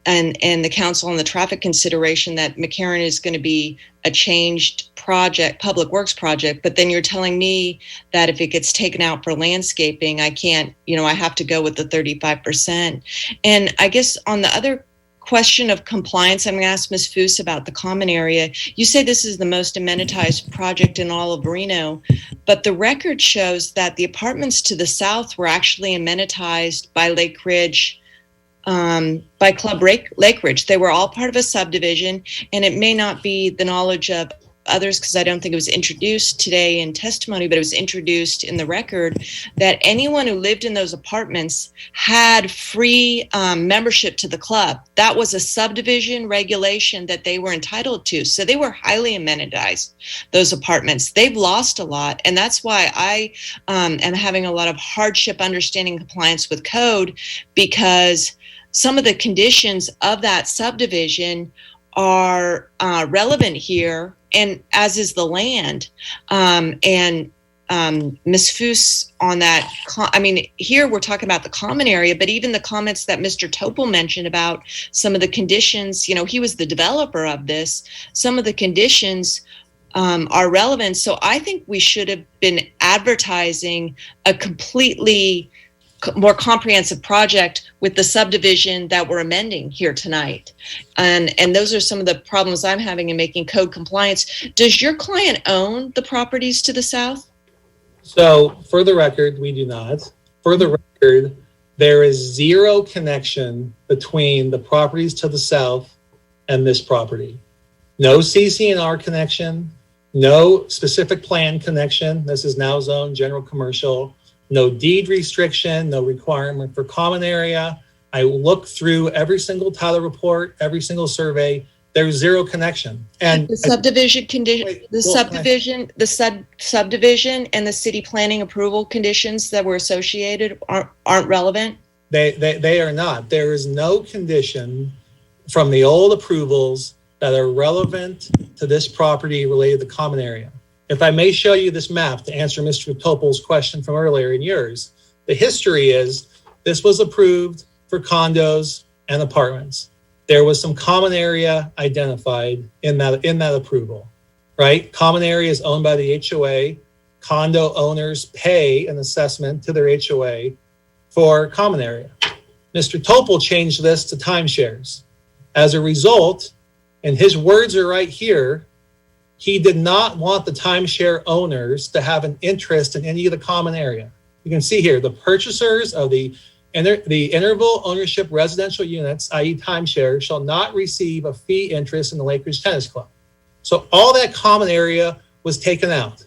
S19: and the council on the traffic consideration that Mccarran is going to be a changed project, public works project, but then you're telling me that if it gets taken out for landscaping, I can't, I have to go with the 35%. And I guess on the other question of compliance, I'm going to ask Ms. Foose about the common area. You say this is the most amenitized project in all of Reno, but the record shows that the apartments to the south were actually amenitized by Lake Ridge, by Club Lake Ridge. They were all part of a subdivision, and it may not be the knowledge of others because I don't think it was introduced today in testimony, but it was introduced in the record that anyone who lived in those apartments had free membership to the club. That was a subdivision regulation that they were entitled to. So they were highly amenitized, those apartments. They've lost a lot. And that's why I am having a lot of hardship understanding compliance with code, because some of the conditions of that subdivision are relevant here, and as is the land. And Ms. Foose on that, here we're talking about the common area, but even the comments that Mr. Topol mentioned about some of the conditions, he was the developer of this, some of the conditions are relevant. So I think we should have been advertising a completely more comprehensive project with the subdivision that we're amending here tonight. And those are some of the problems I'm having in making code compliance. Does your client own the properties to the south?
S15: So for the record, we do not. For the record, there is zero connection between the properties to the south and this property. No CC&R connection, no specific plan connection. This is now zoned general commercial. No deed restriction, no requirement for common area. I looked through every single title report, every single survey. There's zero connection. And
S19: the subdivision condition, subdivision and the city planning approval conditions that were associated aren't relevant.
S15: They are not. There is no condition from the old approvals that are relevant to this property related to common area. If I may show you this map to answer Mr. Topol's question from earlier and yours, the history is this was approved for condos and apartments. There was some common area identified in that approval, right? Common area is owned by the HOA. Condo owners pay an assessment to their HOA for common area. Mr. Topol changed this to timeshares. As a result, and his words are right here, he did not want the timeshare owners to have an interest in any of the common area. You can see here, the purchasers of the interval ownership residential units, i.e. timeshare, shall not receive a fee interest in the Lake Ridge Tennis Club. So all that common area was taken out,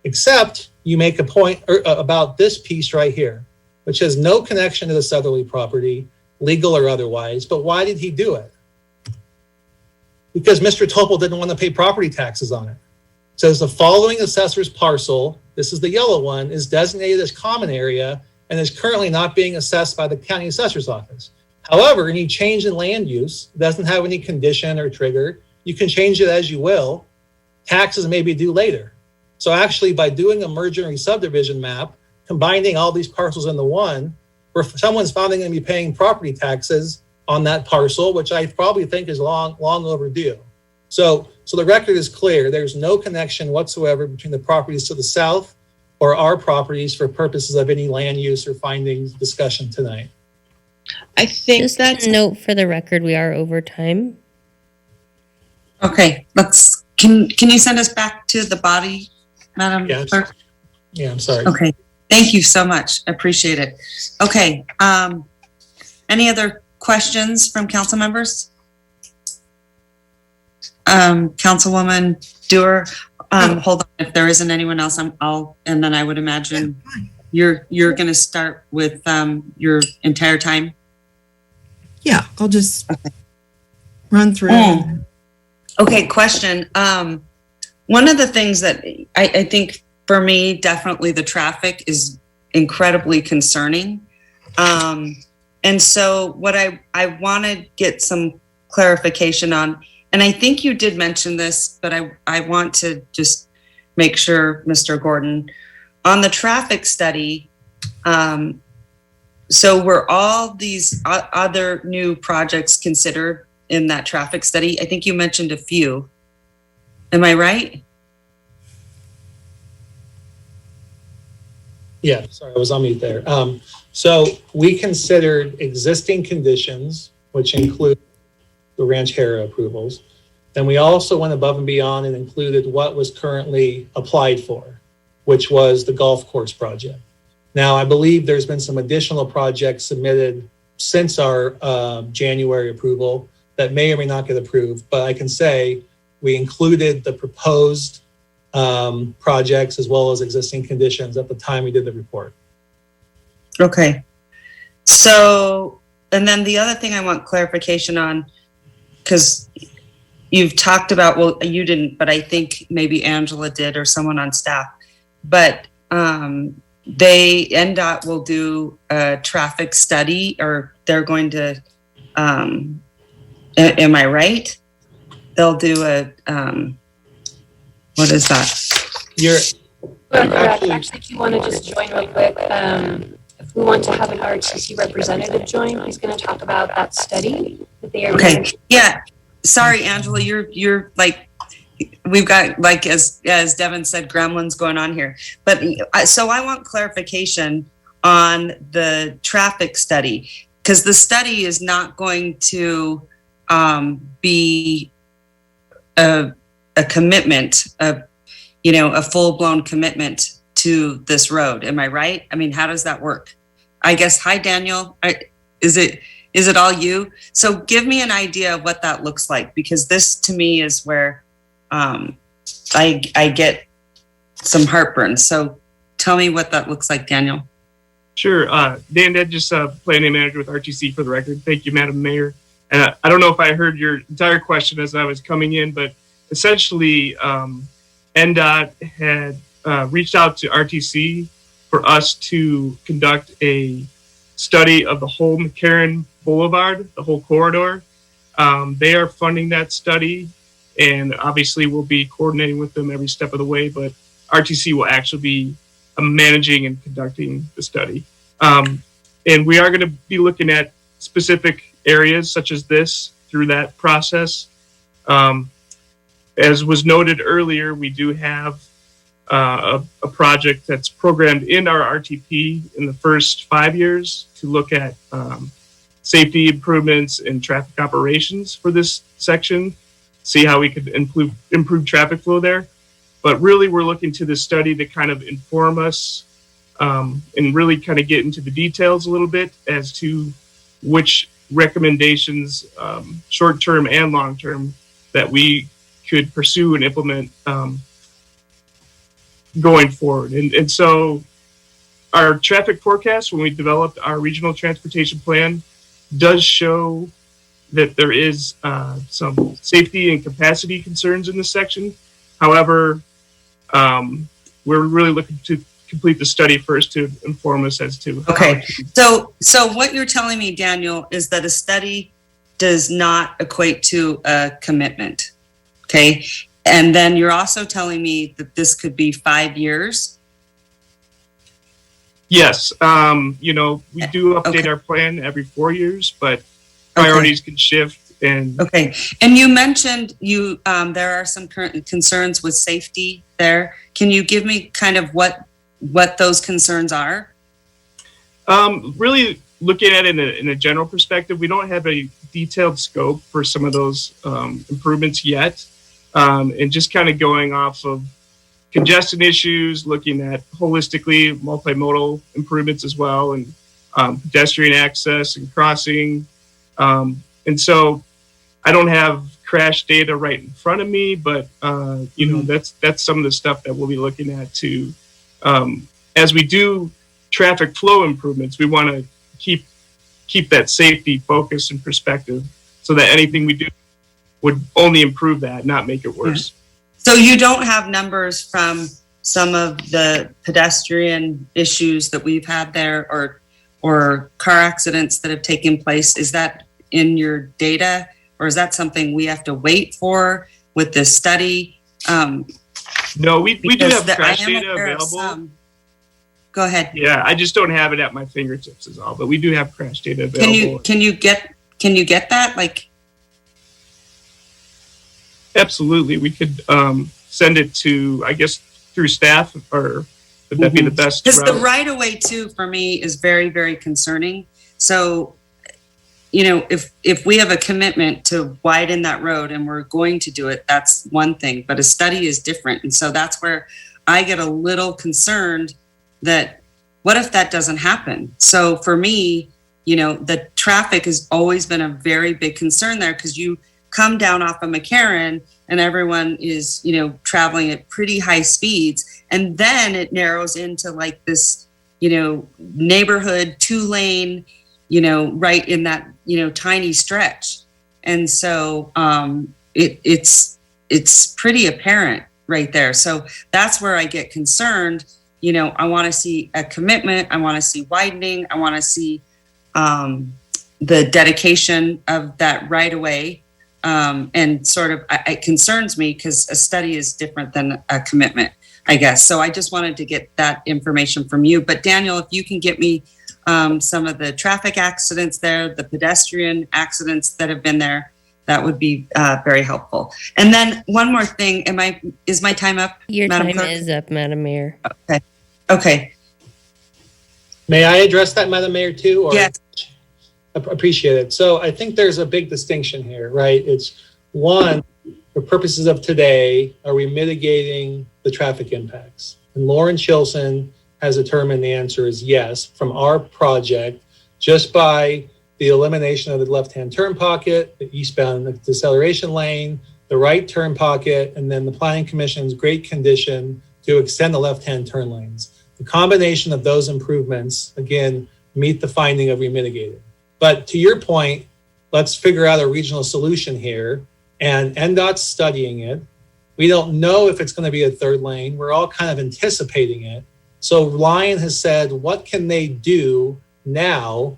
S15: except you make a point about this piece right here, which has no connection to the southerly property, legal or otherwise. But why did he do it? Because Mr. Topol didn't want to pay property taxes on it. It says the following assessor's parcel, this is the yellow one, is designated as common area and is currently not being assessed by the county assessor's office. However, any change in land use doesn't have any condition or trigger. You can change it as you will. Taxes may be due later. So actually, by doing a merger and subdivision map, combining all these parcels into one, where someone's finally going to be paying property taxes on that parcel, which I probably think is long overdue. So the record is clear. There's no connection whatsoever between the properties to the south or our properties for purposes of any land use or findings discussion tonight.
S19: I think
S16: Just
S19: that's
S16: a note for the record, we are over time.
S17: Okay, can you send us back to the body, Madam Clerk?
S15: Yeah, I'm sorry.
S17: Okay, thank you so much. Appreciate it. Okay, any other questions from council members? Councilwoman Dewar, hold on. If there isn't anyone else, and then I would imagine you're going to start with your entire time.
S4: Yeah, I'll just run through.
S17: Okay, question. One of the things that I think for me, definitely the traffic is incredibly concerning. And so what I want to get some clarification on, and I think you did mention this, but I want to just make sure, Mr. Gordon, on the traffic study, so were all these other new projects considered in that traffic study? I think you mentioned a few. Am I right?
S15: Yeah, sorry, I was on mute there. So we considered existing conditions, which include the Ranchera approvals. Then we also went above and beyond and included what was currently applied for, which was the golf course project. Now, I believe there's been some additional projects submitted since our January approval that may or may not get approved, but I can say we included the proposed projects as well as existing conditions at the time we did the report.
S17: Okay. So, and then the other thing I want clarification on, because you've talked about, well, you didn't, but I think maybe Angela did or someone on staff, but NDOT will do a traffic study, or they're going to, am I right? They'll do a, what is that?
S18: Actually, if you want to just join real quick, if we want to have an RTC representative join, he's going to talk about that study that they are.
S17: Okay. Yeah. Sorry, Angela, you're like, we've got, like, as Devin said, gremlins going on here. But so I want clarification on the traffic study, because the study is not going to be a commitment, a full-blown commitment to this road. Am I right? I mean, how does that work? I guess, hi, Daniel. Is it all you? So give me an idea of what that looks like, because this to me is where I get some heartburn. So tell me what that looks like, Daniel.
S1: Sure. Dan Dedges, planning manager with RTC for the record. Thank you, Madam Mayor. And I don't know if I heard your entire question as I was coming in, but essentially NDOT had reached out to RTC for us to conduct a study of the whole Mccarran Boulevard, the whole corridor. They are funding that study, and obviously we'll be coordinating with them every step of the way, but RTC will actually be managing and conducting the study. And we are going to be looking at specific areas such as this through that process. As was noted earlier, we do have a project that's programmed in our RTP in the first 5 years to look at safety improvements and traffic operations for this section, see how we could improve traffic flow there. But really, we're looking to this study to kind of inform us and really kind of get into the details a little bit as to which recommendations, short-term and long-term, that we could pursue and implement going forward. And so our traffic forecast, when we developed our regional transportation plan, does show that there is some safety and capacity concerns in this section. However, we're really looking to complete the study first to inform us as to
S17: Okay. So what you're telling me, Daniel, is that a study does not equate to a commitment. Okay. And then you're also telling me that this could be 5 years.
S1: Yes. We do update our plan every 4 years, but priorities can shift. And
S17: okay. And you mentioned there are some current concerns with safety there. Can you give me kind of what those concerns are?
S1: Really looking at it in a general perspective, we don't have a detailed scope for some of those improvements yet. And just kind of going off of congestion issues, looking at holistically multimodal improvements as well, and pedestrian access and crossing. And so I don't have crash data right in front of me, but that's some of the stuff that we'll be looking at too. As we do traffic flow improvements, we want to keep that safety focus and perspective, so that anything we do would only improve that, not make it worse.
S17: So you don't have numbers from some of the pedestrian issues that we've had there, or car accidents that have taken place. Is that in your data, or is that something we have to wait for with this study?
S1: No, we do have crash data available.
S17: Go ahead.
S1: Yeah, I just don't have it at my fingertips is all, but we do have crash data available.
S17: Can you get that? Like,
S1: absolutely, we could send it to, I guess, through staff, or would that be the best route?
S17: Because the right of way too, for me, is very, very concerning. So, if we have a commitment to widen that road and we're going to do it, that's one thing, but a study is different. And so that's where I get a little concerned that what if that doesn't happen? So for me, the traffic has always been a very big concern there, because you come down off of Mccarran and everyone is, traveling at pretty high speeds. And then it narrows into like this, neighborhood 2-lane, right in that, tiny stretch. And so it's pretty apparent right there. So that's where I get concerned. I want to see a commitment. I want to see widening. I want to see the dedication of that right away. And sort of, it concerns me because a study is different than a commitment, I guess. So I just wanted to get that information from you. But Daniel, if you can get me some of the traffic accidents there, the pedestrian accidents that have been there, that would be very helpful. And then one more thing, is my time up?
S16: Your
S17: Madam
S16: time
S17: Clerk?
S16: is up, Madam Mayor.
S17: Okay.
S15: May I address that, Madam Mayor, too? Or?
S17: Yes.
S15: Appreciate it. So I think there's a big distinction here, right? It's one, for purposes of today, are we mitigating the traffic impacts? And Lauren Chilson has determined the answer is yes from our project, just by the elimination of the left-hand turn pocket, the eastbound deceleration lane, the right turn pocket, and then the Planning Commission's great condition to extend the left-hand turn lanes. The combination of those improvements, again, meet the finding of remitigated. But to your point, let's figure out a regional solution here, and NDOT's studying it. We don't know if it's going to be a third lane. We're all kind of anticipating it. So Lion has said, what can they do now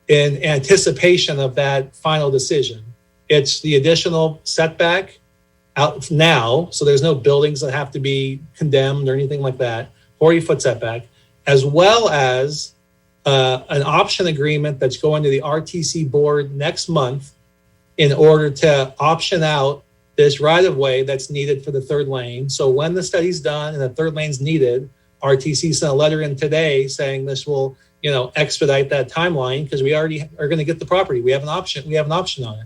S15: in anticipation of that final decision? It's the additional setback out now, so there's no buildings that have to be condemned or anything like that, 40-foot setback, as well as an option agreement that's going to the RTC board next month in order to option out this right-of-way that's needed for the third lane. So when the study's done and the third lane's needed, RTC sent a letter in today saying this will, expedite that timeline because we already are going to get the property. We have an option. We have an option on it.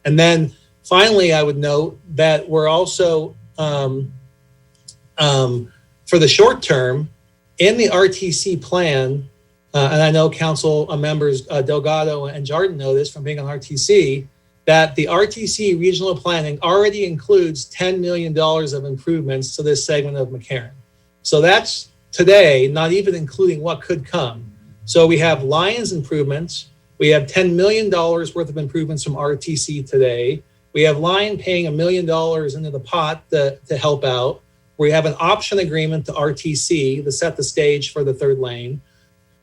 S15: And then finally, I would note that we're also, for the short term, in the RTC plan, and I know council members Delgado and Jardin know this from being on RTC, that the RTC regional planning already includes $10 million of improvements to this segment of Mccarran. So that's today, not even including what could come. So we have Lions improvements. We have $10 million worth of improvements from RTC today. We have Lion paying $1 million into the pot to help out. We have an option agreement to RTC to set the stage for the third lane.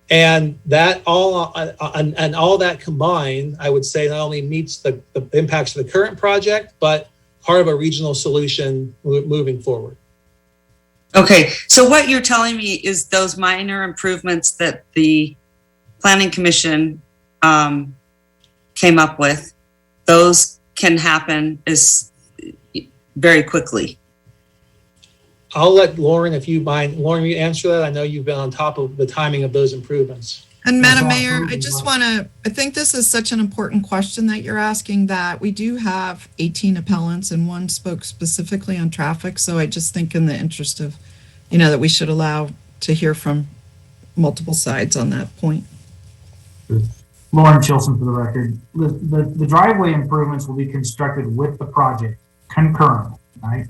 S15: And that all that combined, I would say, not only meets the impacts of the current project, but part of a regional solution moving forward.
S17: Okay, so what you're telling me is those minor improvements that the Planning Commission came up with, those can happen very quickly.
S15: I'll let Lauren, if you mind. Lauren, you answer that. I know you've been on top of the timing of those improvements.
S4: And Madam Mayor, I think this is such an important question that you're asking, that we do have 18 appellants and one spoke specifically on traffic. So I just think in the interest of, that we should allow to hear from multiple sides on that point.
S2: Lauren Chilson for the record. The driveway improvements will be constructed with the project concurrent, right?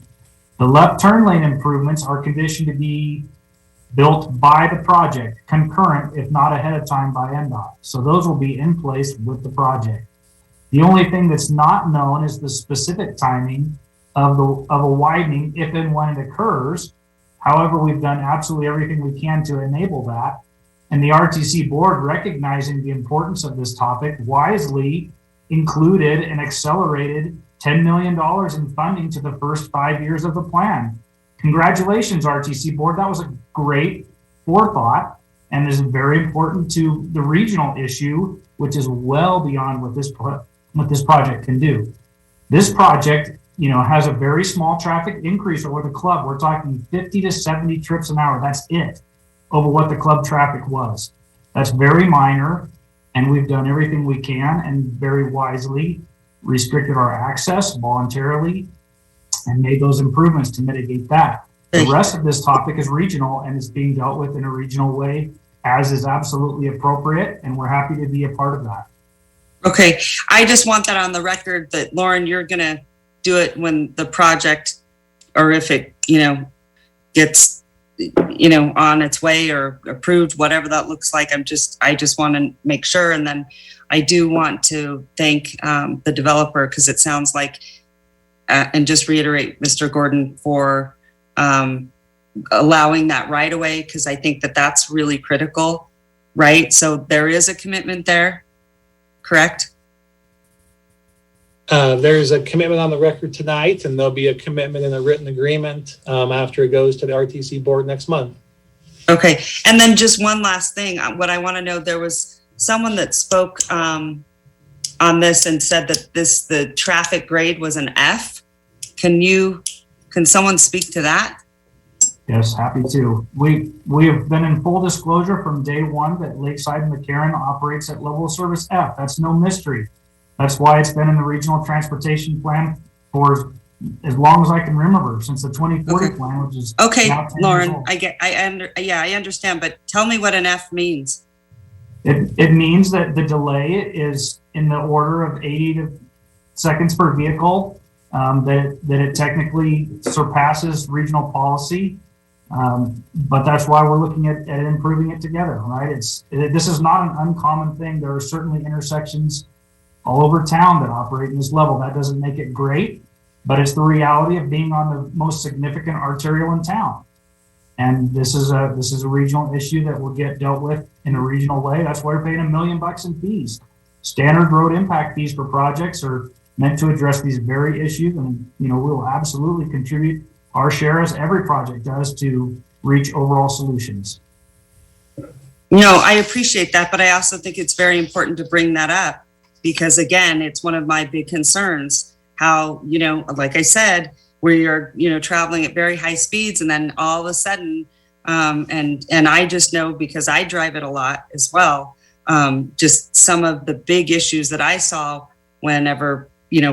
S2: The left turn lane improvements are conditioned to be built by the project, concurrent, if not ahead of time, by NDOT. So those will be in place with the project. The only thing that's not known is the specific timing of a widening, if and when it occurs. However, we've done absolutely everything we can to enable that. And the RTC board, recognizing the importance of this topic, wisely included and accelerated $10 million in funding to the first 5 years of the plan. Congratulations, RTC board. That was a great forethought and is very important to the regional issue, which is well beyond what this project can do. This project, has a very small traffic increase over the club. We're talking 50 to 70 trips an hour. That's it, over what the club traffic was. That's very minor, and we've done everything we can and very wisely restricted our access voluntarily and made those improvements to mitigate that. The rest of this topic is regional and is being dealt with in a regional way, as is absolutely appropriate, and we're happy to be a part of that.
S17: Okay, I just want that on the record that, Lauren, you're going to do it when the project, or if it, gets, on its way or approved, whatever that looks like. I just want to make sure. And then I do want to thank the developer, because it sounds like, and just reiterate, Mr. Gordon, for allowing that right away, because I think that that's really critical, right? So there is a commitment there, correct?
S15: There's a commitment on the record tonight, and there'll be a commitment in a written agreement after it goes to the RTC board next month.
S17: Okay, and then just one last thing. What I want to know, there was someone that spoke on this and said that the traffic grade was an F. Can someone speak to that?
S2: Yes, happy to. We have been in full disclosure from day one that Lakeside Mccarran operates at level of service F. That's no mystery. That's why it's been in the regional transportation plan for as long as I can remember, since the 2040 plan, which is
S17: okay.
S2: Now 10
S17: Lauren,
S2: years old.
S17: I understand, but tell me what an F means.
S2: It means that the delay is in the order of 80 seconds per vehicle. That it technically surpasses regional policy, but that's why we're looking at improving it together. Right? This is not an uncommon thing. There are certainly intersections all over town that operate in this level. That doesn't make it great, but it's the reality of being on the most significant arterial in town. And this is a regional issue that will get dealt with in a regional way. That's why we're paying $1 million in fees. Standard road impact fees for projects are meant to address these very issues, and we will absolutely contribute our share, as every project does, to reach overall solutions.
S17: I appreciate that, but I also think it's very important to bring that up, because again, it's one of my big concerns, how, like I said, where you're, traveling at very high speeds, and then all of a sudden, and I just know, because I drive it a lot as well, just some of the big issues that I saw whenever,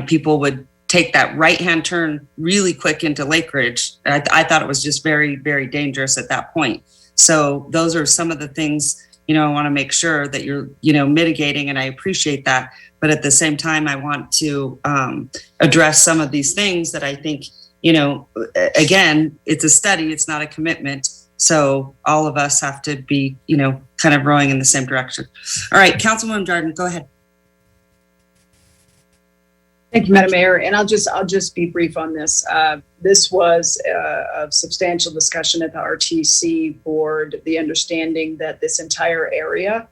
S17: people would take that right-hand turn really quick into Lake Ridge. I thought it was just very, very dangerous at that point. So those are some of the things, I want to make sure that you're, mitigating, and I appreciate that. But at the same time, I want to address some of these things that I think, again, it's a study, it's not a commitment, So all of us have to be, kind of rowing in the same direction. All right, Councilwoman Jordan, go ahead.
S3: Thank you, Madam Mayor. And I'll just be brief on this. This was a substantial discussion at the RTC board, the understanding that this entire area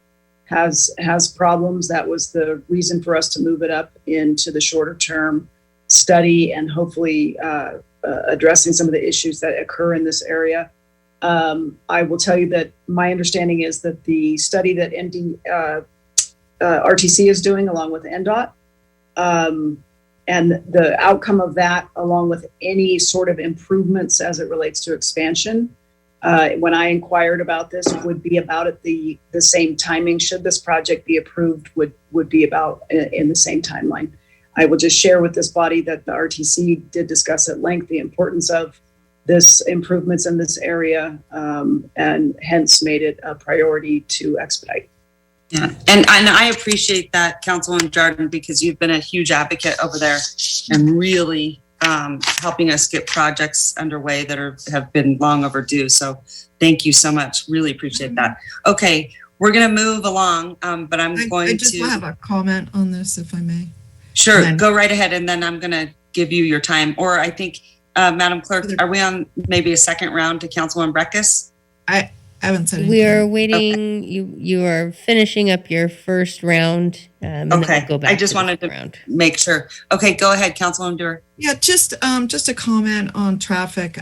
S3: has problems. That was the reason for us to move it up into the shorter term study and hopefully addressing some of the issues that occur in this area. I will tell you that my understanding is that the study that RTC is doing along with NDOT, and the outcome of that, along with any sort of improvements as it relates to expansion, when I inquired about this, would be about at the same timing. Should this project be approved, would be about in the same timeline. I will just share with this body that the RTC did discuss at length the importance of this improvements in this area, and hence made it a priority to expedite.
S17: Yeah, and I appreciate that, Councilwoman Jordan, because you've been a huge advocate over there and really helping us get projects underway that have been long overdue. So thank you so much. Really appreciate that. Okay, we're going to move along, but I just
S4: have a comment on this, if I may.
S17: Sure, go right ahead, and then I'm going to give you your time. Or I think, Madam Clerk, are we on maybe a second round to Councilwoman Breckus?
S4: I haven't said anything.
S16: We are waiting. Okay. You are finishing up your first round. And
S17: okay.
S16: Then we'll go back
S17: I just wanted to make sure. Okay, go ahead, Councilwoman Dewar.
S4: Yeah, just a comment on traffic.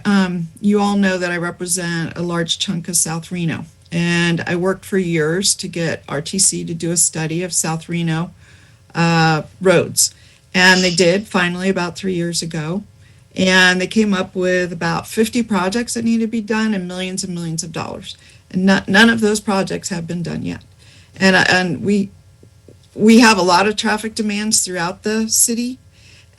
S4: You all know that I represent a large chunk of South Reno, and I worked for years to get RTC to do a study of South Reno roads, and they did finally about 3 years ago. And they came up with about 50 projects that need to be done and millions of dollars. And none of those projects have been done yet. And we have a lot of traffic demands throughout the city.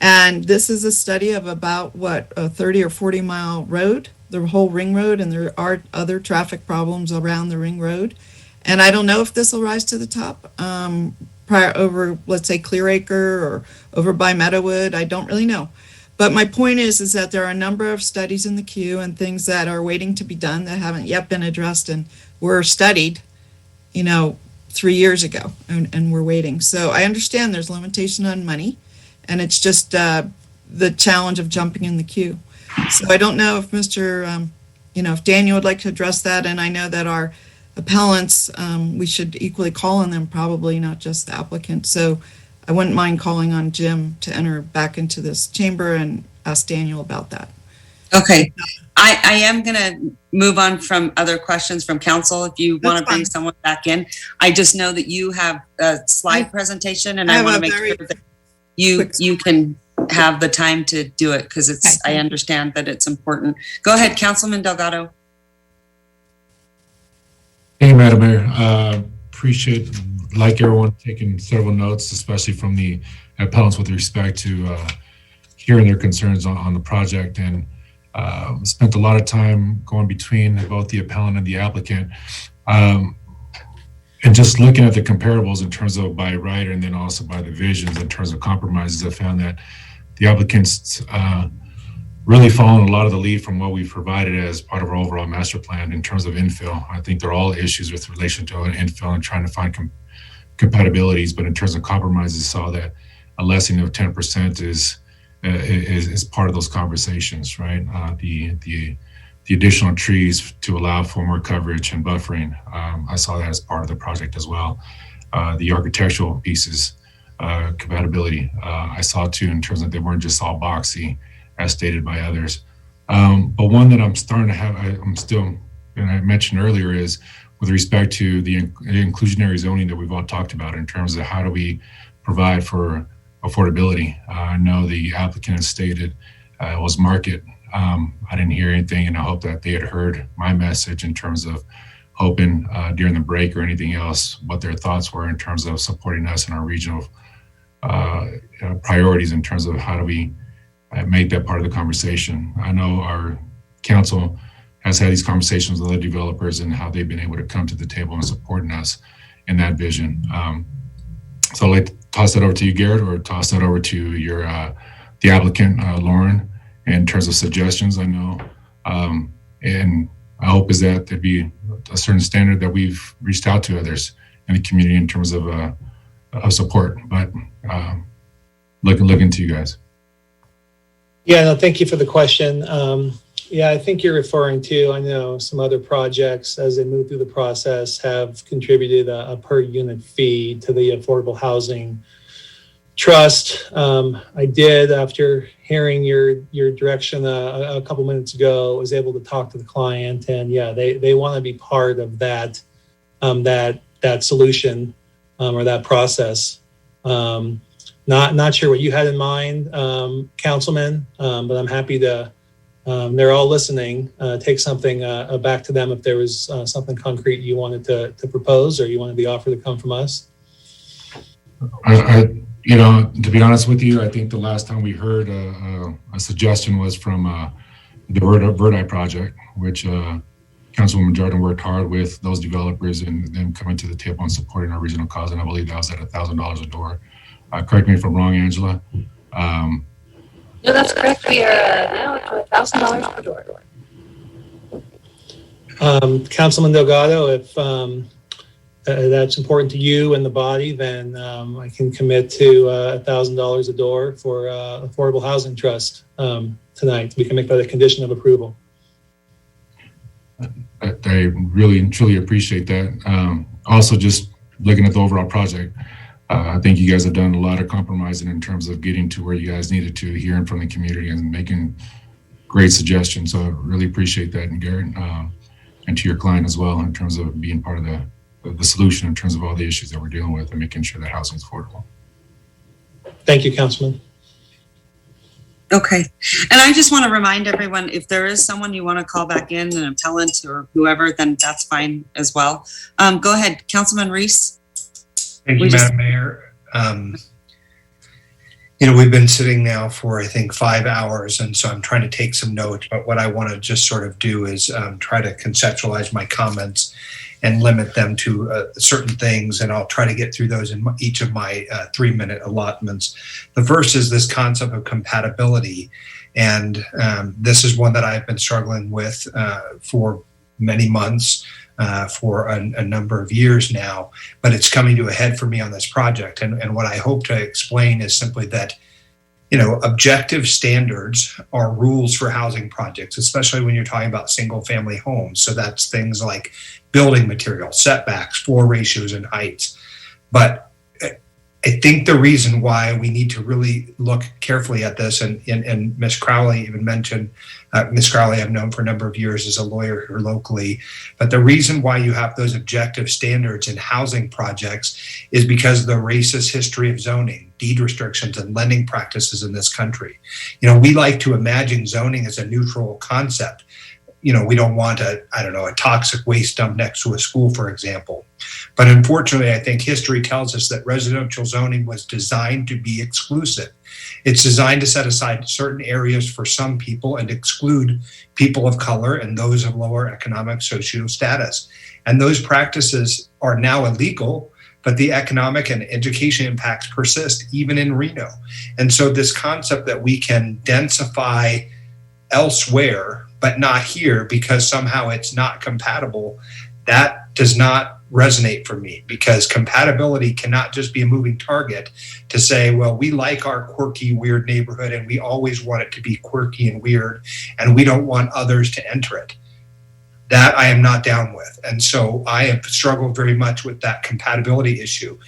S4: And this is a study of about, a 30 or 40 mile road, the whole ring road. And there are other traffic problems around the ring road. And I don't know if this will rise to the top over, let's say, Clearacre or over by Meadowood. I don't really know. But my point is that there are a number of studies in the queue and things that are waiting to be done that haven't yet been addressed and were studied, 3 years ago, and we're waiting. So I understand there's limitation on money, and it's just the challenge of jumping in the queue. So I don't know if if Daniel would like to address that, and I know that our appellants, we should equally call on them, probably not just the applicant. So I wouldn't mind calling on Jim to enter back into this chamber and ask Daniel about that.
S17: Okay. I am going to move on from other questions from council if you want to bring someone back in. I just know that you have a slide presentation, and I want to make sure that you can have the time to do it, because I understand that it's important. Go ahead, Councilman Delgado.
S22: Hey, Madam Mayor. Appreciate, like everyone, taking several notes, especially from the appellants with respect to hearing their concerns on the project, and spent a lot of time going between both the appellant and the applicant, and just looking at the comparables in terms of by right and then also by the visions in terms of compromises. I found that the applicants really following a lot of the lead from what we've provided as part of our overall master plan in terms of infill. I think there are all issues with relation to infill and trying to find compatibilities, but in terms of compromises, saw that a lessening of 10% is part of those conversations, right? The additional trees to allow for more coverage and buffering. I saw that as part of the project as well. The architectural pieces, compatibility, I saw too, in terms of they weren't just all boxy as stated by others. But one that I'm starting to have, and I mentioned earlier, is with respect to the inclusionary zoning that we've all talked about in terms of how do we provide for affordability. I know the applicant has stated it was market. I didn't hear anything, and I hope that they had heard my message in terms of hoping during the break or anything else what their thoughts were in terms of supporting us in our regional priorities in terms of how do we make that part of the conversation. I know our council has had these conversations with other developers and how they've been able to come to the table and supporting us in that vision. So I'd like to toss that over to you, Garrett, or toss that over to your the applicant, Lauren, in terms of suggestions. I know, and hope is that there be a certain standard that we've reached out to others in the community in terms of support. But looking to you guys.
S15: Yeah, no, thank you for the question. Yeah, I think you're referring to, I know some other projects as they move through the process have contributed a per unit fee to the Affordable Housing Trust. I did, after hearing your direction a couple minutes ago, was able to talk to the client, and yeah, they want to be part of that solution or that process. Not sure what you had in mind, Councilman, but I'm happy to. They're all listening. Take something back to them if there was something concrete you wanted to propose or you wanted the offer to come from us.
S22: To be honest with you, I think the last time we heard a suggestion was from the Roadway project, which Councilwoman Jordan worked hard with those developers and them coming to the table and supporting our regional cause, and I believe that was at $1,000 a door. Couldn't me if I'm wrong, Angela.
S18: No, that's correct. We are now at $1,000 per door.
S15: Councilman Delgado, if that's important to you and the body, then I can commit to $1,000 a door for Affordable Housing Trust tonight. We can make that a condition of approval.
S22: I really and truly appreciate that. Also, just looking at the overall project, I think you guys have done a lot of compromising in terms of getting to where you guys needed to, hearing from the community and making great suggestions. So I really appreciate that, and Garrett, and to your client as well, in terms of being part of the solution in terms of all the issues that we're dealing with and making sure that housing is affordable.
S15: Thank you, Councilman.
S17: Okay. And I just want to remind everyone, if there is someone you want to call back in, an appellant or whoever, then that's fine as well. Go ahead, Councilman Reese.
S20: Thank you, Madam Mayor. We've been sitting now for, I think, 5 hours, and so I'm trying to take some notes, but what I want to just sort of do is try to conceptualize my comments and limit them to certain things, and I'll try to get through those in each of my 3-minute allotments. The first is this concept of compatibility, and this is one that I've been struggling with for many months, for a number of years now, but it's coming to a head for me on this project. And what I hope to explain is simply that, objective standards are rules for housing projects, especially when you're talking about single family homes. So that's things like building material, setbacks, floor ratios, and heights. But I think the reason why we need to really look carefully at this, and Ms. Crowley even mentioned, Ms. Crowley I've known for a number of years as a lawyer here locally, but the reason why you have those objective standards in housing projects is because of the racist history of zoning, deed restrictions, and lending practices in this country. We like to imagine zoning as a neutral concept. We don't want a toxic waste dump next to a school, for example. But unfortunately, I think history tells us that residential zoning was designed to be exclusive. It's designed to set aside certain areas for some people and exclude people of color and those of lower economic socio status. And those practices are now illegal, but the economic and education impacts persist even in Reno. And so this concept that we can densify elsewhere but not here because somehow it's not compatible, that does not resonate for me, because compatibility cannot just be a moving target to say, well, we like our quirky, weird neighborhood and we always want it to be quirky and weird and we don't want others to enter it. That I am not down with. And so I have struggled very much with that compatibility issue.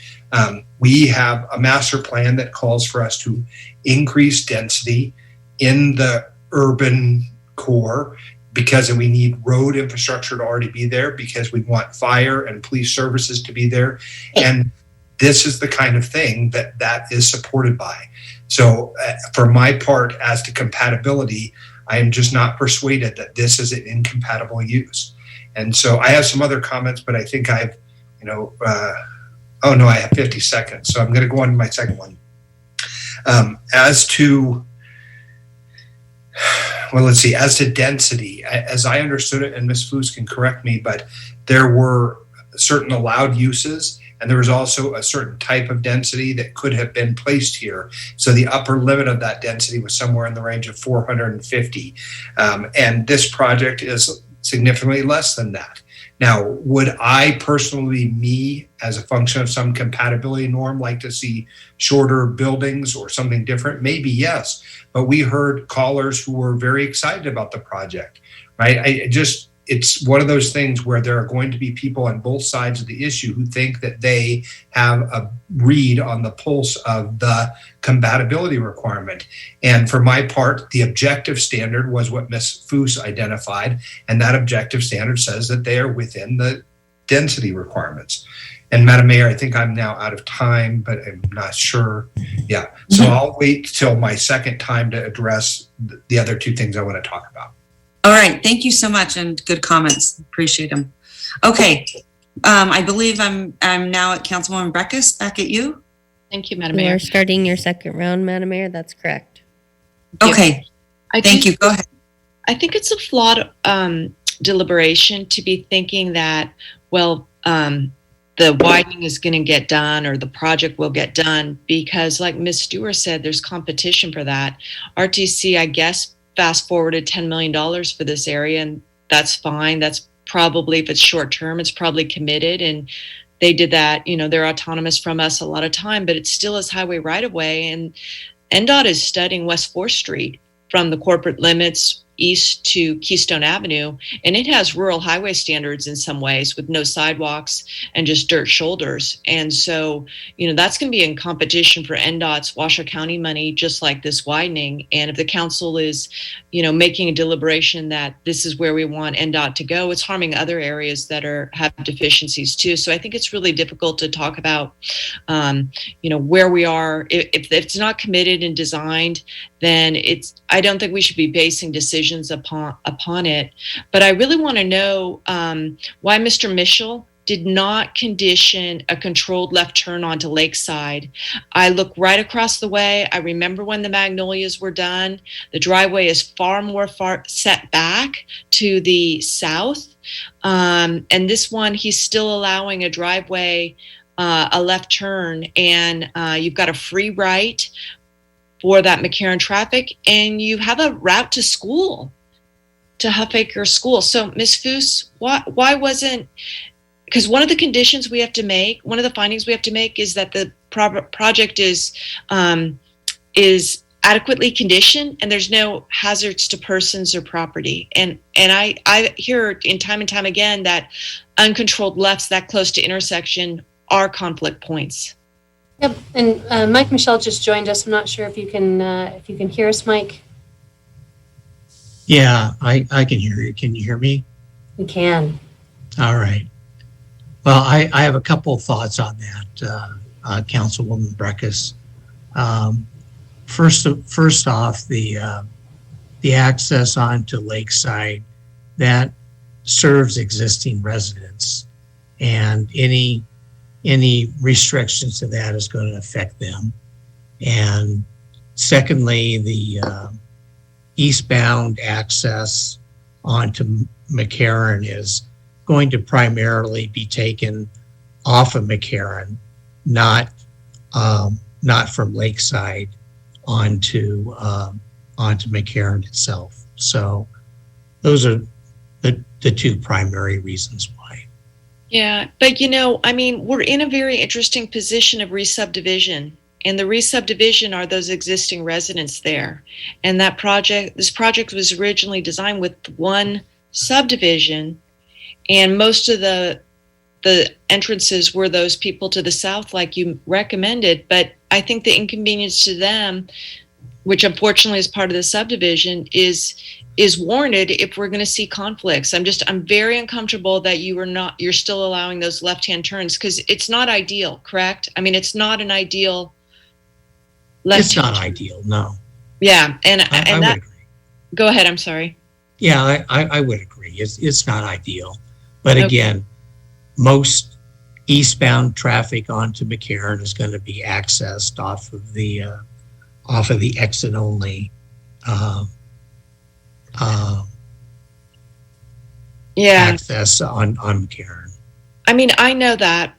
S20: We have a master plan that calls for us to increase density in the urban core because we need road infrastructure to already be there, because we want fire and police services to be there. And this is the kind of thing that is supported by. So for my part, as to compatibility, I am just not persuaded that this is an incompatible use. And so I have some other comments, but I think I've, I have 50 seconds. So I'm going to go on to my second one. As to density, as I understood it, and Ms. Foos can correct me, but there were certain allowed uses, and there was also a certain type of density that could have been placed here. So the upper limit of that density was somewhere in the range of 450. And this project is significantly less than that. Now, would I personally, me, as a function of some compatibility norm, like to see shorter buildings or something different? Maybe, yes. But we heard callers who were very excited about the project, right? It's one of those things where there are going to be people on both sides of the issue who think that they have a read on the pulse of the compatibility requirement. And for my part, the objective standard was what Ms. Foose identified, and that objective standard says that they are within the density requirements. And Madam Mayor, I think I'm now out of time, but I'm not sure. Yeah, so I'll wait till my second time to address the other two things I want to talk about.
S17: All right, thank you so much, and good comments. Appreciate them. Okay, I believe I'm now at Councilwoman Breckus. Back at you.
S19: Thank you, Madam Mayor.
S16: We're starting your second round, Madam Mayor. That's correct.
S17: Okay, thank you. Go ahead.
S19: I think it's a flawed deliberation to be thinking that, well, the widening is going to get done or the project will get done because, like Ms. Stewart said, there's competition for that. RTC, I guess, fast forwarded $10 million for this area, and that's fine. That's probably, if it's short term, it's probably committed, and they did that. You know, they're autonomous from us a lot of time, but it still is highway right of way. And NDOT is studying West 4th Street from the corporate limits east to Keystone Avenue, and it has rural highway standards in some ways with no sidewalks and just dirt shoulders. And so, you know, that's going to be in competition for NDOT's Washoe County money, just like this widening. And if the council is, you know, making a deliberation that this is where we want NDOT to go, it's harming other areas that have deficiencies too. So I think it's really difficult to talk about, you know, where we are. If it's not committed and designed, then I don't think we should be basing decisions upon it. But I really want to know why Mr. Mitchell did not condition a controlled left turn onto Lakeside. I look right across the way. I remember when the Magnolias were done. The driveway is far set back to the south. And this one, he's still allowing a driveway, a left turn, and you've got a free right for that Mccarran traffic, and you have a route to school, to Huffacre School. So, Ms. Foose, why wasn't, because one of the conditions we have to make, one of the findings we have to make is that the project is adequately conditioned and there's no hazards to persons or property. And I hear in time and time again that uncontrolled lefts that close to intersection are conflict points.
S18: Yep, and Mike Michelle just joined us. I'm not sure if you can hear us, Mike.
S5: Yeah, I can hear you. Can you hear me?
S18: We can.
S5: All right. Well, I have a couple of thoughts on that, Councilwoman Breckus. First off, the access onto Lakeside that serves existing residents, and any restrictions to that is going to affect them. And secondly, the eastbound access onto Mccarran is going to primarily be taken off of Mccarran, not from Lakeside onto Mccarran itself. So those are the two primary reasons why.
S19: Yeah, but you know, I mean, we're in a very interesting position of re-subdivision, and the re-subdivision are those existing residents there. And this project was originally designed with one subdivision, and most of the entrances were those people to the south, like you recommended. But I think the inconvenience to them, which unfortunately is part of the subdivision, is warranted if we're going to see conflicts. I'm very uncomfortable that you're still allowing those left-hand turns, because it's not ideal, correct? I mean, it's not an ideal left-hand
S5: It's not
S19: turn.
S5: ideal, no.
S19: Yeah, and
S5: I would
S19: that,
S5: agree.
S19: go ahead, I'm sorry.
S5: Yeah, I would agree. It's not ideal. But again, most eastbound traffic onto Mccarran is going to be accessed off of the exit only access on Mccarran.
S19: I mean, I know that,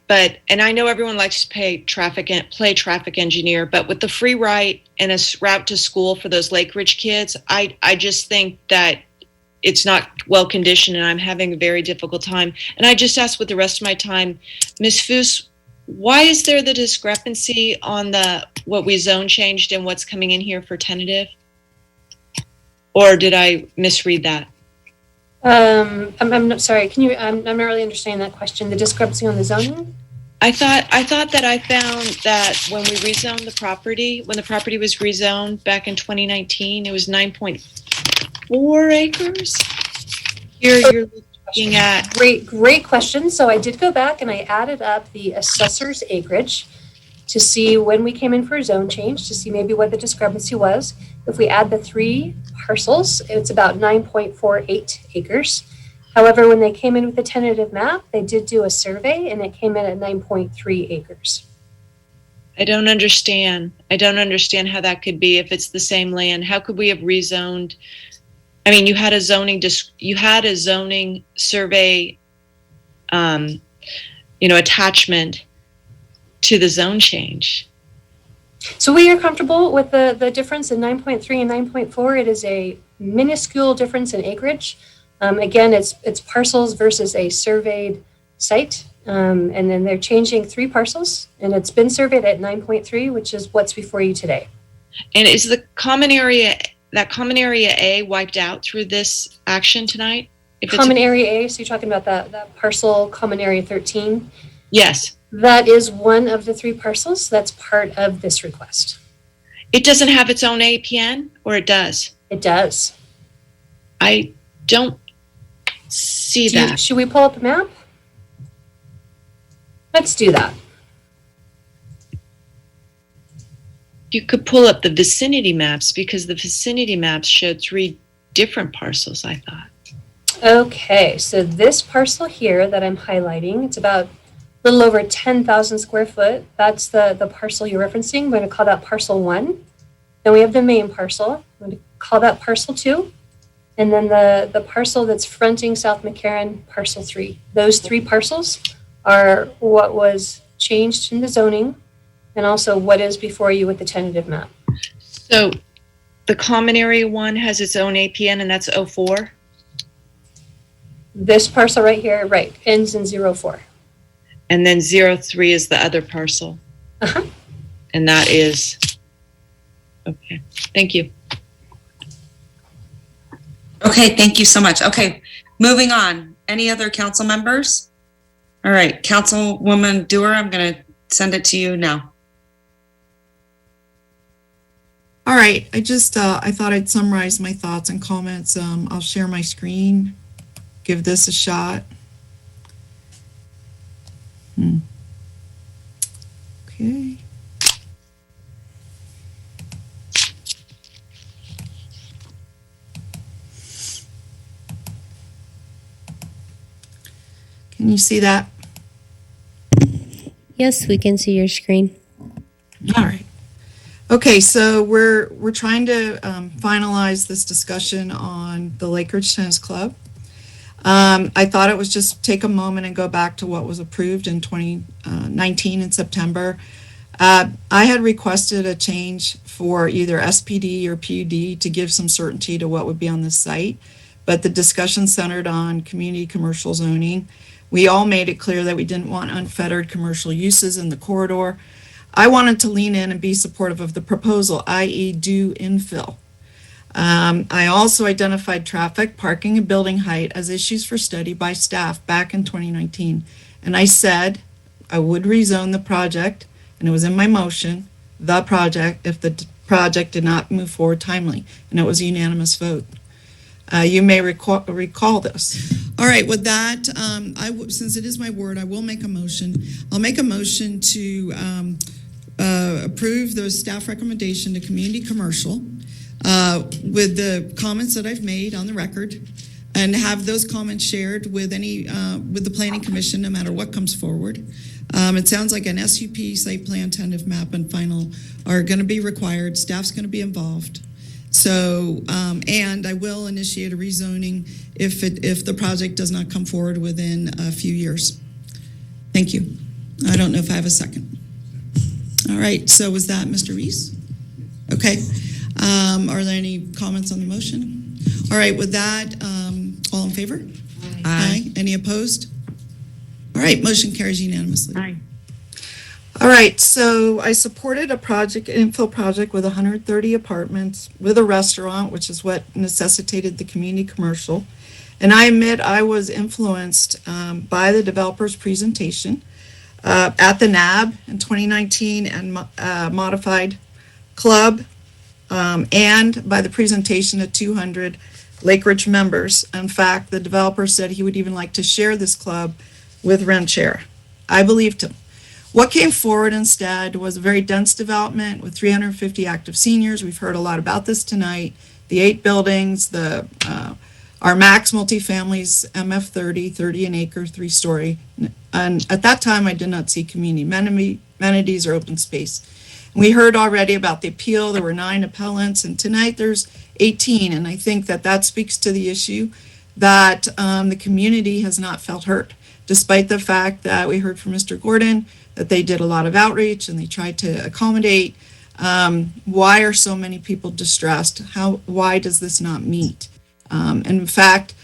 S19: and I know everyone likes to play traffic engineer, but with the free right and a route to school for those Lake Ridge kids, I just think that it's not well conditioned, and I'm having a very difficult time. And I just asked with the rest of my time, Ms. Foos, why is there the discrepancy on what we zone changed and what's coming in here for tentative? Or did I misread that?
S18: I'm not sorry. Can you? I'm not really understanding that question. The discrepancy on the zoning.
S19: I thought that I found that when we rezoned the property, when the property was rezoned back in 2019, it was 9.4 acres. Here you're looking at
S18: great question. So I did go back and I added up the assessor's acreage to see when we came in for a zone change, to see maybe what the discrepancy was. If we add the 3 parcels, it's about 9.48 acres. However, when they came in with the tentative map, they did do a survey and it came in at 9.3 acres.
S19: I don't understand how that could be if it's the same land. How could we have rezoned? I mean, you had a zoning survey, attachment to the zone change.
S18: So we are comfortable with the difference in 9.3 and 9.4. It is a minuscule difference in acreage. Again, it's parcels versus a surveyed site. And then they're changing 3 parcels, and it's been surveyed at 9.3, which is what's before you today.
S19: And is the common area A wiped out through this action tonight?
S18: Common area A, so you're talking about that parcel, common area 13?
S19: Yes.
S18: That is one of the 3 parcels that's part of this request.
S19: It doesn't have its own APN, or it does?
S18: It does.
S19: I don't see that.
S18: Should we pull up the map? Let's do that.
S19: You could pull up the vicinity maps, because the vicinity maps showed 3 different parcels, I thought.
S18: Okay, so this parcel here that I'm highlighting, it's about a little over 10,000 square foot. That's the parcel you're referencing. We're going to call that parcel 1. Then we have the main parcel. I'm going to call that parcel 2. And then the parcel that's fronting South Mccarran, parcel 3. Those 3 parcels are what was changed in the zoning and also what is before you with the tentative map.
S19: So the common area 1 has its own APN, and that's 04?
S18: This parcel right here, right, ends in 04.
S19: And then 03 is the other parcel.
S18: Uh-huh.
S19: And that is, okay, thank you.
S17: Okay, thank you so much. Okay, moving on. Any other council members? All right, Councilwoman Dewar, I'm going to send it to you now.
S4: All right, I thought I'd summarize my thoughts and comments. I'll share my screen, give this a shot. Okay. Can you see that?
S16: Yes, we can see your screen.
S4: All right. Okay, so we're trying to finalize this discussion on the Lake Ridge Tennis Club. I thought it was just take a moment and go back to what was approved in 2019 in September. I had requested a change for either SPD or PUD to give some certainty to what would be on the site, but the discussion centered on community commercial zoning. We all made it clear that we didn't want unfettered commercial uses in the corridor. I wanted to lean in and be supportive of the proposal, i.e. do infill. I also identified traffic, parking, and building height as issues for study by staff back in 2019. And I said I would rezone the project, and it was in my motion, the project, if the project did not move forward timely. And it was a unanimous vote. You may recall this. All right, with that, since it is my word, I will make a motion. I'll make a motion to approve the staff recommendation to community commercial with the comments that I've made on the record, and have those comments shared with with the Planning Commission, no matter what comes forward. It sounds like an SUP, site plan, tentative map, and final are going to be required. Staff's going to be involved. So, and I will initiate a rezoning if the project does not come forward within a few years. Thank you. I don't know if I have a second. All right, so was that Mr. Reese? Okay. Are there any comments on the motion? All right, with that, all in favor? Aye. Any opposed? All right, motion carries unanimously.
S6: Aye.
S4: All right, so I supported a project, infill project with 130 apartments with a restaurant, which is what necessitated the community commercial. And I admit I was influenced by the developer's presentation at the NAB in 2019 and modified club, and by the presentation of 200 Lake Ridge members. In fact, the developer said he would even like to share this club with Ranchera. I believed him. What came forward instead was a very dense development with 350 active seniors. We've heard a lot about this tonight. The 8 buildings, our max multifamilies, MF 30 an acre, 3-story. And at that time, I did not see community amenities or open space. We heard already about the appeal. There were 9 appellants, and tonight there's 18. And I think that speaks to the issue that the community has not felt heard, despite the fact that we heard from Mr. Gordon that they did a lot of outreach and they tried to accommodate. Why are so many people distressed? Why does this not meet? And in fact,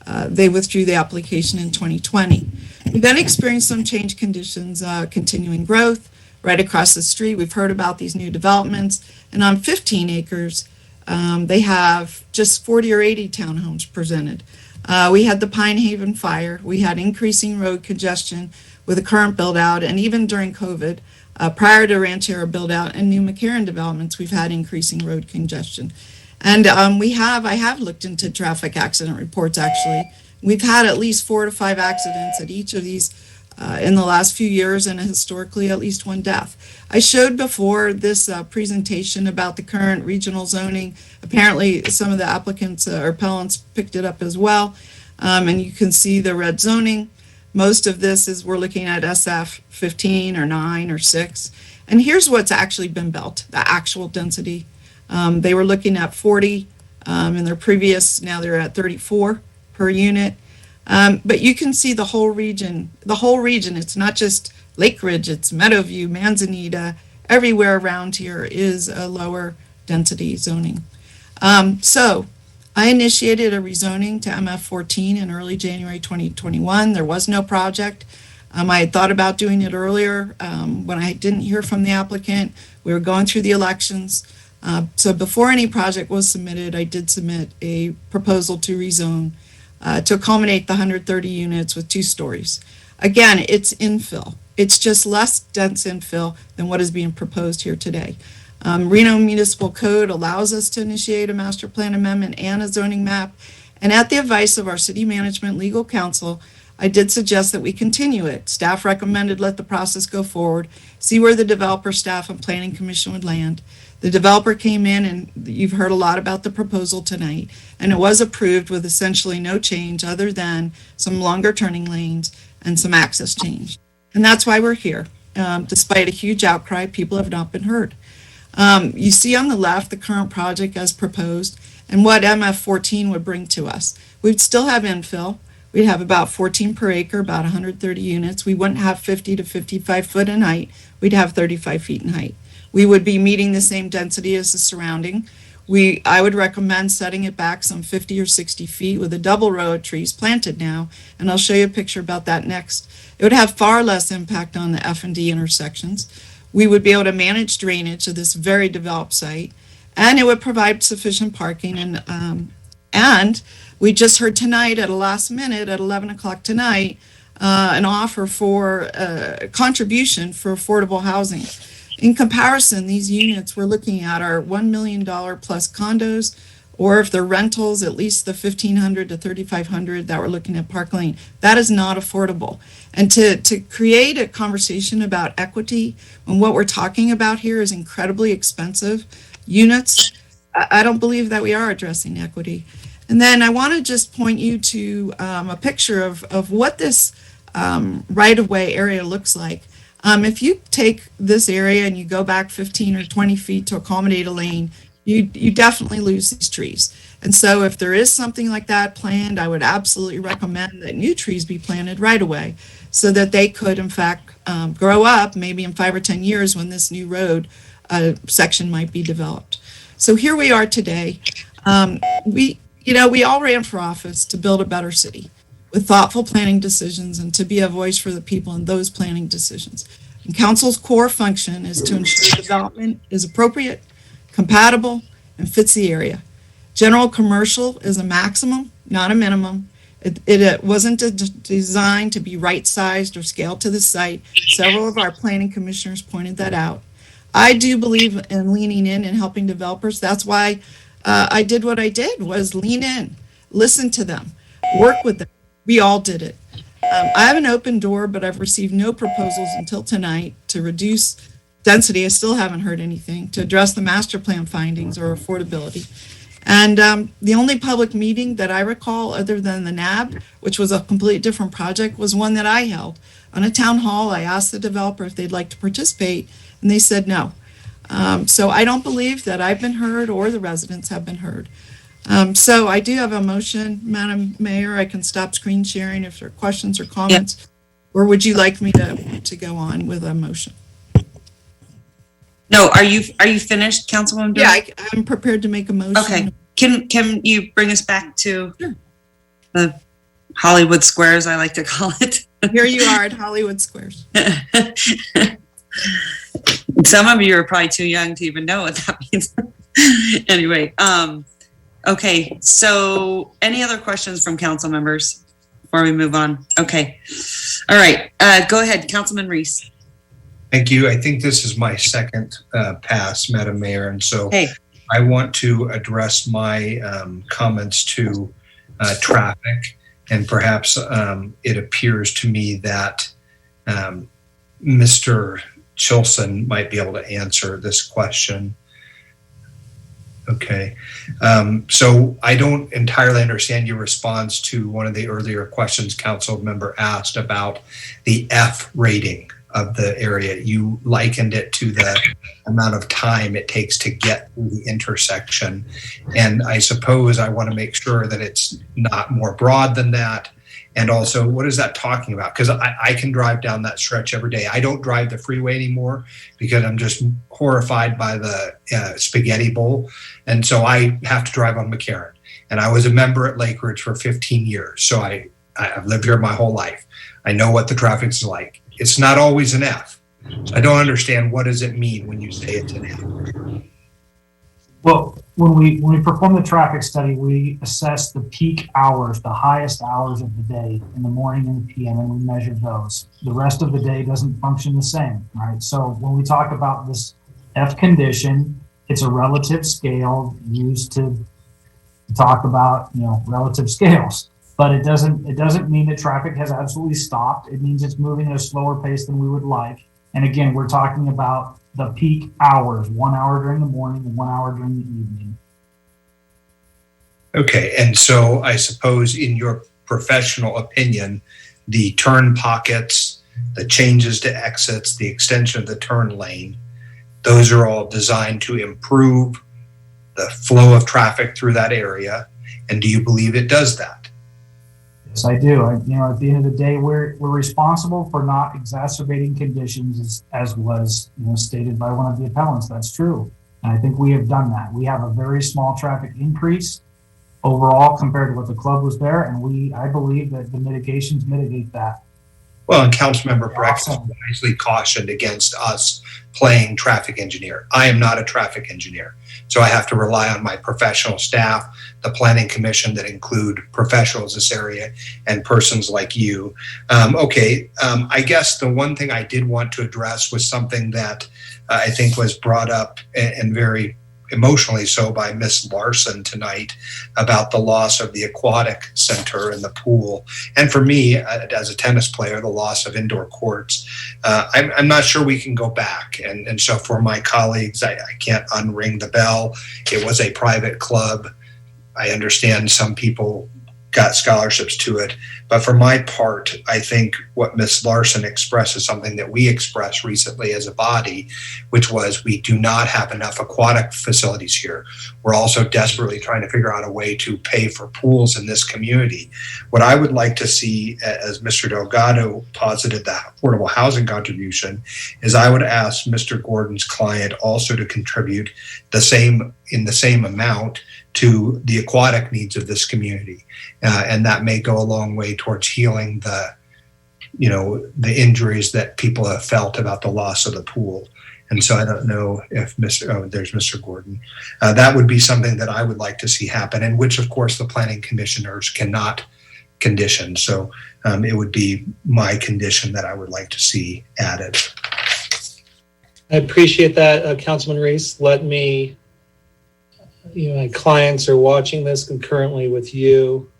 S4: they withdrew the application in 2020. We then experienced some change conditions, continuing growth right across the street. We've heard about these new developments, and on 15 acres, they have just 40 or 80 townhomes presented. We had the Pine Haven fire. We had increasing road congestion with the current build out, and even during COVID, prior to Ranchera build out and new Mccarran developments, we've had increasing road congestion. And I have looked into traffic accident reports actually. We've had at least 4 to 5 accidents at each of these in the last few years, and historically at least 1 death. I showed before this presentation about the current regional zoning. Apparently some of the applicants or appellants picked it up as well. And you can see the red zoning. Most of this is we're looking at SF 15 or 9 or 6. And here's what's actually been built, the actual density. They were looking at 40 in their previous, now they're at 34 per unit. But you can see the whole region. It's not just Lake Ridge, it's Meadowview, Manzanita, everywhere around here is a lower density zoning. So I initiated a rezoning to MF 14 in early January 2021. There was no project. I had thought about doing it earlier when I didn't hear from the applicant. We were going through the elections. So before any project was submitted, I did submit a proposal to rezone to accommodate the 130 units with 2 stories. Again, it's infill. It's just less dense infill than what is being proposed here today. Reno Municipal Code allows us to initiate a master plan amendment and a zoning map. And at the advice of our city management legal counsel, I did suggest that we continue it. Staff recommended let the process go forward, see where the developer, staff, and planning commission would land. The developer came in, and you've heard a lot about the proposal tonight, and it was approved with essentially no change other than some longer turning lanes and some access change. And that's why we're here. Despite a huge outcry, people have not been heard. You see on the left the current project as proposed and what MF 14 would bring to us. We'd still have infill. We'd have about 14 per acre, about 130 units. We wouldn't have 50 to 55 foot in height. We'd have 35 feet in height. We would be meeting the same density as the surrounding. I would recommend setting it back some 50 or 60 feet with a double row of trees planted now, and I'll show you a picture about that next. It would have far less impact on the F&D intersections. We would be able to manage drainage of this very developed site, and it would provide sufficient parking. And we just heard tonight at a last minute at 11 o'clock tonight, an offer for a contribution for affordable housing. In comparison, these units we're looking at are $1 million plus condos, or if they're rentals, at least the $1,500 to $3,500 that we're looking at Park Lane. That is not affordable. And to create a conversation about equity when what we're talking about here is incredibly expensive units, I don't believe that we are addressing equity. And then I want to just point you to a picture of what this right-of-way area looks like. If you take this area and you go back 15 or 20 feet to accommodate a lane, you definitely lose these trees. And so if there is something like that planned, I would absolutely recommend that new trees be planted right away so that they could, in fact, grow up maybe in 5 or 10 years when this new road section might be developed. So here we are today. You know, we all ran for office to build a better city with thoughtful planning decisions and to be a voice for the people in those planning decisions. And council's core function is to ensure development is appropriate, compatible, and fits the area. General commercial is a maximum, not a minimum. It wasn't designed to be right-sized or scaled to the site. Several of our planning commissioners pointed that out. I do believe in leaning in and helping developers. That's why I did what I did, was lean in, listen to them, work with them. We all did it. I have an open door, but I've received no proposals until tonight to reduce density. I still haven't heard anything to address the master plan findings or affordability. And the only public meeting that I recall other than the NAB, which was a completely different project, was one that I held. On a town hall, I asked the developer if they'd like to participate, and they said no. So I don't believe that I've been heard or the residents have been heard. So I do have a motion, Madam Mayor. I can stop screen sharing if there are questions or comments. Yep. Or would you like me to go on with a motion?
S17: No, are you finished, Councilwoman?
S4: Yeah, I'm prepared to make a motion.
S17: Okay. Can you bring us back to the Hollywood Squares, I like to call it?
S4: Here you are at Hollywood Squares.
S17: Some of you are probably too young to even know what that means. Anyway, okay. So any other questions from council members before we move on? Okay. All right. Go ahead, Councilman Reese.
S20: Thank you. I think this is my second pass, Madam Mayor, and so I want to address my comments to traffic, and perhaps it appears to me that Mr. Chilson might be able to answer this question. Okay. So I don't entirely understand your response to one of the earlier questions council member asked about the F rating of the area. You likened it to the amount of time it takes to get through the intersection. And I suppose I want to make sure that it's not more broad than that. And also, what is that talking about? Because I can drive down that stretch every day. I don't drive the freeway anymore because I'm just horrified by the spaghetti bowl. And so I have to drive on Mccarran. And I was a member at Lake Ridge for 15 years. So I've lived here my whole life. I know what the traffic's like. It's not always an F. So I don't understand, what does it mean when you say it's an F?
S2: Well, when we perform the traffic study, we assess the peak hours, the highest hours of the day in the morning and the PM, and we measure those. The rest of the day doesn't function the same, right? So when we talk about this F condition, it's a relative scale used to talk about, relative scales. But it doesn't mean that traffic has absolutely stopped. It means it's moving at a slower pace than we would like. And again, we're talking about the peak hours, 1 hour during the morning and 1 hour during the evening.
S20: Okay, and so I suppose in your professional opinion, the turn pockets, the changes to exits, the extension of the turn lane, those are all designed to improve the flow of traffic through that area. And do you believe it does that?
S2: Yes, I do. At the end of the day, we're responsible for not exacerbating conditions as was stated by one of the appellants. That's true. And I think we have done that. We have a very small traffic increase overall compared to what the club was there. And I believe that the mitigations mitigate that.
S20: Well, and Councilmember Brex wisely cautioned against us playing traffic engineer. I am not a traffic engineer, so I have to rely on my professional staff, the planning commission that include professionals in this area, and persons like you. I guess the one thing I did want to address was something that I think was brought up and very emotionally so by Miss Larson tonight about the loss of the aquatic center and the pool. And for me, as a tennis player, the loss of indoor courts. I'm not sure we can go back. And so for my colleagues, I can't unring the bell. It was a private club. I understand some people got scholarships to it, But for my part, I think what Ms. Larson expressed is something that we expressed recently as a body, which was we do not have enough aquatic facilities here. We're also desperately trying to figure out a way to pay for pools in this community. What I would like to see, as Mr. Delgado posited the affordable housing contribution, is I would ask Mr. Gordon's client also to contribute in the same amount to the aquatic needs of this community. And that may go a long way towards healing the injuries that people have felt about the loss of the pool. And so I don't know if there's Mr. Gordon. That would be something that I would like to see happen, and which of course the planning commissioners cannot condition. So it would be my condition that I would like to see added.
S15: I appreciate that, Councilman Reese. Let me, my clients are watching this concurrently with you.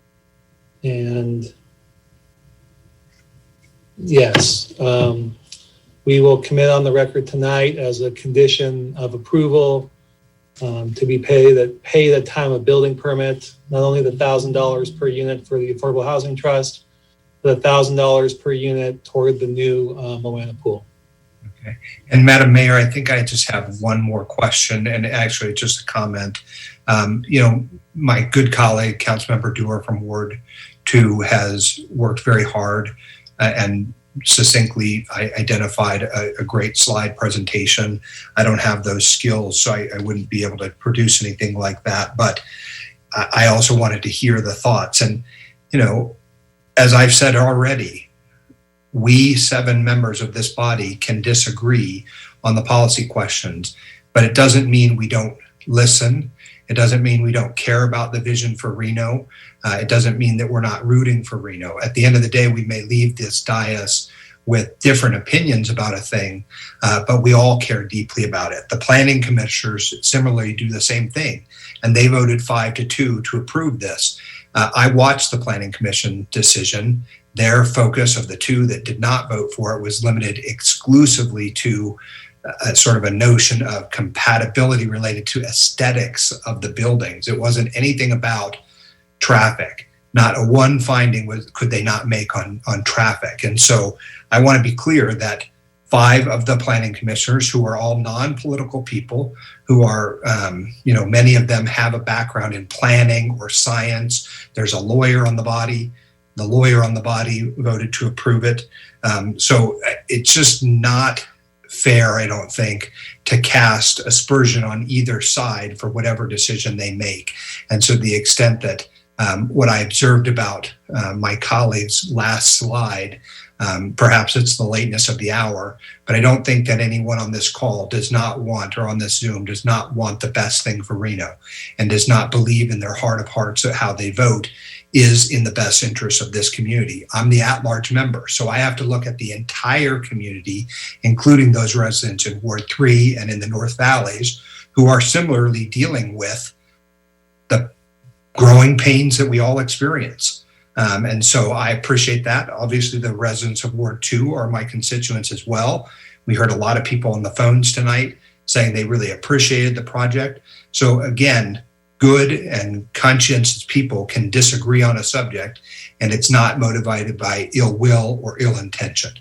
S15: And yes, we will commit on the record tonight as a condition of approval to be pay the time of building permit, not only the $1,000 per unit for the Affordable Housing Trust, but $1,000 per unit toward the new Moana pool.
S20: Okay. And Madam Mayor, I think I just have one more question, and actually just a comment. My good colleague, Councilmember Dewar from Ward 2, has worked very hard and succinctly identified a great slide presentation. I don't have those skills, so I wouldn't be able to produce anything like that. But I also wanted to hear the thoughts. And, as I've said already, we 7 members of this body can disagree on the policy questions, but it doesn't mean we don't listen. It doesn't mean we don't care about the vision for Reno. It doesn't mean that we're not rooting for Reno. At the end of the day, we may leave this dais with different opinions about a thing, but we all care deeply about it. The planning commissioners similarly do the same thing, and they voted 5-2 to approve this. I watched the planning commission decision. Their focus of the 2 that did not vote for it was limited exclusively to sort of a notion of compatibility related to aesthetics of the buildings. It wasn't anything about traffic. Not a one finding could they not make on traffic. And so I want to be clear that 5 of the planning commissioners, who are all non-political people, who are, many of them have a background in planning or science. There's a lawyer on the body. The lawyer on the body voted to approve it. So it's just not fair, I don't think, to cast aspersion on either side for whatever decision they make. And so the extent that what I observed about my colleague's last slide, perhaps it's the lateness of the hour, but I don't think that anyone on this call does not want, or on this Zoom, does not want the best thing for Reno, and does not believe in their heart of hearts that how they vote is in the best interest of this community. I'm the at-large member, so I have to look at the entire community, including those residents in Ward 3 and in the North Valleys, who are similarly dealing with the growing pains that we all experience. And so I appreciate that. Obviously, the residents of Ward 2 are my constituents as well. We heard a lot of people on the phones tonight saying they really appreciated the project. So again, good and conscientious people can disagree on a subject, and it's not motivated by ill will or ill intention.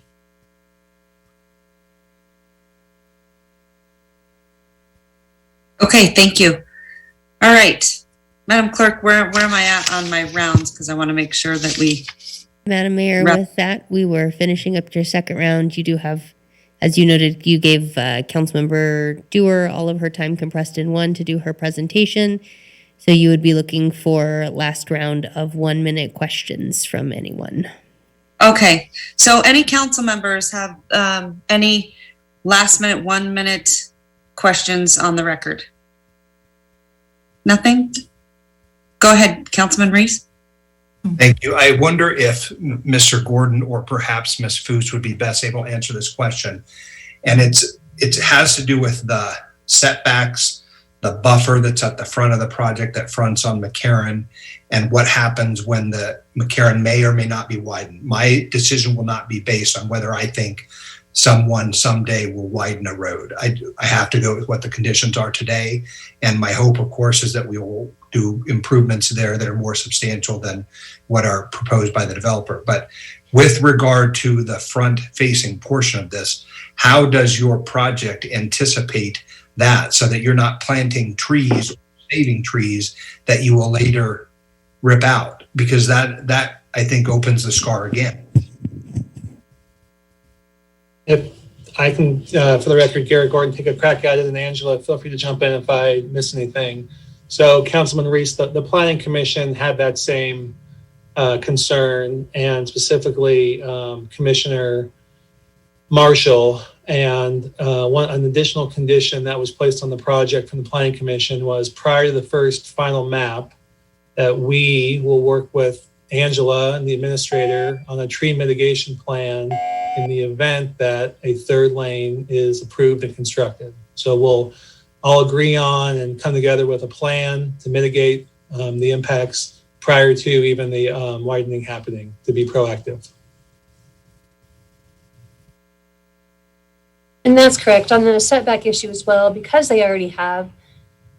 S17: Okay, thank you. All right. Madam Clerk, where am I at on my rounds? Because I want to make sure that we...
S16: Madam Mayor, with that, we were finishing up your second round. You do have, as you noted, you gave Councilmember Dewar all of her time compressed in one to do her presentation. So you would be looking for last round of 1-minute questions from anyone.
S17: Okay, so any council members have any last minute, 1-minute questions on the record? Nothing? Go ahead, Councilman Reese.
S20: Thank you. I wonder if Mr. Gordon or perhaps Ms. Foos would be best able to answer this question. And it has to do with the setbacks, the buffer that's at the front of the project that fronts on Mccarran, and what happens when the Mccarran may or may not be widened. My decision will not be based on whether I think someone someday will widen a road. I have to go with what the conditions are today. And my hope, of course, is that we will do improvements there that are more substantial than what are proposed by the developer. But with regard to the front-facing portion of this, how does your project anticipate that so that you're not planting trees, saving trees that you will later rip out? Because that I think opens the scar again.
S15: If I can, for the record, Garrett Gordon, take a crack at it, and Angela, feel free to jump in if I miss anything. So, Councilman Reese, the Planning Commission had that same concern, and specifically Commissioner Marshall. And an additional condition that was placed on the project from the Planning Commission was prior to the first final map that we will work with Angela and the administrator on a tree mitigation plan in the event that a third lane is approved and constructed. So we'll all agree on and come together with a plan to mitigate the impacts prior to even the widening happening, to be proactive.
S18: And that's correct. On the setback issue as well, because they already have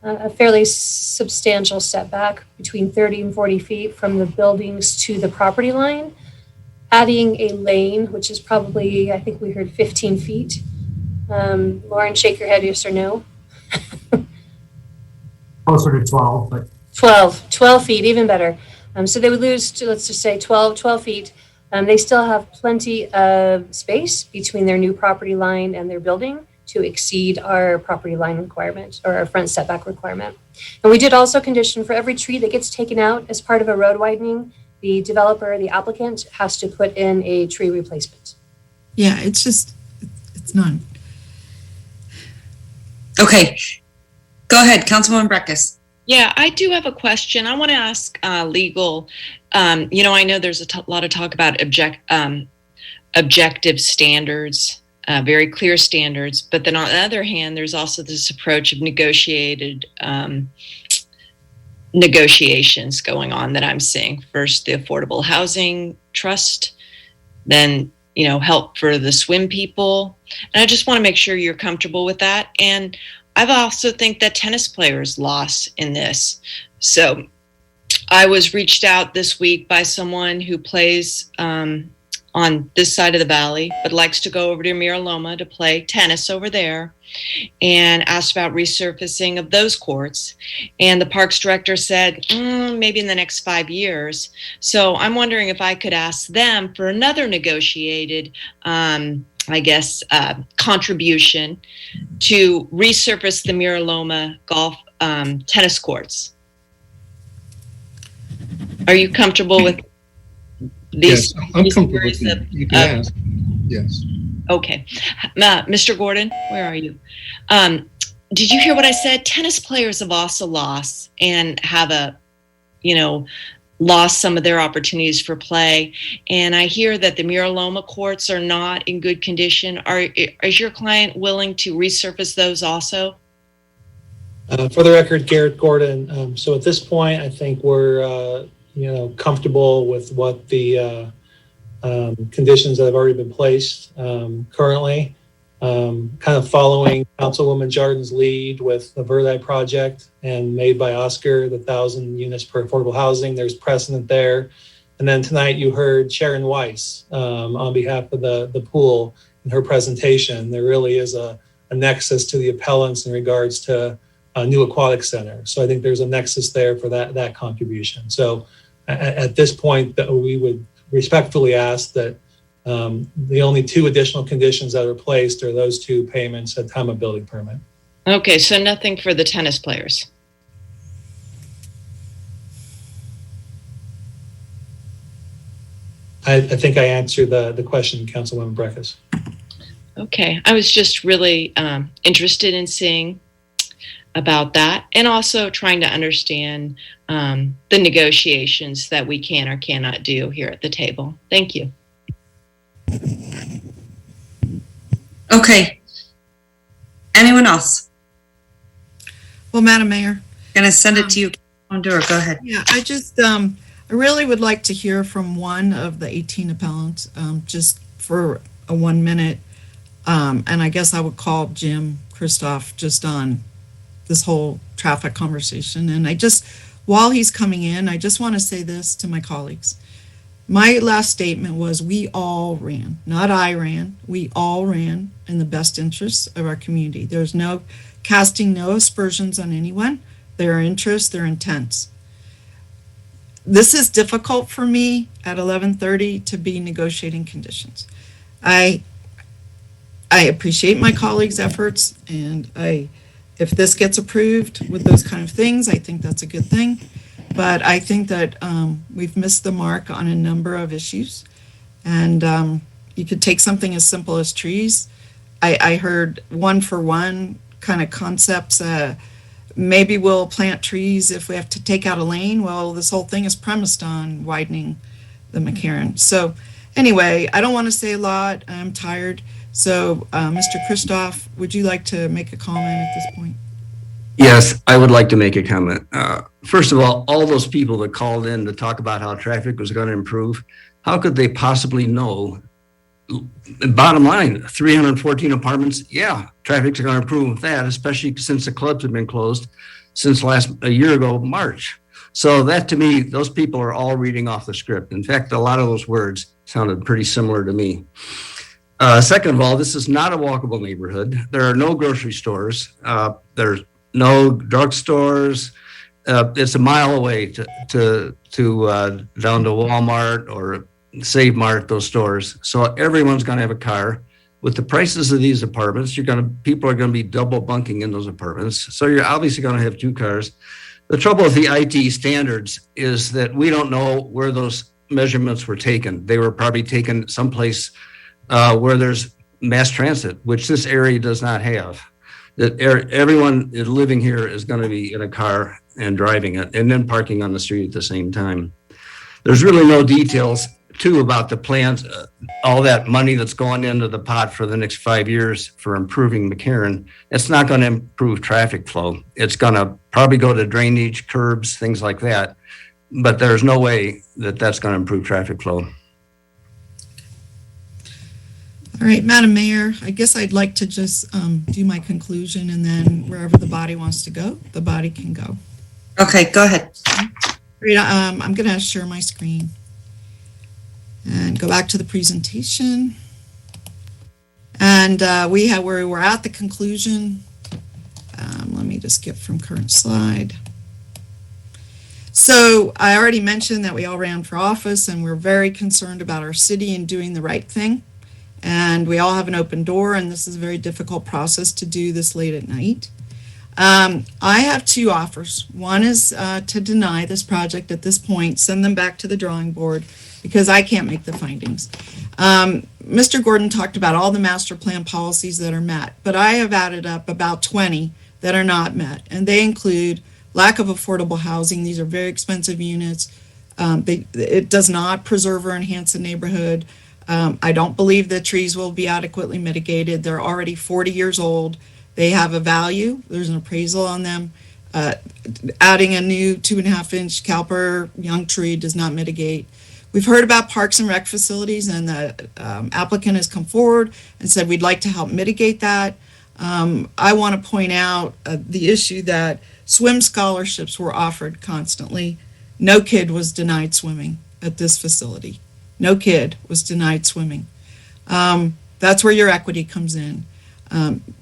S18: a fairly substantial setback between 30 and 40 feet from the buildings to the property line, adding a lane, which is probably, I think we heard 15 feet. Lauren, shake your head, yes or no?
S2: Closer to 12, but
S18: 12 feet, even better. So they would lose to, let's just say 12 feet. They still have plenty of space between their new property line and their building to exceed our property line requirement or our front setback requirement. And we did also condition for every tree that gets taken out as part of a road widening, the developer, the applicant, has to put in a tree replacement.
S4: Yeah, it's none.
S17: Okay. Go ahead, Councilwoman Breckus.
S19: Yeah, I do have a question. I want to ask legal. I know there's a lot of talk about objective standards, very clear standards. But then on the other hand, there's also this approach of negotiated negotiations going on that I'm seeing. First, the Affordable Housing Trust, then, help for the swim people. And I just want to make sure you're comfortable with that. And I also think that tennis players lost in this. So I was reached out this week by someone who plays on this side of the valley, but likes to go over to Mira Loma to play tennis over there, and asked about resurfacing of those courts. And the parks director said, maybe in the next 5 years. So I'm wondering if I could ask them for another negotiated contribution to resurface the Mira Loma golf tennis courts. Are you comfortable with these?
S6: Yes, I'm comfortable with you. You can ask. Yes.
S19: Okay. Mr. Gordon, where are you? Did you hear what I said? Tennis players have also lost and have lost some of their opportunities for play. And I hear that the Mira Loma courts are not in good condition. Is your client willing to resurface those also?
S15: For the record, Garrett Gordon. So at this point, I think we're comfortable with what the conditions that have already been placed currently. Kind of following Councilwoman Jardin's lead with the Verdi project and made by Oscar, the 1,000 units per affordable housing. There's precedent there. And then tonight you heard Sharon Weiss on behalf of the pool in her presentation. There really is a nexus to the appellants in regards to a new aquatic center. So I think there's a nexus there for that contribution. So at this point, that we would respectfully ask that the only two additional conditions that are placed are those two payments at time of building permit.
S19: Okay, so nothing for the tennis players.
S15: I think I answered the question, Councilwoman Breckus.
S19: Okay, I was just really interested in seeing about that, and also trying to understand the negotiations that we can or cannot do here at the table. Thank you.
S17: Okay. Anyone else?
S4: Well, Madam Mayor.
S17: Gonna send it to you. Go ahead.
S4: Yeah, I just, I really would like to hear from one of the 18 appellants, just for a 1 minute. And I guess I would call Jim Kristoff just on this whole traffic conversation. And I just while he's coming in, I just want to say this to my colleagues. My last statement was we all ran, not I ran, we all ran in the best interests of our community. There's no casting no aspersions on anyone, their interests, their intents. This is difficult for me at 11:30 to be negotiating conditions. I appreciate my colleagues' efforts, and if this gets approved with those kind of things, I think that's a good thing. But I think that we've missed the mark on a number of issues. And you could take something as simple as trees. I heard one for one kind of concepts. Maybe we'll plant trees if we have to take out a lane. Well, this whole thing is premised on widening the Mccarran. So anyway, I don't want to say a lot. I'm tired. So Mr. Kristoff, would you like to make a comment at this point?
S11: Yes, I would like to make a comment. First of all those people that called in to talk about how traffic was going to improve, how could they possibly know? Bottom line, 314 apartments, yeah, traffic's going to improve with that, especially since the clubs have been closed since a year ago, March. So that, to me, those people are all reading off the script. In fact, a lot of those words sounded pretty similar to me. Second of all, this is not a walkable neighborhood. There are no grocery stores. There's no drugstores. It's a mile away to down to Walmart or Save Mart, those stores. So everyone's going to have a car. With the prices of these apartments, people are going to be double bunking in those apartments. So you're obviously going to have two cars. The trouble with the IT standards is that we don't know where those measurements were taken. They were probably taken someplace where there's mass transit, which this area does not have. That everyone living here is going to be in a car and driving it and then parking on the street at the same time. There's really no details too about the plans, all that money that's going into the pot for the next 5 years for improving Mccarran. It's not going to improve traffic flow. It's going to probably go to drainage, curbs, things like that. But there's no way that that's going to improve traffic flow.
S4: All right, Madam Mayor, I guess I'd like to just do my conclusion, and then wherever the body wants to go, the body can go.
S17: Okay, go ahead.
S4: Great, I'm going to share my screen and go back to the presentation. And we're at the conclusion. Let me just skip from current slide. So I already mentioned that we all ran for office, and we're very concerned about our city and doing the right thing. And we all have an open door, and this is a very difficult process to do this late at night. I have two offers. One is to deny this project at this point, send them back to the drawing board, because I can't make the findings. Mr. Gordon talked about all the master plan policies that are met, but I have added up about 20 that are not met, and they include lack of affordable housing. These are very expensive units. It does not preserve or enhance the neighborhood. I don't believe the trees will be adequately mitigated. They're already 40 years old. They have a value. There's an appraisal on them. Adding a new 2.5-inch caliper young tree does not mitigate. We've heard about parks and rec facilities, and the applicant has come forward and said we'd like to help mitigate that. I want to point out the issue that swim scholarships were offered constantly. No kid was denied swimming at this facility. No kid was denied swimming. That's where your equity comes in.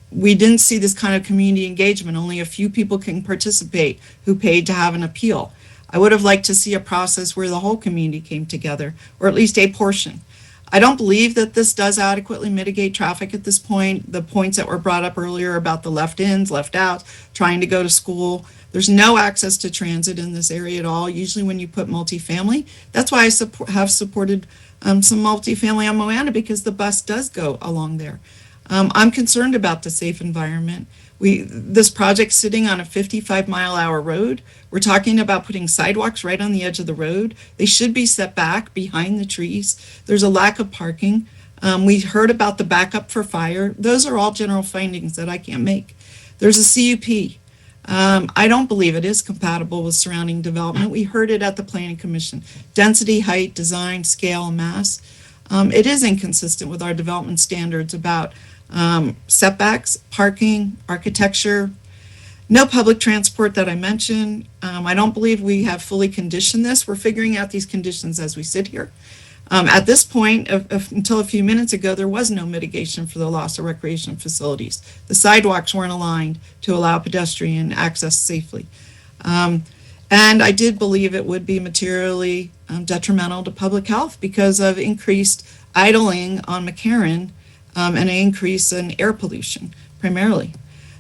S4: We didn't see this kind of community engagement. Only a few people can participate who paid to have an appeal. I would have liked to see a process where the whole community came together, or at least a portion. I don't believe that this does adequately mitigate traffic at this point. The points that were brought up earlier about the left ins, left outs, trying to go to school. There's no access to transit in this area at all. Usually when you put multifamily, that's why I have supported some multifamily on Moana, because the bus does go along there. I'm concerned about the safe environment. This project's sitting on a 55-mile-an-hour road. We're talking about putting sidewalks right on the edge of the road. They should be set back behind the trees. There's a lack of parking. We heard about the backup for fire. Those are all general findings that I can't make. There's a CUP. I don't believe it is compatible with surrounding development. We heard it at the Planning Commission. Density, height, design, scale, and mass. It is inconsistent with our development standards about setbacks, parking, architecture. No public transport that I mentioned. I don't believe we have fully conditioned this. We're figuring out these conditions as we sit here. At this point, until a few minutes ago, there was no mitigation for the loss of recreation facilities. The sidewalks weren't aligned to allow pedestrian access safely. And I did believe it would be materially detrimental to public health because of increased idling on Mccarran and an increase in air pollution, primarily.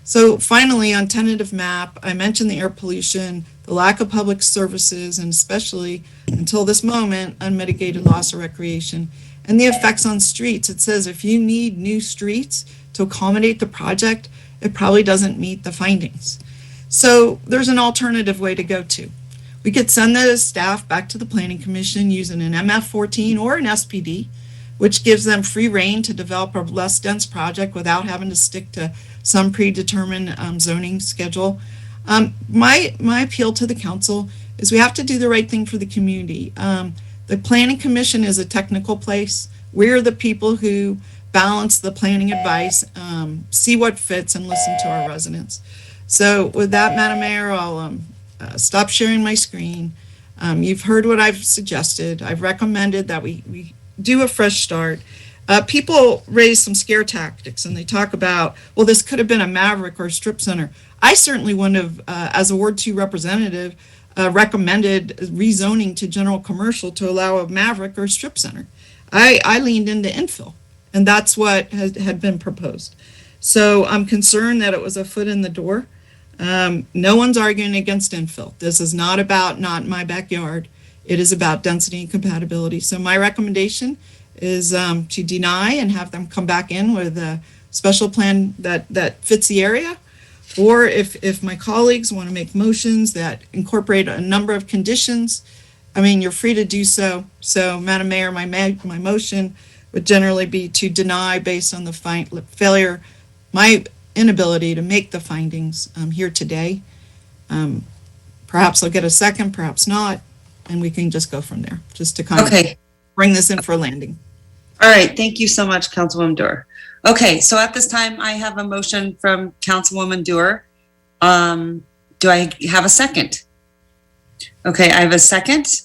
S4: So finally, on tentative map, I mentioned the air pollution, the lack of public services, and especially until this moment, unmitigated loss of recreation, and the effects on streets. It says if you need new streets to accommodate the project, it probably doesn't meet the findings. So there's an alternative way to go to. We could send the staff back to the Planning Commission using an MF14 or an SPD, which gives them free rein to develop a less dense project without having to stick to some predetermined zoning schedule. My appeal to the council is we have to do the right thing for the community. The Planning Commission is a technical place. We're the people who balance the planning advice, see what fits, and listen to our residents. So with that, Madam Mayor, I'll stop sharing my screen. You've heard what I've suggested. I've recommended that we do a fresh start. People raise some scare tactics and they talk about, well, this could have been a Maverick or a strip center. I certainly wouldn't have, as a Ward 2 representative, recommended rezoning to general commercial to allow a Maverick or a strip center. I leaned into infill, and that's what had been proposed. So I'm concerned that it was a foot in the door. No one's arguing against infill. This is not about not in my backyard. It is about density and compatibility. So my recommendation is to deny and have them come back in with a special plan that fits the area. Or if my colleagues want to make motions that incorporate a number of conditions, I mean, you're free to do so. So, Madam Mayor, my motion would generally be to deny based on the failure, my inability to make the findings here today. Perhaps I'll get a second, perhaps not, and we can just go from there, just to kind of bring this in for a landing.
S17: All right, thank you so much, Councilwoman Dewar. Okay, so at this time, I have a motion from Councilwoman Dewar. Do I have a second? Okay, I have a second.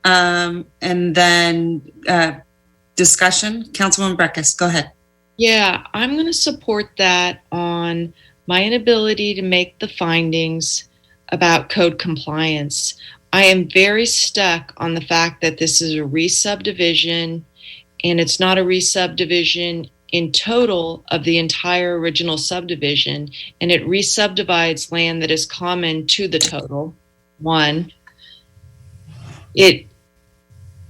S17: And then discussion. Councilwoman Breckus, go ahead.
S19: Yeah, I'm going to support that on my inability to make the findings about code compliance. I am very stuck on the fact that this is a re-subdivision, and it's not a re-subdivision in total of the entire original subdivision, and it re-subdivides land that is common to the total, one. It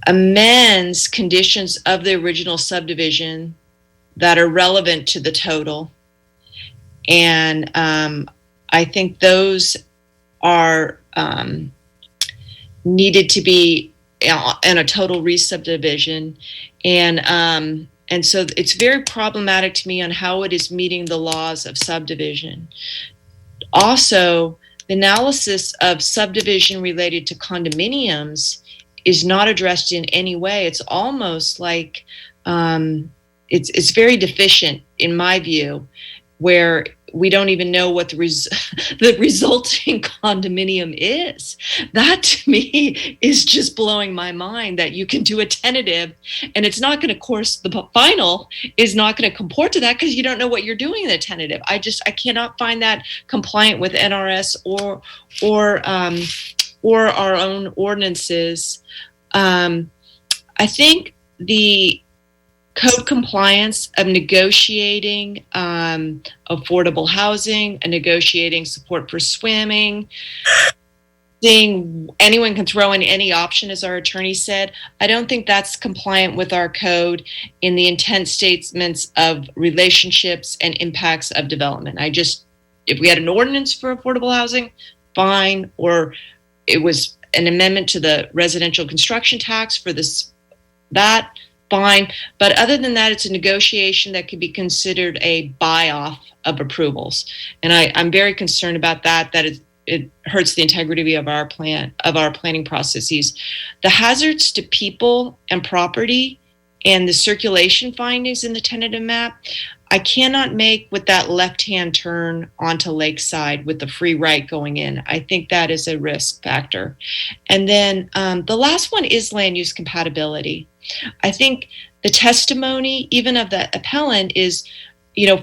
S19: amends conditions of the original subdivision that are relevant to the total, and I think those are needed to be in a total re-subdivision, and so it's very problematic to me on how it is meeting the laws of subdivision. Also, the analysis of subdivision related to condominiums is not addressed in any way. It's almost like it's very deficient in my view, where we don't even know what the resulting condominium is. That to me is just blowing my mind, that you can do a tentative and it's not going to, of course, the final is not going to comport to that because you don't know what you're doing in a tentative. I cannot find that compliant with NRS or our own ordinances. I think the code compliance of negotiating affordable housing and negotiating support for swimming, seeing anyone can throw in any option, as our attorney said. I don't think that's compliant with our code in the intent statements of relationships and impacts of development. If we had an ordinance for affordable housing, fine, or it was an amendment to the residential construction tax for that, fine. But other than that, it's a negotiation that could be considered a buy-off of approvals. And I'm very concerned about that it hurts the integrity of our planning processes. The hazards to people and property and the circulation findings in the tentative map, I cannot make with that left-hand turn onto Lakeside with the free right going in. I think that is a risk factor. And then the last one is land use compatibility. I think the testimony, even of the appellant, is,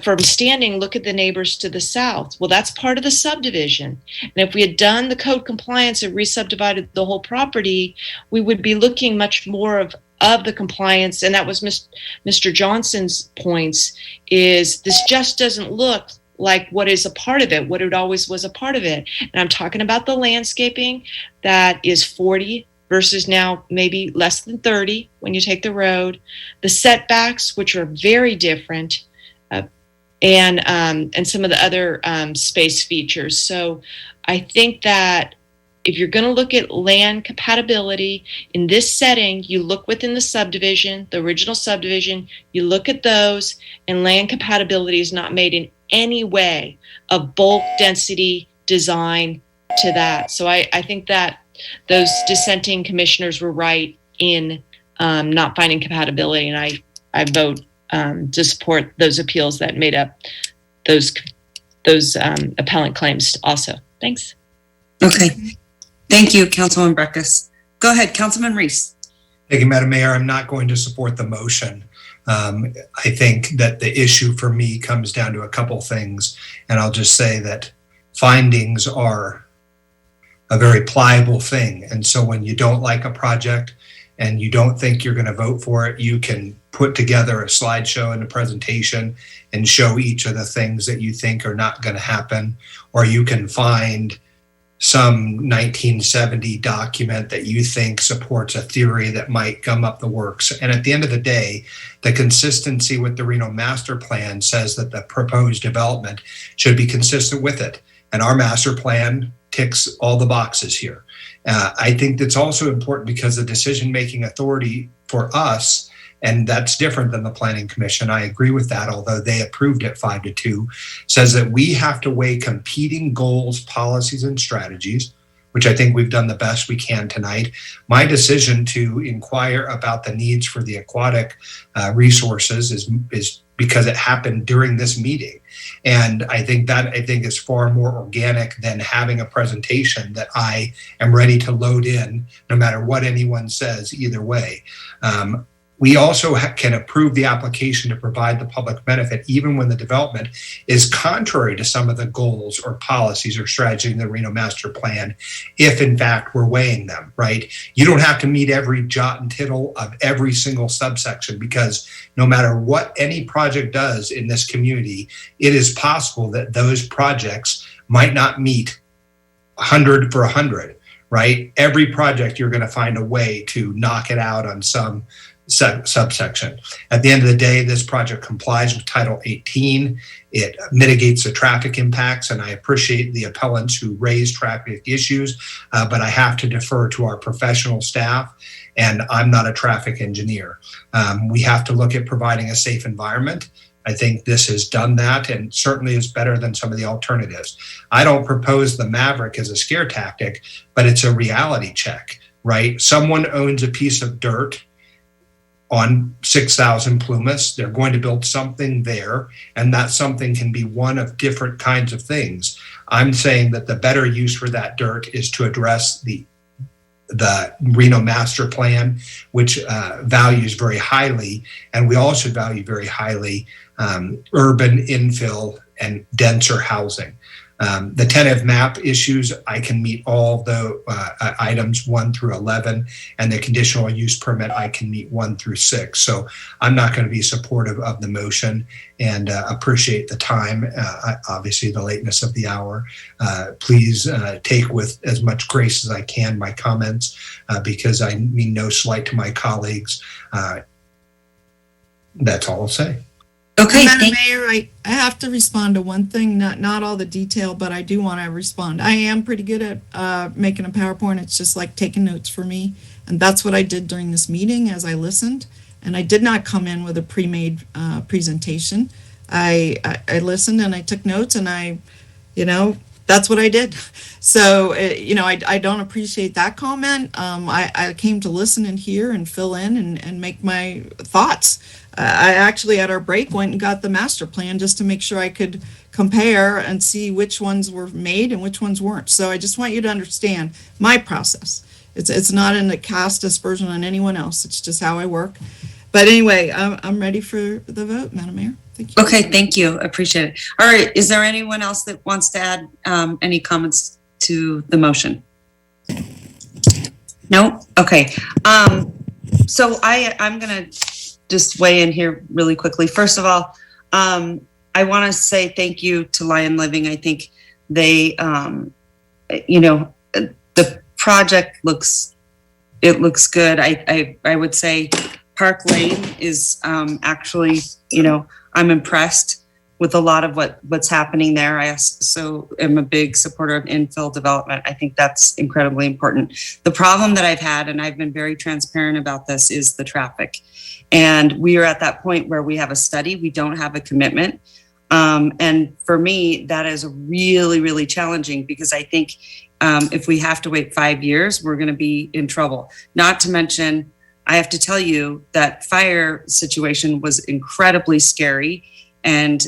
S19: from standing, look at the neighbors to the south. Well, that's part of the subdivision. And if we had done the code compliance and re-subdivided the whole property, we would be looking much more of the compliance. And that was Mr. Johnson's points, is this just doesn't look like what is a part of it, what it always was a part of it. And I'm talking about the landscaping that is 40 versus now maybe less than 30 when you take the road, the setbacks, which are very different, and some of the other space features. So I think that if you're going to look at land compatibility in this setting, you look within the subdivision, the original subdivision, you look at those, and land compatibility is not made in any way a bulk density design to that. So I think that those dissenting commissioners were right in not finding compatibility, and I vote to support those appeals that made up those appellant claims also. Thanks.
S17: Okay. Thank you, Councilman Breckus. Go ahead, Councilman Reese.
S20: Thank you, Madam Mayor. I'm not going to support the motion. I think that the issue for me comes down to a couple things, and I'll just say that findings are a very pliable thing. And so when you don't like a project and you don't think you're going to vote for it, you can put together a slideshow and a presentation and show each of the things that you think are not going to happen, or you can find some 1970 document that you think supports a theory that might gum up the works. And at the end of the day, the consistency with the Reno master plan says that the proposed development should be consistent with it. And our master plan ticks all the boxes here. I think that's also important because the decision-making authority for us, and that's different than the Planning Commission, I agree with that, although they approved it 5-2, says that we have to weigh competing goals, policies, and strategies, which I think we've done the best we can tonight. My decision to inquire about the needs for the aquatic resources is because it happened during this meeting. And I think is far more organic than having a presentation that I am ready to load in no matter what anyone says either way. We also can approve the application to provide the public benefit even when the development is contrary to some of the goals or policies or strategy in the Reno Master Plan, if in fact we're weighing them, right? You don't have to meet every jot and tittle of every single subsection, because no matter what any project does in this community, it is possible that those projects might not meet 100 for 100, right? Every project, you're going to find a way to knock it out on some subsection. At the end of the day, this project complies with Title 18. It mitigates the traffic impacts, and I appreciate the appellants who raise traffic issues, but I have to defer to our professional staff, and I'm not a traffic engineer. We have to look at providing a safe environment. I think this has done that and certainly is better than some of the alternatives. I don't propose the Maverick as a scare tactic, but it's a reality check, right? Someone owns a piece of dirt on 6,000 Plumas. They're going to build something there, and that something can be one of different kinds of things. I'm saying that the better use for that dirt is to address the Reno Master Plan, which values very highly, and we also value very highly urban infill and denser housing. The tentative map issues, I can meet all the items 1 through 11, and the conditional use permit, I can meet 1 through 6. So I'm not going to be supportive of the motion, and appreciate the time, obviously the lateness of the hour. Please take with as much grace as I can my comments, because I mean no slight to my colleagues. That's all I'll say.
S4: Okay, Madam Mayor, I have to respond to one thing, not all the detail, but I do want to respond. I am pretty good at making a PowerPoint. It's just like taking notes for me. And that's what I did during this meeting as I listened. And I did not come in with a pre-made presentation. I listened and I took notes, and I that's what I did. So, I don't appreciate that comment. I came to listen and hear and fill in and make my thoughts. I actually, at our break, went and got the master plan just to make sure I could compare and see which ones were made and which ones weren't. So I just want you to understand my process. It's not in a cast aspersion on anyone else. It's just how I work. But anyway, I'm ready for the vote, Madam Mayor. Thank you.
S17: Okay, thank you. Appreciate it. All right, is there anyone else that wants to add any comments to the motion? No? Okay. So I'm going to just weigh in here really quickly. First of all, I want to say thank you to Lion Living. I think they, the project looks good. I would say Park Lane is actually, I'm impressed with a lot of what's happening there. I also am a big supporter of infill development. I think that's incredibly important. The problem that I've had, and I've been very transparent about this, is the traffic. And we are at that point where we have a study, we don't have a commitment. And for me, that is really, really challenging, because I think if we have to wait 5 years, we're going to be in trouble. Not to mention, I have to tell you that fire situation was incredibly scary, and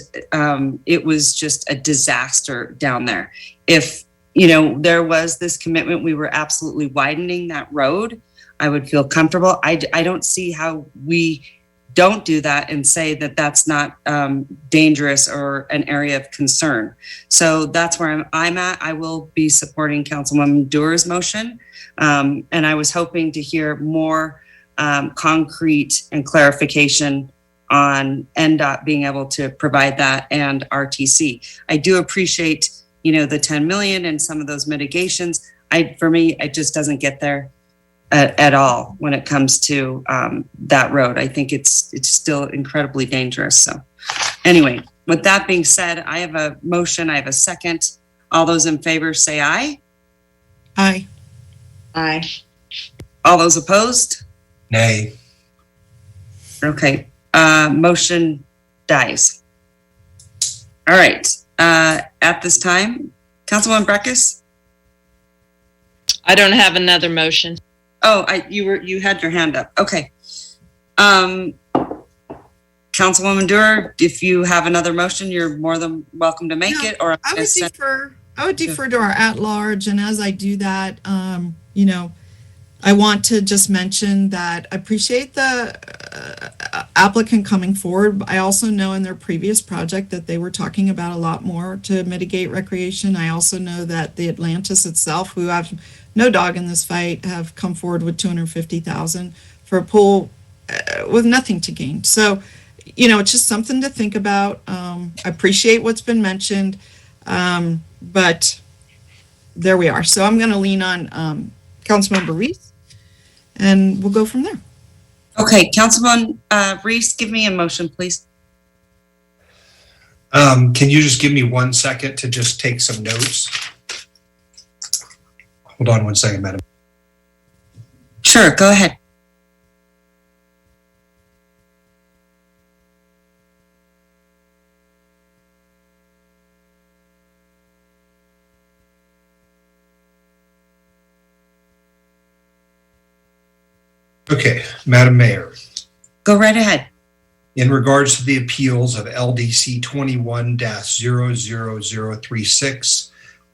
S17: it was just a disaster down there. If, there was this commitment, we were absolutely widening that road, I would feel comfortable. I don't see how we don't do that and say that that's not dangerous or an area of concern. So that's where I'm at. I will be supporting Councilwoman Duerr's motion. And I was hoping to hear more concrete and clarification on NDOT being able to provide that, and RTC. I do appreciate, the 10 million and some of those mitigations. For me, it just doesn't get there at all when it comes to that road. I think it's still incredibly dangerous. So anyway, with that being said, I have a motion. I have a second. All those in favor say aye.
S4: Aye.
S3: Aye.
S17: All those opposed?
S20: Nay.
S17: Okay. Motion dies. All right. At this time, Councilwoman Breckus?
S19: I don't have another motion.
S17: Oh, you had your hand up. Okay. Councilwoman Duerr, if you have another motion, you're more than welcome to make it. Or
S4: I would defer to our at-large, and as I do that, I want to just mention that I appreciate the applicant coming forward. I also know in their previous project that they were talking about a lot more to mitigate recreation. I also know that the Atlantis itself, who have no dog in this fight, have come forward with $250,000 for a pool with nothing to gain. So, it's just something to think about. I appreciate what's been mentioned, but there we are. So I'm going to lean on Councilmember Reese, and we'll go from there.
S17: Okay, Councilman Reese, give me a motion, please.
S20: Can you just give me 1 second to just take some notes? Hold on 1 second, Madam.
S17: Sure, go ahead.
S20: Okay, Madam Mayor.
S17: Go right ahead.
S20: In regards to the appeals of LDC 21-00036,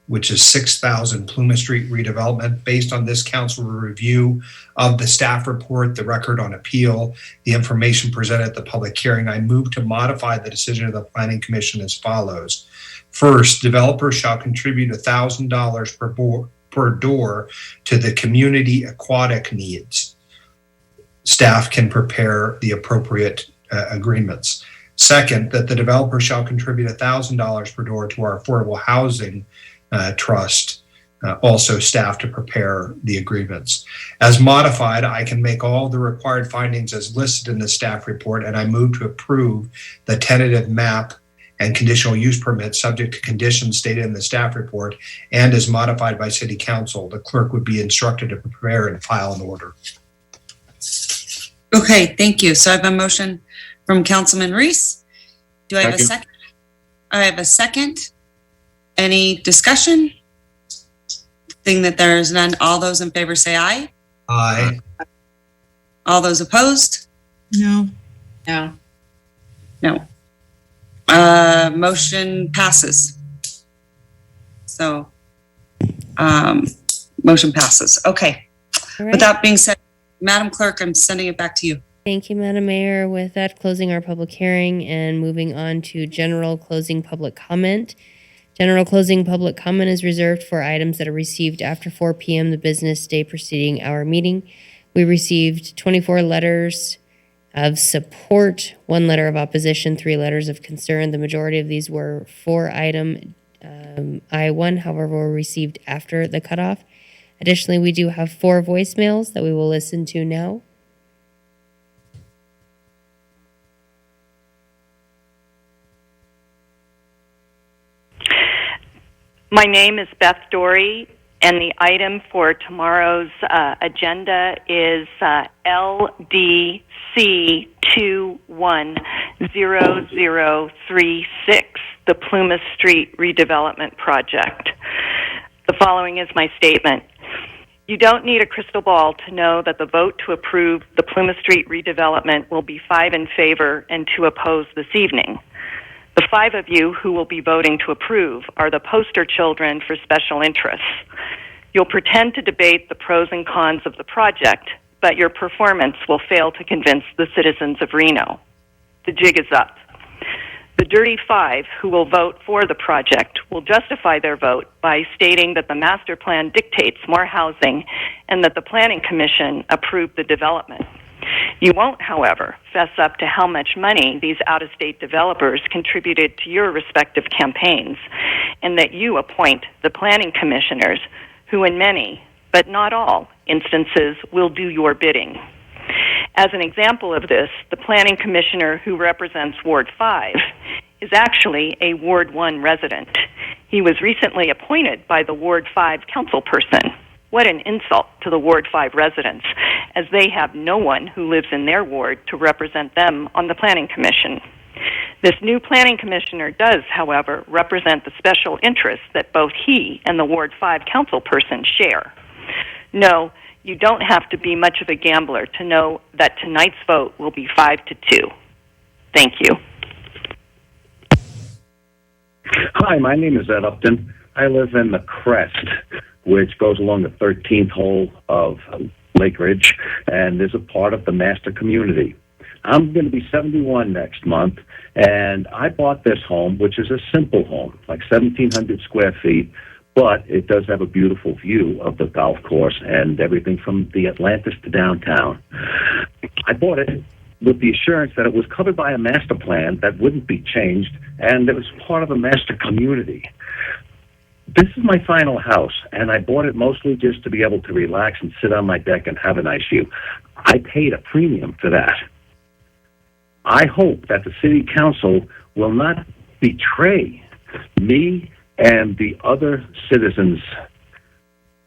S20: which is 6,000 Plymouth Street redevelopment, based on this council review of the staff report, the record on appeal, the information presented at the public hearing, I move to modify the decision of the Planning Commission as follows. First, developers shall contribute $1,000 per door to the community aquatic needs. Staff can prepare the appropriate agreements. Second, that the developer shall contribute $1,000 per door to our affordable housing trust, also staff to prepare the agreements. As modified, I can make all the required findings as listed in the staff report, and I move to approve the tentative map and conditional use permit subject to conditions stated in the staff report and as modified by City Council. The clerk would be instructed to prepare and file an order.
S17: Okay, thank you. So I have a motion from Councilman Reese. Do I have a second? I have a second. Any discussion? Seeing that there is none, all those in favor say aye.
S20: Aye.
S17: All those opposed?
S4: No.
S19: No.
S17: No. Motion passes. So, motion passes. Okay.
S16: All right.
S17: With that being said, Madam Clerk, I'm sending it back to you.
S16: Thank you, Madam Mayor. With that, closing our public hearing and moving on to general closing public comment. General closing public comment is reserved for items that are received after 4 p.m. the business day preceding our meeting. We received 24 letters of support, 1 letter of opposition, 3 letters of concern. The majority of these were for item I-1, however, were received after the cutoff. Additionally, we do have 4 voicemails that we will listen to now.
S7: My name is Beth Dory, and the item for tomorrow's agenda is LDC 210036, the Plumas Street Redevelopment Project. The following is my statement. You don't need a crystal ball to know that the vote to approve the Plumas Street redevelopment will be 5 in favor and 2 opposed this evening. The 5 of you who will be voting to approve are the poster children for special interests. You'll pretend to debate the pros and cons of the project, but your performance will fail to convince the citizens of Reno. The jig is up. The dirty 5 who will vote for the project will justify their vote by stating that the master plan dictates more housing and that the Planning Commission approved the development. You won't, however, fess up to how much money these out-of-state developers contributed to your respective campaigns, and that you appoint the planning commissioners who in many, but not all, instances will do your bidding. As an example of this, the planning commissioner who represents Ward 5 is actually a Ward 1 resident. He was recently appointed by the Ward 5 councilperson. What an insult to the Ward 5 residents, as they have no one who lives in their ward to represent them on the Planning Commission. This new Planning Commissioner does, however, represent the special interests that both he and the Ward 5 councilperson share. No, you don't have to be much of a gambler to know that tonight's vote will be 5-2. Thank you.
S21: Hi, my name is Ed Upton. I live in the Crest, which goes along the 13th hole of Lake Ridge, and is a part of the master community. I'm going to be 71 next month, and I bought this home, which is a simple home, like 1,700 square feet, but it does have a beautiful view of the golf course and everything from the Atlantis to downtown. I bought it with the assurance that it was covered by a master plan that wouldn't be changed, and it was part of a master community. This is my final house, and I bought it mostly just to be able to relax and sit on my deck and have a nice view. I paid a premium for that. I hope that the city council will not betray me and the other citizens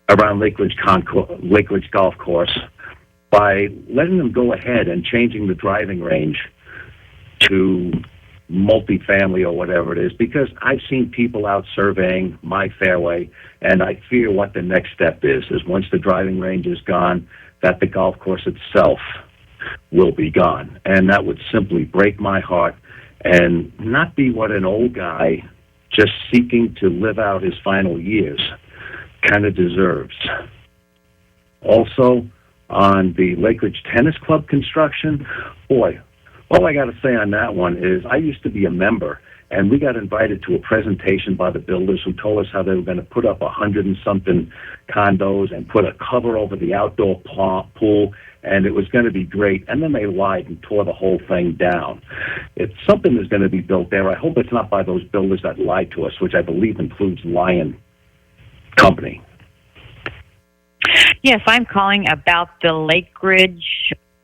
S21: around Lake Ridge Golf Course by letting them go ahead and changing the driving range to multifamily or whatever it is, because I've seen people out surveying my fairway, and I fear what the next step is once the driving range is gone, that the golf course itself will be gone. And that would simply break my heart and not be what an old guy just seeking to live out his final years kind of deserves. Also, on the Lake Ridge Tennis Club construction, boy, all I got to say on that one is I used to be a member, and we got invited to a presentation by the builders who told us how they were going to put up 100 and something condos and put a cover over the outdoor pool, and it was going to be great. And then they lied and tore the whole thing down. If something is going to be built there, I hope it's not by those builders that lied to us, which I believe includes Lion Company.
S23: Yes, I'm calling about the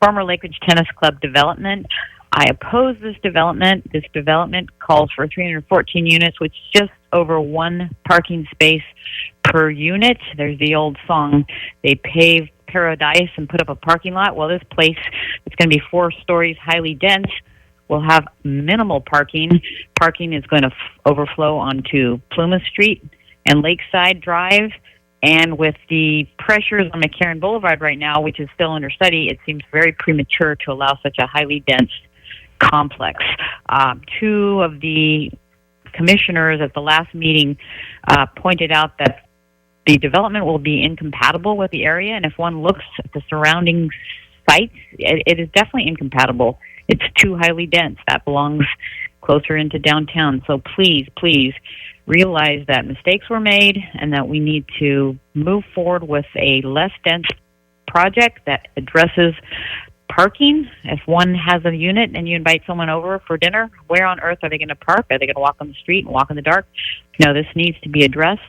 S23: former Lake Ridge Tennis Club development. I oppose this development. This development calls for 314 units, which is just over 1 parking space per unit. There's the old song, they paved paradise and put up a parking lot. Well, this place, it's going to be 4 stories, highly dense, We'll have minimal parking. Parking is going to overflow onto Plymouth Street and Lakeside Drive. And with the pressures on Mccarran Boulevard right now, which is still under study, it seems very premature to allow such a highly dense complex. Two of the commissioners at the last meeting pointed out that the development will be incompatible with the area. And if one looks at the surrounding sites, it is definitely incompatible. It's too highly dense. That belongs closer into downtown. So please, please realize that mistakes were made and that we need to move forward with a less dense project that addresses parking. If one has a unit and you invite someone over for dinner, where on earth are they going to park? Are they going to walk on the street and walk in the dark? No, this needs to be addressed.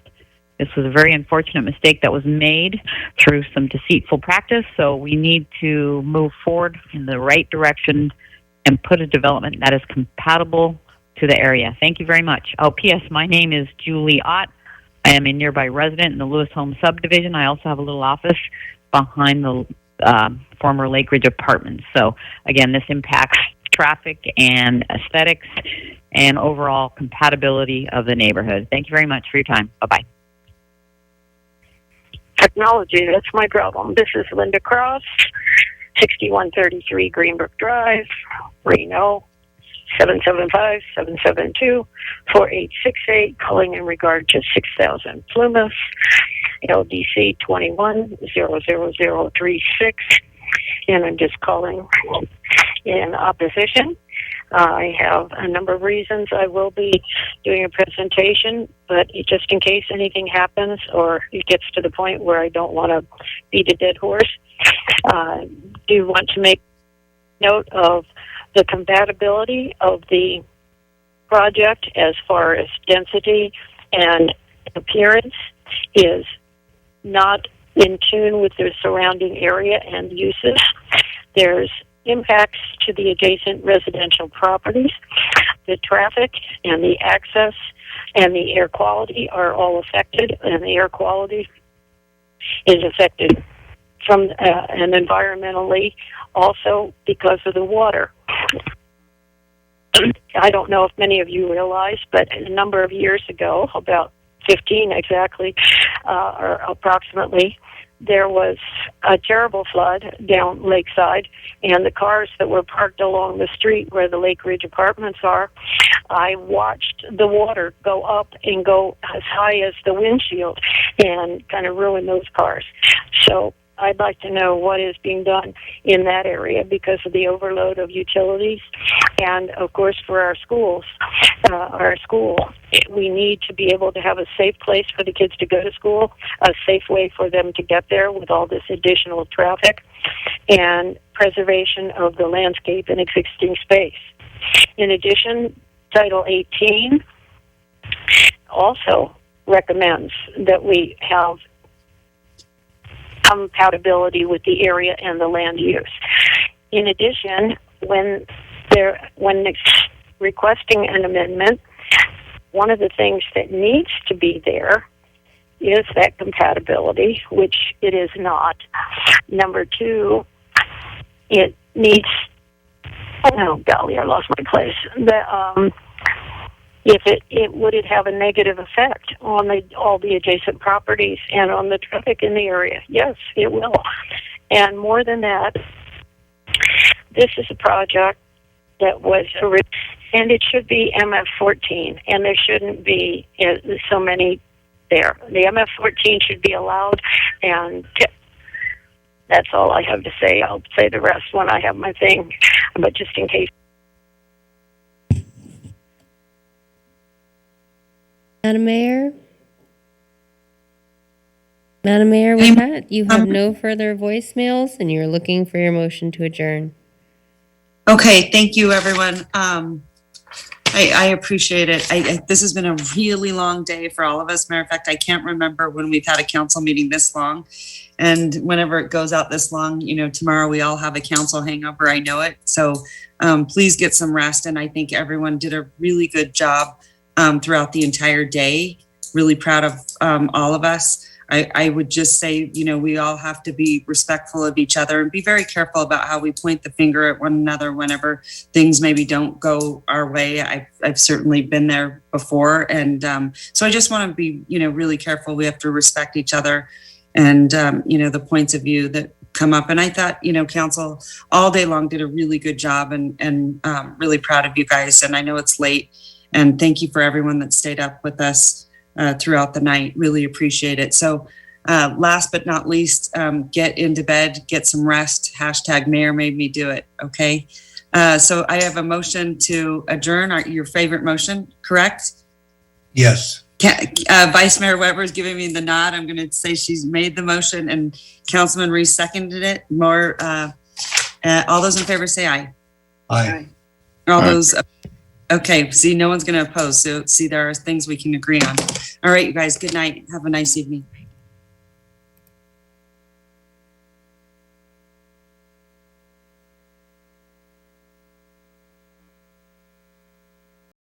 S23: This was a very unfortunate mistake that was made through some deceitful practice. So we need to move forward in the right direction and put a development that is compatible to the area. Thank you very much. Oh, P.S. My name is Julie Ott. I am a nearby resident in the Lewis Home subdivision. I also have a little office behind the former Lake Ridge Apartments. So again, this impacts traffic and aesthetics and overall compatibility of the neighborhood. Thank you very much for your time. Bye-bye.
S8: Technology, that's my problem. This is Linda Cross, 6133 Greenbrook Drive, Reno, 775-772-4868, calling in regard to 6000 Plymouth, LDC 21-00036, and I'm just calling in opposition. I have a number of reasons. I will be doing a presentation, but just in case anything happens or it gets to the point where I don't want to beat a dead horse, do want to make note of the compatibility of the project as far as density and appearance is not in tune with the surrounding area and uses. There's impacts to the adjacent residential properties. The traffic and the access and the air quality are all affected, and the air quality is affected from and environmentally also because of the water. I don't know if many of you realize, but a number of years ago, about 15 exactly, or approximately, there was a terrible flood down Lakeside, and the cars that were parked along the street where the Lake Ridge Apartments are, I watched the water go up and go as high as the windshield and kind of ruin those cars. So I'd like to know what is being done in that area because of the overload of utilities. And, of course, for our schools, our school, we need to be able to have a safe place for the kids to go to school, a safe way for them to get there with all this additional traffic, and preservation of the landscape and existing space. In addition, Title 18 also recommends that we have compatibility with the area and the land use. In addition, when requesting an amendment, one of the things that needs to be there is that compatibility, which it is not. Number two, it needs, oh golly, I lost my place. If it would it have a negative effect on all the adjacent properties and on the traffic in the area? Yes, it will. And more than that, this is a project that was and it should be MF14, and there shouldn't be so many there. The MF14 should be allowed, and that's all I have to say. I'll say the rest when I have my thing, but just in case.
S16: Madam Mayor? Madam Mayor, with that, you have no further voicemails, and you're looking for your motion to adjourn.
S17: Okay, thank you, everyone. I appreciate it. This has been a really long day for all of us. Matter of fact, I can't remember when we've had a council meeting this long. And whenever it goes out this long, tomorrow we all have a council hangover. I know it. So please get some rest. And I think everyone did a really good job throughout the entire day. Really proud of all of us. I would just say, we all have to be respectful of each other and be very careful about how we point the finger at one another whenever things maybe don't go our way. I've certainly been there before. And so I just want to be, really careful. We have to respect each other and, the points of view that come up. And I thought, council all day long did a really good job and really proud of you guys. And I know it's late. And thank you for everyone that stayed up with us throughout the night. Really appreciate it. So last but not least, get into bed, get some rest. # Mayor made me do it. Okay. So I have a motion to adjourn. Your favorite motion, correct?
S20: Yes.
S17: Vice Mayor Weber is giving me the nod. I'm going to say she's made the motion and Councilman Reese seconded it. All those in favor say aye.
S20: Aye.
S17: All those. Okay. See, no one's going to oppose. So see, there are things we can agree on. All right, you guys. Good night. Have a nice evening.